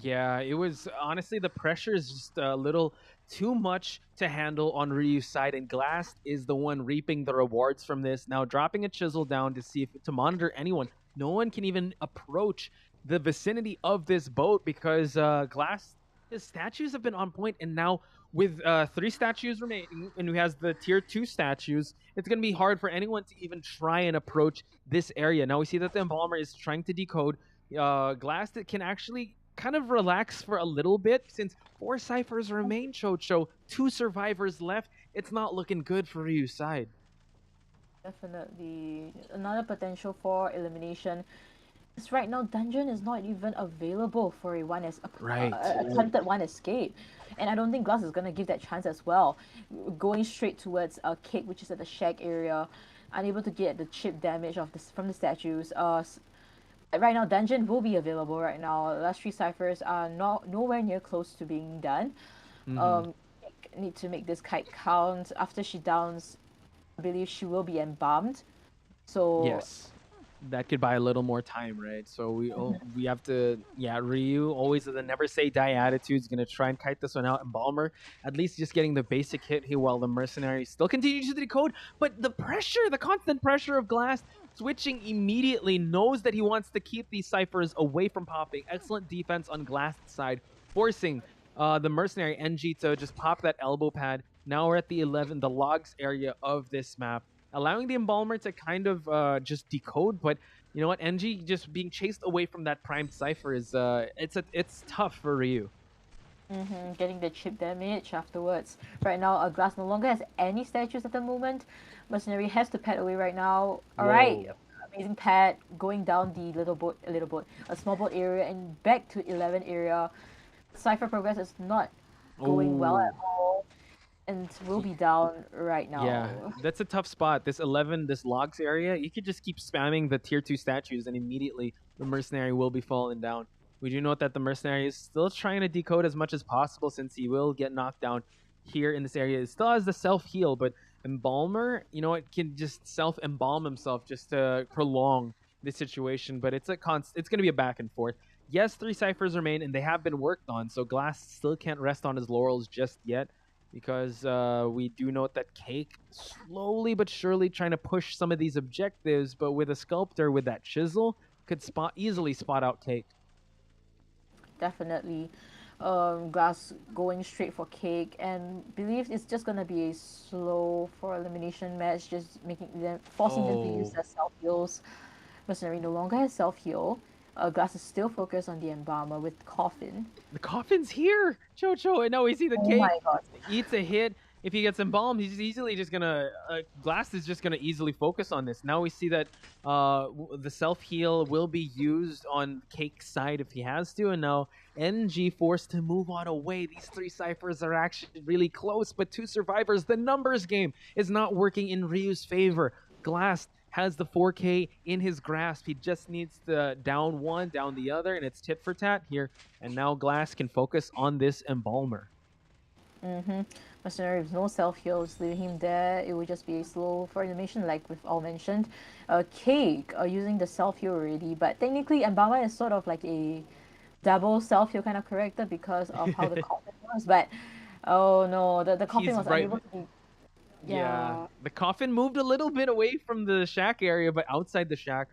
H: Yeah, it was honestly, the pressure is just a little too much to handle on Ryu's side, and Glass is the one reaping the rewards from this. Now dropping a chisel down to monitor anyone. No one can even approach the vicinity of this boat because Glass, his statues have been on point, and now with 3 statues remaining, and he has the tier 2 statues, it's going to be hard for anyone to even try and approach this area. Now we see that the Embalmer is trying to decode. Glass that can actually kind of relax for a little bit since 4 ciphers remain, Chocho. 2 survivors left. It's not looking good for Ryu's side.
I: Definitely. Another potential for elimination. It's right now, dungeon is not even available for a attempted one escape. And I don't think Glass is going to give that chance as well. Going straight towards a Cake, which is at the shack area. Unable to get the chip damage from the statues. Right now, dungeon will be available right now. The last 3 ciphers are nowhere near close to being done. Need to make this kite count. After she downs, I believe she will be embalmed. So
H: yes, that could buy a little more time, right? So we have to, Ryu always with a never say die attitude is gonna try and kite this one out. Embalmer at least just getting the basic hit here while the Mercenary still continues to decode. But the constant pressure of Glass switching immediately, knows that he wants to keep these ciphers away from popping. Excellent defense on Glass' side, forcing the Mercenary NG to just pop that elbow pad. Now we're at the logs area of this map, allowing the Embalmer to kind of just decode. But you know what, NG just being chased away from that primed cipher is it's tough for Ryu.
I: Getting the chip damage afterwards. Right now, Glass no longer has any statues at the moment. Mercenary has to pad away right now. Alright,
H: Whoa.
I: amazing pad, going down the a small boat area and back to 11 area. Cypher progress is not going well at
H: Oh.
I: all and will be down right
H: Yeah,
I: now.
H: that's a tough spot. This 11, this logs area, you could just keep spamming the tier 2 statues and immediately the mercenary will be falling down. We do note that the mercenary is still trying to decode as much as possible since he will get knocked down here in this area. It still has the self-heal, but Embalmer, it can just self-embalm himself just to prolong the situation, but it's it's going to be a back and forth. Yes, 3 ciphers remain and they have been worked on, so Glass still can't rest on his laurels just yet because we do note that Cake slowly but surely trying to push some of these objectives, but with a sculptor with that chisel could easily spot out Cake.
I: Definitely. Glass going straight for Cake and believes it's just gonna be a slow for elimination match, just forcing them to use their self heals. Mercenary no longer has self heal. Glass is still focused on the Embalmer with Coffin.
H: The Coffin's here, Chocho, and now we see the
I: Oh
H: Cake
I: my god.
H: eats a hit. If he gets embalmed, he's easily just gonna Glass is just gonna easily focus on this. Now we see that the self heal will be used on Cake's side if he has to, and now NG forced to move on away. These 3 ciphers are actually really close, but 2 survivors. The numbers game is not working in Ryu's favor. Glass has the 4K in his grasp. He just needs to down one, down the other, and it's tit for tat here. And now Glass can focus on this Embalmer.
I: Mercenary with no self heals, leaving him there. It would just be a slow for animation, like we've all mentioned. Cake using the self heal already, but technically Embalmer is sort of like a double self heal kind of character because of how the coffin was. But oh no, the coffin was unable to be.
H: Yeah, the Coffin moved a little bit away from the shack area, but outside the shack.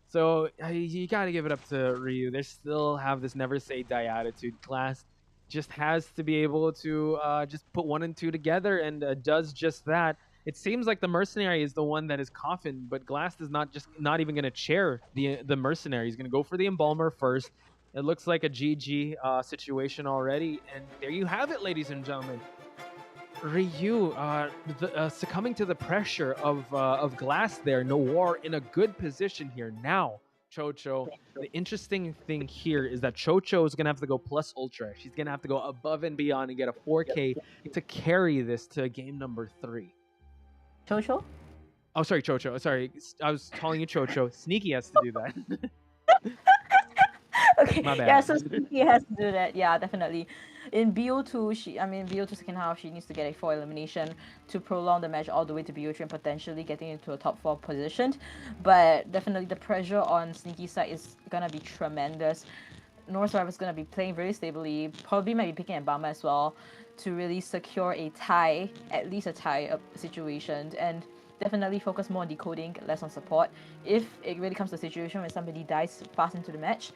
H: So you got to give it up to Ryu. They still have this never say die attitude. Glass just has to be able to just put 1 and 2 together and does just that. It seems like the mercenary is the one that is Coffin, but Glass is not even going to chair the mercenary. He's going to go for the Embalmer first. It looks like a GG situation already, and there you have it, ladies and gentlemen. Ryu succumbing to the pressure of Glass there. Noir in a good position here. Now, Chocho, the interesting thing here is that Chocho is going to have to go plus Ultra. She's going to have to go above and beyond and get a 4K to carry this to game number 3.
I: Chocho?
H: Oh, sorry, Chocho. Sorry, I was calling you Chocho. Sneaky has to do that.
I: Okay,
H: My bad.
I: yeah, so he has to do that. Yeah, definitely. In BO2, BO2 second half, she needs to get a 4 elimination to prolong the match all the way to BO3 and potentially getting into a top 4 position. But definitely the pressure on Sneaky's side is gonna be tremendous. North Survivor is gonna be playing very stably, probably might be picking Embalmer as well to really secure a tie, at least a tie situation, and definitely focus more on decoding, less on support. If it really comes to a situation where somebody dies fast into the match,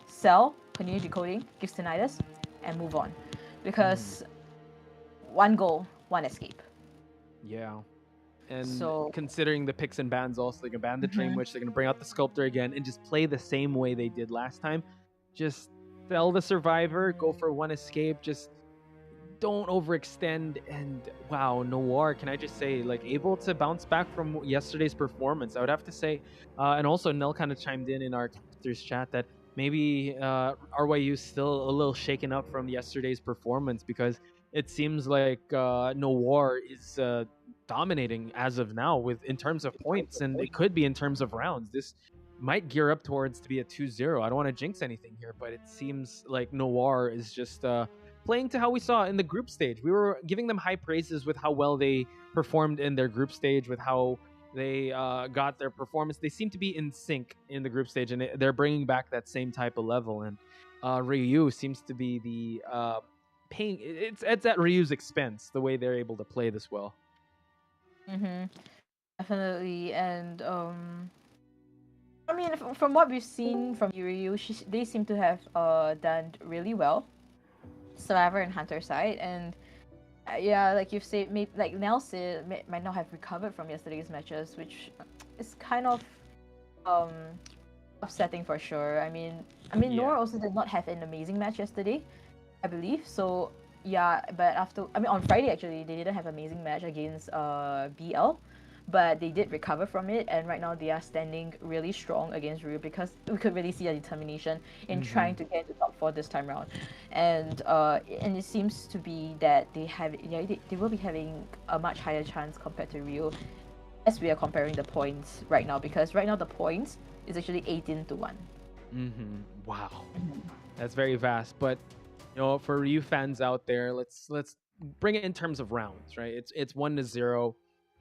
I: sell, continue decoding, give tinnitus, and move on. Because 1 goal, 1 escape.
H: Yeah. And
I: So-
H: considering the picks and bans also, they can ban the Train Witch, they're going to bring out the Sculptor again and just play the same way they did last time. Just sell the Survivor, go for 1 escape, just don't overextend. And wow, Noir, can I just say, like, able to bounce back from yesterday's performance, I would have to say. And also, Nell kind of chimed in our captors chat that maybe RYU's still a little shaken up from yesterday's performance because it seems like Noir is dominating as of now in terms of points, and it could be in terms of rounds. This might gear up towards to be a 2-0. I don't want to jinx anything here, but it seems like Noir is just playing to how we saw in the group stage. We were giving them high praises with how well they performed in their group stage, with how they got their performance. They seem to be in sync in the group stage, and they're bringing back that same type of level. And Ryu seems to be the paying. It's at Ryu's expense the way they're able to play this well.
I: Definitely, and from what we've seen from Ryu, they seem to have done really well, Survivor and Hunter side, and yeah, like you've said, like Nell said, might not have recovered from yesterday's matches, which is kind of upsetting for sure. I mean,
H: Yeah.
I: Nora also did not have an amazing match yesterday, I believe. So yeah, but on Friday actually they didn't have an amazing match against BL, but they did recover from it, and right now they are standing really strong against Ryu because we could really see a determination in trying to get to top four this time round, and it seems to be that they will be having a much higher chance compared to Ryu, as we are comparing the points right now, because right now the points is actually 18-1.
H: Wow, that's very vast. But for you fans out there, let's bring it in terms of rounds, right? It's 1-0.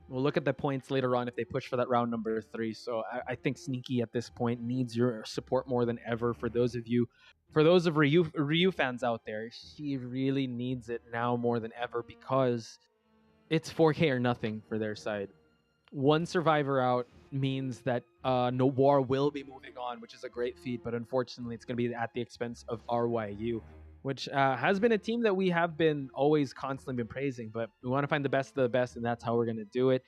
H: We'll look at the points later on if they push for that round number 3. So I think Sneaky at this point needs your support more than ever. For those of Ryu fans out there, she really needs it now more than ever because it's 4K or nothing for their side. One survivor out means that Noir will be moving on, which is a great feat, but unfortunately it's going to be at the expense of RYU, which has been a team that we have been always constantly been praising, but we want to find the best of the best, and that's how we're going to do it.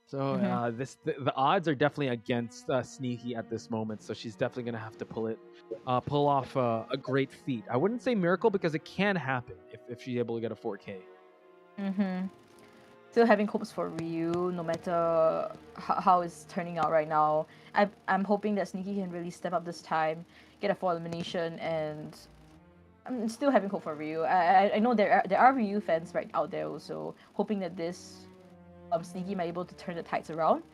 H: So the odds are definitely against Sneaky at this moment, so she's definitely going to have to pull off a great feat. I wouldn't say miracle because it can happen if she's able to get a 4K.
I: Still having hopes for Ryu, no matter how it's turning out right now. I'm hoping that Sneaky can really step up this time, get a 4 elimination, and I'm still having hope for Ryu. I know there are Ryu fans right out there also hoping that this Sneaky might be able to turn the tides around.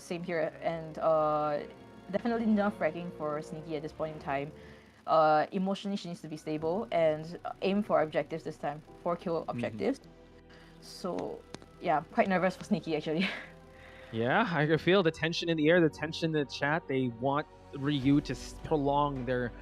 I: Same here, and definitely nerve-wracking for Sneaky at this point in time. Emotionally, she needs to be stable and aim for objectives this time, 4 kill objectives. So, yeah, quite nervous for Sneaky actually.
H: Yeah, I can feel the tension in the air, the tension in the chat. They want Ryu to prolong their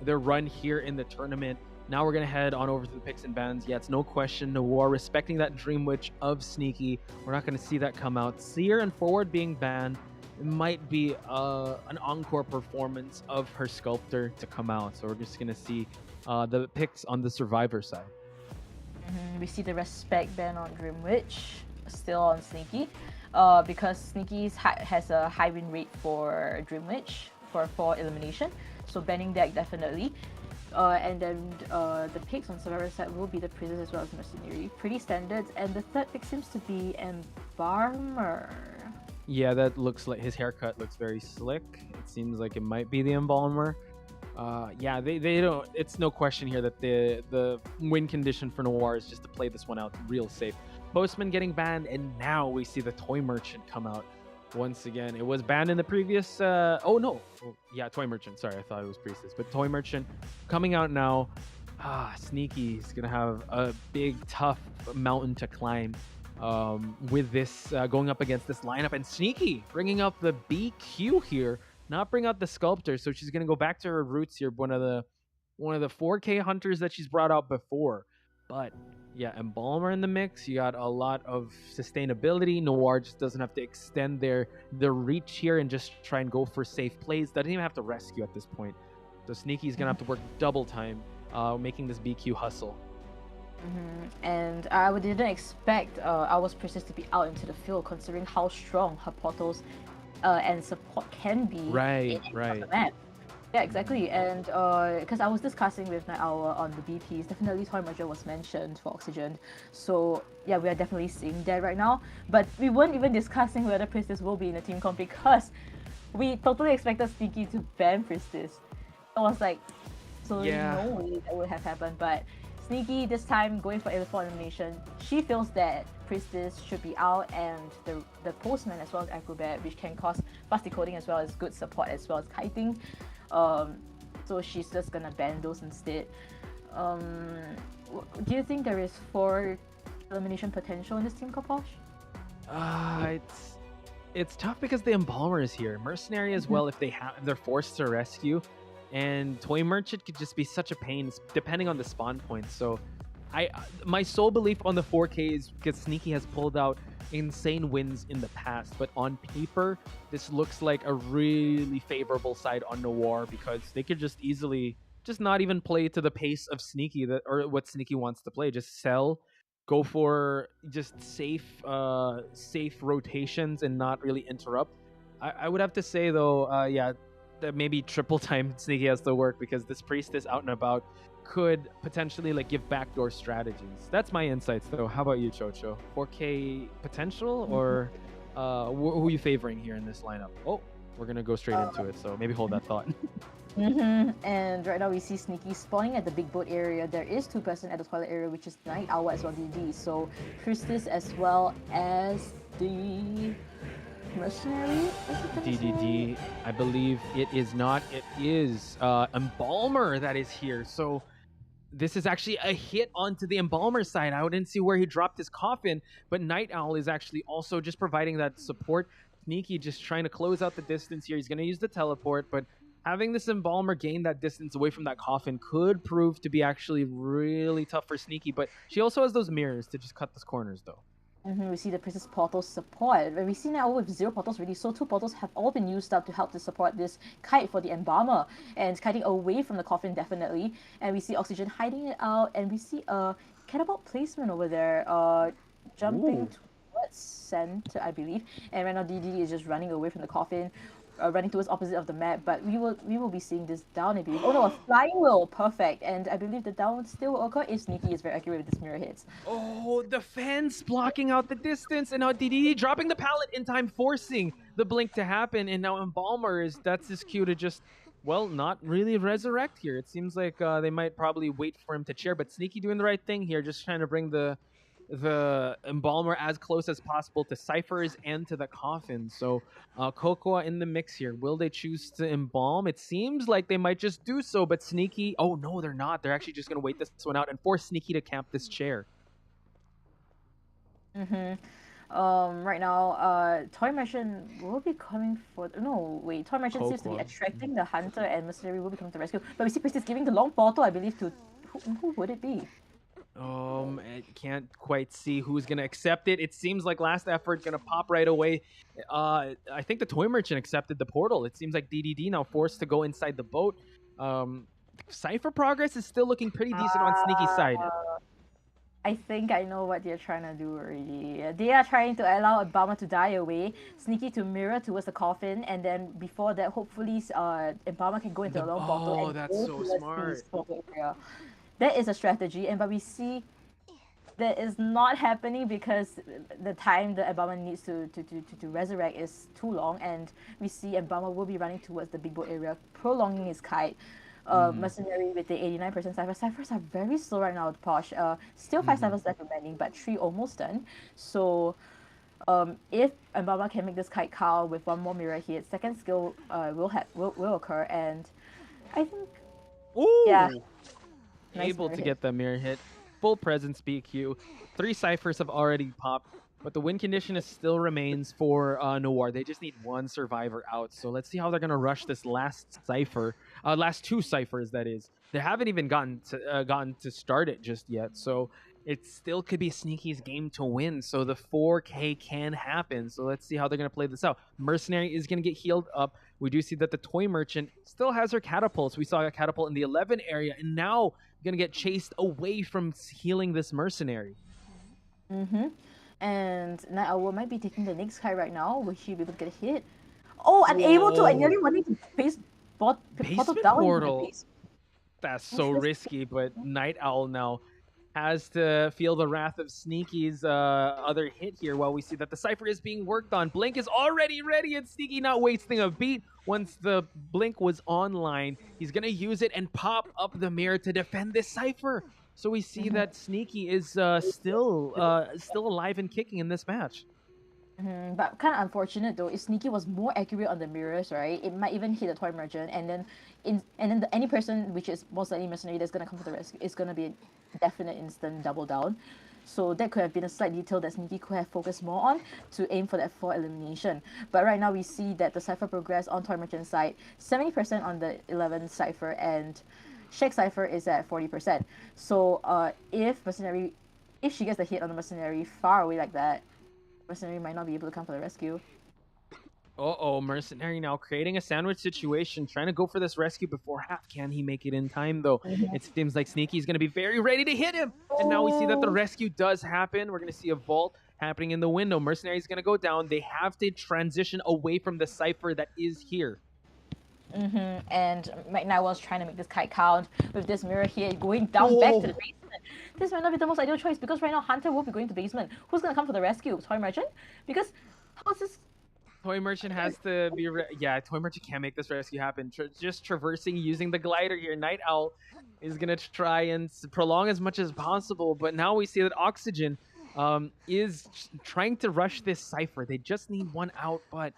H: run here in the tournament. Now we're going to head on over to the picks and bans. Yeah, it's no question. Noir respecting that Dream Witch of Sneaky. We're not going to see that come out. Seer and Forward being banned. It might be an encore performance of her Sculptor to come out. So we're just going to see the picks on the Survivor side.
I: We see the respect ban on Dream Witch, still on Sneaky, because Sneaky has a high win rate for Dream Witch for elimination, so banning that definitely. And then the picks on Survivor side will be the Princess as well as Mercenary. Pretty standards, and the third pick seems to be Embalmer.
H: Yeah, that looks like his haircut looks very slick. It seems like it might be the Embalmer. Yeah, they don't. It's no question here that the win condition for Noir is just to play this one out real safe. Postman getting banned, and now we see the Toy Merchant come out once again. It was banned in the previous. Toy Merchant. Sorry, I thought it was Priestess, but Toy Merchant coming out now. Sneaky is gonna have a big, tough mountain to climb. With this going up against this lineup, and Sneaky bringing up the BQ here. Not bring out the Sculptor, so she's gonna go back to her roots here. One of the 4K hunters that she's brought out before. But yeah, Embalmer in the mix. You got a lot of sustainability. Noir just doesn't have to extend their reach here and just try and go for safe plays. Doesn't even have to rescue at this point. So Sneaky's gonna have to work double time, making this BQ hustle.
I: And I didn't expect our Princess to be out into the field, considering how strong her portals and support can be in the map. Yeah, exactly. And because I was discussing with Night Owl on the BPs, definitely Toy Merchant was mentioned for Oxygen. So yeah, we are definitely seeing that right now. But we weren't even discussing whether Priestess will be in the team comp because we totally expected Sneaky to ban Priestess. I was like, no way that would have happened. But Sneaky this time going for A4 elimination. She feels that Priestess should be out, and the Postman as well as Acrobat, which can cause fast decoding as well as good support as well as kiting. So she's just gonna ban those instead. Do you think there is 4 elimination potential in this team, Koposh?
H: It's tough because the Embalmer is here. Mercenary as well if they're forced to rescue. And Toy Merchant could just be such a pain depending on the spawn points. So my sole belief on the 4K is because Sneaky has pulled out insane wins in the past, but on paper this looks like a really favorable side on Noir because they could just easily not even play to the pace of Sneaky or what Sneaky wants to play. Just sell, go for just safe rotations and not really interrupt. I would have to say though, that maybe triple time Sneaky has to work because this Priestess out and about could potentially like give backdoor strategies. That's my insights though. How about you, Chocho? 4K potential, or who are you favoring here in this lineup? Oh, we're gonna go straight into it, so maybe hold that thought.
I: And right now we see Sneaky spawning at the big boat area. There is 2% at the toilet area, which is Night Owl as well, DD. So Priestess as well as the Mercenary.
H: DDD, I believe it is not. It is Embalmer that is here. So this is actually a hit onto the Embalmer side. I didn't see where he dropped his coffin, but Night Owl is actually also just providing that support. Sneaky just trying to close out the distance here. He's going to use the teleport, but having this Embalmer gain that distance away from that coffin could prove to be actually really tough for Sneaky, but she also has those mirrors to just cut those corners though.
I: We see the Princess Portal support. We see now with 0 portals already, so 2 portals have all been used up to help to support this kite for the Embalmer. And kiting away from the coffin, definitely. And we see Oxygen hiding it out, and we see a catapult placement over there, jumping towards center, I believe. And right now DD is just running away from the coffin, running towards opposite of the map, but we will be seeing this down, I believe. Oh no, a flying wheel, perfect. And I believe the down still will occur if Sneaky is very accurate with this mirror hits.
H: Oh, the fence blocking out the distance, and now DD dropping the pallet in time, forcing the blink to happen, and now Embalmer that's his cue to just, well, not really resurrect here. It seems like they might probably wait for him to chair, but Sneaky doing the right thing here, just trying to bring the Embalmer as close as possible to Cypher's and to the coffin. So Cocoa in the mix here. Will they choose to embalm? It seems like they might just do so, but Sneaky, oh no, they're not. They're actually just going to wait this one out and force Sneaky to camp this chair.
I: Right now, Toy Merchant will be coming for... No, wait. Toy Merchant seems to be attracting the Hunter, and Mercenary will be coming to rescue. But we see Priestess giving the long portal, I believe, to... Who would it be?
H: I can't quite see who's gonna accept it. It seems like Last Effort gonna pop right away. I think the Toy Merchant accepted the portal. It seems like DDD now forced to go inside the boat. Cypher progress is still looking pretty decent on Sneaky's side.
I: I think I know what they're trying to do already. They are trying to allow Embalmer to die away, Sneaky to mirror towards the coffin, and then before that, hopefully, Embalmer can go into a long portal and
H: that's so smart.
I: That is a strategy, but we see that is not happening because the time the Embalmer needs to resurrect is too long, and we see Embalmer will be running towards the big boat area, prolonging his kite. Mercenary with the 89% Cypher. Cyphers are very slow right now, Posh. Still 5 Cyphers left remaining, but 3 almost done. So if Embalmer can make this kite cow with 1 more mirror hit, second skill will occur, and I think...
H: Ooh!
I: Yeah.
H: Able to get the mirror hit. Full presence BQ. 3 Cyphers have already popped, but the win condition still remains for Noir. They just need 1 survivor out. So let's see how they're going to rush this last Cypher. Last 2 Cyphers, that is. They haven't even gotten to start it just yet. So it still could be Sneaky's game to win. So the 4K can happen. So let's see how they're going to play this out. Mercenary is going to get healed up. We do see that the Toy Merchant still has her catapults. We saw a catapult in the 11 area, and now going to get chased away from healing this Mercenary.
I: And Night Owl might be taking the next kite right now. Will she be able to get a hit? Oh, unable to! I nearly wanted to paste portal down
H: portal. That's so risky, but Night Owl now has to feel the wrath of Sneaky's other hit here while we see that the Cypher is being worked on. Blink is already ready, and Sneaky not wasting a beat. Once the Blink was online, he's going to use it and pop up the mirror to defend this Cypher. So we see that Sneaky is still alive and kicking in this match.
I: But kind of unfortunate though, if Sneaky was more accurate on the mirrors, right, it might even hit the Toy Merchant, and then any person, which is most likely Mercenary, that's gonna come for the rescue is gonna be a definite instant double down. So that could have been a slight detail that Sneaky could have focused more on to aim for that 4 elimination. But right now we see that the Cypher progress on Toy Merchant's side, 70% on the 11 Cypher, and Shake Cypher is at 40%. So if she gets the hit on the Mercenary far away like that, Mercenary might not be able to come for the rescue.
H: Mercenary now creating a sandwich situation, trying to go for this rescue before half. Can he make it in time, though? It seems like Sneaky's going to be very ready to hit him. And now we see that the rescue does happen. We're going to see a vault happening in the window. Mercenary's going to go down. They have to transition away from the Cypher that is here.
I: And right now I was trying to make this kite count with this mirror here going down back to the basement. This might not be the most ideal choice because right now Hunter will be going to basement. Who's gonna come for the rescue? Toy Merchant? Because how's this?
H: Toy Merchant has to be. Yeah, Toy Merchant can't make this rescue happen. Just traversing using the glider here. Night Owl is gonna try and prolong as much as possible, but now we see that Oxygen is trying to rush this cipher. They just need one out, but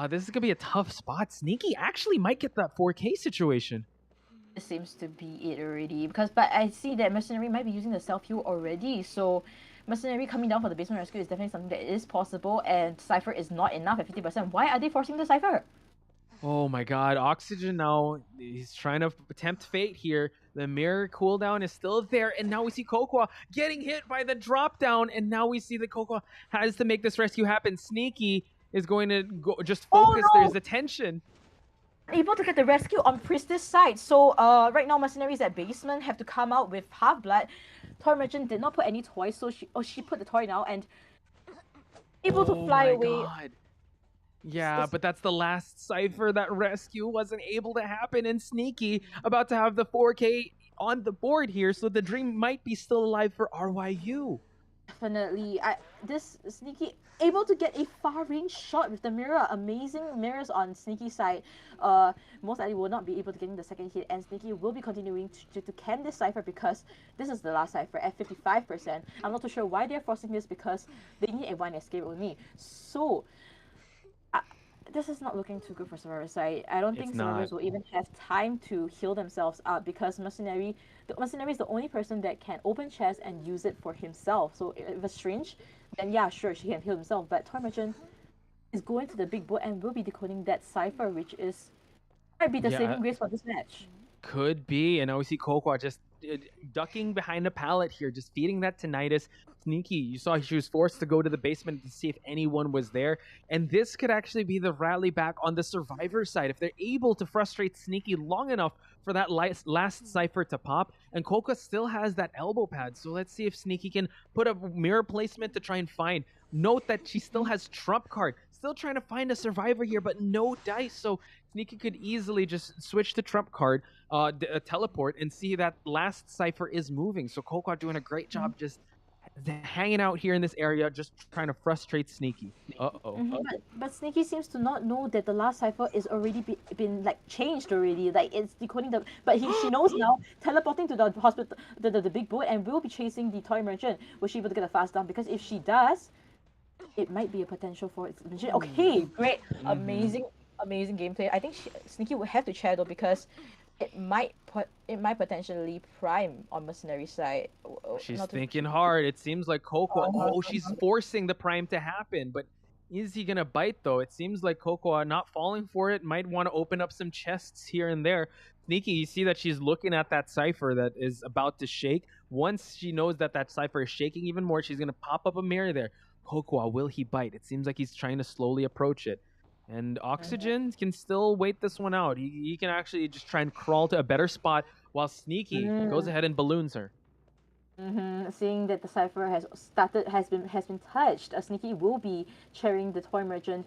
H: this is gonna be a tough spot. Sneaky actually might get that 4K situation.
I: This seems to be it already but I see that Mercenary might be using the self-heal already, so Mercenary coming down for the basement rescue is definitely something that is possible, and Cypher is not enough at 50%. Why are they forcing the Cypher?
H: Oh my god, Oxygen now, he's trying to tempt fate here. The mirror cooldown is still there, and now we see Cocoa getting hit by the drop down, and now we see that Cocoa has to make this rescue happen. Sneaky is going to just focus there's attention.
I: Able to get the rescue on Priestess side. So right now Mercenaries at basement have to come out with Half-Blood. Toy Merchant did not put any toys, so she put the toy now and able to fly away.
H: God. Yeah, but that's the last cipher. That rescue wasn't able to happen, and Sneaky about to have the 4K on the board here, so the dream might be still alive for RYU.
I: Definitely. This Sneaky able to get a far range shot with the mirror. Amazing mirrors on Sneaky side. Most likely will not be able to get in the second hit, and Sneaky will be continuing to can this cipher because this is the last cipher at 55%. I'm not too sure why they're forcing this because they need a one escape only. So this is not looking too good for Survivor side. I don't think survivors will even have time to heal themselves up because Mercenary is the only person that can open chest and use it for himself. So if it's Strange, then yeah, sure, she can heal himself. But Toy Merchant is going to the big boat and will be decoding that cipher, which might be the saving grace for this match.
H: Could be, and now we see Cocoa just ducking behind a pallet here, just feeding that tinnitus. Sneaky, you saw she was forced to go to the basement to see if anyone was there, and this could actually be the rally back on the Survivor side if they're able to frustrate Sneaky long enough for that last cipher to pop. And Coca still has that elbow pad, so let's see if Sneaky can put a mirror placement to try and find. Note that she still has trump card, still trying to find a survivor here, but no dice, so Sneaky could easily just switch to trump card, teleport, and see that last cipher is moving. So Coca doing a great job just hanging out here in this area, just trying to frustrate Sneaky.
I: But Sneaky seems to not know that the last cipher is already been like changed already. Like it's decoding the. But she knows now, teleporting to the hospital, the big boat, and will be chasing the Toy Merchant. Was she able to get a fast down? Because if she does, it might be a potential for its. Okay, great, amazing gameplay. I think Sneaky will have to chair though because it might potentially prime on Mercenary side.
H: She's thinking hard. It seems like Cocoa. She's forcing the prime to happen, but is he gonna bite though? It seems like Cocoa not falling for it. Might want to open up some chests here and there. Sneaky, you see that she's looking at that cipher that is about to shake. Once she knows that cipher is shaking even more, she's gonna pop up a mirror there. Cocoa, will he bite? It seems like he's trying to slowly approach it. And Oxygen can still wait this one out. He can actually just try and crawl to a better spot while Sneaky goes ahead and balloons her.
I: Seeing that the cipher has been touched, Sneaky will be carrying the Toy Merchant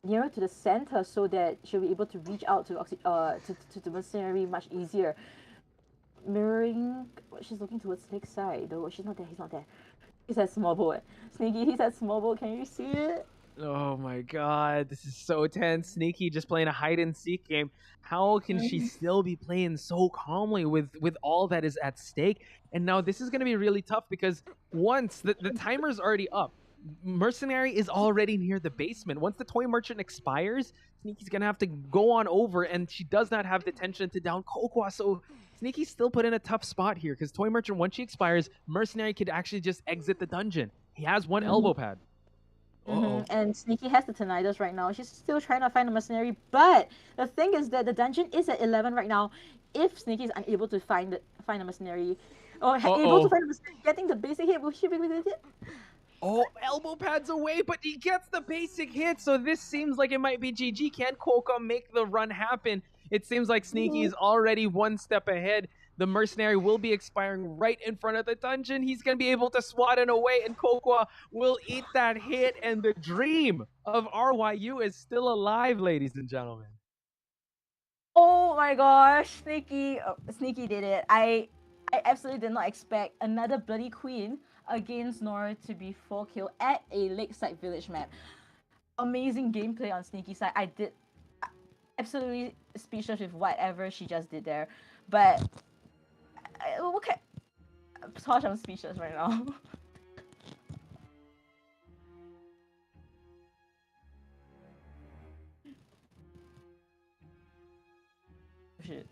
I: nearer to the center so that she'll be able to reach out to the Mercenary much easier. Mirroring, she's looking towards Snake's side though. She's not there. He's not there. He's at small boat. Sneaky, he's at small boat. Can you see it?
H: Oh my god, this is so tense. Sneaky just playing a hide-and-seek game. How can she still be playing so calmly with all that is at stake? And now this is going to be really tough because once the timer's already up, Mercenary is already near the basement. Once the Toy Merchant expires, Sneaky's going to have to go on over, and she does not have the tension to down Cocoa, so Sneaky's still put in a tough spot here because Toy Merchant, once she expires, Mercenary could actually just exit the dungeon. He has one elbow pad.
I: And Sneaky has the tinnitus right now. She's still trying to find a Mercenary, but the thing is that the dungeon is at 11 right now. If Sneaky is unable to find a Mercenary, or able to find a Mercenary, getting the basic hit, will she be able to hit it?
H: Oh, elbow pads away, but he gets the basic hit, so this seems like it might be GG. Can Coca make the run happen? It seems like Sneaky is already one step ahead. The Mercenary will be expiring right in front of the dungeon. He's going to be able to swat it away, and Cocoa will eat that hit, and the dream of RYU is still alive, ladies and gentlemen.
I: Oh my gosh, Sneaky did it. I absolutely did not expect another bloody queen against Nora to be 4 kill at a lakeside village map. Amazing gameplay on Sneaky side. I did absolutely speechless with whatever she just did there. But okay, Tosh, I'm speechless right now. Shit.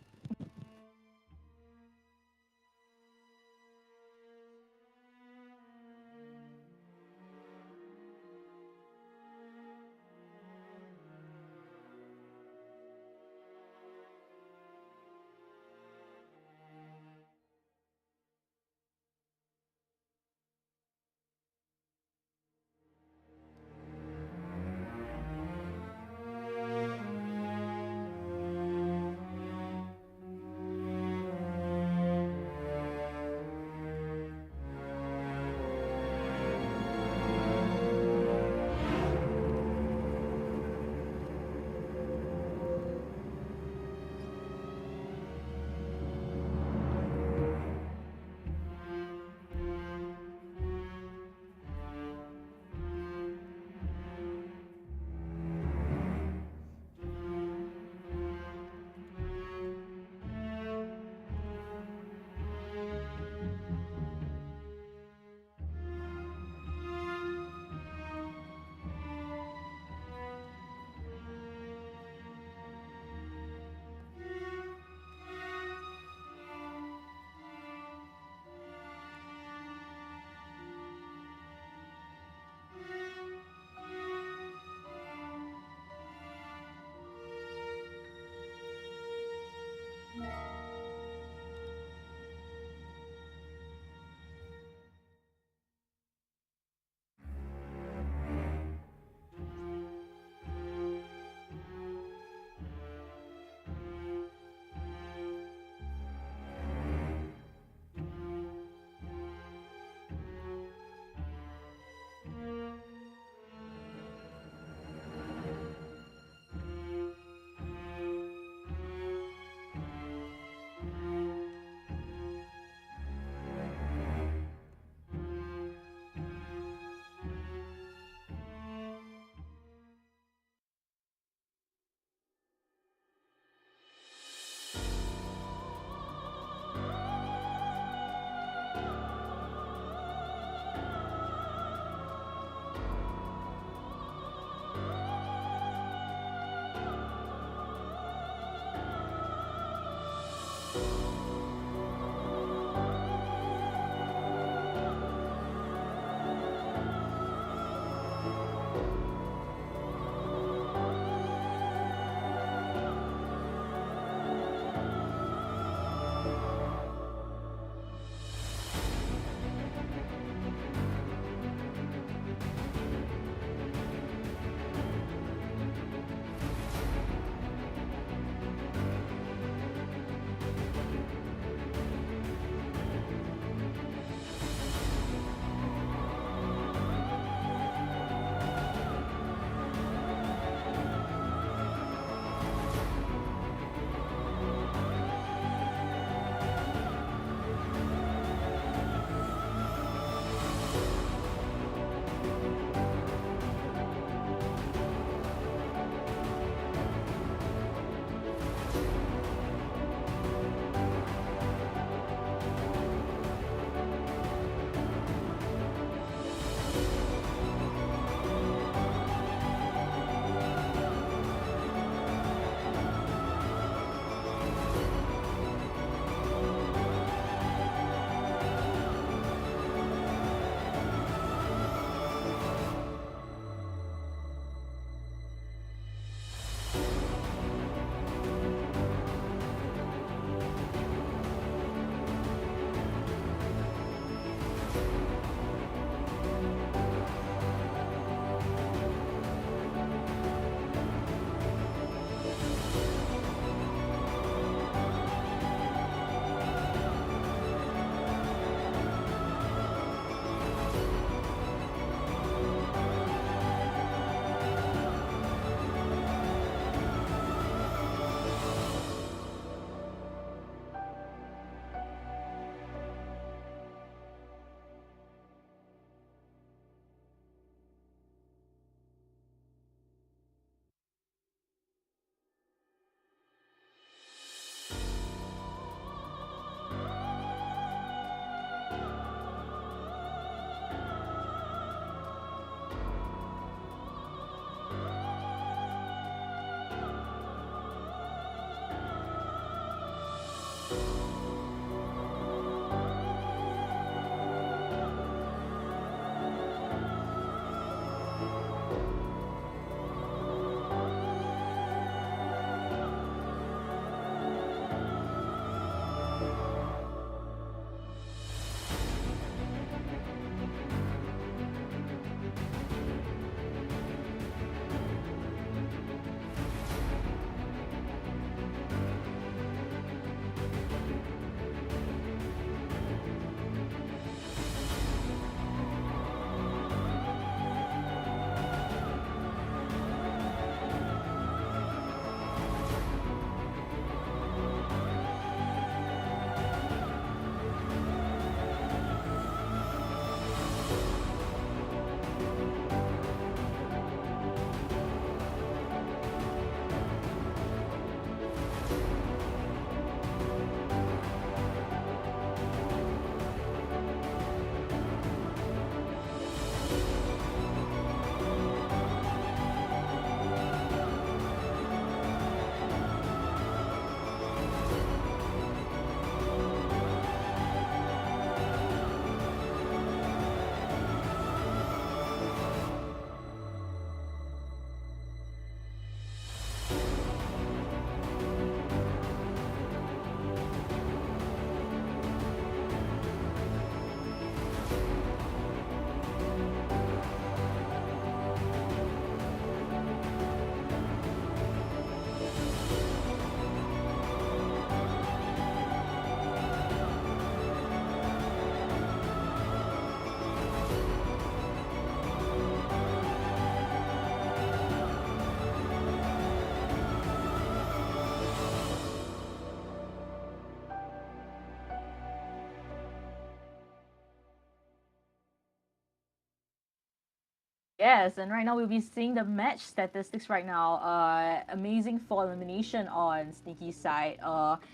I: Yes, and right now we'll be seeing the match statistics right now. Amazing for elimination on Sneaky's side.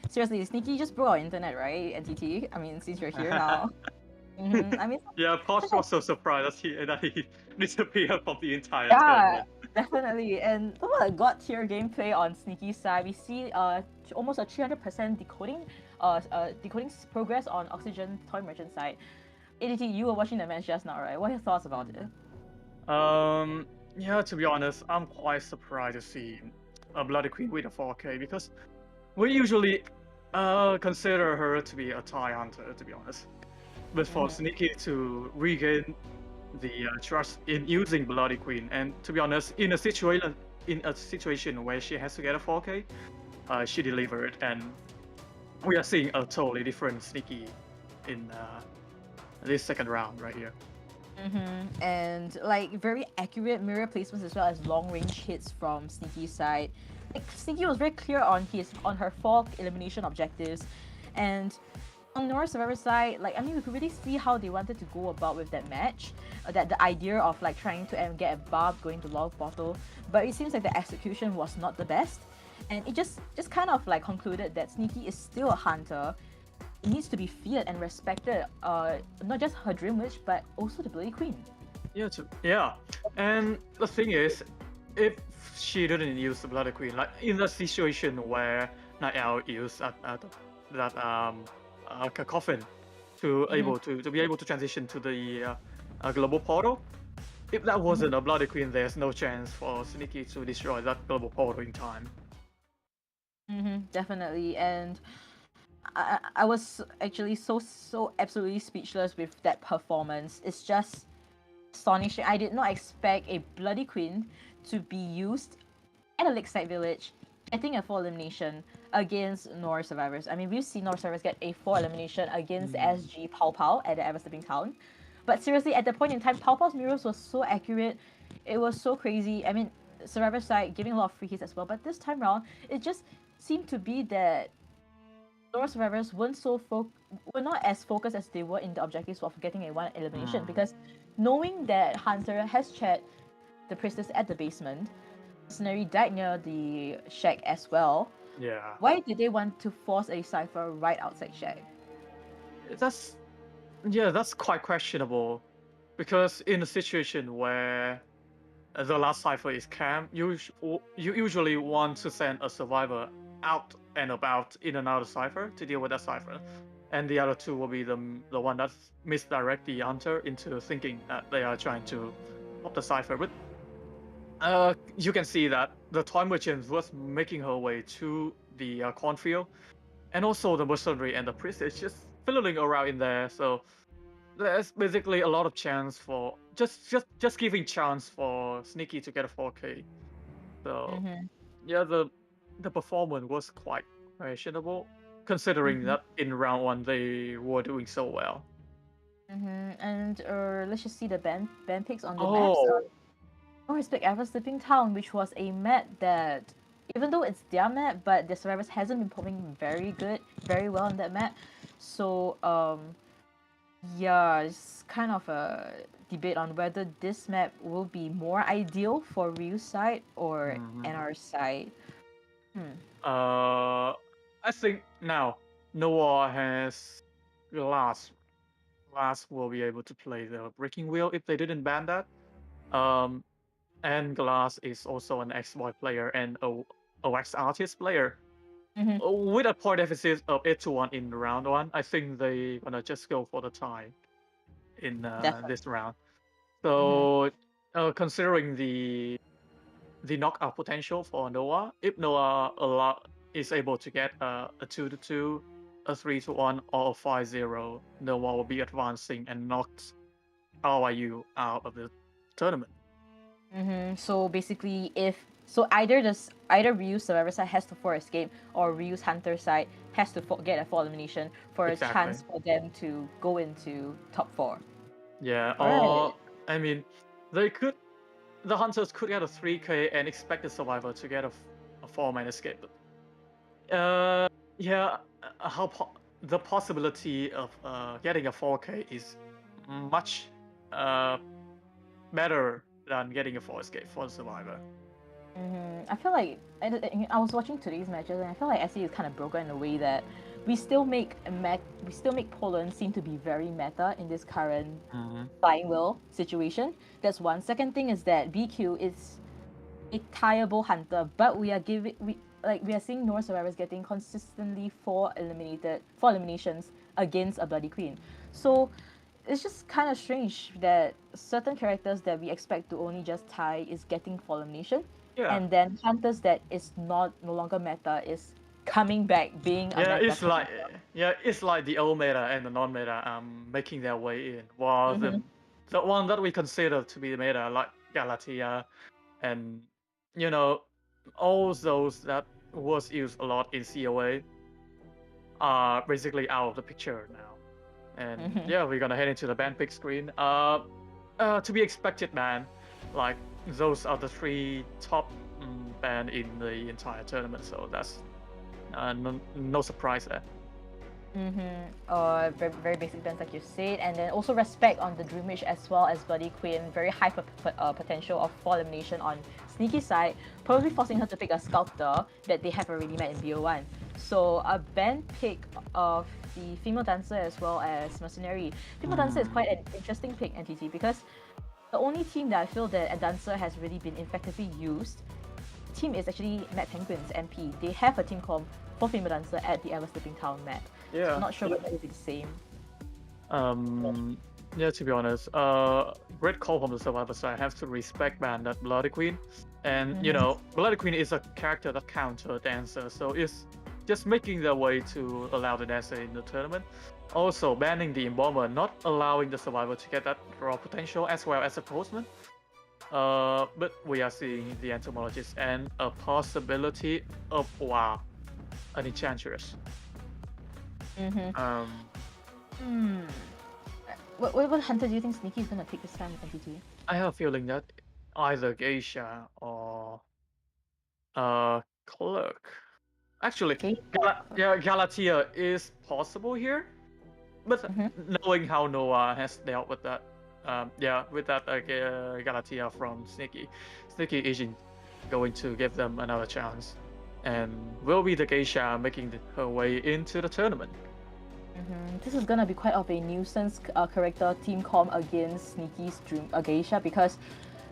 I: Seriously, Sneaky just broke our internet, right? NTT. I mean, since you're here now. I mean,
L: Yeah, Posh was so surprised that he disappeared from the entire
I: yeah,
L: tournament.
I: definitely. And talk about a god tier gameplay on Sneaky's side. We see almost a 300% decoding progress on Oxygen Toy Merchant side. ADT, you were watching the match just now, right? What are your thoughts about it?
L: Yeah, to be honest, I'm quite surprised to see a Bloody Queen with a 4K because we usually consider her to be a TIE hunter, to be honest. But for Sneaky to regain the trust in using Bloody Queen, and to be honest, in a situation where she has to get a 4K, she delivered, and we are seeing a totally different Sneaky in this second round right here.
I: And like very accurate mirror placements as well as long range hits from Sneaky's side. Like Sneaky was very clear on her 4 elimination objectives, and on Nora's Survivor side, like I mean, we could really see how they wanted to go about with that match. That the idea of like trying to get a barb going to log bottle, but it seems like the execution was not the best, and it just kind of like concluded that Sneaky is still a hunter. It needs to be feared and respected, not just her Dream Witch, but also the Bloody Queen.
L: Yeah, and the thing is, if she didn't use the Bloody Queen, like in the situation where Night Owl used that coffin to be able to transition to the global portal, if that wasn't a Bloody Queen, there's no chance for Sneaky to destroy that global portal in time.
I: Definitely, and I was actually so absolutely speechless with that performance. It's just astonishing. I did not expect a Bloody Queen to be used at a Lakeside Village, getting a 4 elimination against Nora Survivors. I mean, we've seen Nora Survivors get a 4 elimination against SG Pau Pau at the Ever Sleeping Town. But seriously, at the point in time, Pau Pau's mirrors was so accurate. It was so crazy. I mean, Survivor side giving a lot of free hits as well. But this time around, it just seemed to be that Nora Survivors were not as focused as they were in the objectives of getting a 1 elimination, because knowing that Hunter has checked the priestess at the basement, Mercenary died near the shack as well.
L: Yeah.
I: Why did they want to force a cipher right outside shack?
L: That's quite questionable, because in a situation where the last cipher is camp, you usually want to send a survivor out and about in another cipher to deal with that cipher, and the other two will be the one that misdirect the hunter into thinking that they are trying to pop the cipher. But you can see that the toy merchant was making her way to the cornfield, and also the mercenary and the priest is just fiddling around in there. So there's basically a lot of chance for just giving chance for Sneaky to get a 4K. So yeah, the performance was quite questionable, considering that in round 1 they were doing so well.
I: And let's just see the band picks on the maps. No Respect Ever Sleeping Town, which was a map that, even though it's their map, but the Survivors hasn't been performing very well on that map. So yeah, it's kind of a debate on whether this map will be more ideal for Ryu's side or NR's side.
L: I think now Noah has Glass. Glass will be able to play the Breaking Wheel if they didn't ban that. And Glass is also an X-Boy player and a wax artist player. With a point deficit of 8-1 in round 1, I think they're gonna just go for the tie in this round. So considering the knockout potential for Noah, if Noah is able to get a 2-2, a 3-1, or a 5-0, Noah will be advancing and knocks RYU out of the tournament.
I: So basically, either Ryu's Survivor side has to force escape, or Ryu's Hunter side has to get a 4 elimination for a chance for them to go into top 4.
L: Yeah,
I: Right.
L: I mean, the Hunters could get a 3K and expect the Survivor to get a 4-man escape. Yeah, the possibility of getting a 4K is much better than getting a full escape for the survivor.
I: I feel like I was watching today's matches, and I feel like SE is kind of broken in a way that we still make Poland seem to be very meta in this current flying wheel situation. That's one. Second thing is that BQ is a tieable hunter, but we are seeing Norse survivors getting consistently 4 eliminations against a Bloody Queen. So it's just kind of strange that certain characters that we expect to only just tie is getting 4 elimination.
L: Yeah.
I: And then hunters that is no longer meta is coming back being a meta.
L: It's like the old meta and the non-meta making their way in, while the one that we consider to be the meta, like Galatea and all those that was used a lot in COA, are basically out of the picture now. And yeah, we're gonna head into the ban pick screen. To be expected, man. Like, those are the 3 top ban in the entire tournament, so that's no surprise there.
I: Very, very basic bans like you said, and then also respect on the Dream Witch as well as Bloody Queen. Very high potential of 4 elimination on Sneaky side, probably forcing her to pick a Sculptor that they have already met in BO1. So a ban pick of the female dancer as well as Mercenary. Female dancer is quite an interesting pick, NTT, because the only team that I feel that a dancer has really been effectively used team is actually Mad Penguins MP. They have a team called for female dancer at the Ever Sleeping Town map.
L: Yeah.
I: So I'm not sure whether it will be the same.
L: Yeah, to be honest, great call from the survivor side. I have to respect ban that Bloody Queen. And Bloody Queen is a character that counter dancer, so it's just making their way to allow the dancer in the tournament. Also banning the Embalmer, not allowing the survivor to get that draw potential as well as a postman. But we are seeing the entomologist and a possibility of an enchantress.
I: What hunter do you think Sneaky is gonna pick this time with NTT?
L: I have a feeling that either Geisha or Clerk. Actually, Galatea is possible here, but knowing how Noah has dealt with that, Galatea from Sneaky isn't going to give them another chance, and will be the Geisha making her way into the tournament.
I: This is gonna be quite of a nuisance character team com against Sneaky's Dream Geisha, because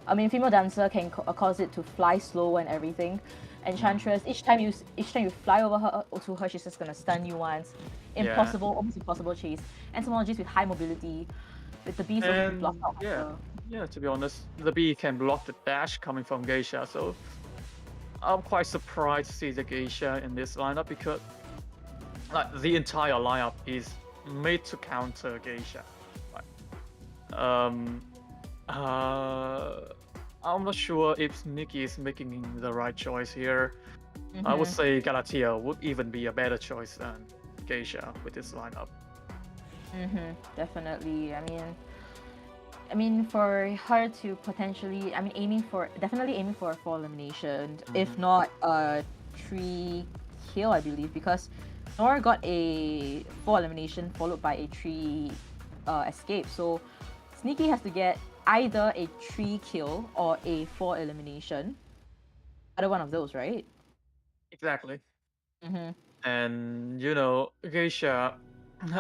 I: I mean female dancer can cause it to fly slow and everything. Enchantress, each time you fly over her to her, she's just gonna stun you once. Almost impossible chase. Entomologist with high mobility, with the bees also to block out.
L: Yeah, to be honest, the bee can block the dash coming from Geisha, so I'm quite surprised to see the Geisha in this lineup, because like the entire lineup is made to counter Geisha. I'm not sure if Sneaky is making the right choice here. I would say Galatea would even be a better choice than Geisha with this lineup.
I: Definitely. I mean, for her to potentially, definitely aiming for a 4 elimination, if not a 3 kill, I believe, because Nora got a 4 elimination followed by a 3 escape. So Sneaky has to get either a 3 kill or a 4 elimination. Either one of those, right?
L: Exactly. And Geisha,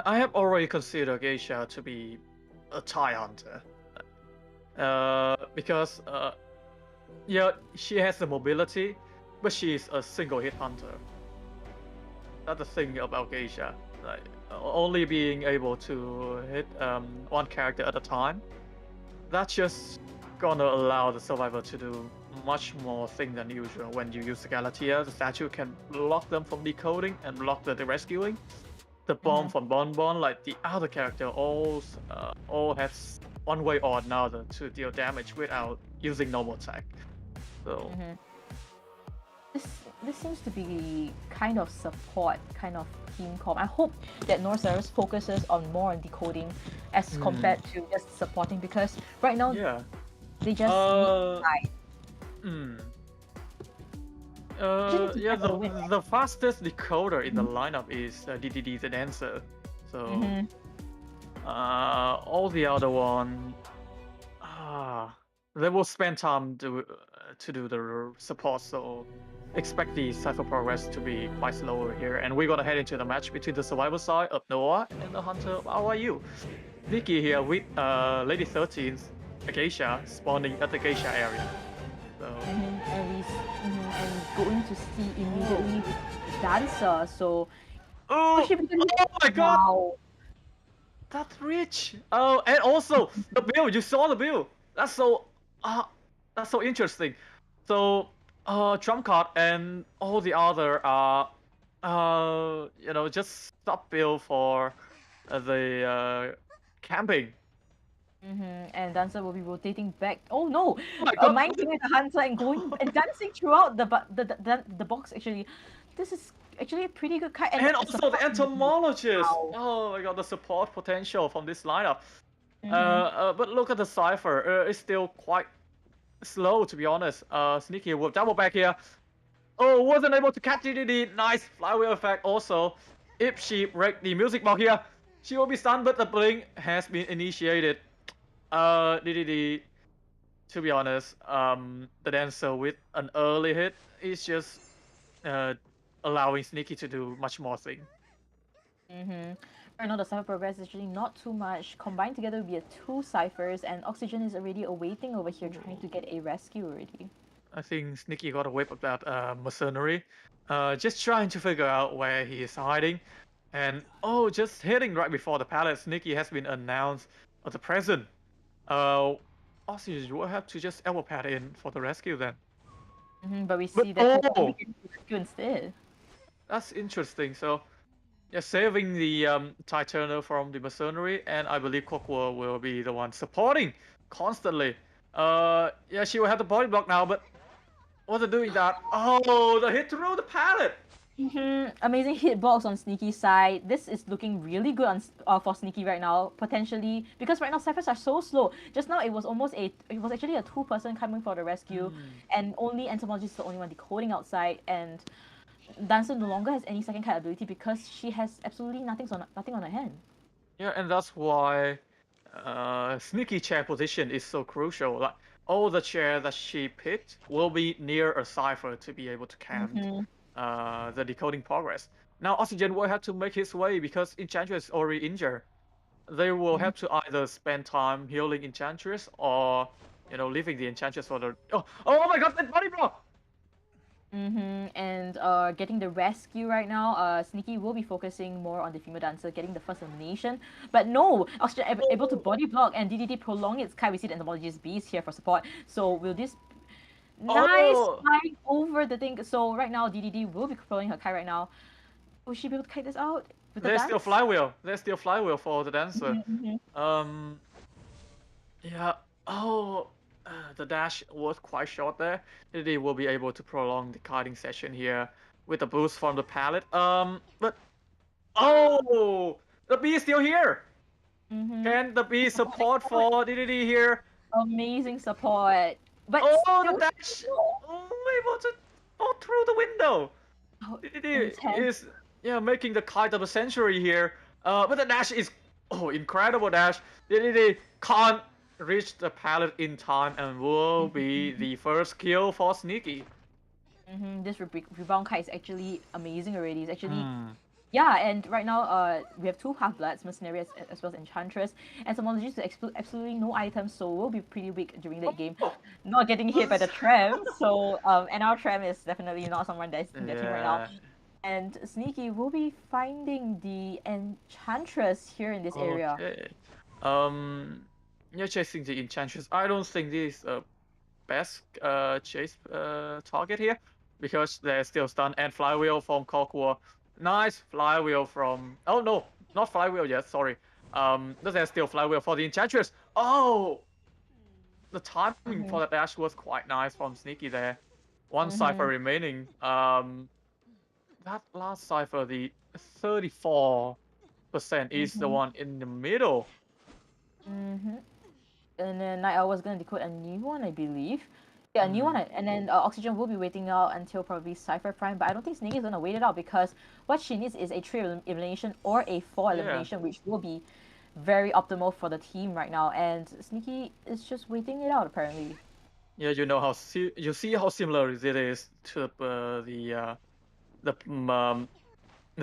L: I have already considered Geisha to be a tie hunter. Because she has the mobility, but she is a single hit hunter. That's the thing about Geisha, like only being able to hit one character at a time. That's just gonna allow the survivor to do much more thing than usual. When you use the Galatea, the statue can block them from decoding and block the rescuing. The bomb from Bonbon, like the other character, all has one way or another to deal damage without using normal attack. So
I: this seems to be kind of support, kind of team comp. I hope that Norseverse focuses on more on decoding as compared to just supporting, because right now they just
L: the fastest decoder in the lineup is DDD the dancer. So all the other one, they will spend time to do the support, so expect the cipher progress to be quite slower here. And we're gonna head into the match between the survivor side of Noah and the hunter of RYU. Nikki here with Lady 13's Geisha spawning at the Geisha area. So
I: And going to see immediately with Dancer. So
L: oh my god,
I: wow.
L: that's rich. Oh, and also the bill. You saw the bill. That's so interesting. So trump card and all the other are just sub bill for the camping.
I: And Dancer will be rotating back. Oh no!
L: Oh my god.
I: Mind with the Hunter and going and dancing throughout the box. Actually, this is actually a pretty good card.
L: And also the entomologist.
I: Wow.
L: Oh my god, the support potential from this lineup. But look at the cipher. It's still quite slow, to be honest. Sneaky will double back here. Oh, wasn't able to catch DDD. Nice flywheel effect. Also, if she break the music box here, she will be stunned. But the blink has been initiated. DDD, to be honest, the dancer with an early hit is just allowing Sneaky to do much more thing.
I: Right now, the cipher progress is actually not too much. Combined together will be 2 ciphers, and Oxygen is already awaiting over here, trying to get a rescue already.
L: I think Sneaky got a whip of that mercenary. Just trying to figure out where he is hiding. And just hitting right before the pallet, Sneaky has been announced as the present. Oxygen, you will have to just elbow pad in for the rescue then.
I: But we see that we can rescue instead.
L: That's interesting. So, yeah, saving the Titana from the mercenary, and I believe Cockworld will be the one supporting constantly. Yeah, she will have the body block now, but what's doing that? Oh, the hit through the pallet.
I: Amazing hitbox on Sneaky's side. This is looking really good on for Sneaky right now, potentially, because right now ciphers are so slow. Just now it was actually a 2-person coming for the rescue, and only Entomologist is the only one decoding outside, and Dancer no longer has any second card ability because she has absolutely nothing on her hand.
L: Yeah, and that's why Sneaky chair position is so crucial. Like all the chair that she picked will be near a cipher to be able to count the decoding progress. Now Oxygen will have to make his way because Enchantress is already injured. They will have to either spend time healing Enchantress or leaving the Enchantress for the oh my god, that body block!
I: And getting the rescue right now, Sneaky will be focusing more on the female dancer, getting the first elimination. But no, Oxygen able to body block and DDD prolong its Kai. We see the Entomologist Beast here for support. So will this nice flying over the thing? So right now, DDD will be prolonging her Kai right now. Will she be able to kite this out?
L: There's still flywheel. There's still flywheel for the dancer. Yeah. The dash was quite short there. They will be able to prolong the kiting session here with the boost from the pallet. But the bee is still here. Can the bee support for DDD here?
I: Amazing support. But
L: the dash! Able to fall through the window. DDD is making the kite of the century here. But the dash is incredible dash. DDD can't reach the pallet in time and will be the first kill for Sneaky.
I: This rebound kite is actually amazing already. It's actually yeah, and right now we have 2 half-bloods, Mercenary as well as Enchantress, and Entomologist with absolutely no items, so will be pretty weak during that game. Not getting hit by the tram, so and our tram is definitely not someone that's in their team right now. And Sneaky will be finding the Enchantress here in this area.
L: You're chasing the Enchantress. I don't think this is best chase target here because they're still stunned. And flywheel from Cockworld. Nice flywheel from... Oh no, not flywheel yet, sorry. There's still flywheel for the Enchantress. Oh! The timing for the dash was quite nice from Sneaky there. 1 cipher remaining. That last cipher, the 34% is the one in the middle.
I: And then Night Owl was going to decode a new one, I believe. Yeah, a new one. And then Oxygen will be waiting out until probably Cypher Prime. But I don't think Sneaky is going to wait it out because what she needs is a 3 elimination or a 4 elimination, which will be very optimal for the team right now. And Sneaky is just waiting it out, apparently.
L: Yeah, you know how you see how similar it is to the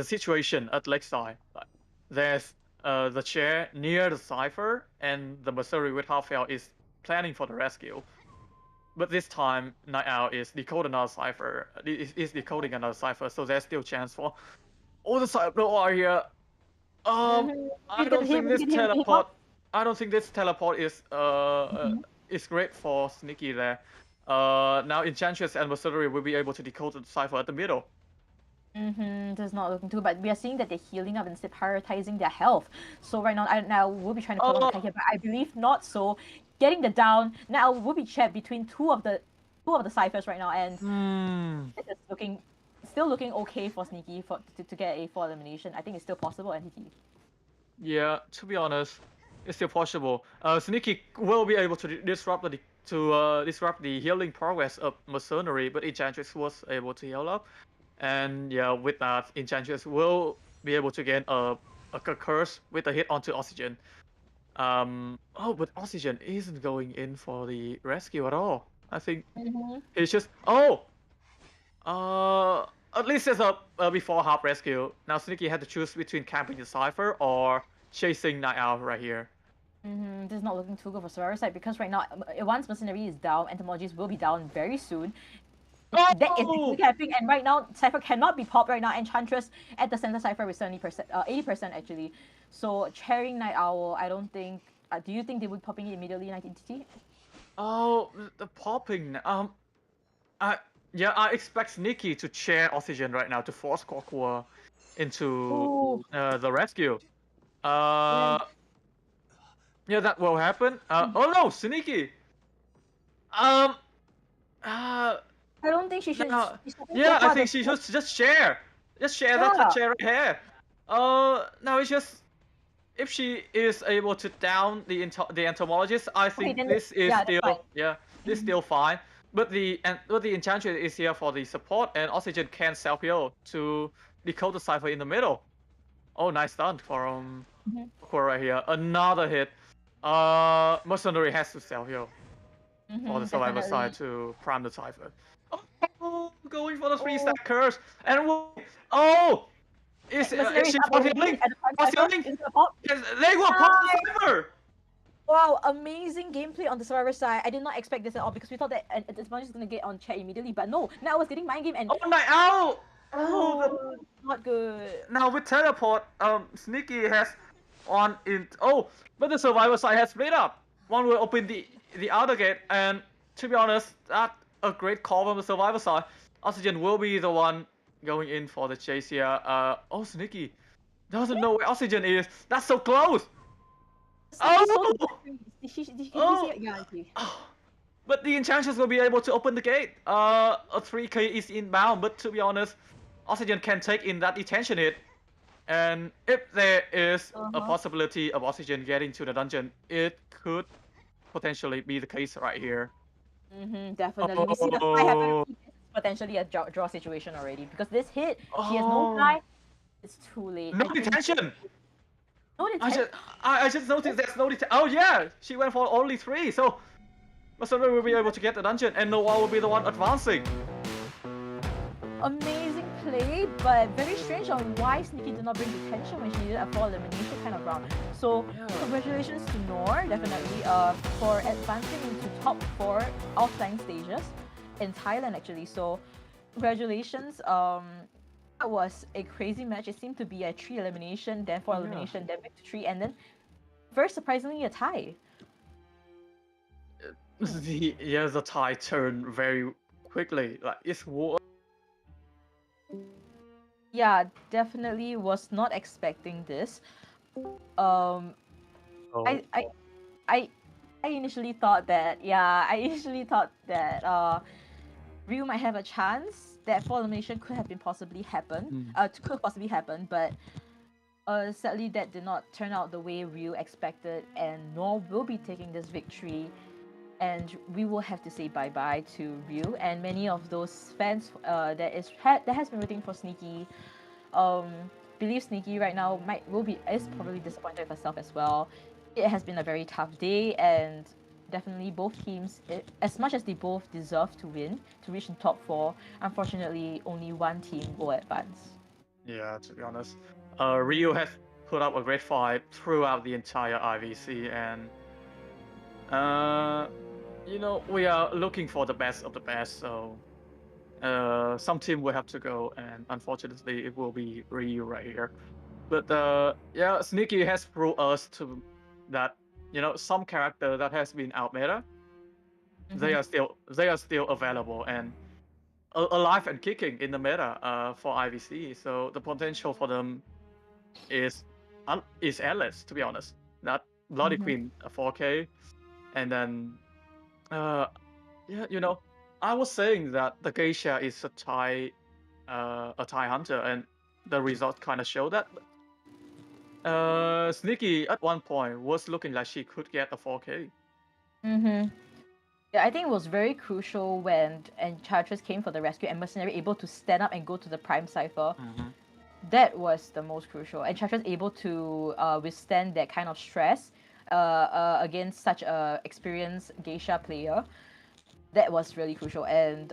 L: situation at Lakeside. Like, there's the chair near the cipher, and the mercenary with Halfhell is planning for the rescue. But this time, Night Owl is decoding another cipher. Is decoding another cipher, so there's still chance for all the cyber are here. I don't think this teleport. I don't think this teleport is great for Sneaky there. Now Enchantress and Mercenary will be able to decode the cipher at the middle.
I: That's not looking too, but we are seeing that they're healing up instead prioritizing their health. So right now we'll be trying to pull on the kite here, but I believe not. So getting the down now will be trapped between two of the ciphers right now, and it is still looking okay for Sneaky to get a full elimination. I think it's still possible, NTT.
L: Yeah, to be honest, it's still possible. Sneaky will be able to disrupt the healing progress of Mercenary, but Enchantress was able to heal up. And yeah, with that, Enchantress will be able to gain a curse with a hit onto Oxygen. Oh, but Oxygen isn't going in for the rescue at all. I think he's just at least it's a before half rescue. Now Sneaky had to choose between camping the Cipher or chasing Night Owl right here.
I: This is not looking too good for Survivor side because right now, once Mercenary is down, Entomologies will be down very soon. That is camping, and right now Cypher cannot be popped right now. Enchantress at the center Cypher with 70%, 80% actually. So chairing Night Owl, I don't think. Do you think they would be popping it immediately in ITT?
L: Oh, the popping. I expect Sneaky to chair Oxygen right now to force Kokua into the rescue. Yeah, that will happen. Oh no, Sneaky.
I: I don't think she should.
L: Yeah, I think she should just share. Just share that chair right here. Now it's just if she is able to down the entomologist, I think this is this still fine. But the Enchantress is here for the support, and Oxygen can self heal to decode the cipher in the middle. Oh, nice stun from right here. Another hit. Mercenary has to self heal for the survivor side to prime the cipher. Oh, going for the 3-stack curse, and is she pop healing? They will pop the cipher.
I: Wow, amazing gameplay on the Survivor side. I did not expect this at all because we thought that Entomologist was gonna get on chat immediately, but no. Now I was getting mind game and
L: Night Owl.
I: Not good.
L: Now with teleport, Sneaky has on in. But the survivor side has split up. One will open the outer gate, and to be honest, that's a great call from the survivor side. Oxygen will be the one going in for the chase here. Sneaky doesn't know where Oxygen is. That's so close. But the Enchantress will be able to open the gate. A 3k is inbound, but to be honest, Oxygen can take in that detention hit. And if there is a possibility of Oxygen getting to the dungeon, it could potentially be the case right here.
I: Definitely. We see the fight happen. Potentially a draw situation already because this hit, she has no fly. It's too late.
L: No detention.
I: No detention.
L: I just noticed there's no detention. Oh yeah, she went for only 3. So Mercenary will be able to get the dungeon, and Noah will be the one advancing.
I: Amazing play, but very strange on why Sneaky did not bring detention when she needed a full elimination kind of round. So congratulations to Noor, definitely, for advancing into top 4 offline stages in Thailand actually. So congratulations. That was a crazy match. It seemed to be a 3 elimination, then 4 elimination, then back to 3, and then very surprisingly a tie.
L: The tie turned very quickly. Like it's war.
I: Yeah, definitely was not expecting this. I initially thought that Ryu might have a chance that full elimination could possibly happen, but sadly that did not turn out the way Ryu expected, and Noor will be taking this victory, and we will have to say bye-bye to Ryu and many of those fans that has been waiting for Sneaky. Believe Sneaky right now is probably disappointed with herself as well. It has been a very tough day, and definitely both teams, as much as they both deserve to win, to reach the top 4, unfortunately, only one team will advance.
L: Yeah, to be honest, Ryu has put up a great fight throughout the entire IVC, and we are looking for the best of the best. So some team will have to go, and unfortunately, it will be Ryu right here. But yeah, Sneaky has proved us to that some character that has been out meta, they are still available and alive and kicking in the meta for IVC. So the potential for them is endless, to be honest. That Bloody Queen 4K, and then yeah, I was saying that the Geisha is a Thai hunter, and the results kind of show that. Sneaky at one point was looking like she could get a 4K.
I: Yeah, I think it was very crucial when Enchantress came for the rescue and Mercenary able to stand up and go to the Prime Cipher. That was the most crucial. Enchantress able to withstand that kind of stress against such a experienced Geisha player. That was really crucial. And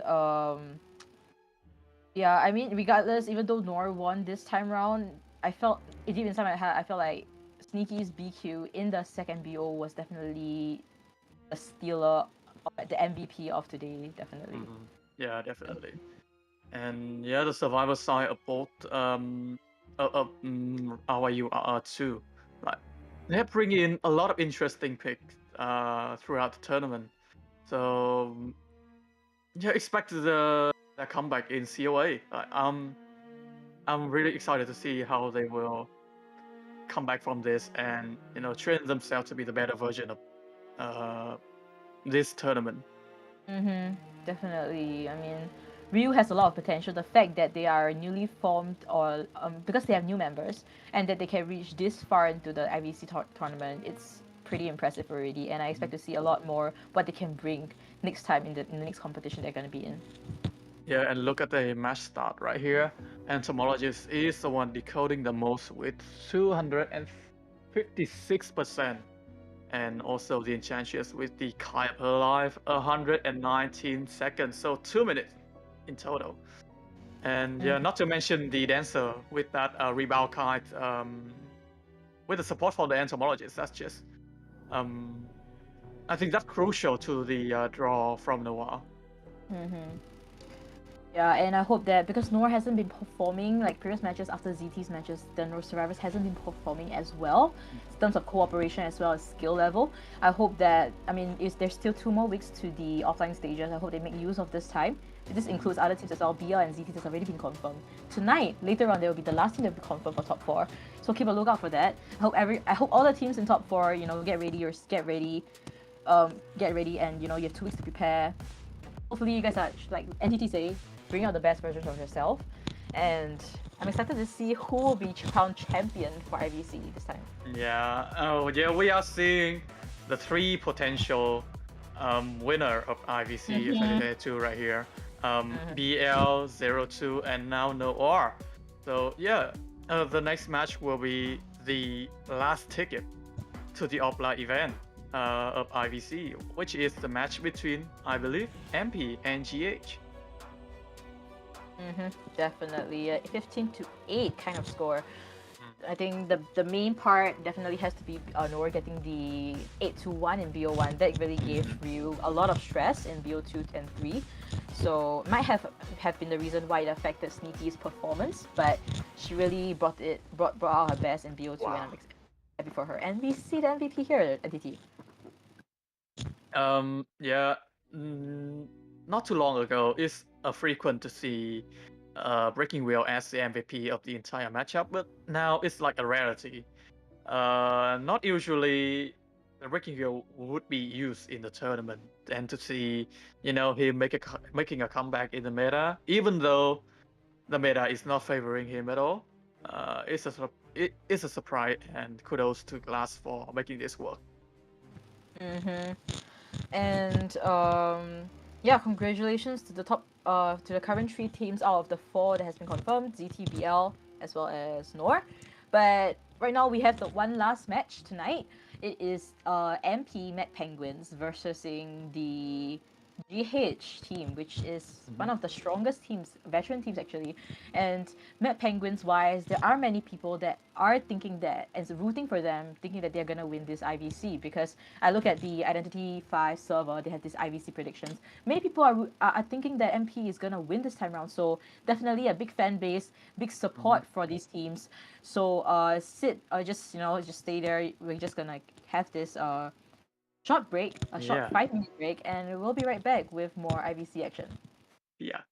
I: yeah, I mean, regardless, even though Nor won this time round, I felt it deep inside my heart. I felt like Sneaky's BQ in the second BO was definitely a stealer, the MVP of today, definitely.
L: Yeah, definitely. And yeah, the survivor side of both RYU RR2, like they bring in a lot of interesting picks throughout the tournament. So yeah, expect the comeback in COA. I'm really excited to see how they will come back from this and train themselves to be the better version of this tournament.
I: Definitely. I mean, Ryu has a lot of potential. The fact that they are newly formed, or because they have new members, and that they can reach this far into the IVC tournament, it's pretty impressive already. And I expect to see a lot more what they can bring next time in the next competition they're going to be in.
L: Yeah, and look at the match start right here. Entomologist is the one decoding the most with 256%. And also the Enchantress with the Kite per life, 119 seconds, so 2 minutes in total. And yeah, not to mention the Dancer with that rebound kite, with the support from the Entomologist. That's just, I think that's crucial to the draw from Noir.
I: Yeah, and I hope that because Nor hasn't been performing like previous matches after ZT's matches, the Nor Survivors hasn't been performing as well in terms of cooperation as well as skill level. I hope that, I mean, there's still 2 more weeks to the offline stages. I hope they make use of this time. This includes other teams as well. BL and ZT has already been confirmed. Tonight, later on, there will be the last team that will be confirmed for top 4. So keep a lookout for that. I hope all the teams in top 4, get ready, and you have 2 weeks to prepare. Hopefully you guys are, like NTT say, bring out the best versions of yourself, and I'm excited to see who will be crowned champion for IVC this time.
L: Yeah, we are seeing the 3 potential winner of IVC 2022 right here. BL, 02, and now Noir. So yeah, the next match will be the last ticket to the offline event of IVC, which is the match between, I believe, MP and GH.
I: Definitely, 15-8 kind of score. I think the main part definitely has to be Nor getting the 8-1 in BO1. That really gave Ryu a lot of stress in BO2 and 3. So might have been the reason why it affected Sneaky's performance, but she really brought out her best in BO2, and I'm happy for her. And we see the MVP here at NTT.
L: Yeah, not too long ago, it's frequent to see Breaking Wheel as the MVP of the entire matchup, but now it's like a rarity. Not usually the Breaking Wheel would be used in the tournament, and to see him making a comeback in the meta, even though the meta is not favoring him at all, it's a surprise, and kudos to Glass for making this work.
I: And yeah, congratulations to the top to the current 3 teams out of the 4 that has been confirmed, ZT, BL, as well as Nor. But right now we have the one last match tonight. It is MP Met Penguins versus the GH team, which is one of the strongest teams, veteran teams actually. And Met Penguins wise, there are many people that are thinking that and rooting for them, thinking that they're gonna win this IVC, because I look at the Identity 5 server, they have these IVC predictions. Many people are thinking that MP is gonna win this time around. So definitely a big fan base, big support for these teams. So sit just stay there. We're just gonna have this short break, a short
L: Yeah.
I: 5-minute break, and we'll be right back with more IVC action.
L: Yeah.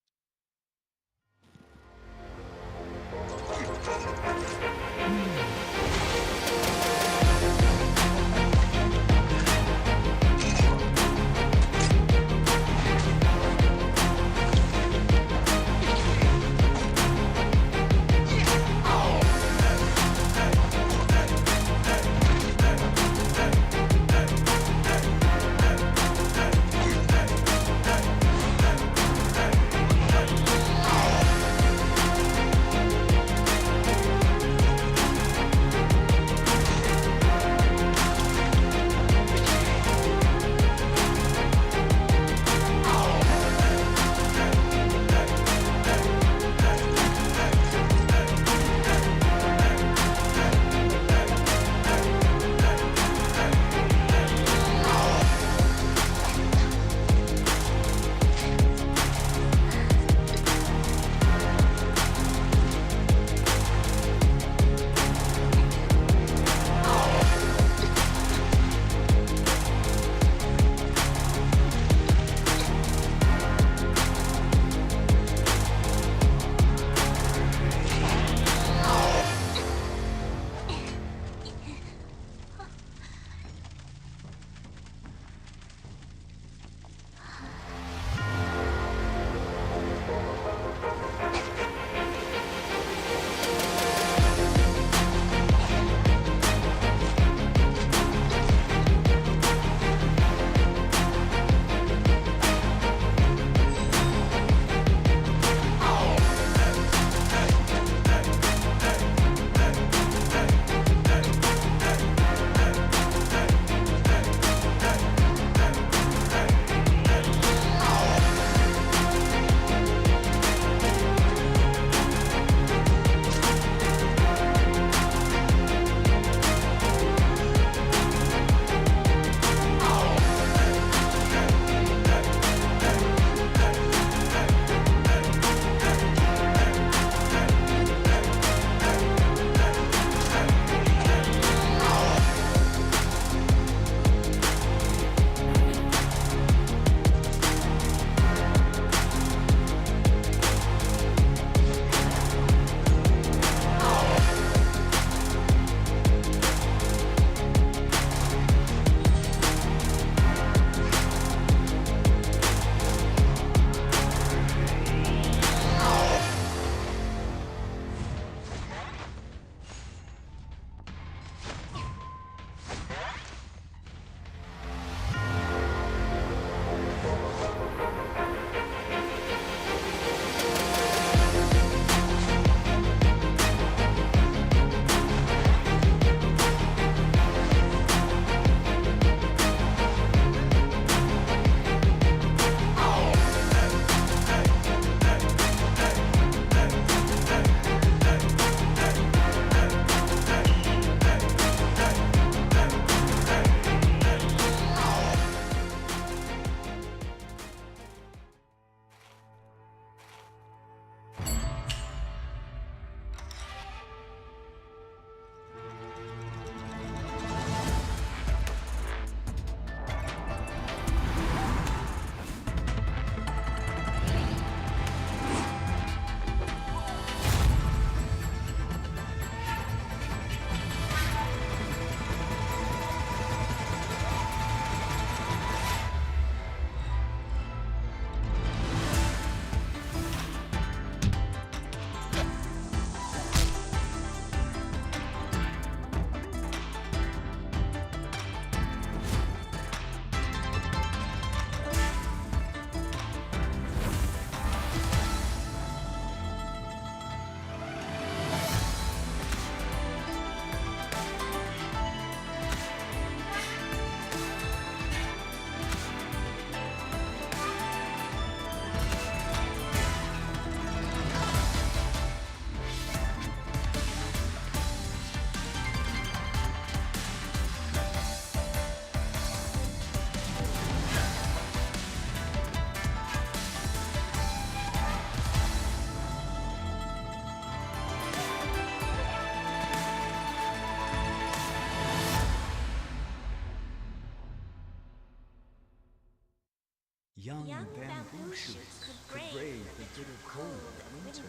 C: Young bamboo shoots could brave the bitter cold of winter,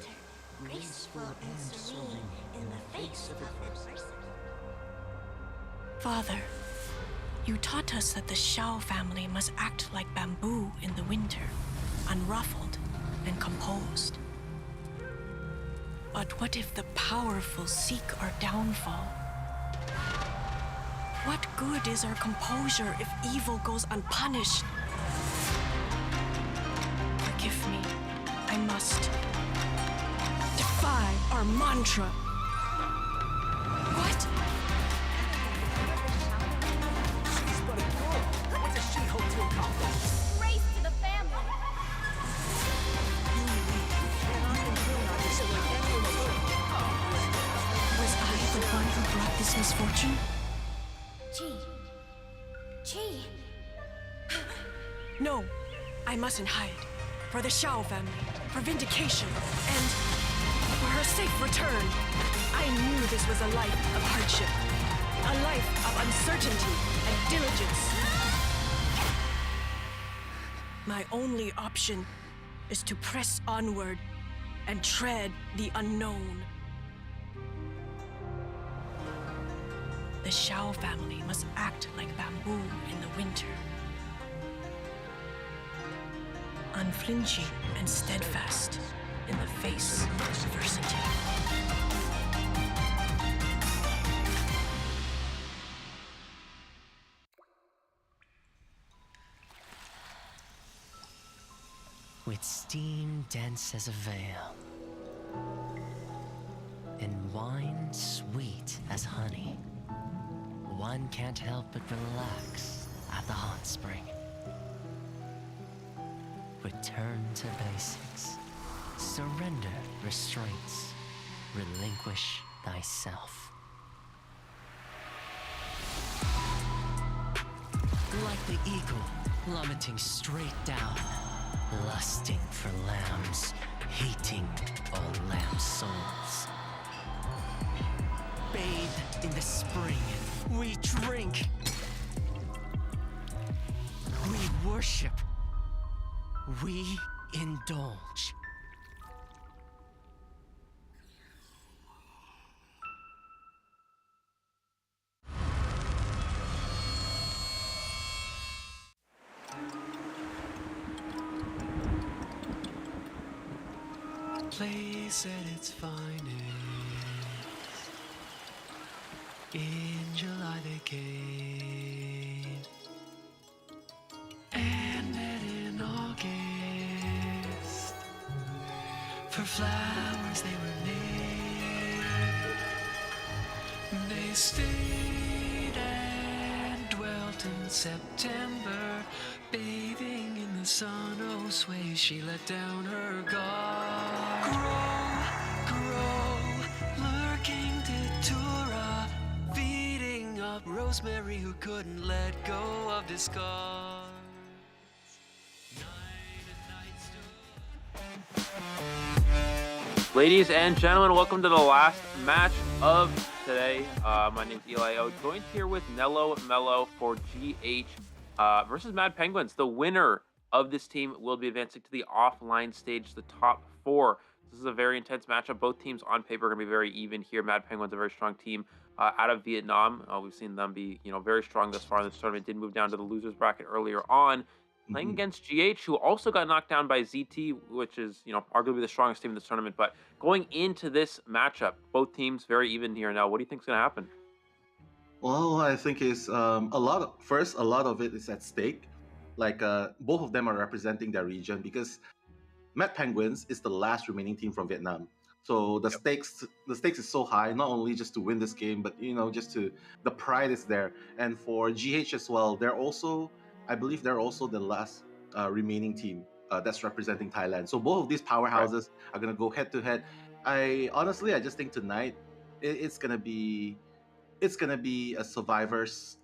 C: graceful and serene in the face of adversity.
K: Father, you taught us that the Shao family must act like bamboo in the winter, unruffled and composed. But what if the powerful seek our downfall? What good is our composure if evil goes unpunished? Forgive me, I must defy our mantra. What?
C: She's but a girl. What does she hope to accomplish?
A: Race to the family!
K: Was I the one who brought this misfortune?
A: Chi.
K: No, I mustn't hide. For the Shao family, for vindication, and for her safe return. I knew this was a life of hardship, a life of uncertainty and diligence. My only option is to press onward and tread the unknown. The Shao family must act like bamboo in the winter. Unflinching and steadfast in the face of adversity.
B: With steam dense as a veil, and wine sweet as honey, one can't help but relax at the hot spring. Return to basics. Surrender restraints. Relinquish thyself. Like the eagle plummeting straight down, lusting for lambs, hating all lamb souls. Bathed in the spring, we drink. We worship. We indulge.
M: Place at its finest. In July they came, and then in August, for flowers they were named. They stayed and dwelt in September, bathing in the sun. Oh, sway, she let down her guard. Grow, lurking Datura, feeding up Rosemary, who couldn't let go of discard.
H: Ladies and gentlemen, welcome to the last match of today. My name's Eli O, joined here with Nello Mello for GH versus Mad Penguins. The winner of this team will be advancing to the offline stage, the top four. This is a very intense matchup. Both teams on paper are going to be very even here. Mad Penguins, a very strong team out of Vietnam. We've seen them be, very strong thus far in this tournament. Did move down to the losers bracket earlier on, playing against GH, who also got knocked down by ZT, which is, arguably the strongest team in this tournament. But going into this matchup, both teams very even here now. What do you think is going to happen?
N: Well, I think is a lot of it is at stake. Like both of them are representing their region, because Mad Penguins is the last remaining team from Vietnam. So the stakes is so high, not only just to win this game, but the pride is there. And for GH as well, I believe they're also the last remaining team that's representing Thailand. So both of these powerhouses are gonna go head to head. I just think tonight it's gonna be a survivors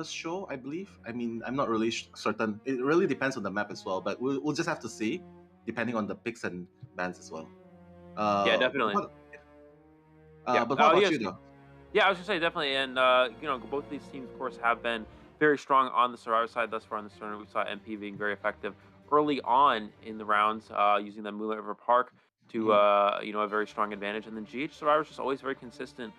N: show, I believe. I mean, I'm not really certain. It really depends on the map as well, but we'll just have to see, depending on the picks and bans as well.
H: Yeah, definitely.
N: But what about you, though?
H: Yeah, I was gonna say definitely, and both of these teams, of course, have been very strong on the survivor side thus far in this tournament. We saw MP being very effective
O: early on in the rounds, using the Moonlight River Park to a very strong advantage. And then GH Survivor's just always very consistent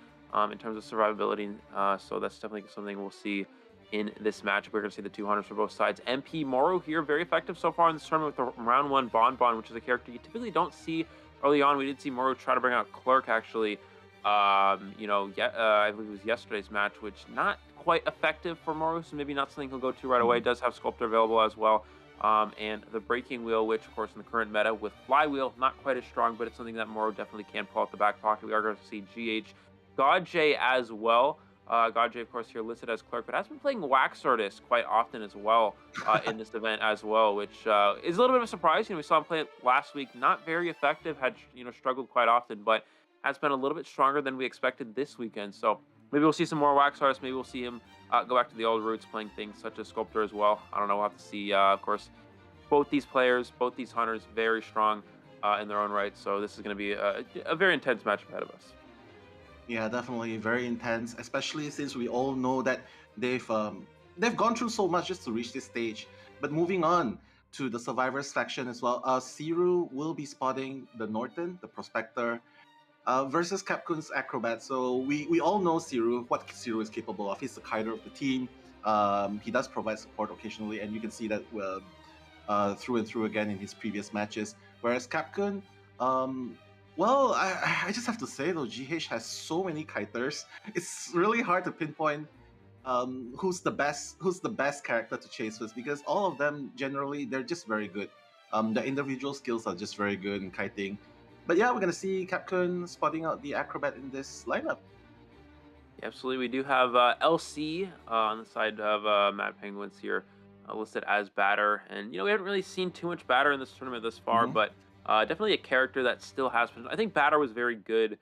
O: in terms of survivability. So that's definitely something we'll see in this matchup. We're going to see the two hunters for both sides. MP Moro here, very effective so far in this tournament with the round 1 Bon Bon, which is a character you typically don't see early on. We did see Moro try to bring out Clerk actually. I believe it was yesterday's match, which not quite effective for Moro, so maybe not something he'll go to right away. Does have Sculptor available as well. And the Breaking Wheel, which of course in the current meta with Flywheel, not quite as strong, but it's something that Moro definitely can pull out the back pocket. We are going to see GH Godjay as well. Godjay, of course, here listed as Clerk, but has been playing Wax Artist quite often as well in this event as well, which is a little bit of a surprise. We saw him play it last week, not very effective, had struggled quite often, but has been a little bit stronger than we expected this weekend. So maybe we'll see some more Wax Artists. Maybe we'll see him go back to the old roots, playing things such as Sculptor as well. I don't know. We'll have to see. Of course, both these players, both these hunters, very strong in their own right. So this is going to be a very intense match ahead of us.
N: Yeah, definitely very intense, especially since we all know that they've gone through so much just to reach this stage. But moving on to the Survivors faction as well, Siru will be spotting the Norton, the Prospector, versus Capcoon's Acrobat. So we all know Siru, what Siru is capable of. He's the kiter of the team. He does provide support occasionally, and you can see that through and through again in his previous matches. Whereas Capcoon, well, I just have to say though, GH has so many kiters. It's really hard to pinpoint who's the best character to chase with, because all of them generally they're just very good. The individual skills are just very good in kiting. But yeah, we're gonna see Capcoon spotting out the Acrobat in this lineup.
O: Yeah, absolutely, we do have LC on the side of Mad Penguins here, listed as Batter, and we haven't really seen too much Batter in this tournament thus far, but definitely a character that still has been. I think Batter was very good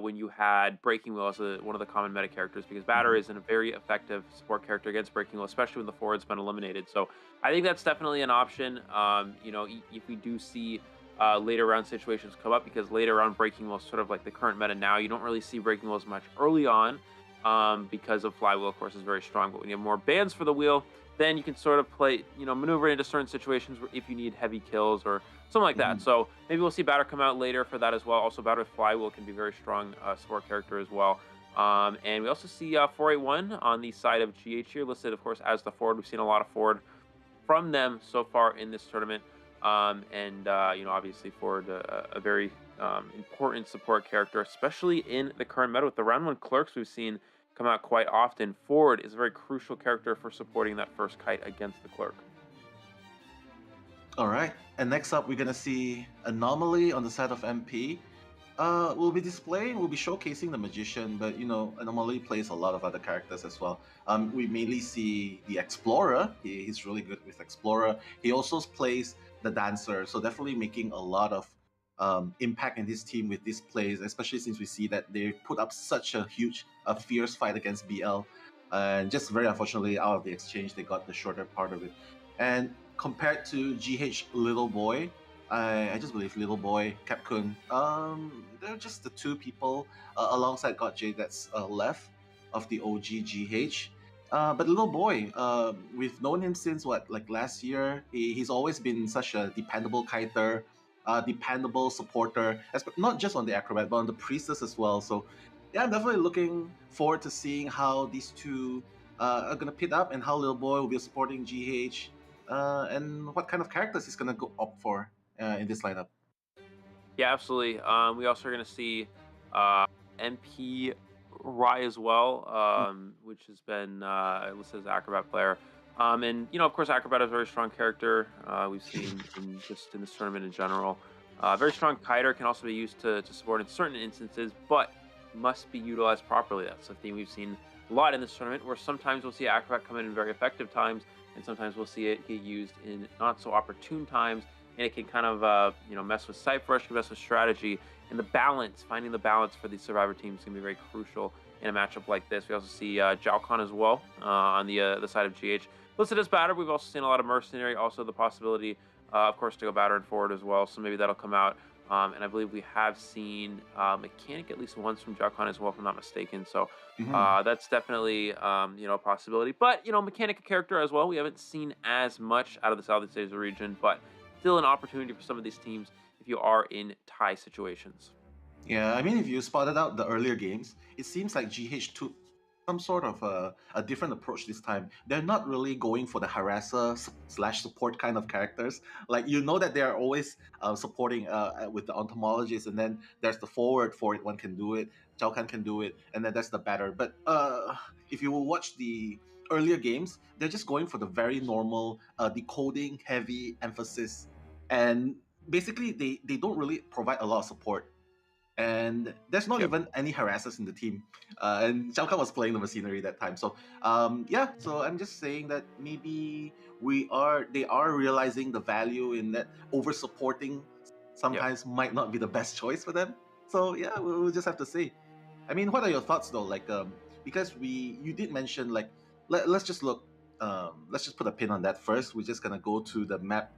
O: when you had Breaking Wheel as one of the common meta characters, because Batter is a very effective support character against Breaking Wheel, especially when the forward's been eliminated. So I think that's definitely an option. If we do see later round situations come up, because later round Breaking Wheel is sort of like the current meta now. You don't really see Breaking Wheel as much early on because of Flywheel, of course, is very strong. But when you have more bands for the wheel, then you can sort of play, maneuver into certain situations where if you need heavy kills or something like that. So maybe we'll see Batter come out later for that as well. Also, Batter with Flywheel can be a very strong support character as well. And we also see 481 on the side of GH here, listed, of course, as the forward. We've seen a lot of forward from them so far in this tournament. Obviously Ford, a very important support character, especially in the current meta with the round 1 Clerks we've seen come out quite often. Ford is a very crucial character for supporting that first kite against the Clerk.
N: All right, and next up we're gonna see Anomaly on the side of MP. We'll be showcasing the Magician, but Anomaly plays a lot of other characters as well. We mainly see the Explorer. He's really good with Explorer. He also plays the Dancer, so definitely making a lot of impact in his team with these plays, especially since we see that they put up such a fierce fight against BL, and just very unfortunately out of the exchange they got the shorter part of it. And compared to GH Little Boy, I just believe Little Boy, Capcoon, they're just the two people alongside Godjay that's left of the OG GH. But Little Boy, we've known him since last year. He's always been such a dependable kiter, dependable supporter, not just on the Acrobat, but on the Priestess as well. So yeah, I'm definitely looking forward to seeing how these two are going to pit up, and how Little Boy will be supporting GH, and what kind of characters he's going to go opt for in this lineup.
O: Yeah, absolutely. We also are going to see MP Rai as well, which has been listed as Acrobat player. Of course, Acrobat is a very strong character. We've seen in this tournament in general. Very strong kiter, can also be used to support in certain instances, but must be utilized properly. That's a theme we've seen a lot in this tournament, where sometimes we'll see Acrobat come in very effective times, and sometimes we'll see it get used in not so opportune times, and it can kind of mess with side rush, can mess with strategy, and the balance, finding the balance for these Survivor teams can be very crucial in a matchup like this. We also see Jalcon as well on the side of GH. Listed as Batter, we've also seen a lot of Mercenary, also the possibility, of course, to go Batter and forward as well, so maybe that'll come out And I believe we have seen Mechanic at least once from Jacon as well, if I'm not mistaken. So
N: Mhm.
O: that's definitely a possibility. But Mechanic a character as well. We haven't seen as much out of the Southeast Asia region, but still an opportunity for some of these teams if you are in tie situations.
N: Yeah, I mean, if you spotted out the earlier games, it seems like GH took some sort of a different approach this time. They're not really going for the harasser slash support kind of characters. Like, you know that they're always supporting with the entomologist, and then there's the forward for it. One can do it, Chao Kan can do it, and then there's the batter. But if you watch the earlier games, they're just going for the very normal decoding heavy emphasis, and basically they don't really provide a lot of support, and there's not even any harassers in the team. And Shao Kahn was playing the machinery that time. So yeah, so I'm just saying that maybe they are realizing the value in that over supporting sometimes might not be the best choice for them. So yeah, we'll just have to see. I mean, what are your thoughts though? Like because you did mention like let's just look let's just put a pin on that first. We're just gonna go to the map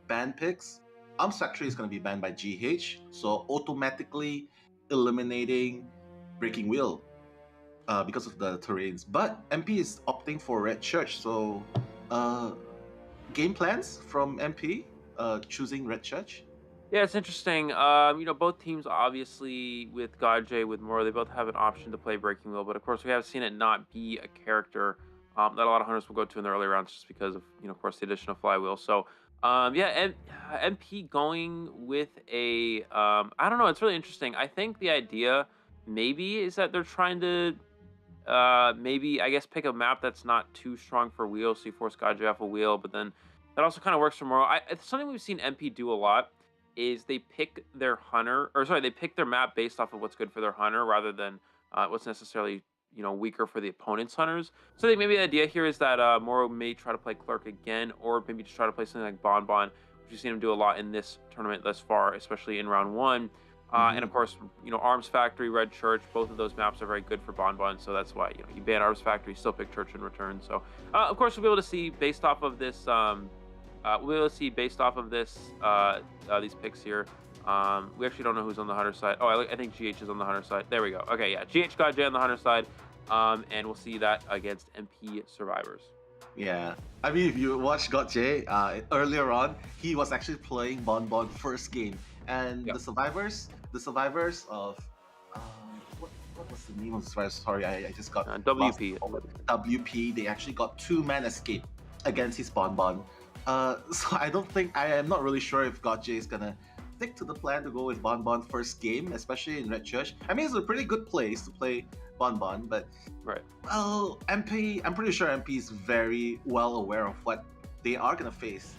N: ban picks. Arms Factory is going to be banned by GH, so automatically eliminating Breaking Wheel because of the terrains. But MP is opting for Red Church, so game plans from MP choosing Red Church.
O: Yeah, it's interesting. Both teams obviously with Godjay, with Moro, they both have an option to play Breaking Wheel, but of course we have seen it not be a character that a lot of hunters will go to in the early rounds just because of, of course, the addition of Flywheel. So, MP going with a, I don't know, it's really interesting. I think the idea maybe is that they're trying to maybe, I guess, pick a map that's not too strong for wheel, so you force Godjay off a wheel, but then that also kind of works for Moro. It's something we've seen MP do a lot is they pick their hunter, or sorry, they pick their map based off of what's good for their hunter rather than what's necessarily weaker for the opponent's hunters. So I think maybe the idea here is that Moro may try to play Clerk again, or maybe just try to play something like Bonbon, which we've seen him do a lot in this tournament thus far, especially in round one. And of course, Arms Factory, Red Church, both of those maps are very good for Bonbon, so that's why you ban Arms Factory, still pick Church in return. So of course we'll be able to see based off of this. These picks here. We actually don't know who's on the Hunter side. Oh, I think GH is on the Hunter side. There we go. Okay, yeah, GH got J on the Hunter side, and we'll see that against MP Survivors.
N: Yeah, I mean, if you watch Got J earlier on, he was actually playing Bonbon first game, and the survivors of what was the name of the survivors? Sorry, I just got
O: WP.
N: WP. They actually got 2-man escape against his Bonbon. So I am not really sure if Gotje is gonna stick to the plan to go with Bonbon first game, especially in Red Church. I mean, it's a pretty good place to play Bonbon, but well, MP, I'm pretty sure MP is very well aware of what they are gonna face,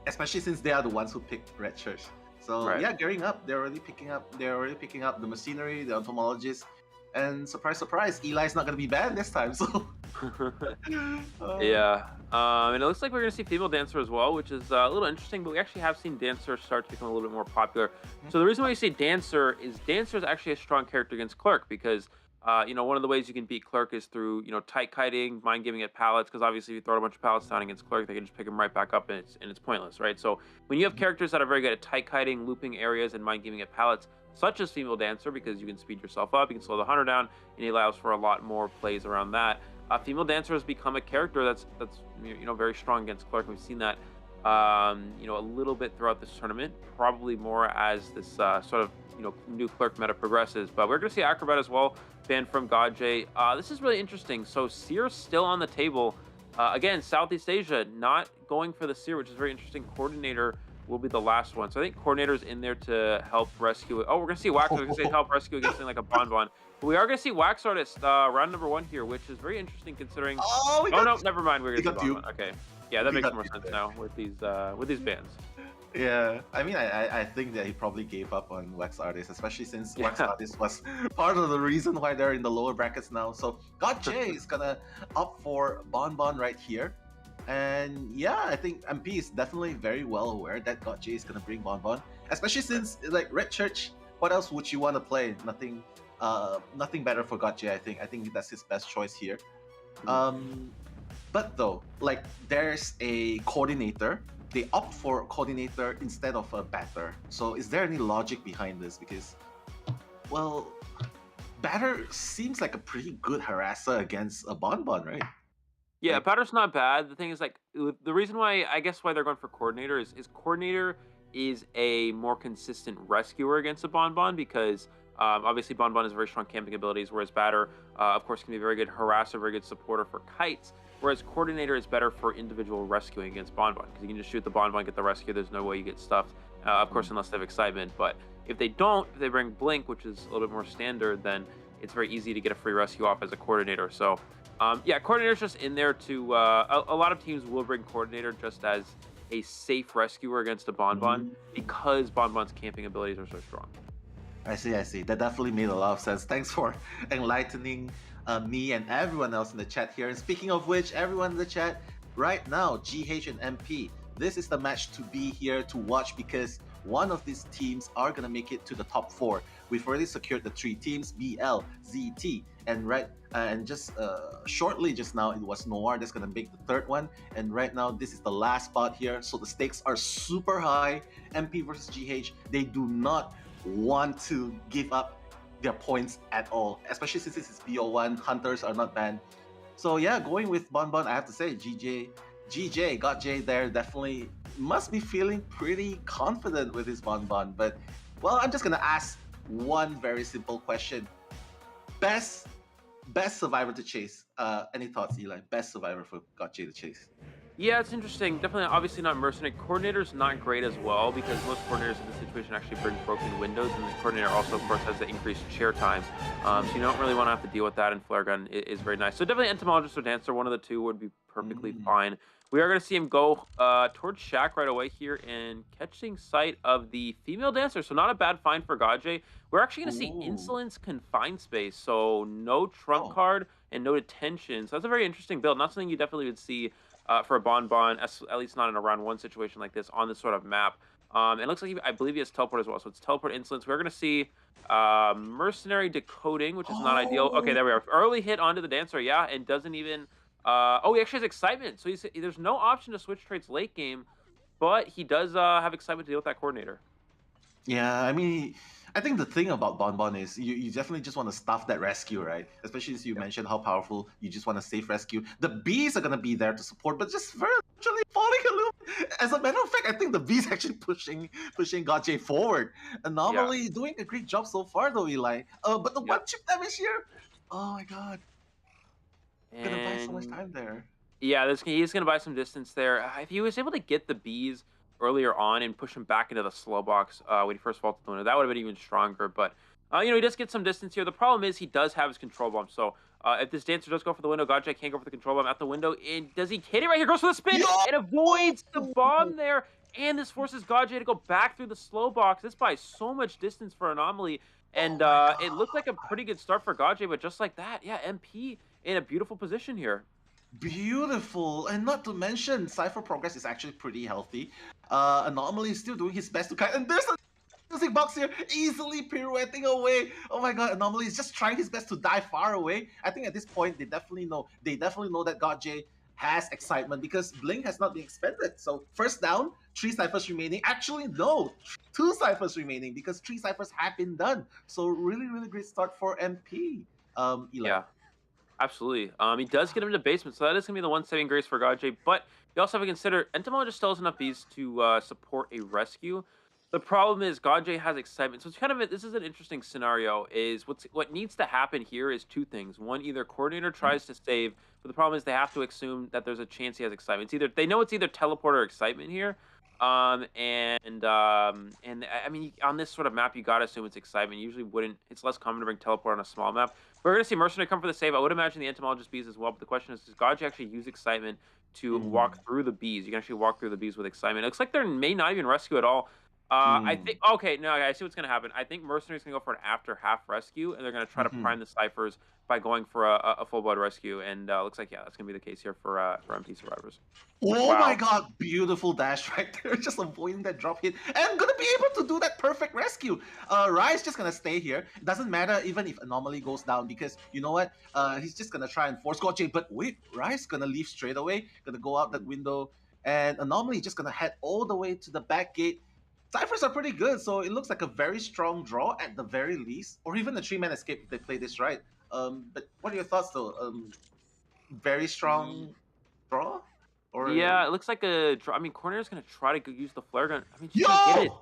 N: especially since they are the ones who picked Red Church. So yeah, gearing up, they're already picking up the machinery, the entomologist, and surprise, surprise, Eli's not gonna be banned this time. So
O: yeah, and it looks like we're gonna see female dancer as well, which is a little interesting. But we actually have seen dancer start to become a little bit more popular. So the reason why you say dancer is actually a strong character against Clerk because one of the ways you can beat Clerk is through tight kiting, mind giving at pallets. Because obviously, if you throw a bunch of pallets down against Clerk, they can just pick them right back up, and it's pointless, right? So when you have characters that are very good at tight kiting, looping areas, and mind giving at pallets, such as female dancer, because you can speed yourself up, you can slow the hunter down, and it allows for a lot more plays around that. Female dancer has become a character that's very strong against Clark. We've seen that a little bit throughout this tournament, probably more as this sort of new Clark meta progresses. But we're going to see Acrobat as well banned from Godjay. This is really interesting. So Seer's still on the table. Again, Southeast Asia not going for the Seer, which is very interesting. Coordinator will be the last one. So I think Coordinator's in there to help rescue. Oh, we're going to see Wax. I was going to say help rescue against something like a Bonbon. But we are going to see Wax Artist round number 1 here, which is very interesting considering. No, never mind. We're going to see Bonbon. Okay, yeah, that makes more sense now with these bans.
N: Yeah, I mean, I think that he probably gave up on Wax Artist, especially since Wax Artist was part of the reason why they're in the lower brackets now. So Godjay is gonna opt for Bonbon right here. And yeah, I think MP is definitely very well aware that Godjay is gonna bring Bonbon, especially since like Red Church. What else would you want to play? Nothing better for Godjay. I think that's his best choice here. But though, like there's a coordinator they opt for coordinator instead of a batter. So is there any logic behind this? Because, well, batter seems like a pretty good harasser against a Bonbon, right?
O: Yeah, batter's not bad. The thing is, like, the reason why I guess why they're going for coordinator is coordinator is a more consistent rescuer against a Bonbon because obviously Bonbon has very strong camping abilities, whereas batter, of course, can be a very good harasser, very good supporter for kites. Whereas coordinator is better for individual rescuing against Bonbon because you can just shoot the Bonbon, get the rescue. There's no way you get stuffed, of course, unless they have excitement. But if they don't, if they bring Blink, which is a little bit more standard, then it's very easy to get a free rescue off as a coordinator. So. Yeah, coordinator's just in there to. A lot of teams will bring coordinator just as a safe rescuer against a Bonbon because Bonbon's camping abilities are so strong.
N: I see, I see. That definitely made a lot of sense. Thanks for enlightening me and everyone else in the chat here. And speaking of which, everyone in the chat, right now, GH and MP, this is the match to be here to watch because one of these teams are going to make it to the top 4. We've already secured the 3 teams, BL, ZT, and just shortly just now, it was Noir that's going to make the 3rd one. And right now, this is the last spot here. So the stakes are super high. MP versus GH, they do not want to give up their points at all, especially since this is BO1, hunters are not banned. So yeah, going with Bonbon, I have to say, GJ, got J there, definitely must be feeling pretty confident with his Bonbon. But, well, I'm just going to ask one very simple question. Best survivor to chase. Any thoughts, Eli? Best survivor for Got J to chase?
O: Yeah, it's interesting. Definitely, obviously not mercenary. Coordinator's not great as well because most coordinators in this situation actually bring broken windows, and the coordinator also, of course, has the increased chair time. So you don't really want to have to deal with that, and Flare Gun is very nice. So definitely Entomologist or Dancer, one of the two would be perfectly fine. We are going to see him go towards Shaq right away here and catching sight of the female dancer. So not a bad find for Gaje. We're actually going to see Insolence Confined Space. So no trump card and no detention. So that's a very interesting build. Not something you definitely would see for a Bonbon, at least not in a round 1 situation like this on this sort of map. It looks like I believe he has teleport as well. So it's teleport Insolence. We're going to see Mercenary Decoding, which is not ideal. Okay, there we are. Early hit onto the dancer, yeah, and doesn't even... he actually has excitement. So there's no option to switch traits late game, but he does have excitement to deal with that coordinator.
N: Yeah, I mean, I think the thing about Bonbon is you definitely just want to stuff that rescue, right? Especially as you mentioned how powerful, you just want to safe rescue. The bees are going to be there to support, but just virtually falling a little. As a matter of fact, I think the bees actually pushing Gaje forward. Anomaly doing a great job so far though, Eli. But the one chip damage here, oh my god. Gonna buy so much time there.
O: Yeah, he's gonna buy some distance there. If he was able to get the bees earlier on and push him back into the slow box when he first vaulted the window, that would have been even stronger. But he does get some distance here. The problem is he does have his control bomb. So if this dancer does go for the window, Gaje can't go for the control bomb at the window. And does he hit it right here? Goes for the spin and avoids the bomb there. And this forces Gaje to go back through the slow box. This buys so much distance for Anomaly. And it looked like a pretty good start for Gaje, but just like that, yeah, MP in a beautiful position here.
N: Beautiful, and not to mention, Cypher progress is actually pretty healthy. Anomaly is still doing his best to kite, and there's a music box here, easily pirouetting away. Oh my god, Anomaly is just trying his best to die far away. I think at this point, they definitely know that Gaje has excitement because Blink has not been expended. So first down, 3 Cyphers remaining. Actually, no, 2 Cyphers remaining because 3 Cyphers have been done. So really, really great start for MP. Eli.
O: Yeah. Absolutely. He does get him into basement, so that is going to be the one saving grace for Gaje. But you also have to consider Entomologist still has enough bees to support a rescue. The problem is Gaje has excitement. So it's kind of this is an interesting scenario. Is what needs to happen here is 2 things. One, either coordinator tries to save, but the problem is they have to assume that there's a chance he has excitement. They know it's either teleport or excitement here. And I mean, on this sort of map, you gotta assume it's excitement. You usually wouldn't. It's less common to bring teleport on a small map. We're gonna see Mercenary come for the save. I would imagine the Entomologist bees as well. But the question is, does Gaje actually use excitement to walk through the bees? You can actually walk through the bees with excitement. It looks like there may not even rescue at all. I think. Okay, no, I see what's gonna happen. I think Mercenary's gonna go for an after half rescue, and they're gonna try to prime the Cyphers by going for a full blood rescue. And looks like that's gonna be the case here for MP survivors.
N: Oh my god, beautiful dash right there, just avoiding that drop hit and gonna be able to do that perfect rescue. Rai's just gonna stay here. It doesn't matter even if Anomaly goes down because you know what? He's just gonna try and force Gaje. But wait, Rai's gonna leave straight away, gonna go out that window and Anomaly just gonna head all the way to the back gate. Cyphers are pretty good, so it looks like a very strong draw at the very least, or even a 3-man escape if they play this right. But what are your thoughts though? Very strong draw, or
O: Yeah, it looks like a I mean, Cornier's gonna try to use the flare gun. I mean, she can't get it.
N: yo!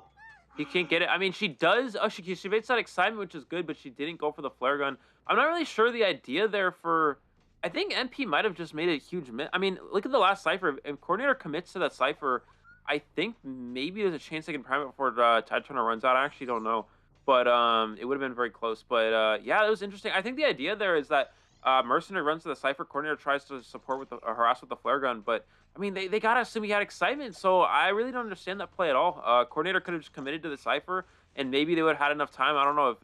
O: He can't get it. I mean, she does. Oh, she makes that excitement, which is good, but she didn't go for the flare gun. I'm not really sure the idea there for. I think MP might have just made a huge miss. I mean, look at the last cipher. If Coordinator commits to that cipher, I think maybe there's a chance they can prime it before Tide Turner runs out. I actually don't know, but it would have been very close. But yeah, it was interesting. I think the idea there is that Mercenary runs to the cipher. Coordinator tries to support with the harass with the flare gun, but I mean, they gotta assume he had excitement, so I really don't understand that play at all. Coordinator could have just committed to the cipher, and maybe they would have had enough time. I don't know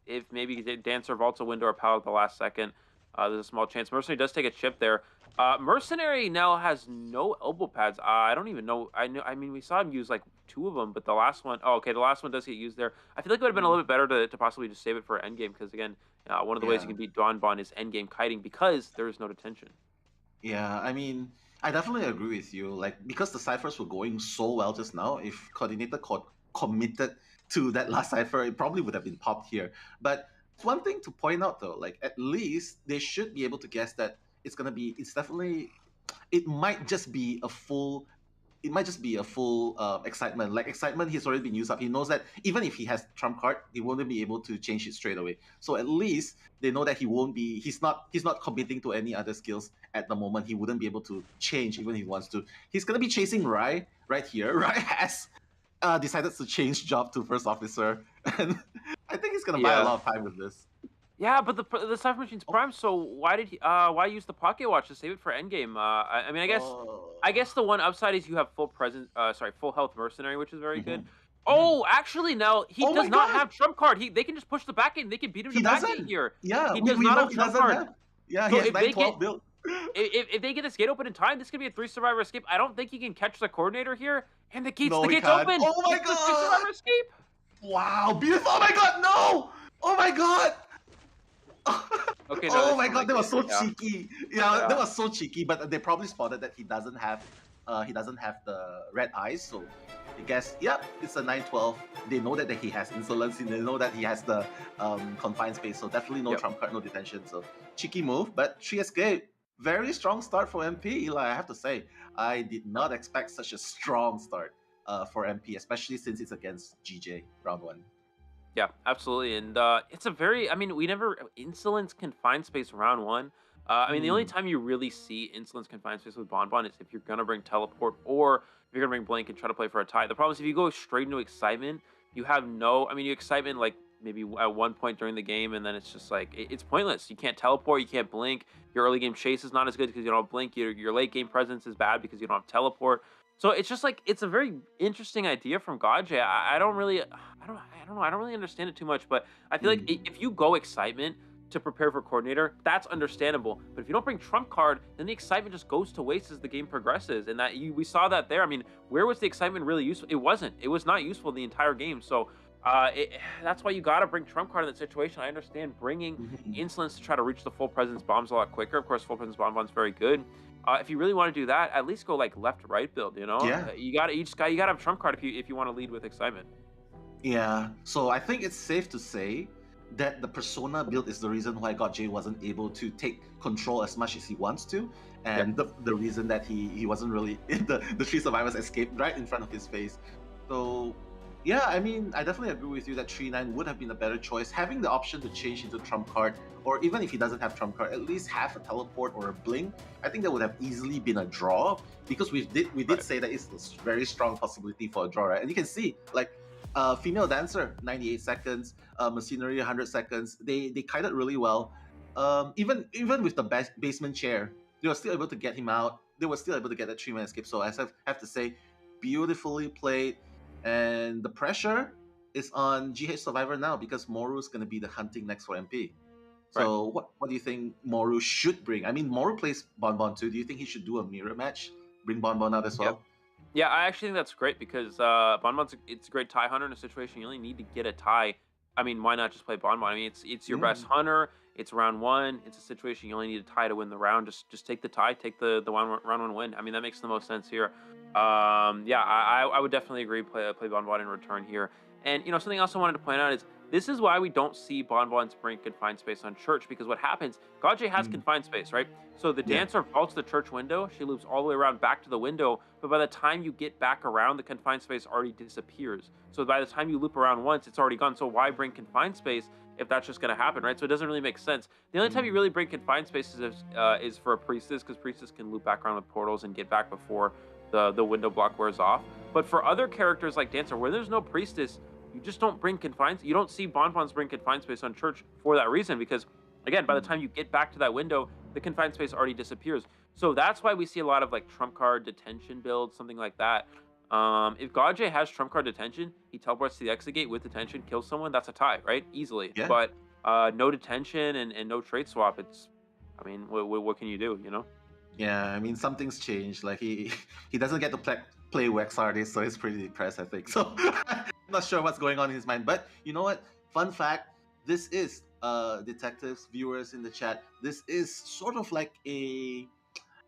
O: if maybe Dancer vaults a window or power at the last second. There's a small chance. Mercenary does take a chip there. Mercenary now has no elbow pads. I don't even know. I mean, we saw him use like 2 of them, but the last one. Oh, okay, the last one does get used there. I feel like it would have been a little bit better to possibly just save it for endgame, because again, one of the ways you can beat Bonbon is endgame kiting because there is no detention.
N: Yeah, I mean, I definitely agree with you. Like, because the ciphers were going so well just now, if Coordinator committed to that last cipher, it probably would have been popped here. But it's one thing to point out though, like at least they should be able to guess that it's definitely, it might just be a full excitement. Like excitement, he's already been used up. He knows that even if he has trump card, he won't be able to change it straight away. So at least they know that he's not committing to any other skills at the moment. He wouldn't be able to change even if he wants to. He's gonna be chasing Rai right here. Rai has decided to change job to first officer, and I think he's gonna buy a lot of time with this.
O: Yeah, but the Cypher Machine's prime, so why use the pocket watch to save it for endgame? I mean, I guess the one upside is you have full health Mercenary, which is very good. Oh, actually, no, he does not have trump card. They can just push the back end. They can beat him to back end here.
N: Yeah,
O: he does not have trump card.
N: Yeah,
O: so
N: he has 9-12 build.
O: If they get this gate open in time, this could be a 3 survivor escape. I don't think he can catch the Coordinator here, and the gate's
N: can't.
O: open.
N: Oh my
O: It's
N: god!
O: the 3 survivor escape.
N: Wow, beautiful! Oh my god, no! Oh my god!
O: Okay,
N: oh my god, that was so cheeky. Yeah, that was so cheeky. But they probably spotted that he doesn't have the red eyes. So I guess, yeah, it's a 9-12. They know that he has insolence. They know that he has the confined space. So definitely no trump card, no detention. So cheeky move, but 3 escape. Very strong start for MP. Eli, I have to say, I did not expect such a strong start for MP, especially since it's against GJ round 1.
O: Yeah, absolutely. And it's a very, I mean, Insolence Confined Space round 1. I mean, the only time you really see Insolence Confined Space with Bonbon is if you're going to bring Teleport or if you're going to bring Blink and try to play for a tie. The problem is if you go straight into Excitement, you have you Excitement like maybe at one point during the game, and then it's just like, it's pointless. You can't Teleport, you can't Blink. Your early game chase is not as good because you don't have Blink. Your late game presence is bad because you don't have Teleport. So it's just like, it's a very interesting idea from Gaje. I don't really understand it too much, but I feel like if you go Excitement to prepare for Coordinator, that's understandable. But if you don't bring Trump card, then the excitement just goes to waste as the game progresses. And we saw that there. I mean, where was the excitement really useful? It wasn't. It was not useful the entire game. So that's why you got to bring Trump card in that situation. I understand bringing Insolence to try to reach the full presence bombs a lot quicker. Of course, full presence bomb's very good. If you really want to do that, at least go like left-right build. You know, you gotta have Trump card if you want to lead with excitement.
N: Yeah. So I think it's safe to say that the Persona build is the reason why GodJ wasn't able to take control as much as he wants to, and the reason that he wasn't really the 3 survivors escaped right in front of his face. So yeah, I mean, I definitely agree with you that 3-9 would have been a better choice. Having the option to change into trump card, or even if he doesn't have trump card, at least have a teleport or a blink. I think that would have easily been a draw, because we did say that it's a very strong possibility for a draw, right? And you can see like female dancer 98 seconds, machinery 100 seconds. They kited really well. Even with the basement chair, they were still able to get him out. They were still able to get that 3-man escape. So I have to say, beautifully played. And the pressure is on GH Survivor now, because Moru's going to be the hunting next for MP. So what do you think Moru should bring? I mean, Moru plays Bonbon too. Do you think he should do a mirror match? Bring Bonbon out as well?
O: Yeah, I actually think that's great, because Bonbon's it's a great tie hunter in a situation. You only need to get a tie. I mean, why not just play Bonbon? I mean, it's your best hunter. It's round one. It's a situation you only need a tie to win the round. Just take the tie, take the round one win. I mean, that makes the most sense here. Yeah, I would definitely agree. Play Bon Bon in return here. And something else I wanted to point out is this is why we don't see Bon Bon's bring confined space on Church, because what happens, Gaje has confined space, right? So the dancer vaults the Church window, she loops all the way around back to the window, but by the time you get back around, the confined space already disappears. So by the time you loop around once, it's already gone. So why bring confined space if that's just going to happen, right? So it doesn't really make sense. The only time you really bring confined spaces is for a priestess, because priestess can loop back around with portals and get back before the window block wears off. But for other characters like dancer, where there's no priestess, you just don't bring confined. You don't see Bon Bons bring confined space on Church for that reason, because again, by the time you get back to that window, the confined space already disappears. So that's why we see a lot of like trump card detention builds, something like that. If Gaje has trump card detention, he teleports to the exit gate with detention, kills someone, that's a tie, right? Easily.
N: Yeah.
O: But no detention and no trade swap, it's, I mean, what can you do,
N: Yeah, I mean, something's changed. Like he doesn't get to play Wex artist, so he's pretty depressed, I think. So I'm not sure what's going on in his mind. But you know what? Fun fact: this is detectives, viewers in the chat. This is sort of like a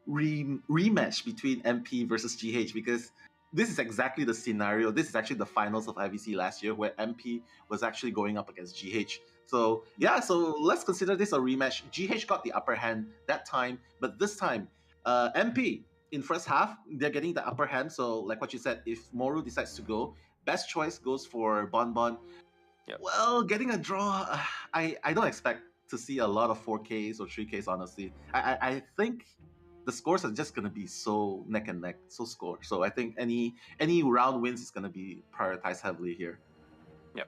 N: rematch between MP versus GH, because this is exactly the scenario. This is actually the finals of IVC last year, where MP was actually going up against GH. So yeah, so let's consider this a rematch. GH got the upper hand that time, but this time, MP in first half, they're getting the upper hand. So like what you said, if Moru decides to go, best choice goes for Bon Bon.
O: Yep.
N: Well, getting a draw, I don't expect to see a lot of 4Ks or 3Ks, honestly. I think the scores are just going to be so neck and neck, so score. So I think any round wins is going to be prioritized heavily here.
O: Yep.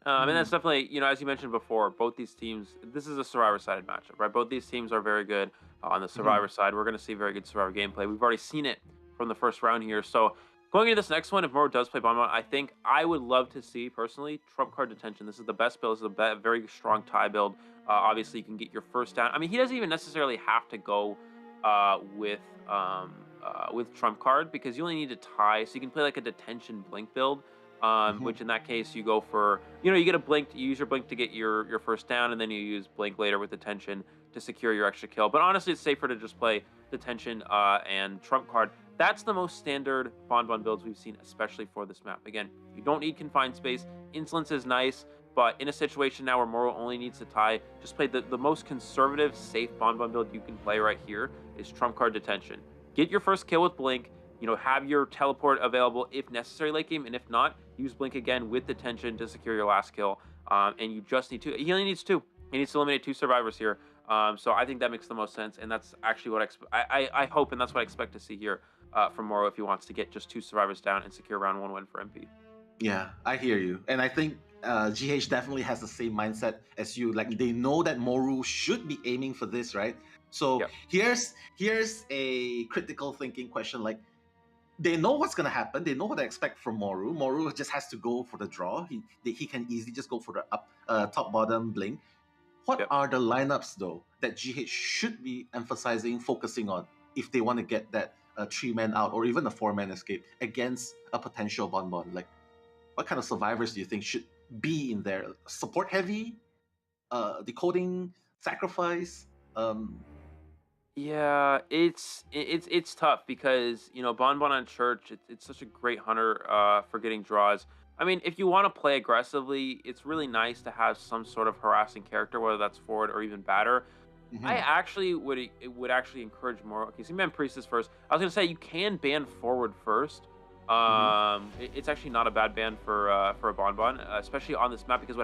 O: And that's definitely, as you mentioned before, both these teams, this is a Survivor-sided matchup, right? Both these teams are very good on the Survivor side. We're going to see very good Survivor gameplay. We've already seen it from the first round here. So going into this next one, if Moro does play Bon Bon, I think I would love to see, personally, trump card detention. This is the best build. This is a very strong tie build. Obviously, you can get your first down. I mean, he doesn't even necessarily have to go with trump card, because you only need a tie. So you can play like a detention blink build, which in that case you go for, you get a blink, you use your blink to get your first down, and then you use blink later with detention to secure your extra kill. But honestly, it's safer to just play detention and trump card. That's the most standard Bon Bon builds we've seen, especially for this map. Again, you don't need confined space. Insolence is nice, but in a situation now where Moro only needs to tie, just play the most conservative, safe Bon Bon build you can play right here is trump card detention. Get your first kill with blink, have your teleport available if necessary late game, and if not, use blink again with detention to secure your last kill. And you just need he only needs 2. He needs to eliminate 2 survivors here. So I think that makes the most sense, and that's actually what I hope, and that's what I expect to see here from Moro if he wants to get just 2 survivors down and secure round 1 win for MP.
N: Yeah, I hear you. And I think GH definitely has the same mindset as you. Like, they know that Moru should be aiming for this, right? So here's a critical thinking question. Like, they know what's going to happen. They know what to expect from Moru. Moru just has to go for the draw. He can easily just go for the top-bottom blink. What are the lineups, though, that GH should be emphasizing, focusing on, if they want to get that 3-man out or even a 4-man escape against a potential Bon Bon? Like, what kind of survivors do you think should be in there? Support heavy, decoding, sacrifice.
O: Yeah, it's tough because Bon Bon on Church, it's such a great hunter for getting draws. I mean, if you want to play aggressively, it's really nice to have some sort of harassing character, whether that's forward or even batter. I actually would actually encourage more. Okay, so you ban Priestess first. I was gonna say you can ban forward first. It's actually not a bad ban for a Bon Bon, especially on this map, because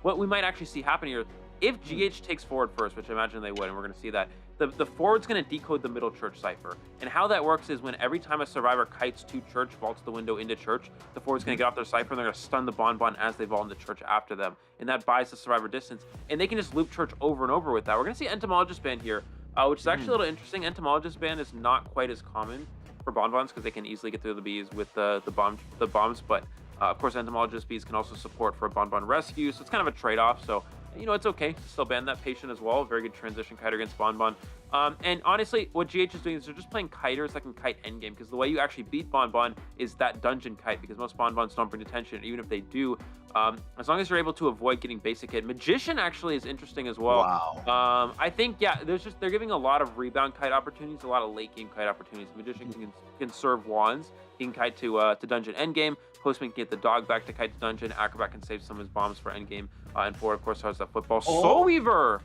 O: what we might actually see happen here, if GH takes forward first, which I imagine they would, and we're gonna see that, the forward's going to decode the middle church cipher. And how that works is when every time a survivor kites to church, vaults the window into church, the forward's going to get off their cipher, and they're going to stun the Bon Bon as they vault into church after them. And that buys the survivor distance. And they can just loop church over and over with that. We're going to see Entomologist ban here, which is actually a little interesting. Entomologist ban is not quite as common for Bon Bons because they can easily get through the bees with the bombs. But of course, Entomologist bees can also support for a Bon Bon rescue. So it's kind of a trade-off. So it's okay to still ban that patient as well. Very good transition kiter against Bon Bon. And honestly, what GH is doing is they're just playing kiters that can kite endgame, because the way you actually beat Bon Bon is that dungeon kite, because most Bon Bons don't bring detention, even if they do. As long as you're able to avoid getting basic hit. Magician actually is interesting as well.
N: Wow.
O: I think, yeah, they're giving a lot of rebound kite opportunities, a lot of late game kite opportunities. Magician can serve wands. He can kite to dungeon endgame. Postman can get the dog back to kite to dungeon. Acrobat can save some of his bombs for endgame. And Forward, of course, has that football. Soul Weaver!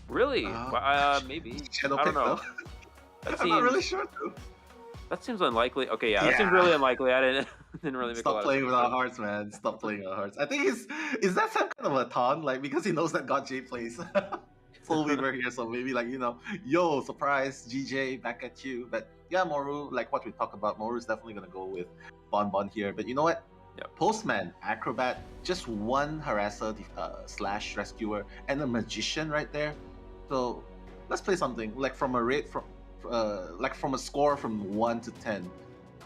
O: Really? Maybe. I don't know.
N: I'm not really sure, too.
O: That seems unlikely. Okay, yeah, that seems really unlikely. I didn't really make a lot
N: Stop
O: of
N: playing
O: sense.
N: with our hearts, man. Stop playing with our hearts. I think is that some kind of a taunt, like because he knows that God J plays Soul Weaver here, so maybe like yo, surprise, GJ back at you. But yeah, Moru, like what we talked about, Moru is definitely gonna go with Bon Bon here. But you know what?
O: Yep.
N: Postman, Acrobat, just one harasser slash rescuer, and a magician right there. So let's play something like from a rate from a score from 1 to 10.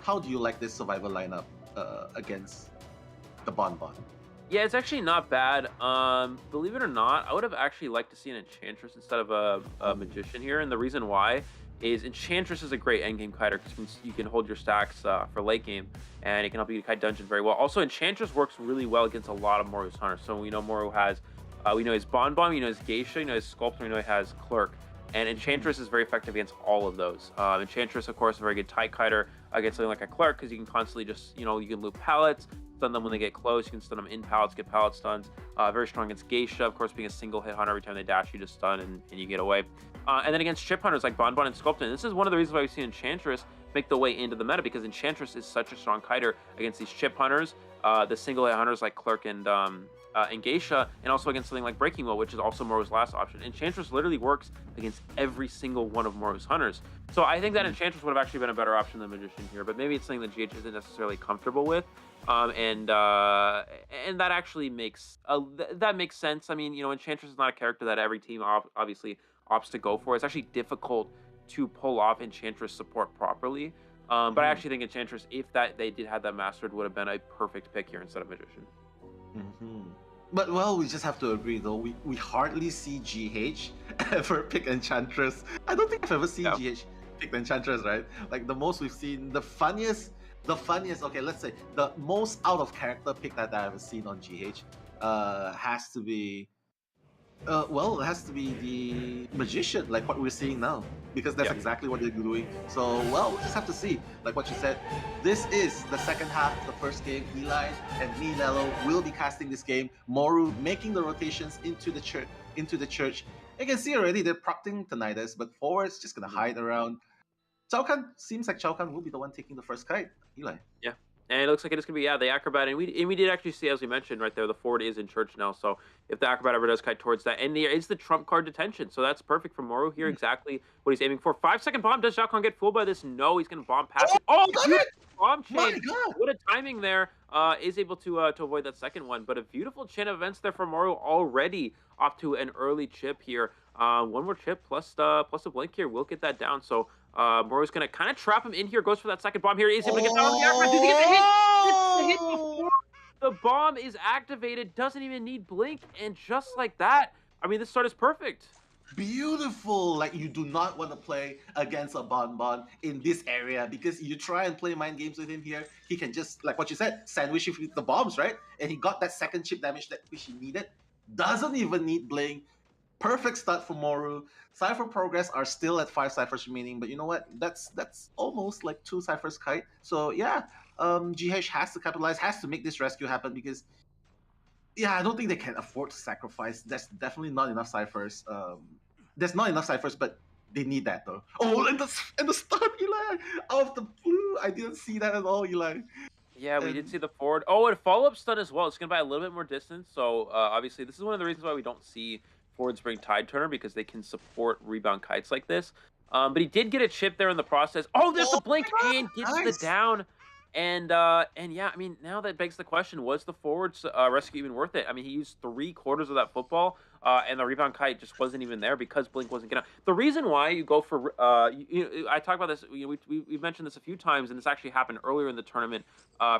N: How do you like this survivor lineup against the Bon Bon?
O: Yeah, it's actually not bad. Believe it or not, I would have actually liked to see an Enchantress instead of a Magician here, and the reason why is Enchantress is a great endgame kiter because you can hold your stacks for late game, and it can help you kite dungeon very well. Also, Enchantress works really well against a lot of Moru's hunters. So we know Moru has, we know his Bon Bon, we know his Geisha, we know his Sculptor, we know he has Clerk. And Enchantress is very effective against all of those. Enchantress, of course, a very good TIE kiter against something like a Clerk, because you can constantly just, you can loop pallets, stun them when they get close, you can stun them in pallets, get pallet stuns. Very strong against Geisha, of course, being a single hit hunter. Every time they dash, you just stun and you get away. And then against chip hunters like Bon Bon and Sculpton, this is one of the reasons why we see Enchantress make the way into the meta, because Enchantress is such a strong kiter against these chip hunters, the single hit hunters like Clerk and Geisha, and also against something like Breaking Will, which is also Moru's last option. Enchantress literally works against every single one of Moru's hunters. So I think that Enchantress would have actually been a better option than Magician here, but maybe it's something that GH isn't necessarily comfortable with. And that actually makes that makes sense. I mean, Enchantress is not a character that every team obviously opts to go for. It's actually difficult to pull off Enchantress support properly. But I actually think Enchantress, if they did have that mastered, would have been a perfect pick here instead of Magician.
N: But well, we just have to agree though. We hardly see GH ever pick Enchantress. I don't think I've ever seen GH pick Enchantress, right? Like the most we've seen, the funniest. Okay, let's say the most out of character pick that I've ever seen on GH has to be. It has to be the Magician, like what we're seeing now, because that's exactly what they're doing. So, well, we'll just have to see. Like what you said, this is the second half of the first game. Eli and me, Nello, will be casting this game. Moru making the rotations into the church. You can see already they're procting Tinnitus, but Forward's just gonna hide around. Seems like Chao Kahn will be the one taking the first kite. Eli.
O: Yeah. And it looks like it's going to be, the Acrobat. And we did actually see, as we mentioned right there, the Forward is in church now. So if the Acrobat ever does kite towards that, and there is the trump card detention. So that's perfect for Moru here, exactly what he's aiming for. 5-second bomb. Does Chao Kahn get fooled by this? No, he's going to bomb past it. Oh, beautiful bomb chain.
N: My God.
O: What a timing there. Is able to avoid that second one. But a beautiful chain of events there for Moru, already off to an early chip here. One more chip plus a blink here. We'll get that down. So Moru's going to kind of trap him in here. Goes for that second bomb here. He's able to get down on the Acrobat. Does he get the hit? The hit before the bomb is activated. Doesn't even need blink. And just like that, I mean, this start is perfect.
N: Beautiful. Like, you do not want to play against a Bon Bon in this area, because you try and play mind games with him here, he can just, like what you said, sandwich you with the bombs, right? And he got that second chip damage that which he needed. Doesn't even need blink. Perfect start for Moru. Cypher progress are still at 5 ciphers remaining, but you know what? That's almost like 2 ciphers kite. So yeah, GH has to capitalize, has to make this rescue happen, because I don't think they can afford to sacrifice. There's definitely not enough ciphers. There's not enough ciphers, but they need that though. Oh, and the stun, Eli, out of the blue. I didn't see that at all, Eli.
O: Yeah, we did see the Forward. Oh, and follow-up stun as well. It's going to buy a little bit more distance. So obviously, this is one of the reasons why we don't see Forwards bring Tide Turner, because they can support rebound kites like this. But he did get a chip there in the process. Oh, there's the blink and gets the down. And yeah, I mean, now that begs the question, was the Forward's rescue even worth it? I mean, he used 3/4 of that football, and the rebound kite just wasn't even there because Blink wasn't getting out. The reason why you go for, I talk about this, we've mentioned this a few times, and this actually happened earlier in the tournament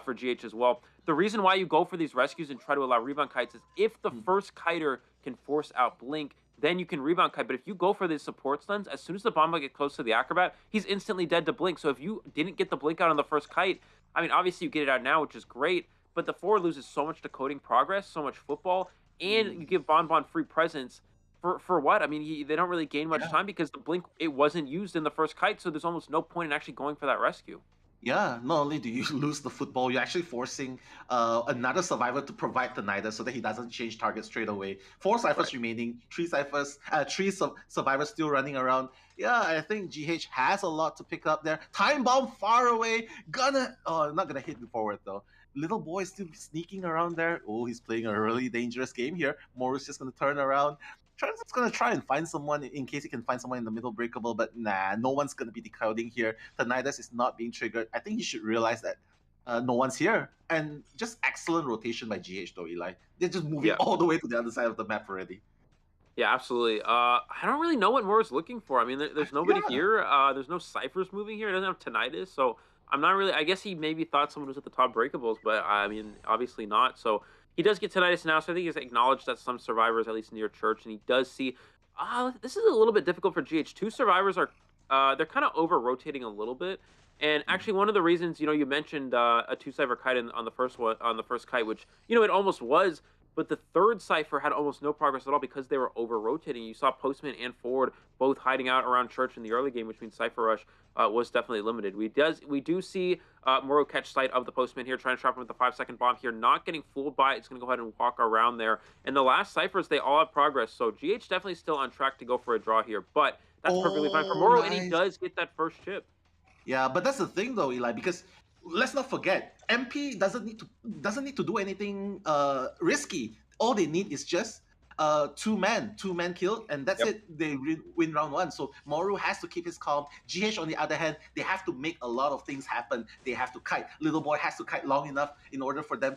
O: for GH as well. The reason why you go for these rescues and try to allow rebound kites is if the first kiter can force out Blink, then you can rebound kite. But if you go for the support stuns, as soon as the bomb might get close to the acrobat, he's instantly dead to blink. So if you didn't get the blink out on the first kite, I mean, obviously you get it out now, which is great, but the forward loses so much decoding progress, so much football, and you give Bon free presence. For what? I mean, they don't really gain much time because the blink, it wasn't used in the first kite, so there's almost no point in actually going for that rescue.
N: Yeah, not only do you lose the football, you're actually forcing another survivor to provide the Nida so that he doesn't change target straight away. 4 ciphers remaining, 3 ciphers, 3 survivors still running around. Yeah, I think GH has a lot to pick up there. Time bomb far away, not gonna hit the forward though. Little boy still sneaking around there. Oh, he's playing a really dangerous game here. Morus just gonna turn around. Transit's gonna try and find someone in case he can find someone in the middle breakable, but nah, no one's gonna be decoding here. Tinnitus is not being triggered. I think he should realize that no one's here. And just excellent rotation by GH though, Eli. They're just moving all the way to the other side of the map already.
O: Yeah, absolutely. I don't really know what Mora's looking for. I mean, there's nobody here. There's no ciphers moving here. He doesn't have tinnitus, so I'm not really. I guess he maybe thought someone was at the top breakables, but I mean, obviously not. So he does get tinnitus now. So I think he's acknowledged that some survivors, at least near church, and he does see. This is a little bit difficult for GH. 2 survivors are they're kind of over rotating a little bit. And actually, one of the reasons, you mentioned a 2 cipher kite on the first kite, which it almost was. But the third cipher had almost no progress at all because they were over-rotating. You saw Postman and Forward both hiding out around Church in the early game, which means Cipher Rush was definitely limited. We do see Moro catch sight of the Postman here, trying to trap him with the 5-second bomb here, not getting fooled by it. It's going to go ahead and walk around there. And the last ciphers, they all have progress. So GH definitely still on track to go for a draw here. But that's perfectly fine for Moro, and he does get that first chip.
N: Yeah, but that's the thing though, Eli, because let's not forget, MP doesn't need to do anything risky. All they need is just 2 men killed, and that's it. They win round 1. So Moru has to keep his calm. GH, on the other hand, they have to make a lot of things happen. They have to kite. Little boy has to kite long enough in order for them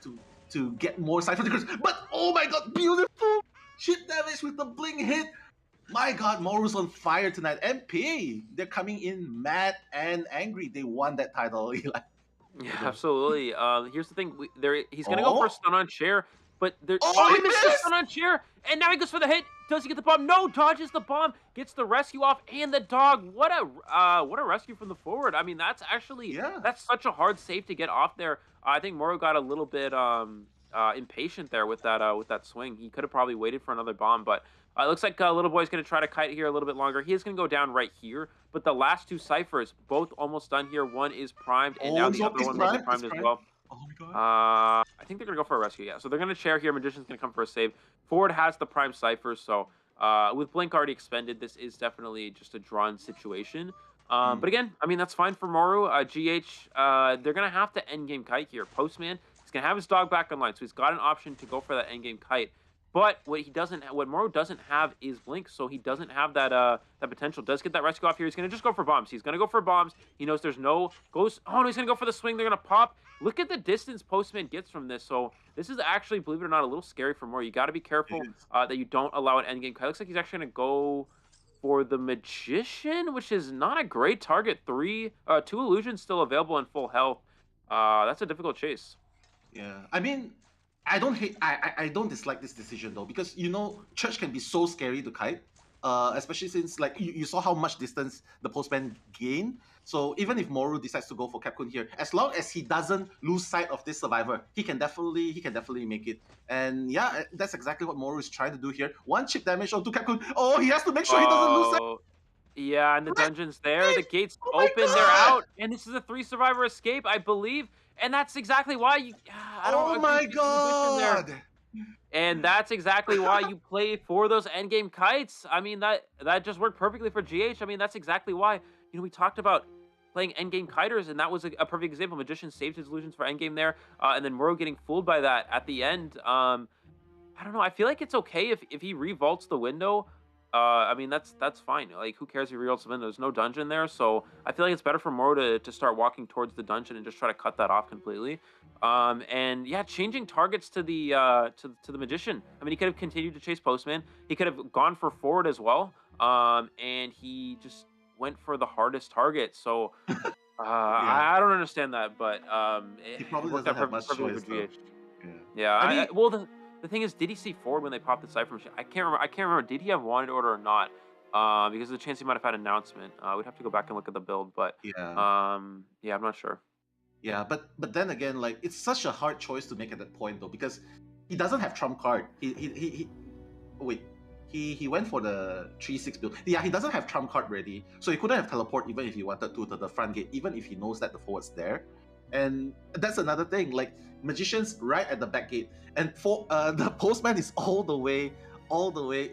N: to get more cipher tickers. But oh my god, beautiful shit damage with the blink hit. My god, Moru's on fire tonight. MP, they're coming in mad and angry. They won that title, Eli.
O: Yeah, absolutely. Here's the thing: he's gonna go for a stun on chair, but he missed the stun on chair, and now he goes for the hit. Does he get the bomb? No, dodges the bomb, gets the rescue off, and the dog. What a rescue from the forward. I mean, that's actually that's such a hard save to get off there. I think Moro got a little bit impatient there with that swing. He could have probably waited for another bomb, but it looks like Little Boy's going to try to kite here a little bit longer. He is going to go down right here, but the last 2 ciphers, both almost done here. One is primed, and now the other one will be primed as well.
N: Oh my god.
O: I think they're going to go for a rescue, yeah. So they're going to chair here. Magician's going to come for a save. Forward has the prime ciphers, so with Blink already expended, this is definitely just a drawn situation. But again, I mean, that's fine for Moru. GH, they're going to have to endgame kite here. Postman, he's going to have his dog back online, so he's got an option to go for that endgame kite. But what Moro doesn't have is Blink, so he doesn't have that potential. Does get that rescue off here. He's going to just go for bombs. He's going to go for bombs. He knows there's no goes. Oh, no, he's going to go for the swing. They're going to pop. Look at the distance Postman gets from this. So this is actually, believe it or not, a little scary for Moro. You got to be careful that you don't allow an endgame kite. Looks like he's actually going to go for the Magician, which is not a great target. 2 illusions still available in full health. That's a difficult chase.
N: Yeah, I mean, I don't dislike this decision though, because Church can be so scary to kite, especially since like you saw how much distance the Postman gained. So even if Moru decides to go for Capcom here, as long as he doesn't lose sight of this survivor, he can definitely make it. And yeah, that's exactly what Moru is trying to do here. 1 chip damage onto Capcom. Oh, he has to make sure he doesn't lose sight.
O: Yeah, and the dungeon's there. The gate's open. They're out, and this is a 3 survivor escape, I believe. And that's exactly why you.
N: Oh my god!
O: And that's exactly why you play for those endgame kites. I mean, that just worked perfectly for GH. I mean, that's exactly why. We talked about playing endgame kiters, and that was a perfect example. Magician saved his illusions for endgame there, and then Moro getting fooled by that at the end. I don't know. I feel like it's okay if he revaults the window. I mean, that's fine. Like, who cares if he revaults the window? There's no dungeon there, so I feel like it's better for Moro to start walking towards the dungeon and just try to cut that off completely. And yeah, changing targets to the Magician. I mean, he could have continued to chase Postman. He could have gone for Forward as well. And he just went for the hardest target. So I don't understand that, but
N: he probably doesn't have much choice.
O: Yeah, well, the the thing is, did he see forward when they popped the cipher machine? I can't remember. Did he have wanted order or not? Because there's a chance he might have had announcement. We'd have to go back and look at the build, but
N: Yeah.
O: yeah, I'm not sure.
N: Yeah, but then again, like it's such a hard choice to make at that point though, because he doesn't have trump card. Wait, he went for the 3-6 build. Yeah, he doesn't have trump card ready, so he couldn't have teleport even if he wanted to the front gate, even if he knows that the forward's there. And that's another thing. Like magician's right at the back gate, and for the postman is all the way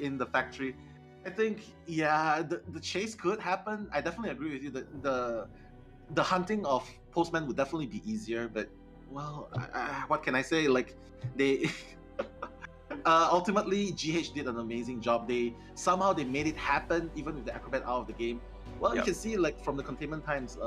N: in the factory. I think the chase could happen. I definitely agree with you that the hunting of postman would definitely be easier, but well, what can I say? Like they ultimately GH did an amazing job. They made it happen even with the acrobat out of the game. Well, you can see like from the containment times,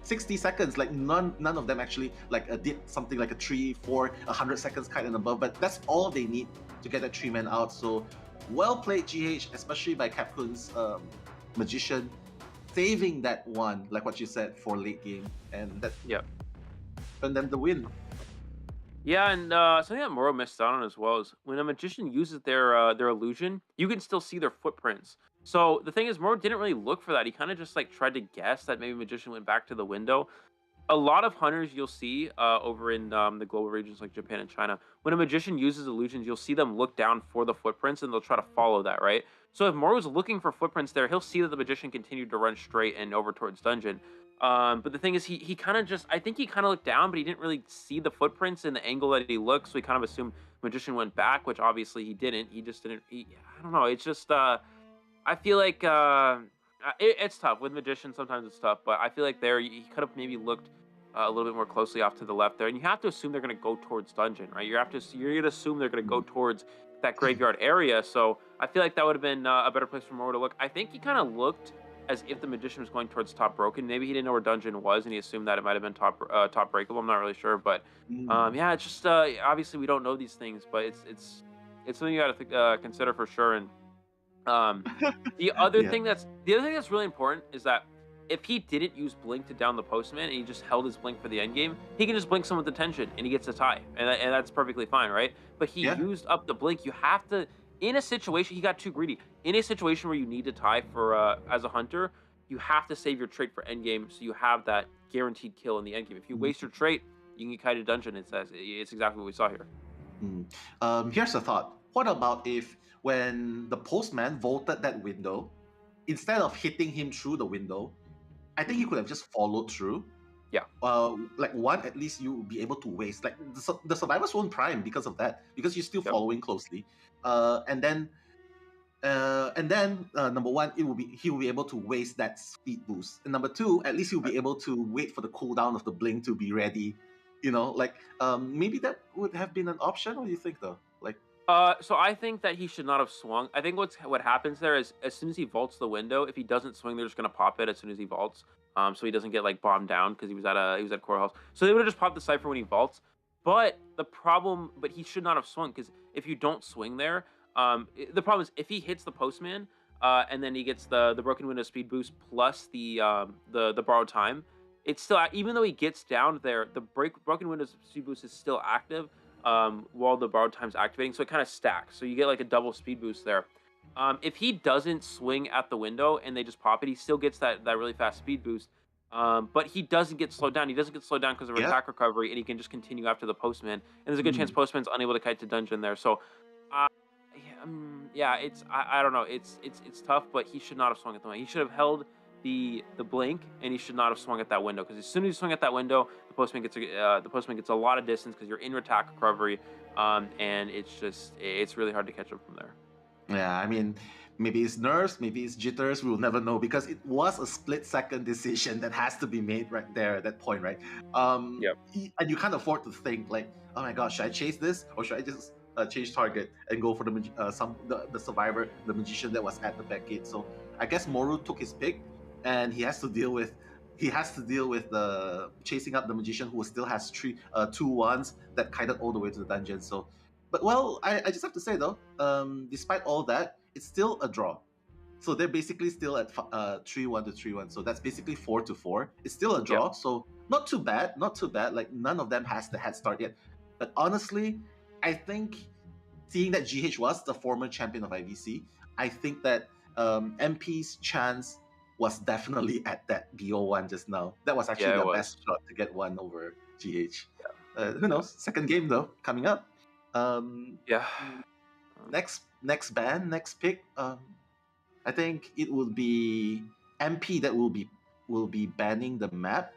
N: 60 seconds. Like none of them actually like did something like a 3, 4, 100 seconds kite and above. But that's all they need to get that 3-man out. So well played GH, especially by Capcoon's magician, saving that one, like what you said, for late game, and that earned them the win.
O: Yeah, and something that Moro missed out on as well is when a magician uses their illusion, you can still see their footprints. So the thing is, Moro didn't really look for that. He kind of just like tried to guess that maybe magician went back to the window. A lot of hunters you'll see over in the global regions like Japan and China, when a magician uses illusions, you'll see them look down for the footprints and they'll try to follow that, right? So if Moro's looking for footprints there, he'll see that the magician continued to run straight and over towards dungeon. But the thing is, he kind of just, I think he kind of looked down, but he didn't really see the footprints in the angle that he looked, so he kind of assumed magician went back, which obviously he didn't. He just didn't, I don't know, it's just, I feel like it's tough. With magician, sometimes it's tough, but I feel like there, he could have maybe looked a little bit more closely off to the left there, and you have to assume they're going to go towards dungeon, right? You're going to assume they're going to go towards that graveyard area, so I feel like that would have been a better place for Moro to look. I think he kind of looked as if the magician was going towards top broken. Maybe he didn't know where dungeon was, and he assumed that it might have been top breakable. I'm not really sure, but yeah, it's just obviously we don't know these things, but it's something you got to consider for sure. And the other thing that's really important is that if he didn't use blink to down the postman and he just held his blink for the end game, he can just blink someone with attention and he gets a tie, and that's perfectly fine, right? But he used up the blink. You have to, in a situation, he got too greedy. In a situation where you need to tie for as a hunter, you have to save your trait for endgame, so you have that guaranteed kill in the endgame. If you waste your trait, you can get kited dungeon. It's exactly what we saw here.
N: Here's a thought. What about if when the postman vaulted that window, instead of hitting him through the window, I think he could have just followed through.
O: Yeah.
N: Like one, at least you will be able to waste. Like the survivors won't prime because of that, because you're still following closely. And then number one, he will be able to waste that speed boost. And number two, at least he'll be able to wait for the cooldown of the blink to be ready. You know, like maybe that would have been an option. What do you think, though? Like.
O: So I think that he should not have swung. I think what happens there is as soon as he vaults the window, if he doesn't swing, they're just gonna pop it as soon as he vaults. So he doesn't get like bombed down because he was at core health. So they would have just popped the cipher when he vaults. But he should not have swung, because if you don't swing there, the problem is if he hits the postman, and then he gets the broken window speed boost plus the borrowed time, it's still, even though he gets down there, the broken window speed boost is still active. While the borrowed time's activating, so it kind of stacks. So you get like a double speed boost there. If he doesn't swing at the window and they just pop it, he still gets that really fast speed boost. But he doesn't get slowed down. He doesn't get slowed down because of attack recovery, and he can just continue after the postman. And there's a good chance postman's unable to kite to dungeon there. So, it's I don't know. It's tough, but he should not have swung at the window. He should have held the blink, and he should not have swung at that window, because as soon as you swing at that window, the postman gets a lot of distance because you're in attack recovery, and it's really hard to catch up from there.
N: Yeah, I mean, maybe it's nerves, maybe it's jitters. We'll never know, because it was a split-second decision that has to be made right there at that point, right? And you can't afford to think like, oh my gosh, should I chase this, or should I just change target and go for the survivor, the magician that was at the back gate? So I guess Moru took his pick, and he has to deal with the chasing up the magician who still has two ones that kited all the way to the dungeon. So, but well, I just have to say though, despite all that, it's still a draw. So they're basically still at 3-1 to 3-1. So that's basically 4-4. It's still a draw. So not too bad. Like none of them has the head start yet. But honestly, I think seeing that GH was the former champion of IVC, I think that MP's chance was definitely at that BO1 just now. That was actually
O: Yeah, it
N: their
O: was.
N: best shot to get one over GH. Who
O: Yeah.
N: knows? Second game though, coming up.
O: Yeah.
N: Next ban, next pick. I think it will be MP that will be banning the map,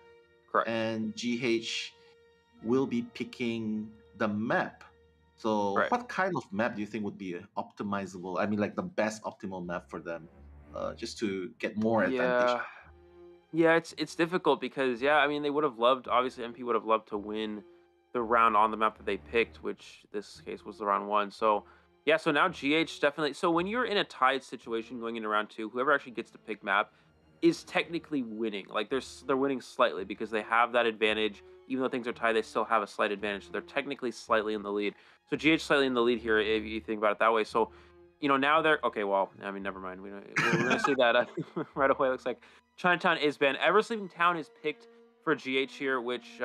O: Correct.
N: and GH will be picking the map. So,
O: Right.
N: what kind of map do you think would be optimizable? I mean, like the best optimal map for them, just to get more advantage.
O: Yeah, it's difficult because I mean they would have loved, obviously MP would have loved to win the round on the map that they picked, which this case was the round 1. So yeah, so now GH definitely. So when you're in a tied situation going into round 2, whoever actually gets to pick map is technically winning. Like they're winning slightly because they have that advantage. Even though things are tied, they still have a slight advantage. So they're technically slightly in the lead. So GH slightly in the lead here if you think about it that way. So now they're okay. Well, I mean, never mind. We're gonna see that right away. Looks like Chinatown is banned. Ever Sleeping Town is picked for GH here, which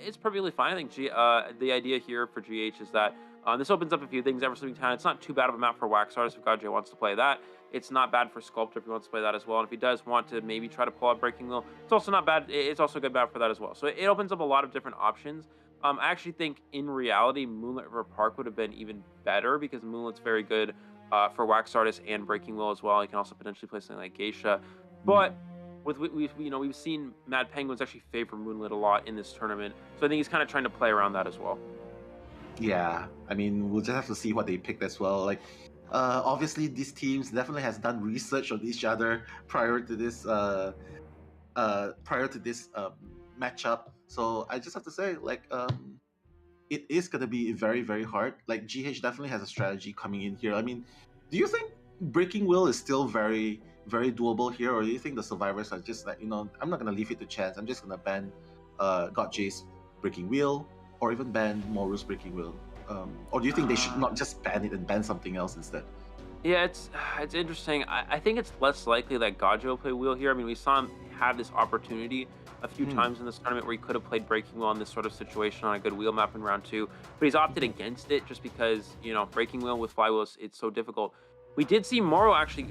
O: is perfectly fine. I think the idea here for GH is that this opens up a few things. Ever Sleeping Town, it's not too bad of a map for Wax Artist if Gaji wants to play that. It's not bad for Sculptor if he wants to play that as well. And if he does want to maybe try to pull out Breaking Wheel, it's also not bad. It's also a good map for that as well. So it opens up a lot of different options. I actually think in reality, Moonlit River Park would have been even better because Moonlit's very good for Wax Artist and Breaking Wheel as well. You can also potentially play something like Geisha. But we've seen Mad Penguins actually favor Moonlit a lot in this tournament. So I think he's kind of trying to play around that as well.
N: Yeah, I mean, we'll just have to see what they picked as well. Like, obviously, these teams definitely has done research on each other prior to this matchup. So I just have to say, like, it is gonna be very, very hard. Like, GH definitely has a strategy coming in here. I mean, do you think Breaking Wheel is still very, very doable here, or do you think the survivors are just like, I'm not gonna leave it to chance. I'm just gonna ban God J's Breaking Wheel, or even ban Moru's Breaking Wheel? Or do you think they should not just ban it and ban something else instead?
O: Yeah, it's interesting. I think it's less likely that Gajo will play Wheel here. I mean, we saw him have this opportunity a few times in this tournament where he could have played Breaking Wheel in this sort of situation on a good wheel map in round 2, but he's opted against it just because Breaking Wheel with Flywheels, it's so difficult. We do see Moro actually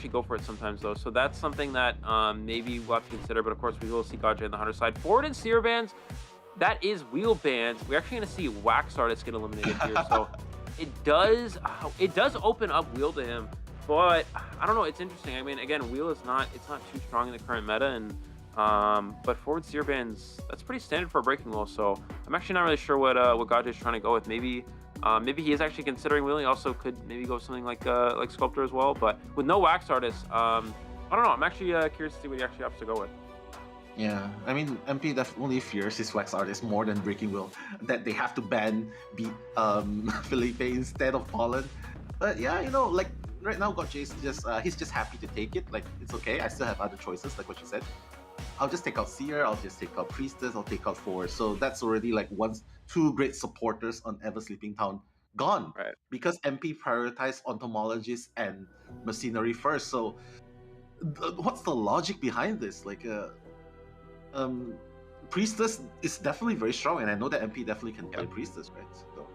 O: go for it sometimes though, so that's something that maybe we'll have to consider. But of course, we will see Gajo on the Hunter side. Forward and Seer bans, that is wheel bans. We're actually going to see Wax Artist get eliminated here, so it does open up wheel to him. But I don't know, it's interesting. I mean, again, wheel it's not too strong in the current meta, and but forward Seer bans, that's pretty standard for a Breaking Wheel. So I'm actually not really sure what Gajo is trying to go with. Maybe he is actually considering wheeling. Also could maybe go something like Sculptor as well. But with no Wax Artist, I don't know. I'm actually curious to see what he actually opts to go with.
N: Yeah, I mean, MP definitely fears his Wax Artist more than Breaking Wheel, that they have to ban Felipe instead of Pollen. But yeah, like right now, Gotcha is he's just happy to take it. Like, it's okay. I still have other choices, like what you said. I'll just take out Seer. I'll just take out Priestess. I'll take out Force. So that's already like two great supporters on Ever Sleeping Town gone.
O: Right.
N: Because MP prioritized Entomologists and Mercenary first. So what's the logic behind this? Like, Priestess is definitely very strong, and I know that MP definitely can play Priestess, right? So.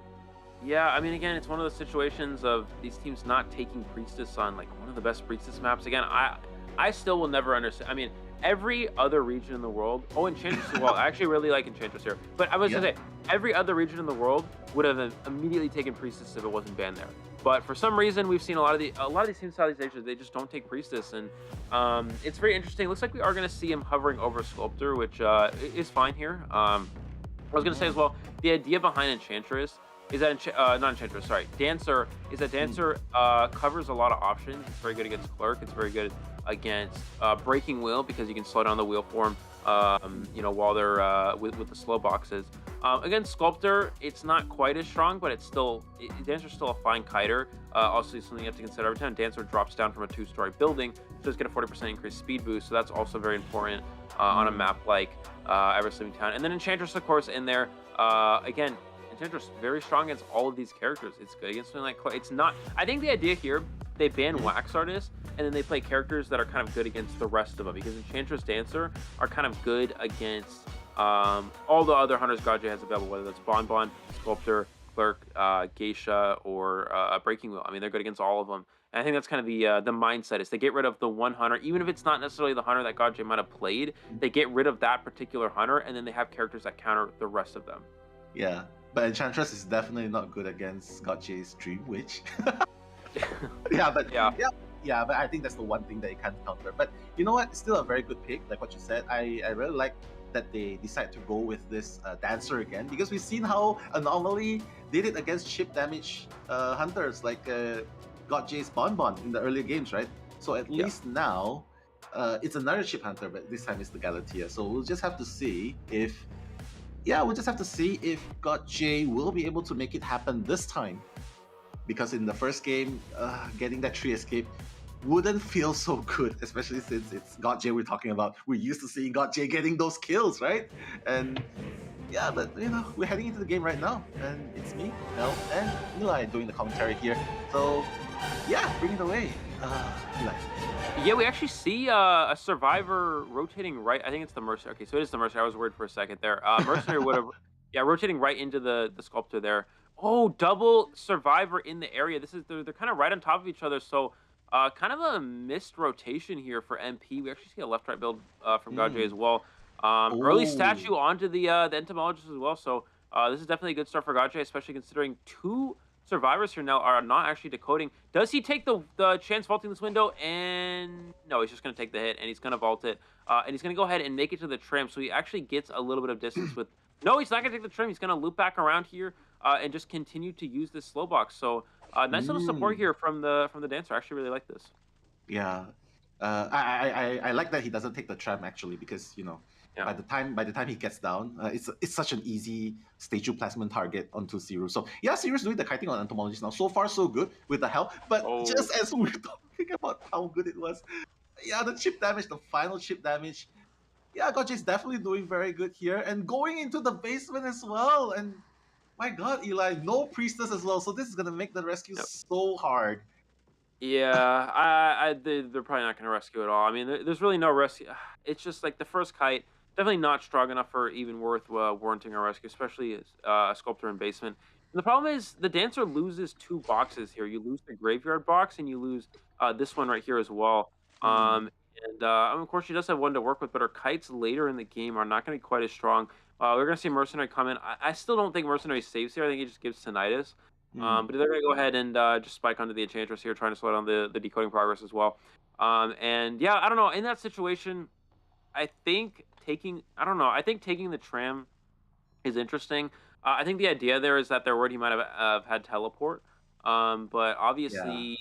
O: Yeah, I mean, again, it's one of those situations of these teams not taking Priestess on like one of the best Priestess maps. Again, I still will never understand. I mean, every other region in the world. Oh, Enchantress as well. I actually really like Enchantress here, but I was gonna say every other region in the world would have immediately taken Priestess if it wasn't banned there. But for some reason, we've seen a lot of these teams Southeast Asia, they just don't take Priestess, and it's very interesting. It looks like we are going to see him hovering over Sculptor, which is fine here. I was going to say as well, the idea behind Enchantress is that not Enchantress, sorry, Dancer is that Dancer covers a lot of options. It's very good against Clerk. It's very good against Breaking Wheel because you can slow down the wheel form. While they're with the slow boxes. Against Sculptor, it's not quite as strong, but Dancer's still a fine kiter. Also, something you have to consider every time Dancer drops down from a 2-story building, so just get a 40% increased speed boost. So that's also very important on a map like Ever Sleeping Town. And then Enchantress, of course, in there. Again, Enchantress very strong against all of these characters. It's good against something like it's not. I think the idea here, they ban Wax Artist, and then they play characters that are kind of good against the rest of them, because Enchantress, Dancer are kind of good against all the other hunters Gaja has available, whether that's Bonbon, Sculptor, clerk, geisha, or a breaking wheel. I mean, they're good against all of them. And I think that's kind of the mindset is they get rid of the one hunter, even if it's not necessarily the hunter that Godjay might have played. They get rid of that particular hunter, and then they have characters that counter the rest of them.
N: Yeah, but Enchantress is definitely not good against Godjay's Dream Witch. yeah, but yeah, but I think that's the one thing that you can't counter. But you know what? It's still a very good pick, like what you said. I really like that they decide to go with this dancer again, because we've seen how Anomaly did it against chip damage hunters like Godjay's Bonbon in the earlier games, right? So at least now it's another chip hunter, but this time it's the Galatea. So we'll just have to see if Godjay will be able to make it happen this time. Because in the first game, getting that 3 escape wouldn't feel so good, especially since it's Godjay we're talking about. We're used to seeing Godjay getting those kills, right? And yeah, but we're heading into the game right now, and it's me, Mel, and Eli doing the commentary here. So yeah, bring it away, Eli.
O: Yeah, we actually see a survivor rotating right. I think it's the mercenary. Okay, so it is the mercenary. I was worried for a second there. Mercenary would have, rotating right into the sculptor there. Oh, double survivor in the area. They're kind of right on top of each other. So kind of a missed rotation here for MP. We actually see a left-right build from Godjay as well. Early statue onto the entomologist as well. So this is definitely a good start for Godjay, especially considering 2 survivors here now are not actually decoding. Does he take the chance vaulting this window? And no, he's just going to take the hit, and he's going to vault it. And he's going to go ahead and make it to the tram. So he actually gets a little bit of distance with... No, he's not going to take the trim. He's going to loop back around here and just continue to use this slow box. So nice little support here from the dancer. I actually really like this.
N: Yeah, I like that he doesn't take the tram actually, because by the time he gets down, it's such an easy stage 2 plasma target onto Siru. So yeah, Siru's doing the kiting on entomologist now. So far so good with the help, but just as we're talking about how good it was, the chip damage, the final chip damage. Yeah, Godjay's definitely doing very good here and going into the basement as well. And my God, Eli, no priestess as well. So this is gonna make the rescue so hard.
O: Yeah, they're probably not gonna rescue at all. I mean, there's really no rescue. It's just like the first kite, definitely not strong enough for even worth warranting a rescue, especially as a sculptor in basement. And the problem is the dancer loses 2 boxes here. You lose the graveyard box and you lose this one right here as well. And of course, she does have one to work with, but her kites later in the game are not going to be quite as strong. We're going to see Mercenary come in. I still don't think Mercenary saves here. I think he just gives Tinnitus. But they're going to go ahead and just spike onto the Enchantress here, trying to slow down the decoding progress as well. And yeah, I don't know. In that situation, I think taking the tram is interesting. I think the idea there is that they're worried he might have had teleport. But obviously,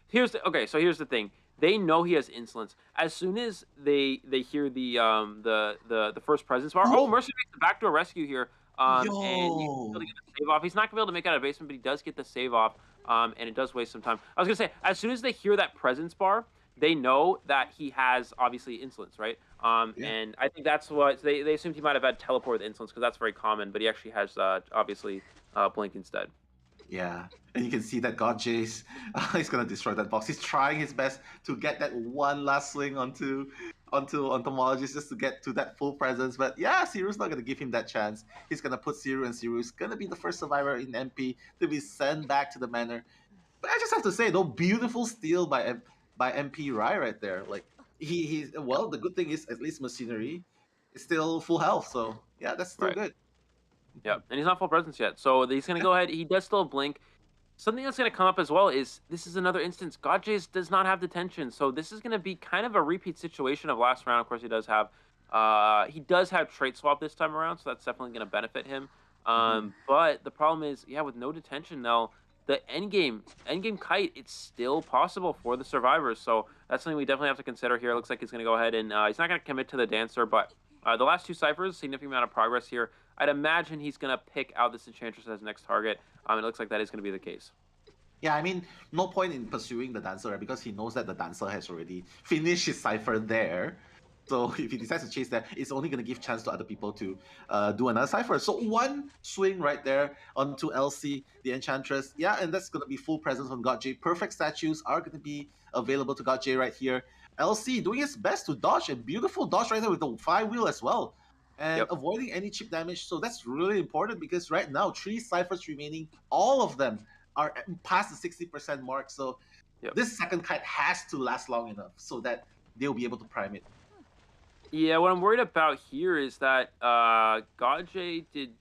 O: here's the thing. They know he has insolence. As soon as they hear the first presence bar, Mercy makes the backdoor rescue here. And you can get the save off. He's not gonna be able to make it out of basement, but he does get the save off. And it does waste some time. I was gonna say, as soon as they hear that presence bar, they know that he has obviously insolence, right? And I think that's what they assumed he might have had teleport with insolence because that's very common, but he actually has obviously blink instead.
N: Yeah, and you can see that Godjay's he's gonna destroy that box. He's trying his best to get that one last swing onto entomologist just to get to that full presence. But yeah, Siru's not gonna give him that chance. He's gonna put Siru, and Siru's gonna be the first survivor in MP to be sent back to the manor. But I just have to say, though, beautiful steal by MP Rai right there. Like he's the good thing is at least Machinery is still full health. So yeah, that's still good.
O: Yeah, and he's not full presence yet. So he's going to go ahead. He does still blink. Something that's going to come up as well is this is another instance. Godjay does not have detention. So this is going to be kind of a repeat situation of last round. Of course, he does have trait swap this time around. So that's definitely going to benefit him. But the problem is, with no detention now, the endgame kite, it's still possible for the survivors. So that's something we definitely have to consider here. It looks like he's going to go ahead and he's not going to commit to the dancer, but the last 2 ciphers, significant amount of progress here. I'd imagine he's going to pick out this Enchantress as next target. It looks like that is going to be the case.
N: Yeah, I mean, no point in pursuing the dancer, right? Because he knows that the dancer has already finished his cipher there. So if he decides to chase that, it's only going to give chance to other people to do another cipher. So one swing right there onto LC, the Enchantress. Yeah, and that's going to be full presence on Godjay. Perfect statues are going to be available to Godjay right here. LC doing his best to dodge, a beautiful dodge right there with the 5-wheel as well. and
O: Yep.
N: avoiding any chip damage. So that's really important because right now, 3 ciphers remaining, all of them are past the 60% mark. So
O: Yep.
N: this second kite has to last long enough so that they'll be able to prime it.
O: Yeah, what I'm worried about here is that Gajay did.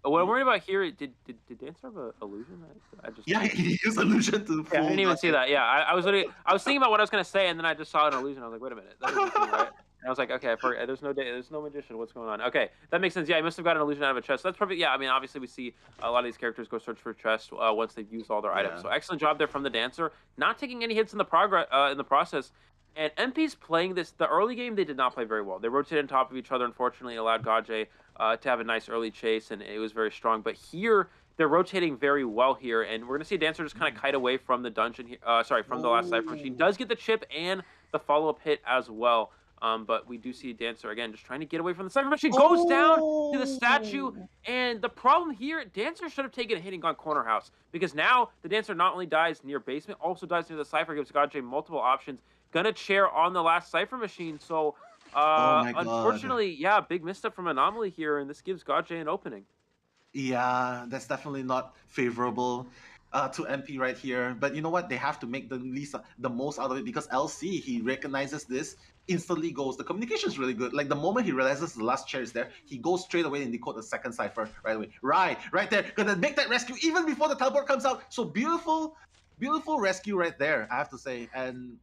O: What I'm worried about here, did Dancer have a illusion? I just
N: Yeah, he used illusion to
O: yeah, I
N: fool
O: didn't even see
N: Gajay.
O: that. Yeah, I was literally I was thinking about what I was gonna say, and then I just saw an illusion. I was like, wait a minute, that doesn't seem right. And I was like, okay, there's no magician. What's going on? Okay, that makes sense. Yeah, he must have got an illusion out of a chest. That's perfect. Yeah, I mean, obviously we see a lot of these characters go search for chests once they've used all their items.
N: Yeah.
O: So excellent job there from the Dancer, not taking any hits in the process. And MP's playing this. The early game they did not play very well. They rotated on top of each other. Unfortunately, it allowed Gajay to have a nice early chase, and it was very strong. But here they're rotating very well here, and we're gonna see Dancer just kind of kite away from the dungeon here. Sorry, from the last cipher machine. Does get the chip and the follow-up hit as well. But we do see Dancer again just trying to get away from the cipher machine. Goes down to the statue, and the problem here, Dancer should have taken a hit and gone corner house because now the Dancer not only dies near basement, also dies near the cipher. Gives Gajay multiple options. Gonna chair on the last cipher machine. So
N: Oh my god.
O: unfortunately, yeah, big misstep from Anomaly here, and this gives Gajay an opening.
N: Yeah, that's definitely not favorable to MP right here. But you know what? They have to make the most out of it because LC, he recognizes this, instantly goes. The communication is really good. Like the moment he realizes the last chair is there, he goes straight away and decode the second cipher right away. Right there. Gonna make that rescue even before the teleport comes out. So beautiful rescue right there, I have to say. And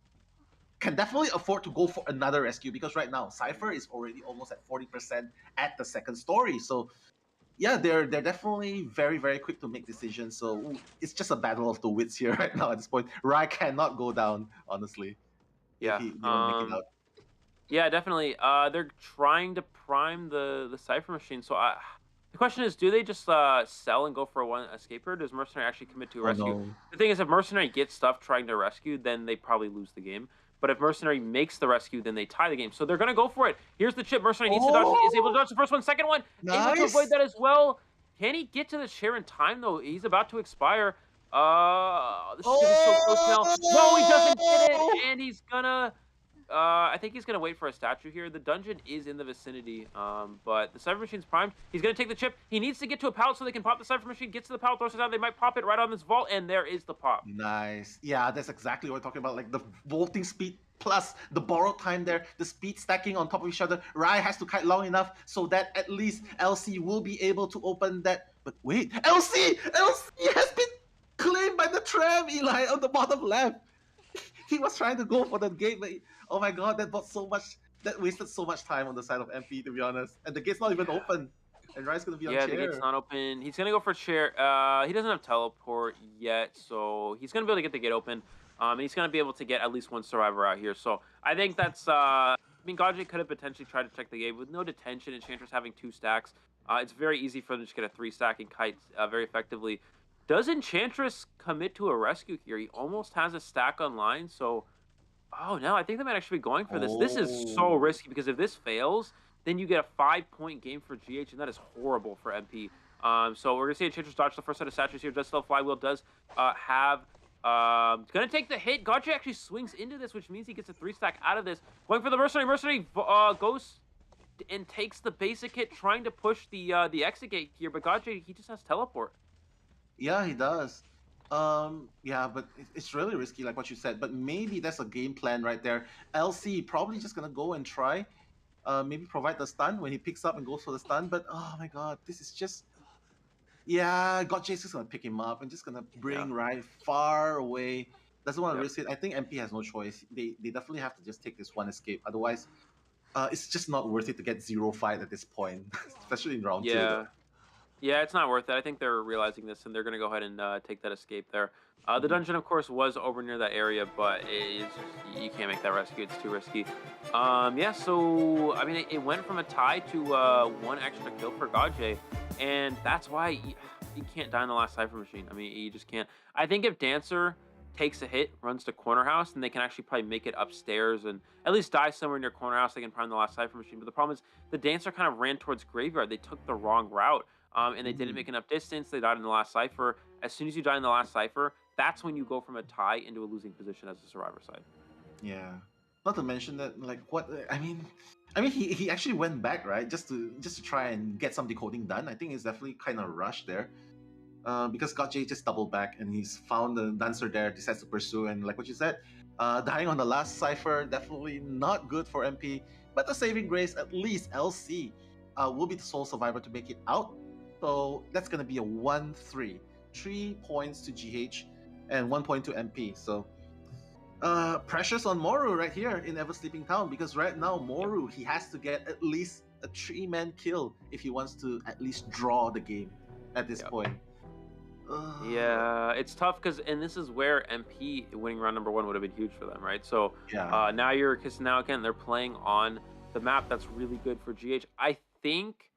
N: can definitely afford to go for another rescue because right now Cypher is already almost at 40% at the second story. So yeah, they're definitely very, very quick to make decisions. So it's just a battle of the wits here right now at this point. Rai cannot go down, honestly, if
O: Yeah.
N: they don't make it out.
O: Yeah, definitely. They're trying to prime the cipher machine. So the question is, do they just sell and go for one escape, or does Mercenary actually commit to a
N: Oh
O: rescue?
N: no.
O: The thing is, if Mercenary gets stuff trying to rescue, then they probably lose the game. But if Mercenary makes the rescue, then they tie the game. So they're gonna go for it. Here's the chip. Mercenary needs to dodge. Is able to dodge the first one. Second one, able to avoid
N: Nice.
O: that as well. Can he get to the chair in time though? He's about to expire. This is gonna be so close now. No, he doesn't get it, and he's gonna. I think he's gonna wait for a statue here. The dungeon is in the vicinity, but the cipher machine's primed. He's gonna take the chip. He needs to get to a pallet so they can pop the cipher machine. Gets to the pallet, throws it down. They might pop it right on this vault, and there is the pop.
N: Nice. Yeah, that's exactly what we're talking about. Like the vaulting speed plus the borrowed time there, the speed stacking on top of each other. Rai has to kite long enough so that at least LC will be able to open that. But wait, LC has been claimed by the tram, Eli, on the bottom left. He was trying to go for the gate, but oh my god, that wasted so much time on the side of MP, to be honest. And the gate's not even open. And Rai's gonna be on
O: Yeah,
N: chair.
O: the gate's not open. He's gonna go for chair. He doesn't have teleport yet, so he's gonna be able to get the gate open. And he's gonna be able to get at least one survivor out here. So I think that's. I mean, Gajay could have potentially tried to check the gate with no detention. Enchantress having 2 stacks. It's very easy for them to just get a 3-stack and kite very effectively. Does Enchantress commit to a rescue here? He almost has a stack online, so. Oh no, I think they might actually be going for this. This is so risky because if this fails, then you get a 5-point game for GH, and that is horrible for MP. So we're gonna see Enchantress dodge the first set of statues here. Does still flywheel does have gonna take the hit. Gajay actually swings into this, which means he gets a 3-stack out of this. Going for the Mercenary. Mercenary goes and takes the basic hit, trying to push the exit gate here, but Gajay, he just has teleport.
N: Yeah, he does. Yeah, but it's really risky, like what you said. But maybe that's a game plan right there. LC probably just gonna go and try, maybe provide the stun when he picks up and goes for the stun. But oh my god, this is just, yeah. Gajay's just gonna pick him up and just gonna bring Rai far away. Doesn't want to risk it. I think MP has no choice. They definitely have to just take this one escape. Otherwise, it's just not worth it to get 0 fight at this point, especially in round 2.
O: Yeah. Yeah, it's not worth it. I think they're realizing this, and they're going to go ahead and take that escape there. The dungeon, of course, was over near that area, but it's just, you can't make that rescue. It's too risky. Yeah, so, I mean, it went from a tie to 1 extra kill for Gajay, and that's why you can't die in the last cipher machine. I mean, you just can't. I think if Dancer takes a hit, runs to corner house, then they can actually probably make it upstairs and at least die somewhere near corner house. They can prime the last cipher machine. But the problem is the Dancer kind of ran towards graveyard. They took the wrong route. And they didn't make enough distance. They died in the last cipher. As soon as you die in the last cipher, that's when you go from a tie into a losing position as the survivor side.
N: Yeah. Not to mention that, like, what I mean, I mean, he actually went back, right, just to try and get some decoding done. I think it's definitely kind of rushed there. Because God J just doubled back and he's found the dancer there, decides to pursue, and like what you said, dying on the last cipher, definitely not good for MP. But the saving grace, at least LC will be the sole survivor to make it out. So that's gonna be a 1-3, 3 points to GH and 1 point to MP. So pressures on Moru right here in Ever Sleeping Town, because right now Moru, he has to get at least a 3-man kill if he wants to at least draw the game at this point.
O: Yeah, it's tough and this is where MP winning round number 1 would have been huge for them, right? So
N: yeah.
O: now again they're playing on the map that's really good for GH. I think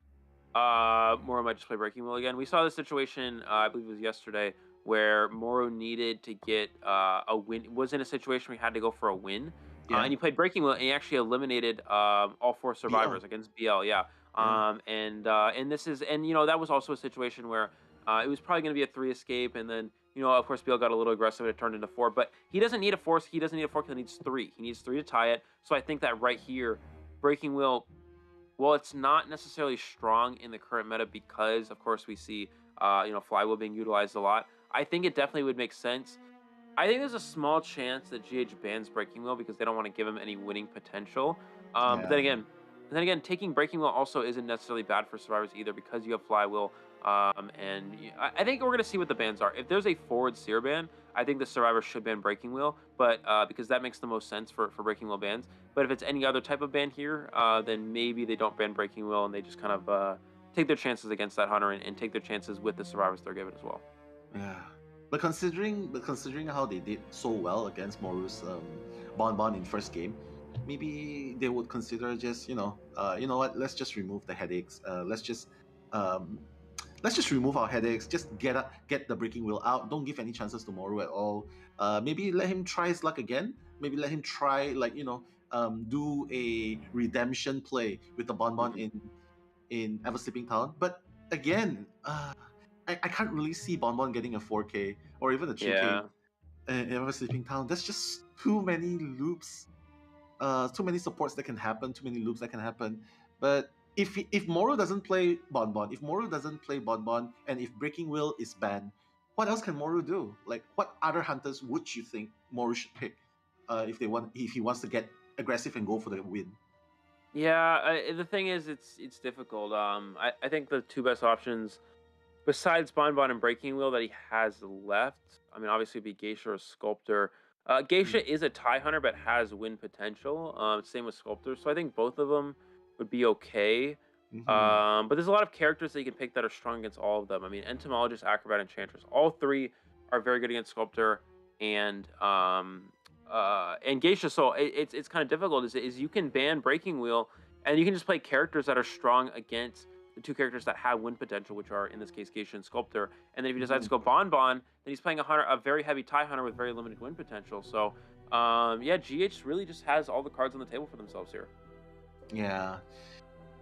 O: Moro might just play Breaking Wheel again. We saw this situation, I believe it was yesterday, where Moro needed to get a win. Was in a situation where he had to go for a win, and he played Breaking Wheel, and he actually eliminated all 4 survivors against BL. And this is, and that was also a situation where it was probably going to be a 3 escape, and then of course BL got a little aggressive and it turned into 4. But he doesn't need a 4. He doesn't need a 4 kill. He needs 3. He needs 3 to tie it. So I think that right here, Breaking Wheel, well, it's not necessarily strong in the current meta because, of course, we see Flywheel being utilized a lot. I think it definitely would make sense. I think there's a small chance that GH bans Breaking Wheel because they don't want to give him any winning potential. But then again, taking Breaking Wheel also isn't necessarily bad for survivors either because you have Flywheel. And I think we're going to see what the bans are. If there's a forward Seer ban, I think the survivor should ban Breaking Wheel, but because that makes the most sense for Breaking Wheel bans. But if it's any other type of ban here, then maybe they don't ban Breaking Wheel and they just kind of take their chances against that hunter and take their chances with the survivors they're given as well.
N: Yeah, but considering how they did so well against Moru's Bon in first game, maybe they would consider just you know what, let's just remove the headaches. Let's just remove our headaches. Just get the Breaking Wheel out. Don't give any chances to Moru at all. Maybe let him try his luck again. Maybe let him try do a redemption play with the Bon in Ever Sleeping Town. But again, I can't really see Bon getting a 4K or even a 2K in Ever Sleeping Town. There's just too many loops, too many supports that can happen, too many loops that can happen. But if Moru doesn't play Bon, if Moru doesn't play Bon, and if Breaking Wheel is banned, what else can Moru do? Like, what other hunters would you think Moru should pick if he wants to get aggressive and go for the win?
O: Yeah, the thing is, it's difficult. I think the 2 best options, besides Bon and Breaking Wheel that he has left, I mean, obviously it'd be Geisha or Sculptor. Geisha is a tie hunter, but has win potential. Same with Sculptor, so I think both of them would be okay. But there's a lot of characters that you can pick that are strong against all of them. I mean, Entomologist, Acrobat, Enchantress, all 3 are very good against Sculptor and Geisha. So it's kind of difficult. Is you can ban Breaking Wheel and you can just play characters that are strong against the 2 characters that have win potential, which are in this case Geisha and Sculptor. And then if he decides to go Bon, then he's playing a very heavy tie hunter with very limited win potential. So GH really just has all the cards on the table for themselves here.
N: Yeah.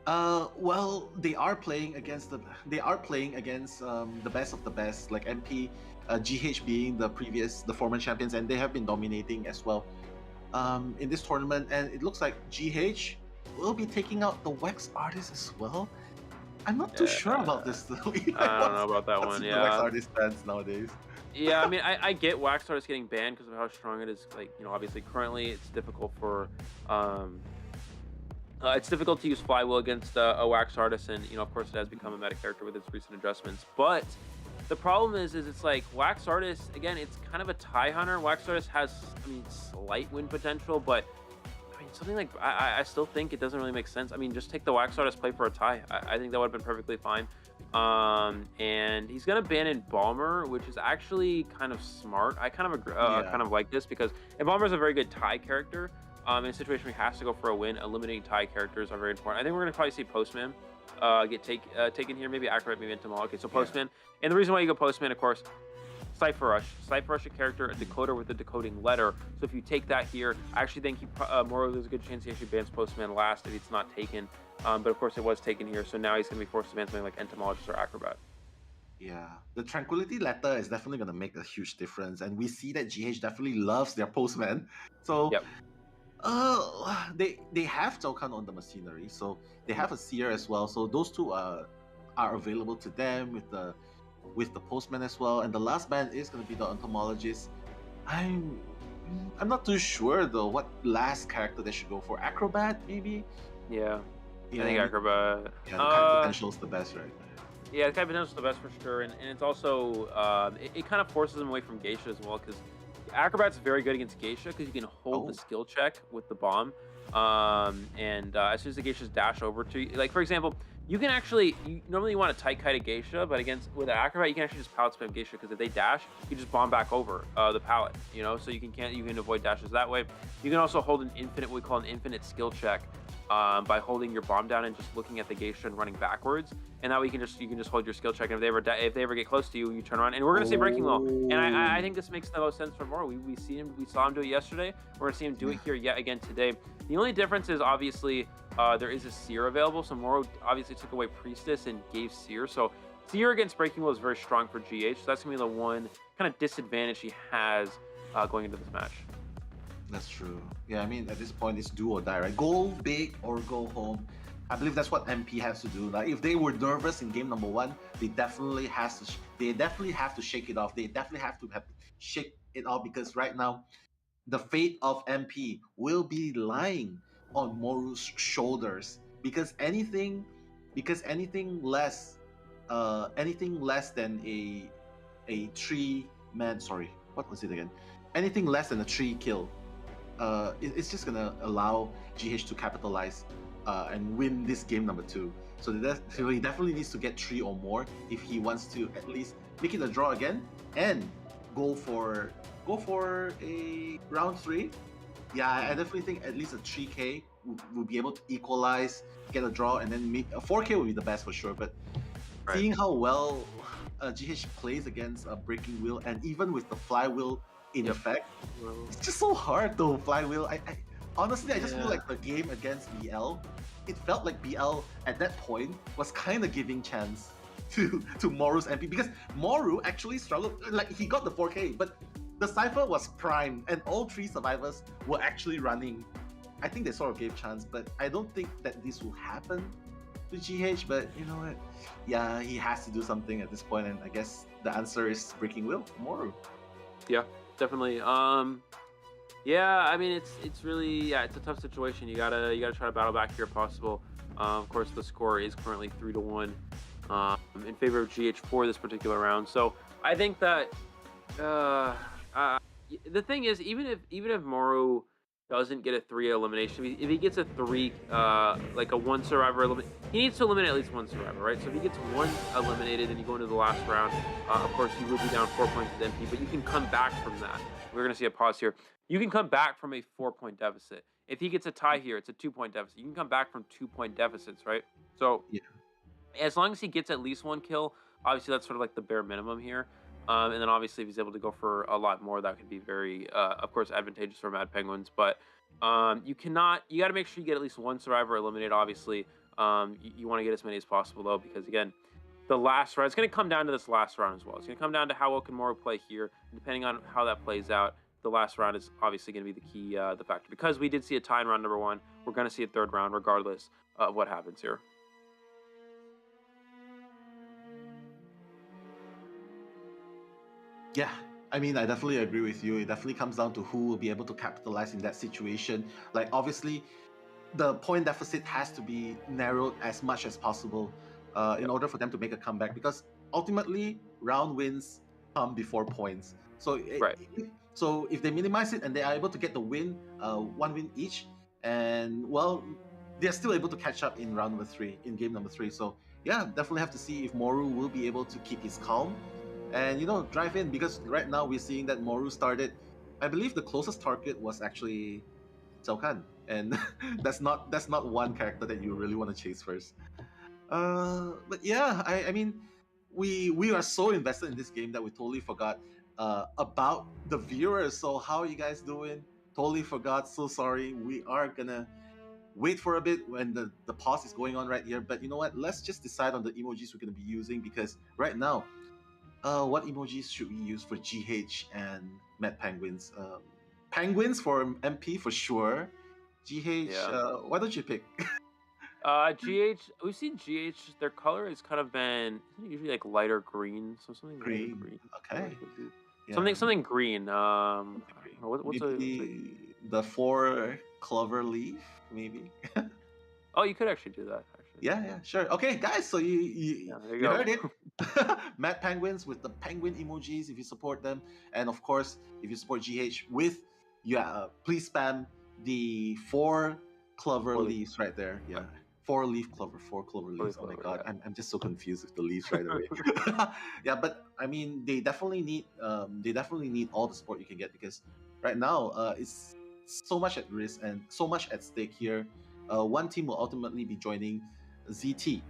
N: Well, they are playing against the best of the best, like MP, GH being the former champions, and they have been dominating as well in this tournament. And it looks like GH will be taking out the Wax Artist as well. I'm not too sure about this though.
O: I don't know about that one.
N: The Wax Artist fans nowadays.
O: Yeah, I mean, I get Wax Artist getting banned because of how strong it is. Like, obviously currently it's difficult for it's difficult to use Flywheel against a Wax Artist, and of course it has become a meta character with its recent adjustments. But the problem is it's like Wax Artist, again, it's kind of a tie hunter. Wax Artist has, slight win potential, but something like I still think it doesn't really make sense. I mean, just take the Wax Artist, play for a tie. I think that would have been perfectly fine. And he's gonna ban Embalmer, which is actually kind of smart. I kind of like this because Embalmer is a very good tie character. In a situation where he has to go for a win, eliminating tie characters are very important. I think we're going to probably see Postman get taken here, maybe Acrobat, maybe Entomology. Okay, so Postman. And the reason why you go Postman, of course, Cypher Rush. Cypher Rush, a character, a decoder with a decoding letter. So if you take that here, I actually think there's a good chance he actually bans Postman last if it's not taken. But of course it was taken here, so now he's going to be forced to ban something like Entomologist or Acrobat.
N: Yeah, the Tranquility Letter is definitely going to make a huge difference, and we see that GH definitely loves their Postman. So They have Zhou Kan on the machinery, so they have a seer as well. So those two are available to them with the postman as well. And the last band is going to be the entomologist. I'm I'm not too sure though what last character they should go for. Acrobat maybe.
O: Yeah,
N: Yeah,
O: I think Acrobat.
N: yeah, the kind of potential is the best, right?
O: Yeah, the kind of potential is the best for sure, and it's also it kind of forces them away from Geisha as well, because Acrobat's very good against Geisha because you can hold the skill check with the bomb, and as soon as the Geishas dash over to you, like for example, you can actually normally you want to tight kite a Geisha, but against with an Acrobat you can actually just pallet spam Geisha, because if they dash, you just bomb back over the pallet, you know, so you can avoid dashes that way. You can also hold an infinite, what we call an infinite skill check. By holding your bomb down and just looking at the Geisha and running backwards, and that way you can just hold your skill check, and if they ever get close to you, you turn around, and we're gonna see Breaking Will, and I think this makes the most sense for Moro. We saw him do it yesterday. We're gonna see him do it here yet again today. The only difference is obviously there is a Seer available, so Moro obviously took away Priestess and gave Seer, so Seer against Breaking Will is very strong for GH, so that's gonna be the one kind of disadvantage he has going into this match.
N: That's true. Yeah, I mean, at this point, it's do or die, right? Go big or go home. I believe that's what MP has to do. Like, if they were nervous in game number one, they definitely have to shake it off. They definitely have to shake it off, because right now, the fate of MP will be lying on Moru's shoulders. Because anything less than a 3-man, sorry, what was it again? Anything less than a 3 kill. It's just gonna allow GH to capitalize and win this game number 2. So he definitely needs to get 3 or more if he wants to at least make it a draw again and go for a round 3. Yeah, I definitely think at least a 3K will be able to equalize, get a draw, and then a 4K would be the best for sure. But seeing how well GH plays against Breaking Wheel, and even with the flywheel in effect, it's just so hard though. Flywheel. I honestly, I just feel like the game against BL, it felt like BL at that point was kind of giving chance to Moru's MP, because Moru actually struggled. Like, he got the 4K, but the Cypher was primed and all 3 survivors were actually running. I think they sort of gave chance, but I don't think that this will happen to GH. But you know what? Yeah, he has to do something at this point, and I guess the answer is Breaking Wheel, Moru.
O: Yeah, definitely. Yeah, I mean, it's really, it's a tough situation. You gotta try to battle back here if possible. Of course, the score is currently 3-1 in favor of GH for this particular round. So I think that the thing is, even if Moru doesn't get a 3 elimination, if he gets a 3, like a 1 survivor elimination, he needs to eliminate at least 1 survivor, right? So if he gets 1 eliminated and you go into the last round, of course you would be down 4 points with MP, but you can come back from that. We're going to see a pause here. You can come back from a 4-point deficit. If he gets a tie here, it's a 2-point deficit. You can come back from 2-point deficits, right? So as long as he gets at least 1 kill, obviously that's sort of like the bare minimum here. And then obviously if he's able to go for a lot more, that could be very, of course, advantageous for Mad Penguins. But you got to make sure you get at least 1 survivor eliminated, obviously. You want to get as many as possible, though, because again, the last round, it's going to come down to this last round as well. It's going to come down to how well can Moru play here. And depending on how that plays out, the last round is obviously going to be the key, the factor. Because we did see a tie in round number 1, we're going to see a 3rd round regardless of what happens here.
N: Yeah, I mean, I definitely agree with you. It definitely comes down to who will be able to capitalize in that situation. Like, obviously, the point deficit has to be narrowed as much as possible in order for them to make a comeback, because ultimately, round wins come before points. So, so if they minimize it and they are able to get the win, 1 win each, and well, they're still able to catch up in round number 3, in game number 3. So, yeah, definitely have to see if Moru will be able to keep his calm and, you know, drive in, because right now we're seeing that Moru started, I believe the closest target was actually Zhou Kan, and that's not one character that you really want to chase first. But yeah, I mean, we are so invested in this game that we totally forgot about the viewers. So how are you guys doing? Totally forgot, so sorry. We are gonna wait for a bit when the pause is going on right here, but you know what, let's just decide on the emojis we're gonna be using, because right now, what emojis should we use for GH and Mad Penguins? Penguins for MP for sure. GH,
O: Yeah.
N: why don't you pick?
O: GH, we've seen GH. Their color has kind of been, isn't it usually like lighter green? So something lighter
N: Green.
O: green.
N: Okay.
O: Something
N: Yeah.
O: something green. I don't know, what's a
N: Maybe the 4 clover leaf, maybe.
O: Oh, you could actually do that. Actually.
N: Yeah, sure. Okay, guys, so
O: Yeah, there you
N: you
O: go.
N: heard it. Mad Penguins with the penguin emojis if you support them, and of course if you support GH with, please spam the 4 clover
O: 4 leaf.
N: leaves right there. Yeah. 4 leaf clover, 4 clover leaves. Oh my
O: Clover,
N: god,
O: yeah.
N: I'm just so confused with the leaves right away. Yeah, but I mean they definitely need all the support you can get, because right now it's so much at risk and so much at stake here. One team will ultimately be joining ZT,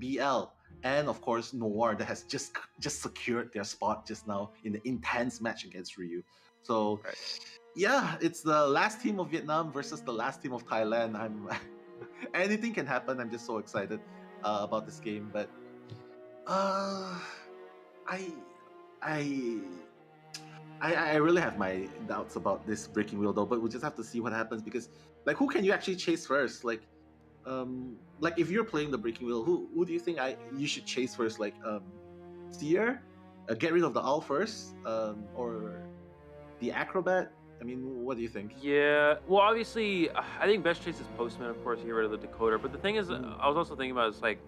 N: BL, and of course Noir, that has just secured their spot just now in the intense match against Ryu. So yeah, it's the last team of Vietnam versus the last team of Thailand. Anything can happen. I'm just so excited about this game, but I I I really have my doubts about this breaking wheel though, but we'll just have to see what happens, because like who can you actually chase first? Like if you're playing the breaking wheel, who do you think you should chase first? Like Seer? Get rid of the owl first? Or the acrobat? I mean, what do you think?
O: Yeah, well, obviously, I think best chase is Postman, of course, to get rid of the decoder. But the thing is, I was also thinking about is like,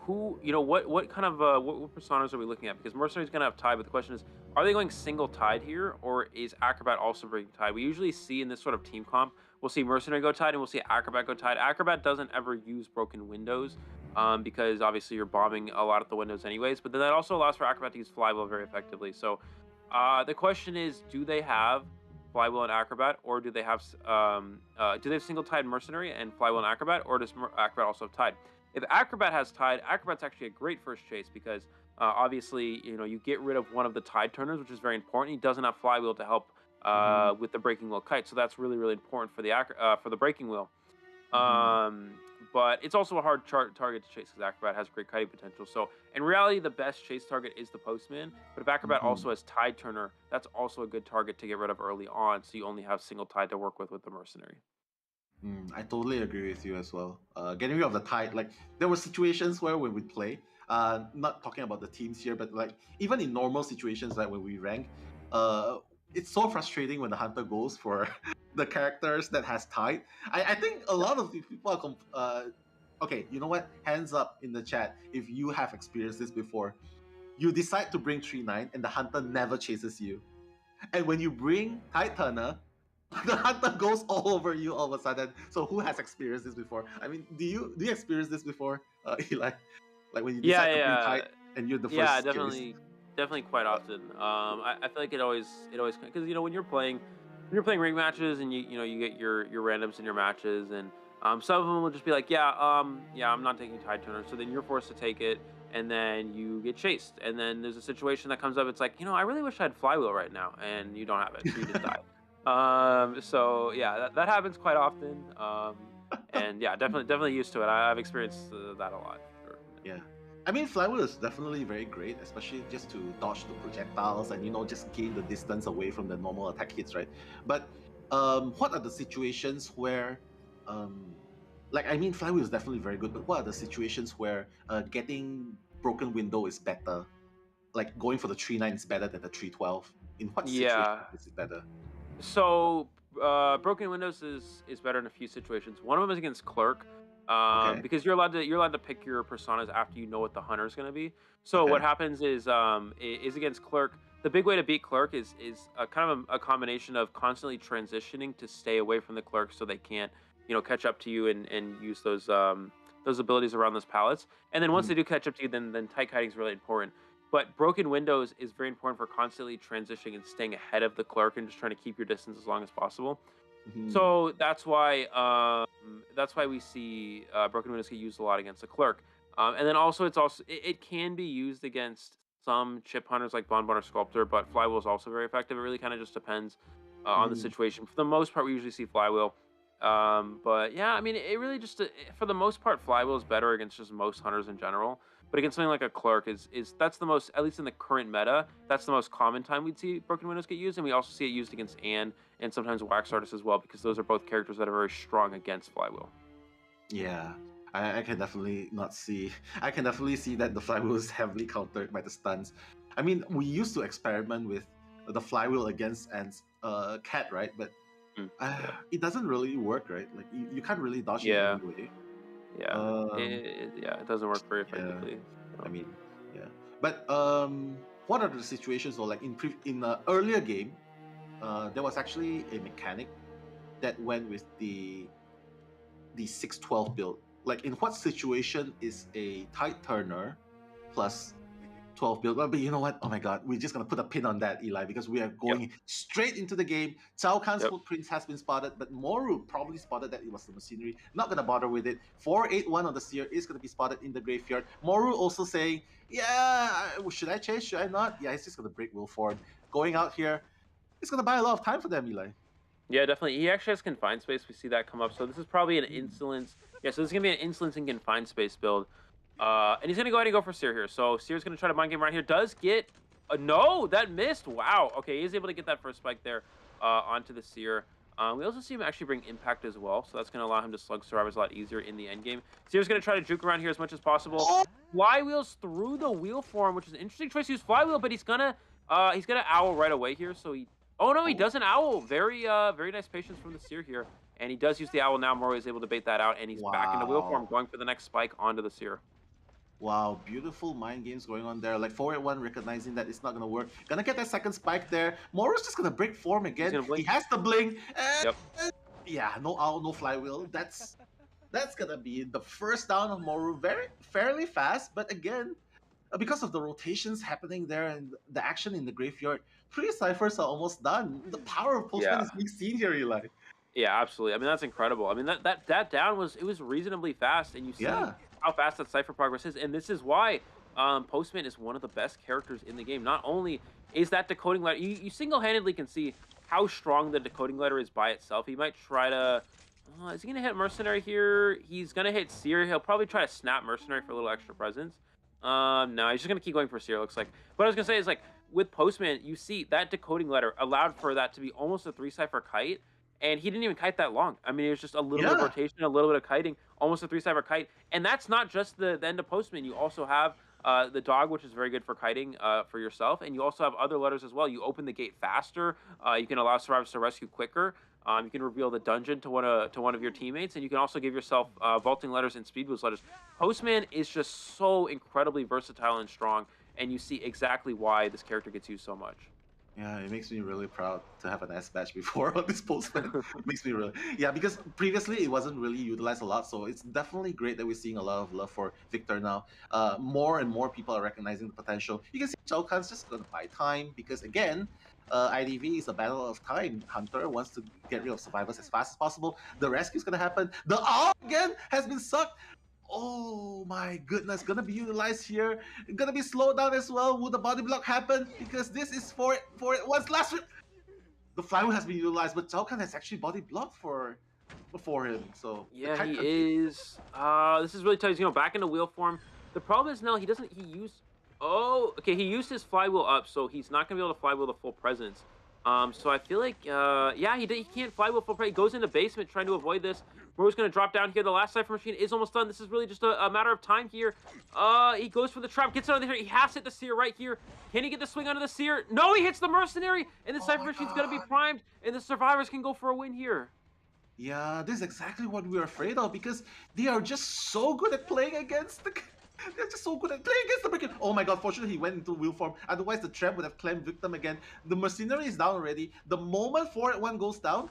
O: who, what kind of what personas are we looking at? Because Mercenary's gonna have Tide, but the question is, are they going single Tide here, or is Acrobat also breaking Tide? We usually see in this sort of team comp, we'll see Mercenary go Tide and we'll see Acrobat go Tide. Acrobat doesn't ever use broken windows, because obviously you're bombing a lot of the windows anyways. But then that also allows for Acrobat to use Flywheel very effectively. So, the question is, do they have Flywheel and Acrobat, or do they have single Tide Mercenary and Flywheel and Acrobat, or does Acrobat also have Tide? If Acrobat has Tide, Acrobat's actually a great first chase, because obviously, you get rid of one of the Tide turners, which is very important. He doesn't have Flywheel to help with the breaking wheel kite, so that's really, really important for the breaking wheel. But it's also a hard target to chase, because Acrobat has great kiting potential. So in reality, the best chase target is the Postman. But if Acrobat also has Tide Turner, that's also a good target to get rid of early on, so you only have single Tide to work with the Mercenary.
N: I totally agree with you as well. Getting rid of the Tide, like there were situations where when we play, not talking about the teams here, but like even in normal situations, like when we rank, it's so frustrating when the hunter goes for the characters that has Tide. I think a lot of the people are okay, you know what? Hands up in the chat if you have experienced this before. You decide to bring 3-9 and the hunter never chases you. And when you bring Tide Turner, the hunter goes all over you all of a sudden. So who has experienced this before? I mean, do you experience this before, Eli? Like when you decide to bring Tide and you're the first.
O: Yeah, definitely quite often. I feel like it always because when you're playing ring matches and you get your randoms in your matches, and some of them will just be like, I'm not taking Tide Turner, so then you're forced to take it, and then you get chased, and then there's a situation that comes up. It's like, I really wish I had Flywheel right now, and you don't have it, so you just die. So yeah, that happens quite often. And yeah, definitely used to it. I've experienced that a lot. Sure.
N: Yeah. I mean, Flywheel is definitely very great, especially just to dodge the projectiles and just gain the distance away from the normal attack hits, right? But what are the situations where, Flywheel is definitely very good, but what are the situations where getting broken window is better? Like going for the 3-9 is better than the 3-12? In what situation is it better?
O: So broken windows is better in a few situations. One of them is against Clerk. Because you're allowed to pick your personas after you know what the hunter is going to be. So what happens is against Clerk, the big way to beat Clerk is a kind of a combination of constantly transitioning to stay away from the Clerk so they can't catch up to you and use those abilities around those pallets. And then once they do catch up to you, then tight kiting is really important. But broken windows is very important for constantly transitioning and staying ahead of the Clerk and just trying to keep your distance as long as possible. So that's why we see broken windows get used a lot against the Clerk, and then also it can be used against some chip hunters like Bonbon or Sculptor, but Flywheel is also very effective. It really kind of just depends on the situation. For the most part, we usually see Flywheel, but yeah, I mean, it really just for the most part, Flywheel is better against just most hunters in general. But against something like a Clerk that's the most, at least in the current meta, that's the most common time we'd see broken windows get used, and we also see it used against Anne and sometimes Wax Artist as well, because those are both characters that are very strong against Flywheel.
N: Yeah, I can definitely not see. I can definitely see that the flywheel is heavily countered by the stuns. I mean, we used to experiment with the flywheel against cat, right? But it doesn't really work, right? Like you can't really dodge it
O: Yeah.
N: anyway.
O: Yeah. It doesn't work very effectively.
N: I mean, yeah. But what are the situations? Or like in the earlier game, there was actually a mechanic that went with the 612 build. Like, in what situation is a tight turner plus 12 build? But you know what? Oh my god, we're just gonna put a pin on that, Eli, because we are going straight into the game. Cao Kahn's footprints has been spotted, but Moru probably spotted that it was the machinery. Not gonna bother with it. 481 on the Seer is gonna be spotted in the graveyard. Moru also saying, yeah, should I chase? Should I not? Yeah, he's just gonna break Will Form. Going out here, it's gonna buy a lot of time for them, Eli.
O: Yeah, definitely. He actually has confined space. We see that come up. So this is probably an insolence. Yeah, so this is going to be an insolence and confined space build. And he's going to go ahead and go for Seer here. So Seer's going to try to mind game around here. Does get... no, that missed. Wow. Okay, he's able to get that first spike there onto the Seer. We also see him actually bring Impact as well. So that's going to allow him to slug survivors a lot easier in the end game. Seer's going to try to juke around here as much as possible. Flywheels through the wheel form, which is an interesting choice to use Flywheel, but he's going to owl right away here. So he... Oh no, he does an owl. Very nice patience from the Seer here. And he does use the owl now. Moro is able to bait that out, and he's back into wheel form, going for the next spike onto the Seer.
N: Wow, beautiful mind games going on there. Like 481 recognizing that it's not gonna work. Gonna get that second spike there. Moro's just gonna break form again. He has the blink. And yeah, no owl, no flywheel. That's gonna be the first down of Moro. Fairly fast, but again, because of the rotations happening there and the action in the graveyard, 3 ciphers are almost done. The power of Postman is being seen here, Eli.
O: Yeah, absolutely. I mean, that's incredible. I mean, that down was reasonably fast, and you see how fast that cipher progress is, and this is why Postman is one of the best characters in the game. Not only is that decoding letter, you single-handedly can see how strong the decoding letter is by itself. He might try to. Is he gonna hit Mercenary here? He's gonna hit Seer. He'll probably try to snap Mercenary for a little extra presence. No, he's just gonna keep going for Seer, looks like. What I was gonna say is, like, with Postman, you see that decoding letter allowed for that to be almost a 3-cipher kite, and he didn't even kite that long. I mean, it was just a little bit of rotation, a little bit of kiting, almost a 3-cipher kite. And that's not just the end of Postman. You also have the dog, which is very good for kiting for yourself, and you also have other letters as well. You open the gate faster. You can allow survivors to rescue quicker. You can reveal the dungeon to one of your teammates, and you can also give yourself vaulting letters and speed boost letters. Postman is just so incredibly versatile and strong, and you see exactly why this character gets used so much.
N: Yeah, it makes me really proud to have an S badge before on this Postman. It makes me really... Yeah, because previously it wasn't really utilized a lot, so it's definitely great that we're seeing a lot of love for Victor now. More and more people are recognizing the potential. You can see Cao Kahn's just going to buy time, because again, IDV is a battle of time. Hunter wants to get rid of survivors as fast as possible. The rescue is going to happen. The owl again has been sucked. Oh my goodness, gonna be utilized here. Gonna be slowed down as well. Will the body block happen? Because this is for once last. The flywheel has been utilized, but Cao Kahn has actually body blocked for him. So
O: yeah, he is. This is really tough. He's back into wheel form. The problem is now he used. Oh, okay. He used his flywheel up, so he's not gonna be able to flywheel the full presence. So I feel like, yeah, he can't flywheel full presence. He goes into basement trying to avoid this. Moro's going to drop down here. The last cipher machine is almost done. This is really just a matter of time here. He goes for the trap, gets it on the here. He has to hit the Seer right here. Can he get the swing onto the Seer? No, he hits the Mercenary, and the cipher machine's going to be primed, and the survivors can go for a win here.
N: Yeah, this is exactly what we were afraid of, because they are just so good at playing against the... They're just so good at playing against the breaking. Oh my god, fortunately he went into wheel form. Otherwise the trap would have claimed victim again. The Mercenary is down already. The moment 4-1 goes down,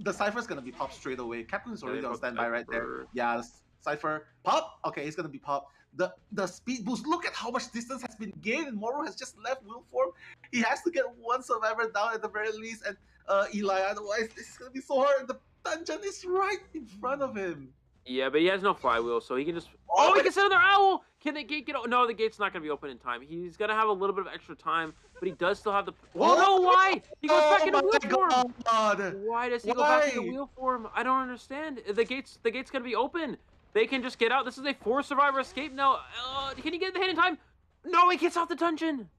N: the Cypher's gonna be popped straight away. Captain is already on standby right there. Yeah, Cypher. Pop! Okay, he's gonna be popped. The speed boost. Look at how much distance has been gained, and Moro has just left wheel form. He has to get one survivor down at the very least, and Eli, otherwise this is gonna be so hard. The dungeon is right in front of him.
O: Yeah, but he has no flywheel, so he can just... Oh, he can sit on their owl! Can the gate get... No, the gate's not going to be open in time. He's going to have a little bit of extra time, but he does still have the... Oh, no, why? He goes back into wheel form! Why does he go back into wheel form? I don't understand. The gate's going to be open. They can just get out. This is a 4-survivor escape now. Can he get the hit in time? No, he gets out the dungeon!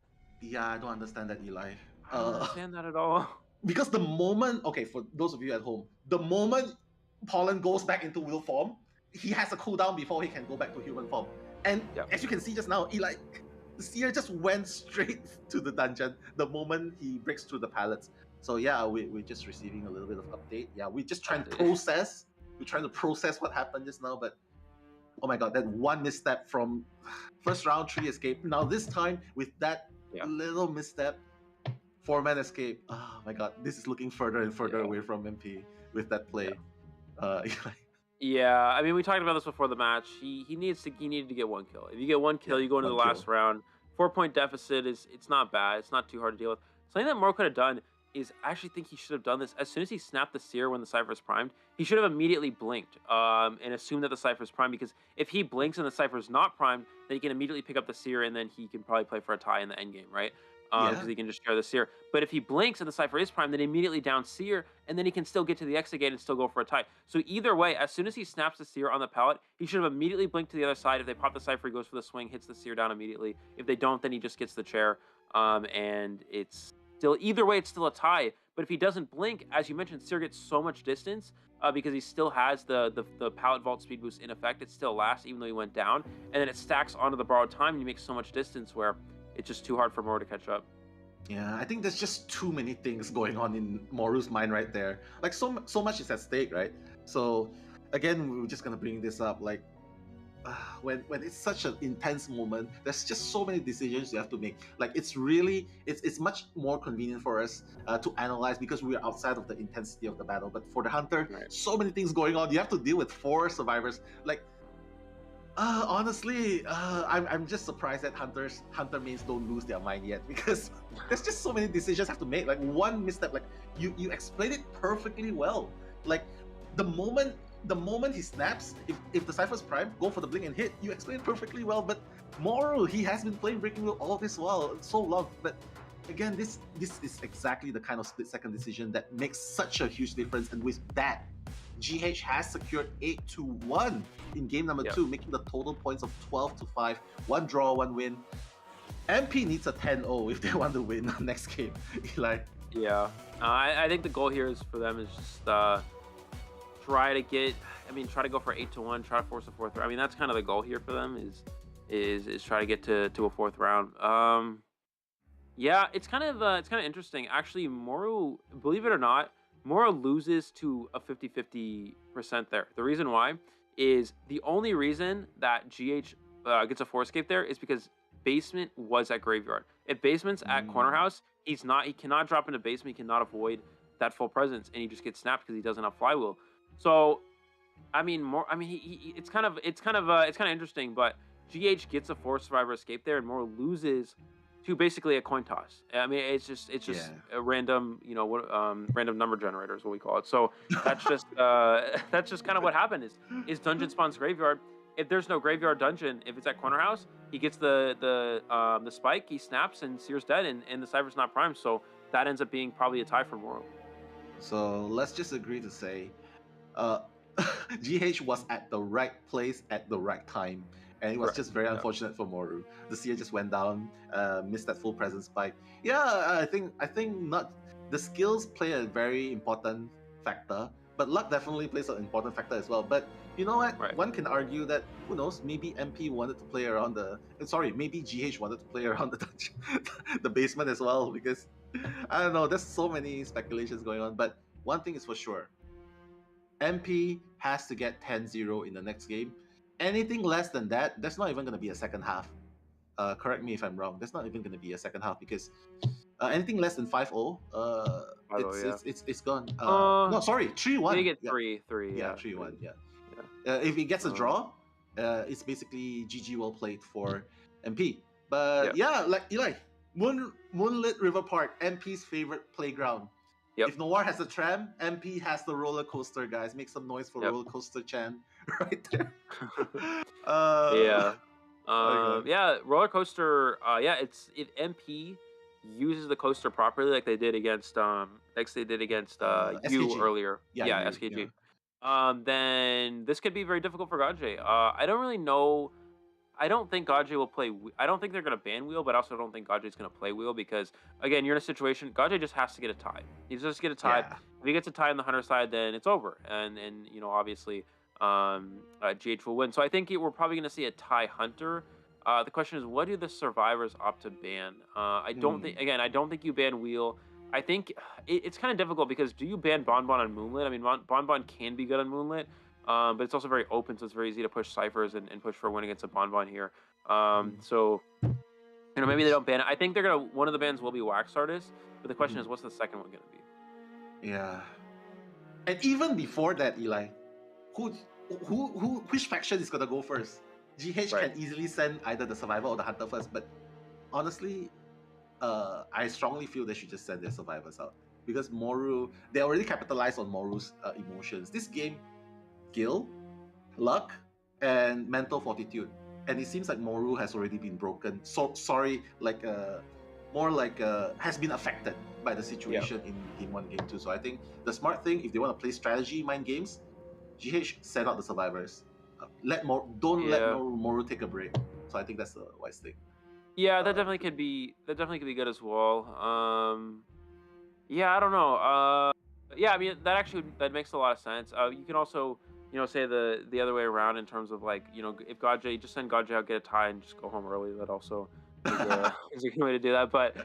N: Yeah, I don't understand that, Eli.
O: I don't understand that at all.
N: because the moment, okay, for those of you at home, the moment Pollen goes back into wheel form, he has a cooldown before he can go back to human form. And as you can see just now, Eli, the seer just went straight to the dungeon the moment he breaks through the pallets. So yeah, we're just receiving a little bit of update. Yeah, we're just trying to process. We're trying to process what happened just now, but oh my god, that one misstep from first round 3 escape. Now this time with that little misstep, 4-man escape. Oh my god, this is looking further and further away from MP with that play.
O: Yeah, I mean, we talked about this before the match. He needed to get one kill. If you get one kill, you go into the last round. 4-point deficit it's not bad. It's not too hard to deal with. Something that Moro could have done is I actually think he should have done this as soon as he snapped the seer when the Cypher is primed. He should have immediately blinked and assumed that the Cypher is primed, because if he blinks and the Cypher is not primed, then he can immediately pick up the seer and then he can probably play for a tie in the end game, right? Because he can just share the seer. But if he blinks and the Cypher is primed, then immediately down seer, and then he can still get to the exit gate and still go for a tie. So either way, as soon as he snaps the seer on the pallet, he should have immediately blinked to the other side. If they pop the Cypher, he goes for the swing, hits the seer down immediately. If they don't, then he just gets the chair. And it's still, either way, it's still a tie. But if he doesn't blink, as you mentioned, seer gets so much distance because he still has the pallet vault speed boost in effect. It still lasts even though he went down. And then it stacks onto the borrowed time, and you make so much distance where it's just too hard for Moro to catch up.
N: Yeah, I think there's just too many things going on in Moru's mind right there. Like so much is at stake, right? So again, we were just gonna bring this up. Like when it's such an intense moment, there's just so many decisions you have to make. Like it's much more convenient for us to analyze because we're outside of the intensity of the battle. But for the hunter, so many things going on. You have to deal with 4 survivors. Like honestly, I'm just surprised that hunter mains don't lose their mind yet, because there's just so many decisions have to make. Like one misstep, like you explained it perfectly well. Like the moment he snaps, if the Cypher's prime, go for the blink and hit. You explained perfectly well. But Moro, he has been playing Breaking Wheel all this while, so long. But again, this is exactly the kind of split-second decision that makes such a huge difference. And with that, GH has secured 8-1 in game number 2, making the total points of 12-5. 1 draw, 1 win. MP needs a 10-0 if they want to win the next game. Eli.
O: Yeah, I think the goal here is for them is just try to go for 8-1, try to force a 4th round. I mean, that's kind of the goal here for them is try to get to a 4th round. Yeah, it's kind of interesting. Actually, Moro, believe it or not, Moro loses to a 50-50% there. The reason why is the only reason that GH gets a 4 escape there is because basement was at graveyard. If basement's at corner house, he cannot drop into basement. He cannot avoid that full presence, and he just gets snapped because he doesn't have flywheel. So, I mean, it's kind of interesting. But GH gets a 4 survivor escape there, and Moro loses to basically a coin toss. I mean, it's just a random, random number generator is what we call it. So that's just kind of what happened. Is dungeon spawns graveyard. If there's no graveyard dungeon, if it's at corner house, he gets the spike, he snaps, and Seer's dead, and the Cypher's not primed. So that ends up being probably a tie for Moro.
N: So let's just agree to say, GH was at the right place at the right time. And it was just very unfortunate for Moro. The seer just went down, missed that full presence spike. Yeah, I think not. The skills play a very important factor, but luck definitely plays an important factor as well. But you know what? One can argue that, who knows, maybe MP wanted to play around maybe GH wanted to play around the basement as well, because I don't know, there's so many speculations going on. But one thing is for sure, MP has to get 10-0 in the next game. Anything less than that, there's not even going to be a second half. Correct me if I'm wrong. There's not even going to be a second half, because anything less than 5-0, it's gone. No, sorry, 3-1.
O: They get 3-3.
N: Yeah, 3-1. Yeah. If he gets a draw, it's basically GG well played for MP. But like Eli, Moonlit River Park, MP's favorite playground. If Noir has the tram, MP has the roller coaster, guys. Make some noise for roller coaster Chan right there.
O: Roller coaster. If MP uses the coaster properly, like they did against you earlier. SKG. Then this could be very difficult for Gajay. I don't really know. I don't think Gaji will play. I don't think they're going to ban Wheel, but I also don't think Gaji's going to play Wheel because, again, you're in a situation. Gaji just has to get a tie. He just get a tie.
N: Yeah.
O: If he gets a tie on the Hunter side, then it's over, and you know, obviously, GH will win. So I think we're probably going to see a tie Hunter. The question is, what do the survivors opt to ban? I don't think. Again, I don't think you ban Wheel. I think it's kind of difficult because do you ban Bonbon on Moonlit? I mean, Bonbon can be good on Moonlit, but it's also very open, so it's very easy to push ciphers and push for a win against a Bonbon here. So, you know, maybe they don't ban it. I think they're gonna. One of the bans will be Wax Artist, but the question is, what's the second one gonna be?
N: Yeah. And even before that, Eli, which faction is gonna go first? GH can easily send either the Survivor or the Hunter first, but honestly, I strongly feel they should just send their survivors out because Moru, they already capitalized on Moru's emotions. This game, skill, luck, and mental fortitude, and it seems like Moru has already been broken. So sorry, like more like has been affected by the situation in Game 1, Game 2. So I think the smart thing, if they want to play strategy mind games, GH send out the survivors. Let Moru take a break. So I think that's the wise thing.
O: Yeah, that definitely could be good as well. Yeah, I don't know. Yeah, I mean that makes a lot of sense. You can also, you know, say the other way around in terms of like, you know, if Gaji, just send Gaji out, get a tie, and just go home early. That also is a good way to do that. But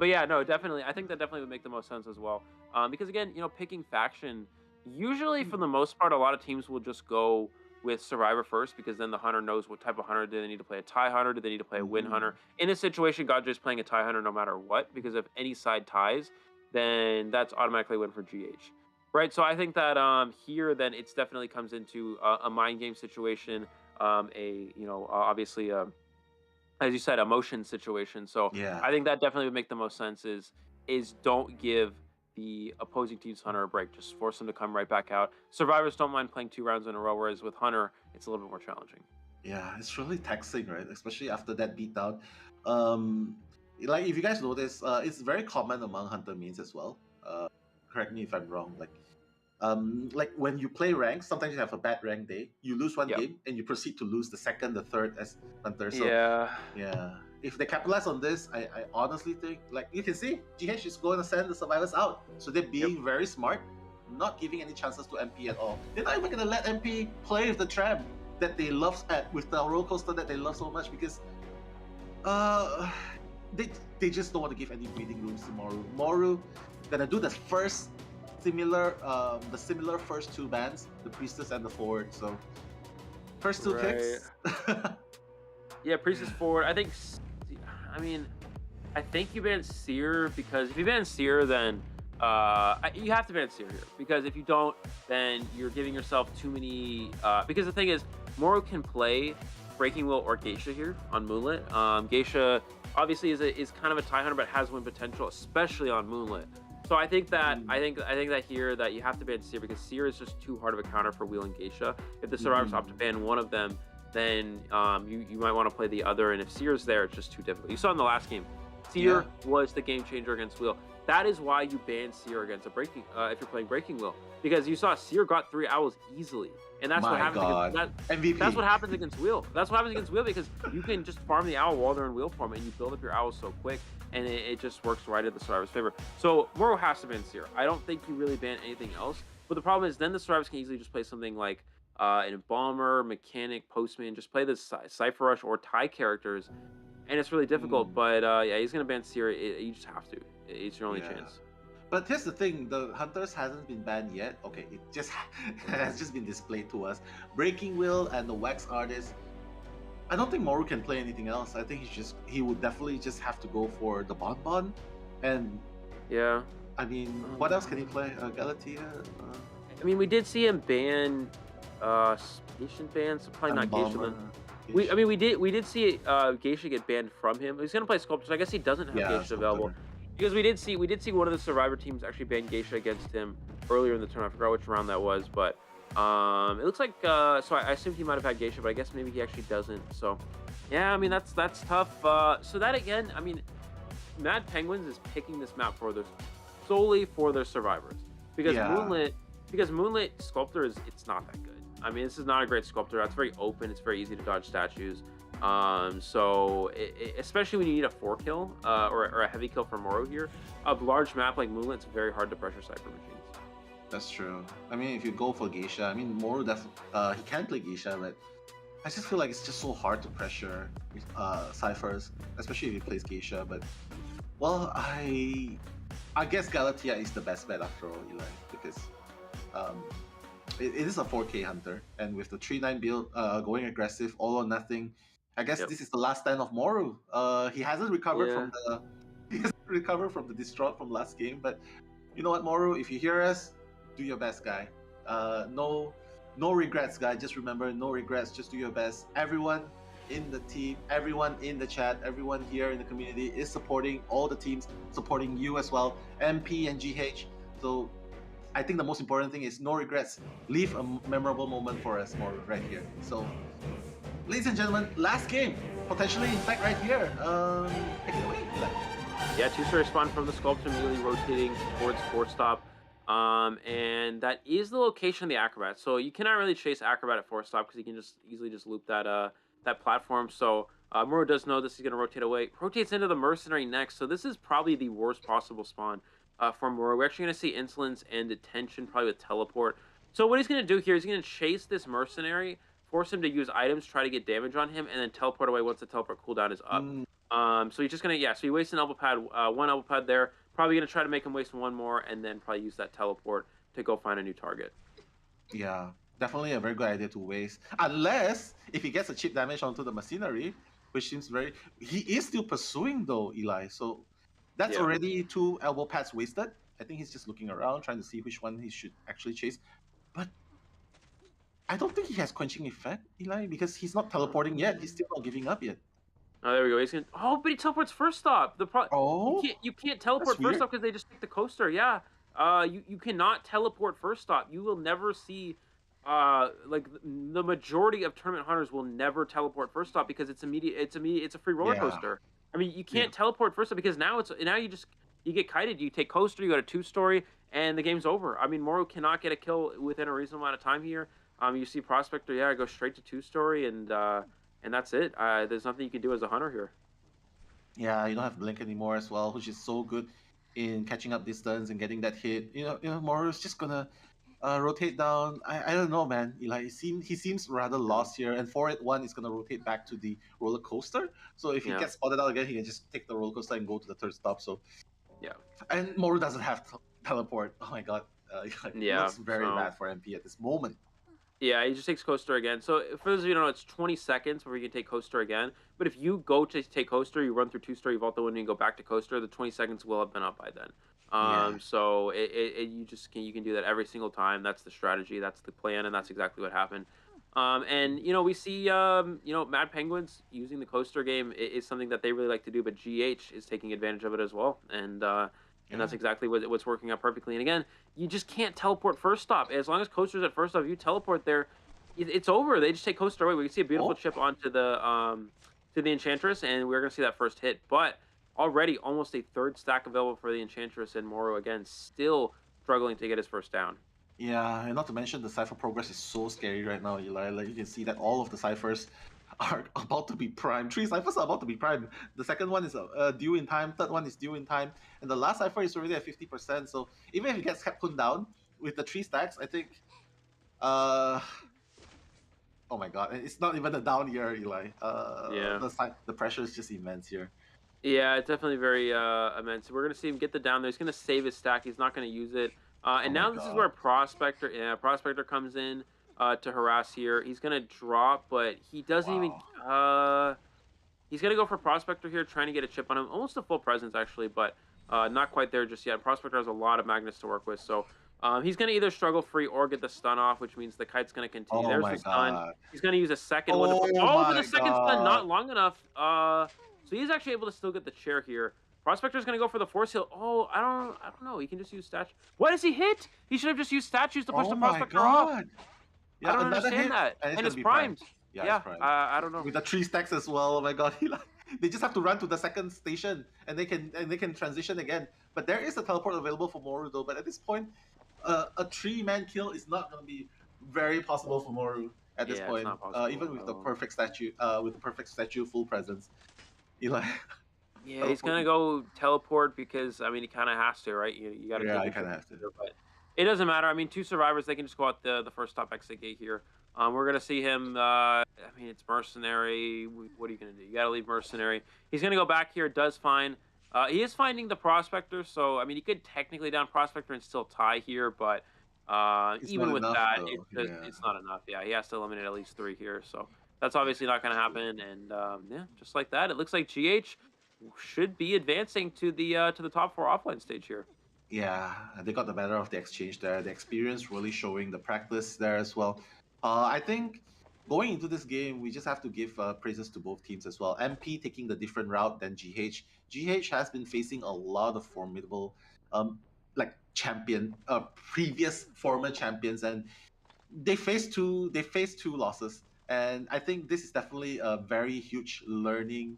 O: yeah, no, definitely, I think that definitely would make the most sense as well. Because again, you know, picking faction, usually for the most part, a lot of teams will just go with Survivor first because then the Hunter knows what type of Hunter. Do they need to play a tie Hunter? Do they need to play a win Hunter? In this situation, Gaji is playing a tie Hunter no matter what, because if any side ties, then that's automatically a win for GH. Right, so I think that here then it's definitely comes into a mind game situation, obviously as you said, a motion situation. So
N: yeah.
O: I think that definitely would make the most sense is don't give the opposing team's Hunter a break. Just force them to come right back out. Survivors don't mind playing 2 rounds in a row, whereas with Hunter, it's a little bit more challenging.
N: Yeah, it's really taxing, right? Especially after that beatdown. Like if you guys notice, it's very common among Hunter mains as well. Correct me if I'm wrong. Like when you play ranks, sometimes you have a bad rank day. You lose one game and you proceed to lose the second, the third as Hunter. So, yeah. If they capitalize on this, I honestly think, like you can see, GH is going to send the survivors out. So they're being very smart, not giving any chances to MP at all. They're not even going to let MP play with the tram that they love, with the roller coaster that they love so much, because they just don't want to give any breathing rooms to Moru. Moru gonna do the similar first 2 bans, the Priestess and the Forward. So first 2 kicks.
O: Yeah, Priestess Forward. I think you ban Seer, because if you ban Seer, then you have to ban Seer here, because if you don't, then you're giving yourself too many. Because the thing is, Moru can play Breaking Will or Geisha here on Moonlit. Geisha obviously is kind of a tie hunter, but has win potential, especially on Moonlit. So I think that here that you have to ban Seer, because Seer is just too hard of a counter for Wheel and Geisha. If the survivors opt to ban one of them, then you might want to play the other, and if Seer's there, it's just too difficult. You saw in the last game, Seer was the game changer against Wheel. That is why you ban Seer against if you're playing Breaking Wheel, because you saw Seer got 3 owls easily, and that's what happens.
N: MVP.
O: That's what happens against Wheel. That's what happens against Wheel, because you can just farm the owl while they're in Wheel form, and you build up your owls so quick, and it just works right in the survivor's favor. So Moru has to ban Seer. I don't think you really ban anything else. But the problem is, then the survivors can easily just play something like an Embalmer, Mechanic, Postman, just play the Cypher Rush or tie characters, and it's really difficult. But yeah, he's gonna ban Seer. You just have to. It's your only chance.
N: But here's the thing: the Hunters hasn't been banned yet. Okay, it just has just been displayed to us. Breaking Will and the Wax Artist. I don't think Moru can play anything else. I think he would definitely just have to go for the Bonbon, and I mean, what else can he play? Galatea.
O: I mean, we did see him ban Station ban, so probably not Geisha. We did see Geisha get banned from him. He's gonna play Sculptor, so I guess he doesn't have Geisha available. Because we did see one of the Survivor teams actually ban Geisha against him earlier in the tournament. I forgot which round that was, but it looks like so I assumed he might have had Geisha, but I guess maybe he actually doesn't. So yeah, I mean that's tough. So that again, I mean, Mad Penguins is picking this map solely for their survivors, because Moonlit Sculptor it's not that good. I mean, this is not a great Sculptor. It's very open. It's very easy to dodge statues. So especially when you need a 4 kill or a heavy kill for Moro here, a large map like Moonlit, it's very hard to pressure Cypher machines.
N: That's true. I mean, if you go for Geisha, I mean, Moro does he can play Geisha, but I just feel like it's just so hard to pressure Cyphers, especially if he plays Geisha. But well, I guess Galatea is the best bet after all, Eli, because it is a 4K hunter, and with the 3-9 build going aggressive, all or nothing, I guess this is the last stand of Moru. He hasn't recovered from the distraught from last game, but you know what, Moru, if you hear us, do your best, guy. No regrets, guy. Just remember, no regrets. Just do your best. Everyone in the team, everyone in the chat, everyone here in the community is supporting all the teams, supporting you as well, MP and GH. So I think the most important thing is no regrets. Leave a memorable moment for us, Moru, right here. So, ladies and gentlemen, last game, potentially, in fact, right here. Take it away.
O: Yeah, two-story spawn from the sculptor, immediately rotating towards 4-stop. And that is the location of the Acrobat. So you cannot really chase Acrobat at 4-stop because you can just easily just loop that that platform. So Moro does know this is going to rotate away. Rotates into the Mercenary next. So this is probably the worst possible spawn for Moro. We're actually going to see Insolence and Detention, probably with Teleport. So what he's going to do here is he's going to chase this Mercenary, force him to use items, try to get damage on him, and then teleport away once the teleport cooldown is up. So he's just going to, so he wastes an elbow pad, one elbow pad there. Probably going to try to make him waste one more, and then probably use that teleport to go find a new target.
N: Yeah, definitely a very good idea to waste. Unless, if he gets a chip damage onto the Mercenary, which seems very... He is still pursuing, though, Eli. So that's already 2 elbow pads wasted. I think he's just looking around, trying to see which one he should actually chase. But I don't think he has quenching effect, Eli, because he's not teleporting yet. He's still not giving up yet.
O: Oh, there we go. He's gonna. Oh, but he teleports first stop. You can't teleport first stop because they just take the coaster. Yeah. You cannot teleport first stop. You will never see. Like the majority of tournament hunters will never teleport first stop because it's immediate. It's a free roller coaster. I mean, you can't teleport first stop because now you get kited. You take coaster. You go to 2-story, and the game's over. I mean, Moro cannot get a kill within a reasonable amount of time here. You see Prospector. Yeah, go straight to 2-story and that's it. There's nothing you can do as a hunter here.
N: Yeah, you don't have Blink anymore as well, which is so good in catching up distance and getting that hit. You know, Moro's just gonna rotate down. I don't know, man. Eli, he seems rather lost here, and 481 is gonna rotate back to the roller coaster. So if he gets spotted out again, he can just take the roller coaster and go to the 3rd stop. So and Moro doesn't have teleport. Oh my god, it looks very bad for MP at this moment.
O: Yeah, he just takes coaster again. So for those of you who don't know, it's 20 seconds before you can take coaster again. But if you go to take coaster, you run through 2-story, you vault the window, and go back to coaster, the 20 seconds will have been up by then. So you can do that every single time. That's the strategy, that's the plan, and that's exactly what happened. And we see Mad Penguins using the coaster game is something that they really like to do, but GH is taking advantage of it as well. And that's exactly what's working out perfectly. And again, you just can't teleport first stop. As long as coaster's at first stop, if you teleport there, it's over. They just take coaster away. We can see a beautiful chip onto the Enchantress, and we're gonna see that first hit. But already almost a 3rd stack available for the Enchantress, and Moro again still struggling to get his first down.
N: Yeah, and not to mention the Cypher progress is so scary right now, Eli. Like you can see that all of the Cyphers are about to be primed. 3 Cyphers are about to be primed. The second one is due in time, 3rd one is due in time, and the last Cypher is already at 50%. So even if it gets kept put down with the 3 stacks, I think oh my god, it's not even a down year, Eli. The pressure is just immense here.
O: Yeah, it's definitely very immense. We're gonna see him get the down there. He's gonna save his stack. He's not gonna use it. And now this is where Prospector comes in to harass here. He's gonna drop, but he doesn't even. He's gonna go for Prospector here, trying to get a chip on him, almost a full presence actually, but not quite there just yet. Prospector has a lot of magnets to work with, so he's gonna either struggle free or get the stun off, which means the kite's gonna continue. There's the stun. He's gonna use a second one. But the second stun not long enough. So he's actually able to still get the chair here. Prospector's gonna go for the force heal. Oh, I don't know. He can just use statues. Why does he hit? He should have just used statues to push the Prospector off.
N: Yeah,
O: I don't understand that. And it's primed.
N: Yeah, it's primed.
O: I don't know.
N: With the 3 stacks as well. Oh my god, they just have to run to the 2nd station and they can transition again. But there is a teleport available for Moru though. But at this point, a 3-man kill is not gonna be very possible for Moru. at this
O: Yeah, it's
N: point.
O: not possible
N: Even with
O: at
N: the
O: all.
N: perfect statue full presence, Eli.
O: Yeah, he's
N: teleport.
O: gonna go teleport because I mean he kind of has to, right? You got to
N: Yeah,
O: take
N: I
O: your
N: kind
O: chance
N: of have to.
O: here, but it doesn't matter. I mean, two survivors, they can just go out the first stop exit gate here. We're gonna see him. I mean, it's mercenary. What are you gonna do? You gotta leave mercenary. He's gonna go back here. Does find. He is finding the prospector, so I mean, he could technically down prospector and still tie here, but
N: It's not
O: even with
N: enough
O: that,
N: though. Yeah.
O: it's not enough. Yeah, he has to eliminate at least 3 here, so that's obviously not gonna happen. And yeah, just like that, it looks like GH should be advancing to the top 4 offline stage here.
N: Yeah, they got the better of the exchange there. The experience really showing the practice there as well. I think going into this game, we just have to give praises to both teams as well. MP taking the different route than GH. GH has been facing a lot of formidable, um, like previous former champions, and they faced two losses. And I think this is definitely a very huge learning,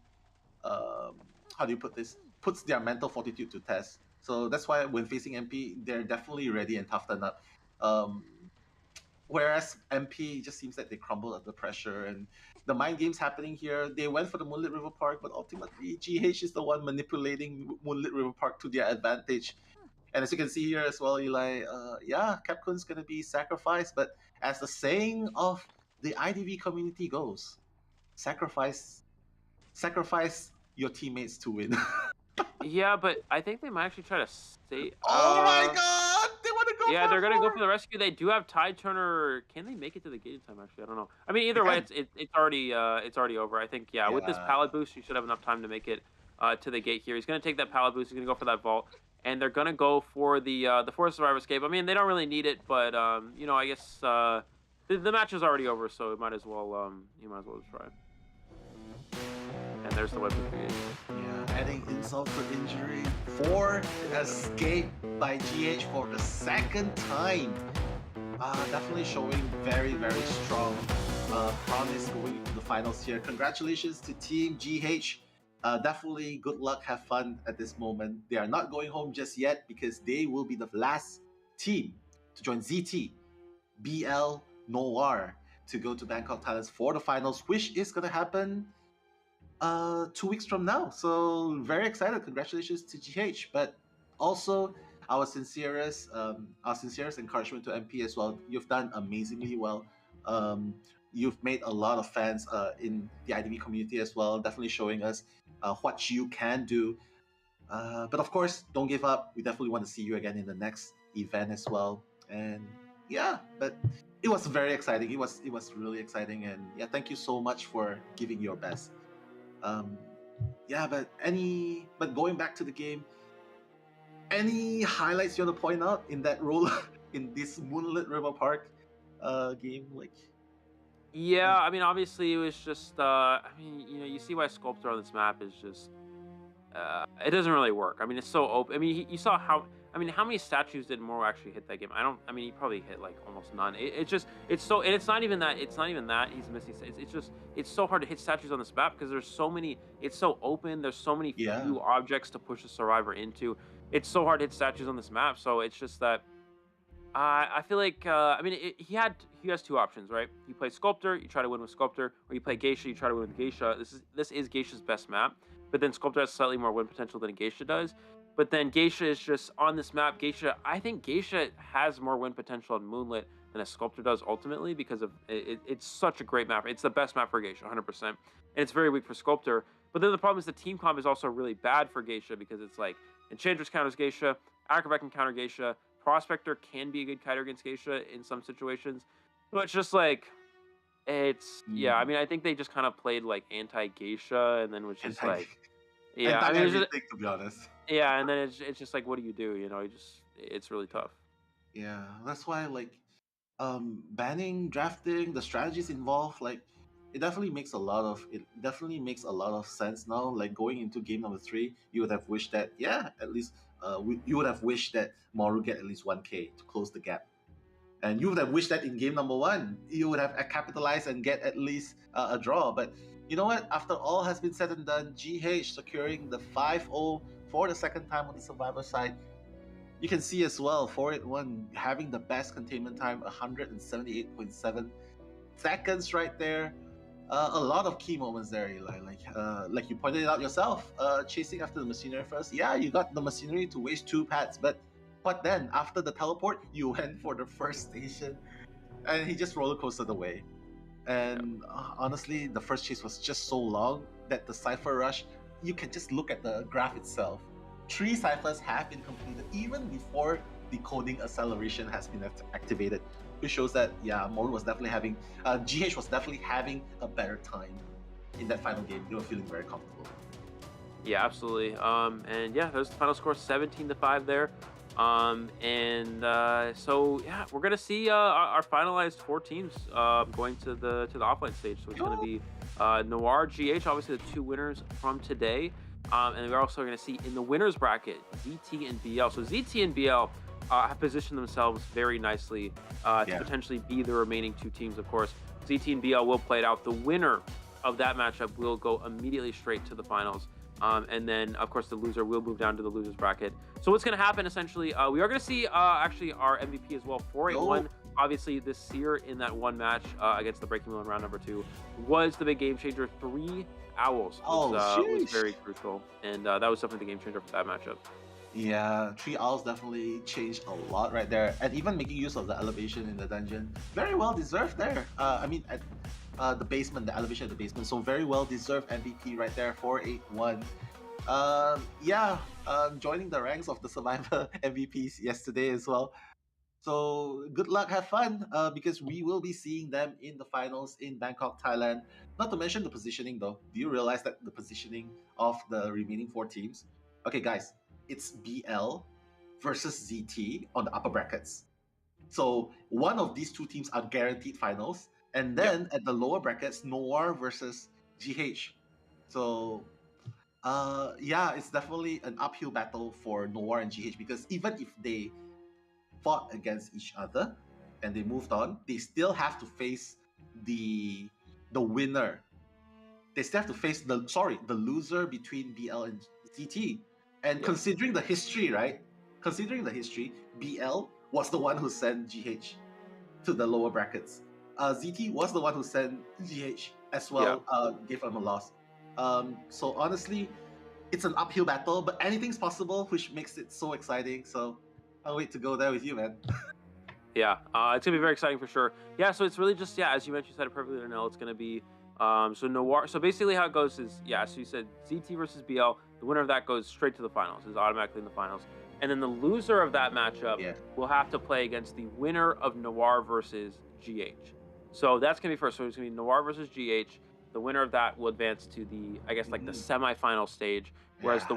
N: um, how do you put this? Puts their mental fortitude to test. So that's why when facing MP, they're definitely ready and toughened up. Um, whereas MP just seems like they crumble under pressure, and the mind games happening here. They went for the Moonlit River Park, but ultimately GH is the one manipulating Moonlit River Park to their advantage. And as you can see here as well, Eli, yeah, Capcoin's gonna be sacrificed, but as the saying of the IDV community goes, sacrifice sacrifice your teammates to win.
O: Yeah, but I think they might actually try to stay.
N: Oh my god! They want to go
O: Yeah,
N: for
O: they're
N: a
O: gonna go
N: four.
O: for the rescue. They do have Tide Turner. Can they make it to the gate in time? Actually, I don't know. I mean, either
N: They
O: way,
N: can.
O: it's already over. I think yeah, with this
N: Yeah.
O: pallet boost, you should have enough time to make it to the gate here. He's gonna take that pallet boost. He's gonna go for that vault, and they're gonna go for the forced survivor escape. I mean, they don't really need it, but you know, I guess the match is already over, so you might as well just try. And there's the weapon creation.
N: Yeah, adding insult for injury. 4 escape by GH for the second time. Definitely showing very, very strong promise going into the finals here. Congratulations to Team GH. Definitely good luck, have fun at this moment. They are not going home just yet because they will be the last team to join ZT, BL, Noir to go to Bangkok, Thailand for the finals, which is going to happen 2 weeks from now. So very excited. Congratulations to GH, but also our sincerest encouragement to MP as well. You've done amazingly well. You've made a lot of fans in the IDV community as well, definitely showing us what you can do. But of course, don't give up. We definitely want to see you again in the next event as well. And yeah, but it was very exciting. It was really exciting, and yeah, thank you so much for giving your best. Yeah, but going back to the game, any highlights you want to point out in that role in this Moonlit River Park game? Like,
O: Yeah, I mean, obviously it was just. I mean, you know, you see why Sculptor on this map is just. It doesn't really work. I mean, it's so open. I mean, you saw how. I mean, how many statues did Moro actually hit that game? I don't. I mean, he probably hit like almost none. It's just. It's so. And it's not even that. It's not even that he's missing. It's just. It's so hard to hit statues on this map because there's so many. It's so open. There's so many few objects to push a survivor into. It's so hard to hit statues on this map. So it's just that. I feel like I mean he has 2 options, right? You play Sculptor, you try to win with Sculptor, or you play Geisha, you try to win with Geisha. This is Geisha's best map, but then Sculptor has slightly more win potential than Geisha does. But then Geisha is just on this map. I think Geisha has more win potential in Moonlit than a Sculptor does ultimately because of it's such a great map. It's the best map for Geisha, 100%, and it's very weak for Sculptor. But then the problem is the team comp is also really bad for Geisha because it's like Enchantress counters Geisha, Acrobat can counter Geisha. Prospector can be a good counter against Geisha in some situations, but it's just like yeah. I mean, I think they just kind of played like anti-Geisha, and then was just like yeah. I mean,
N: everything, to be honest.
O: Yeah, and then it's just like, what do? You know, it's really tough.
N: Yeah, that's why like banning, drafting, the strategies involved, like it definitely makes a lot of sense now. Like going into game number 3, you would have wished that at least you would have wished that Moru get at least 1k to close the gap, and you would have wished that in game number 1 you would have capitalized and get at least a draw. But you know what? After all has been said and done, GH securing the 5-0 for the second time on the Survivor side. You can see as well 481 having the best containment time, 178.7. seconds right there. A lot of key moments there, Eli. Like you pointed it out yourself. Chasing after the machinery first. Yeah, you got the machinery to waste 2 pads, but then after the teleport, you went for the first station, and he just roller coasted away. And honestly, the first chase was just so long that the Cypher Rush, you can just look at the graph itself. 3 ciphers have been completed even before the coding acceleration has been activated, which shows that Moru was definitely having, GH was definitely having a better time in that final game. They were feeling very comfortable.
O: Yeah, absolutely. And yeah, there's the final score, 17-5 there. So yeah, we're gonna see our finalized 4 teams going to the offline stage. So it's gonna be Noir, GH, obviously the 2 winners from today. And we're also gonna see in the winners bracket ZT and BL. So ZT and BL have positioned themselves very nicely to potentially be the remaining 2 teams. Of course, ZT and BL will play it out. The winner of that matchup will go immediately straight to the finals. And then, of course, the loser will move down to the losers bracket. So what's going to happen, essentially, we are going to see actually our MVP as well. 481, obviously, this Seer in that one match against the Breaking Wheel in round number 2 was the big game changer. 3 owls was very crucial. And that was definitely the game changer for that matchup.
N: Yeah, 3 owls definitely changed a lot right there. And even making use of the elevation in the dungeon. Very well deserved there. At the basement, the elevation of the basement. So very well deserved MVP right there, 481. Joining the ranks of the Survivor MVPs yesterday as well. So good luck, have fun, because we will be seeing them in the finals in Bangkok, Thailand. Not to mention the positioning though. Do you realize that the positioning of the remaining 4 teams? Okay, guys, it's BL versus ZT on the upper brackets. So one of these 2 teams are guaranteed finals. And then at the lower brackets, Noir versus GH. So, it's definitely an uphill battle for Noir and GH, because even if they fought against each other and they moved on, they still have to face the winner. They still have to face the loser between BL and ZT. And considering the history, right? Considering the history, BL was the one who sent GH to the lower brackets. ZT was the one who sent GH as well, gave him a loss. So honestly, it's an uphill battle, but anything's possible, which makes it so exciting. So I'll wait to go there with you, man.
O: Yeah, it's gonna be very exciting for sure. Yeah, so it's really just as you mentioned, you said it perfectly, Danielle. It's gonna be so Noir. So basically, how it goes is so you said ZT versus BL. The winner of that goes straight to the finals. Is automatically in the finals. And then the loser of that matchup will have to play against the winner of Noir versus GH. So that's going to be first. So it's going to be Noir versus GH. The winner of that will advance to the, I guess, like the semifinal stage, whereas the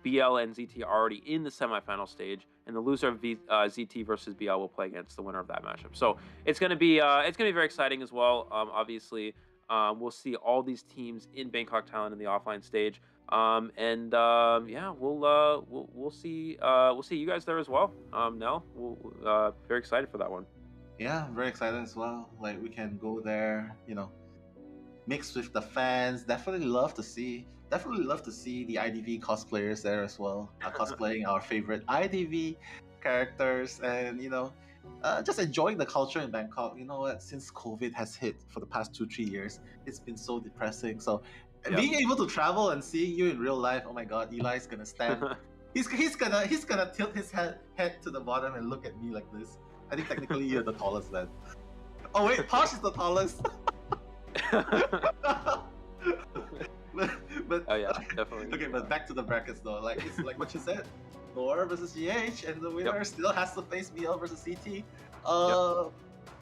O: BL and ZT are already in the semifinal stage, and the loser of ZT versus BL will play against the winner of that matchup. So it's going to be very exciting as well. Obviously, we'll see all these teams in Bangkok, Thailand, in the offline stage. We'll see you guys there as well. Nell, we'll very excited for that one.
N: Yeah, I'm very excited as well. Like, we can go there, mix with the fans. Definitely love to see the IDV cosplayers there as well. Cosplaying our favorite IDV characters, and just enjoying the culture in Bangkok. You know what? Since COVID has hit for the past 2-3 years, it's been so depressing. So being able to travel and seeing you in real life, oh my God, Eli's gonna stand. he's gonna tilt his head to the bottom and look at me like this. I think technically you're the tallest, man. Oh wait, Posh is the tallest. but
O: oh yeah, definitely.
N: Okay, but back to the brackets though. Like, it's like what you said, Noir versus GH, and the winner still has to face BL versus CT.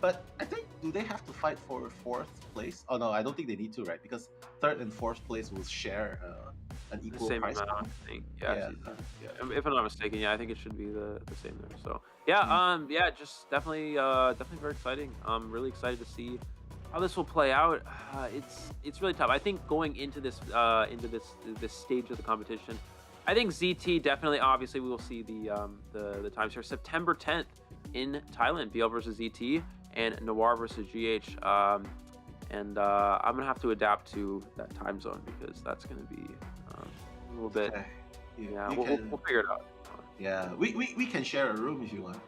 N: But I think, do they have to fight for 4th place? Oh no, I don't think they need to, right? Because 3rd and 4th place will share an equal
O: same
N: prize.
O: amount, I think. If I'm not mistaken, I think it should be the same there. So just definitely very exciting. I'm really excited to see how this will play out. It's really tough. I think going into this stage of the competition, I think ZT definitely. Obviously, we will see the times here. September 10th in Thailand, BL versus ZT, and Noir versus GH. I'm gonna have to adapt to that time zone because that's gonna be a little bit. We'll figure it out.
N: Yeah, we can share a room if you want.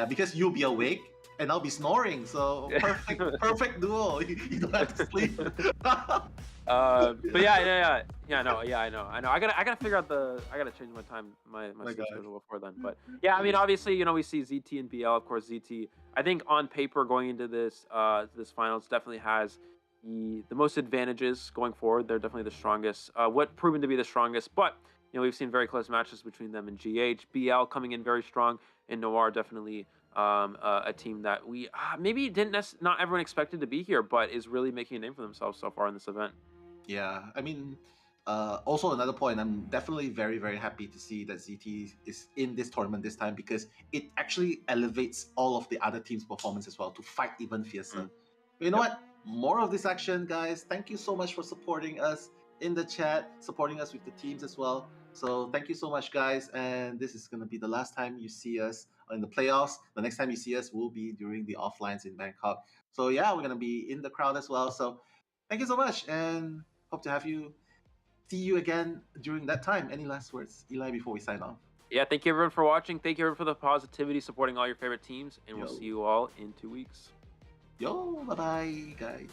N: Because you'll be awake and I'll be snoring. So perfect duo. You don't have to sleep.
O: But I know. I gotta figure out I gotta change my time, my sleep schedule before then. But yeah, I mean, obviously, we see ZT and BL. Of course, ZT, I think on paper going into this finals definitely has the most advantages going forward. They're definitely the strongest. What proven to be the strongest, but we've seen very close matches between them and GH. BL coming in very strong, and Noir definitely a team that we maybe not everyone expected to be here, but is really making a name for themselves so far in this event.
N: Yeah, I mean, also another point, I'm definitely very, very happy to see that ZT is in this tournament this time, because it actually elevates all of the other teams' performance as well to fight even fiercer. But you know what? More of this action, guys. Thank you so much for supporting us in the chat, supporting us with the teams as well. So thank you so much, guys. And this is going to be the last time you see us in the playoffs. The next time you see us will be during the offlines in Bangkok. So yeah, we're going to be in the crowd as well. So thank you so much, and hope to see you again during that time. Any last words, Eli, before we sign off?
O: Yeah, thank you everyone for watching. Thank you everyone for the positivity, supporting all your favorite teams, and we'll see you all in 2 weeks.
N: Yo, bye-bye, guys.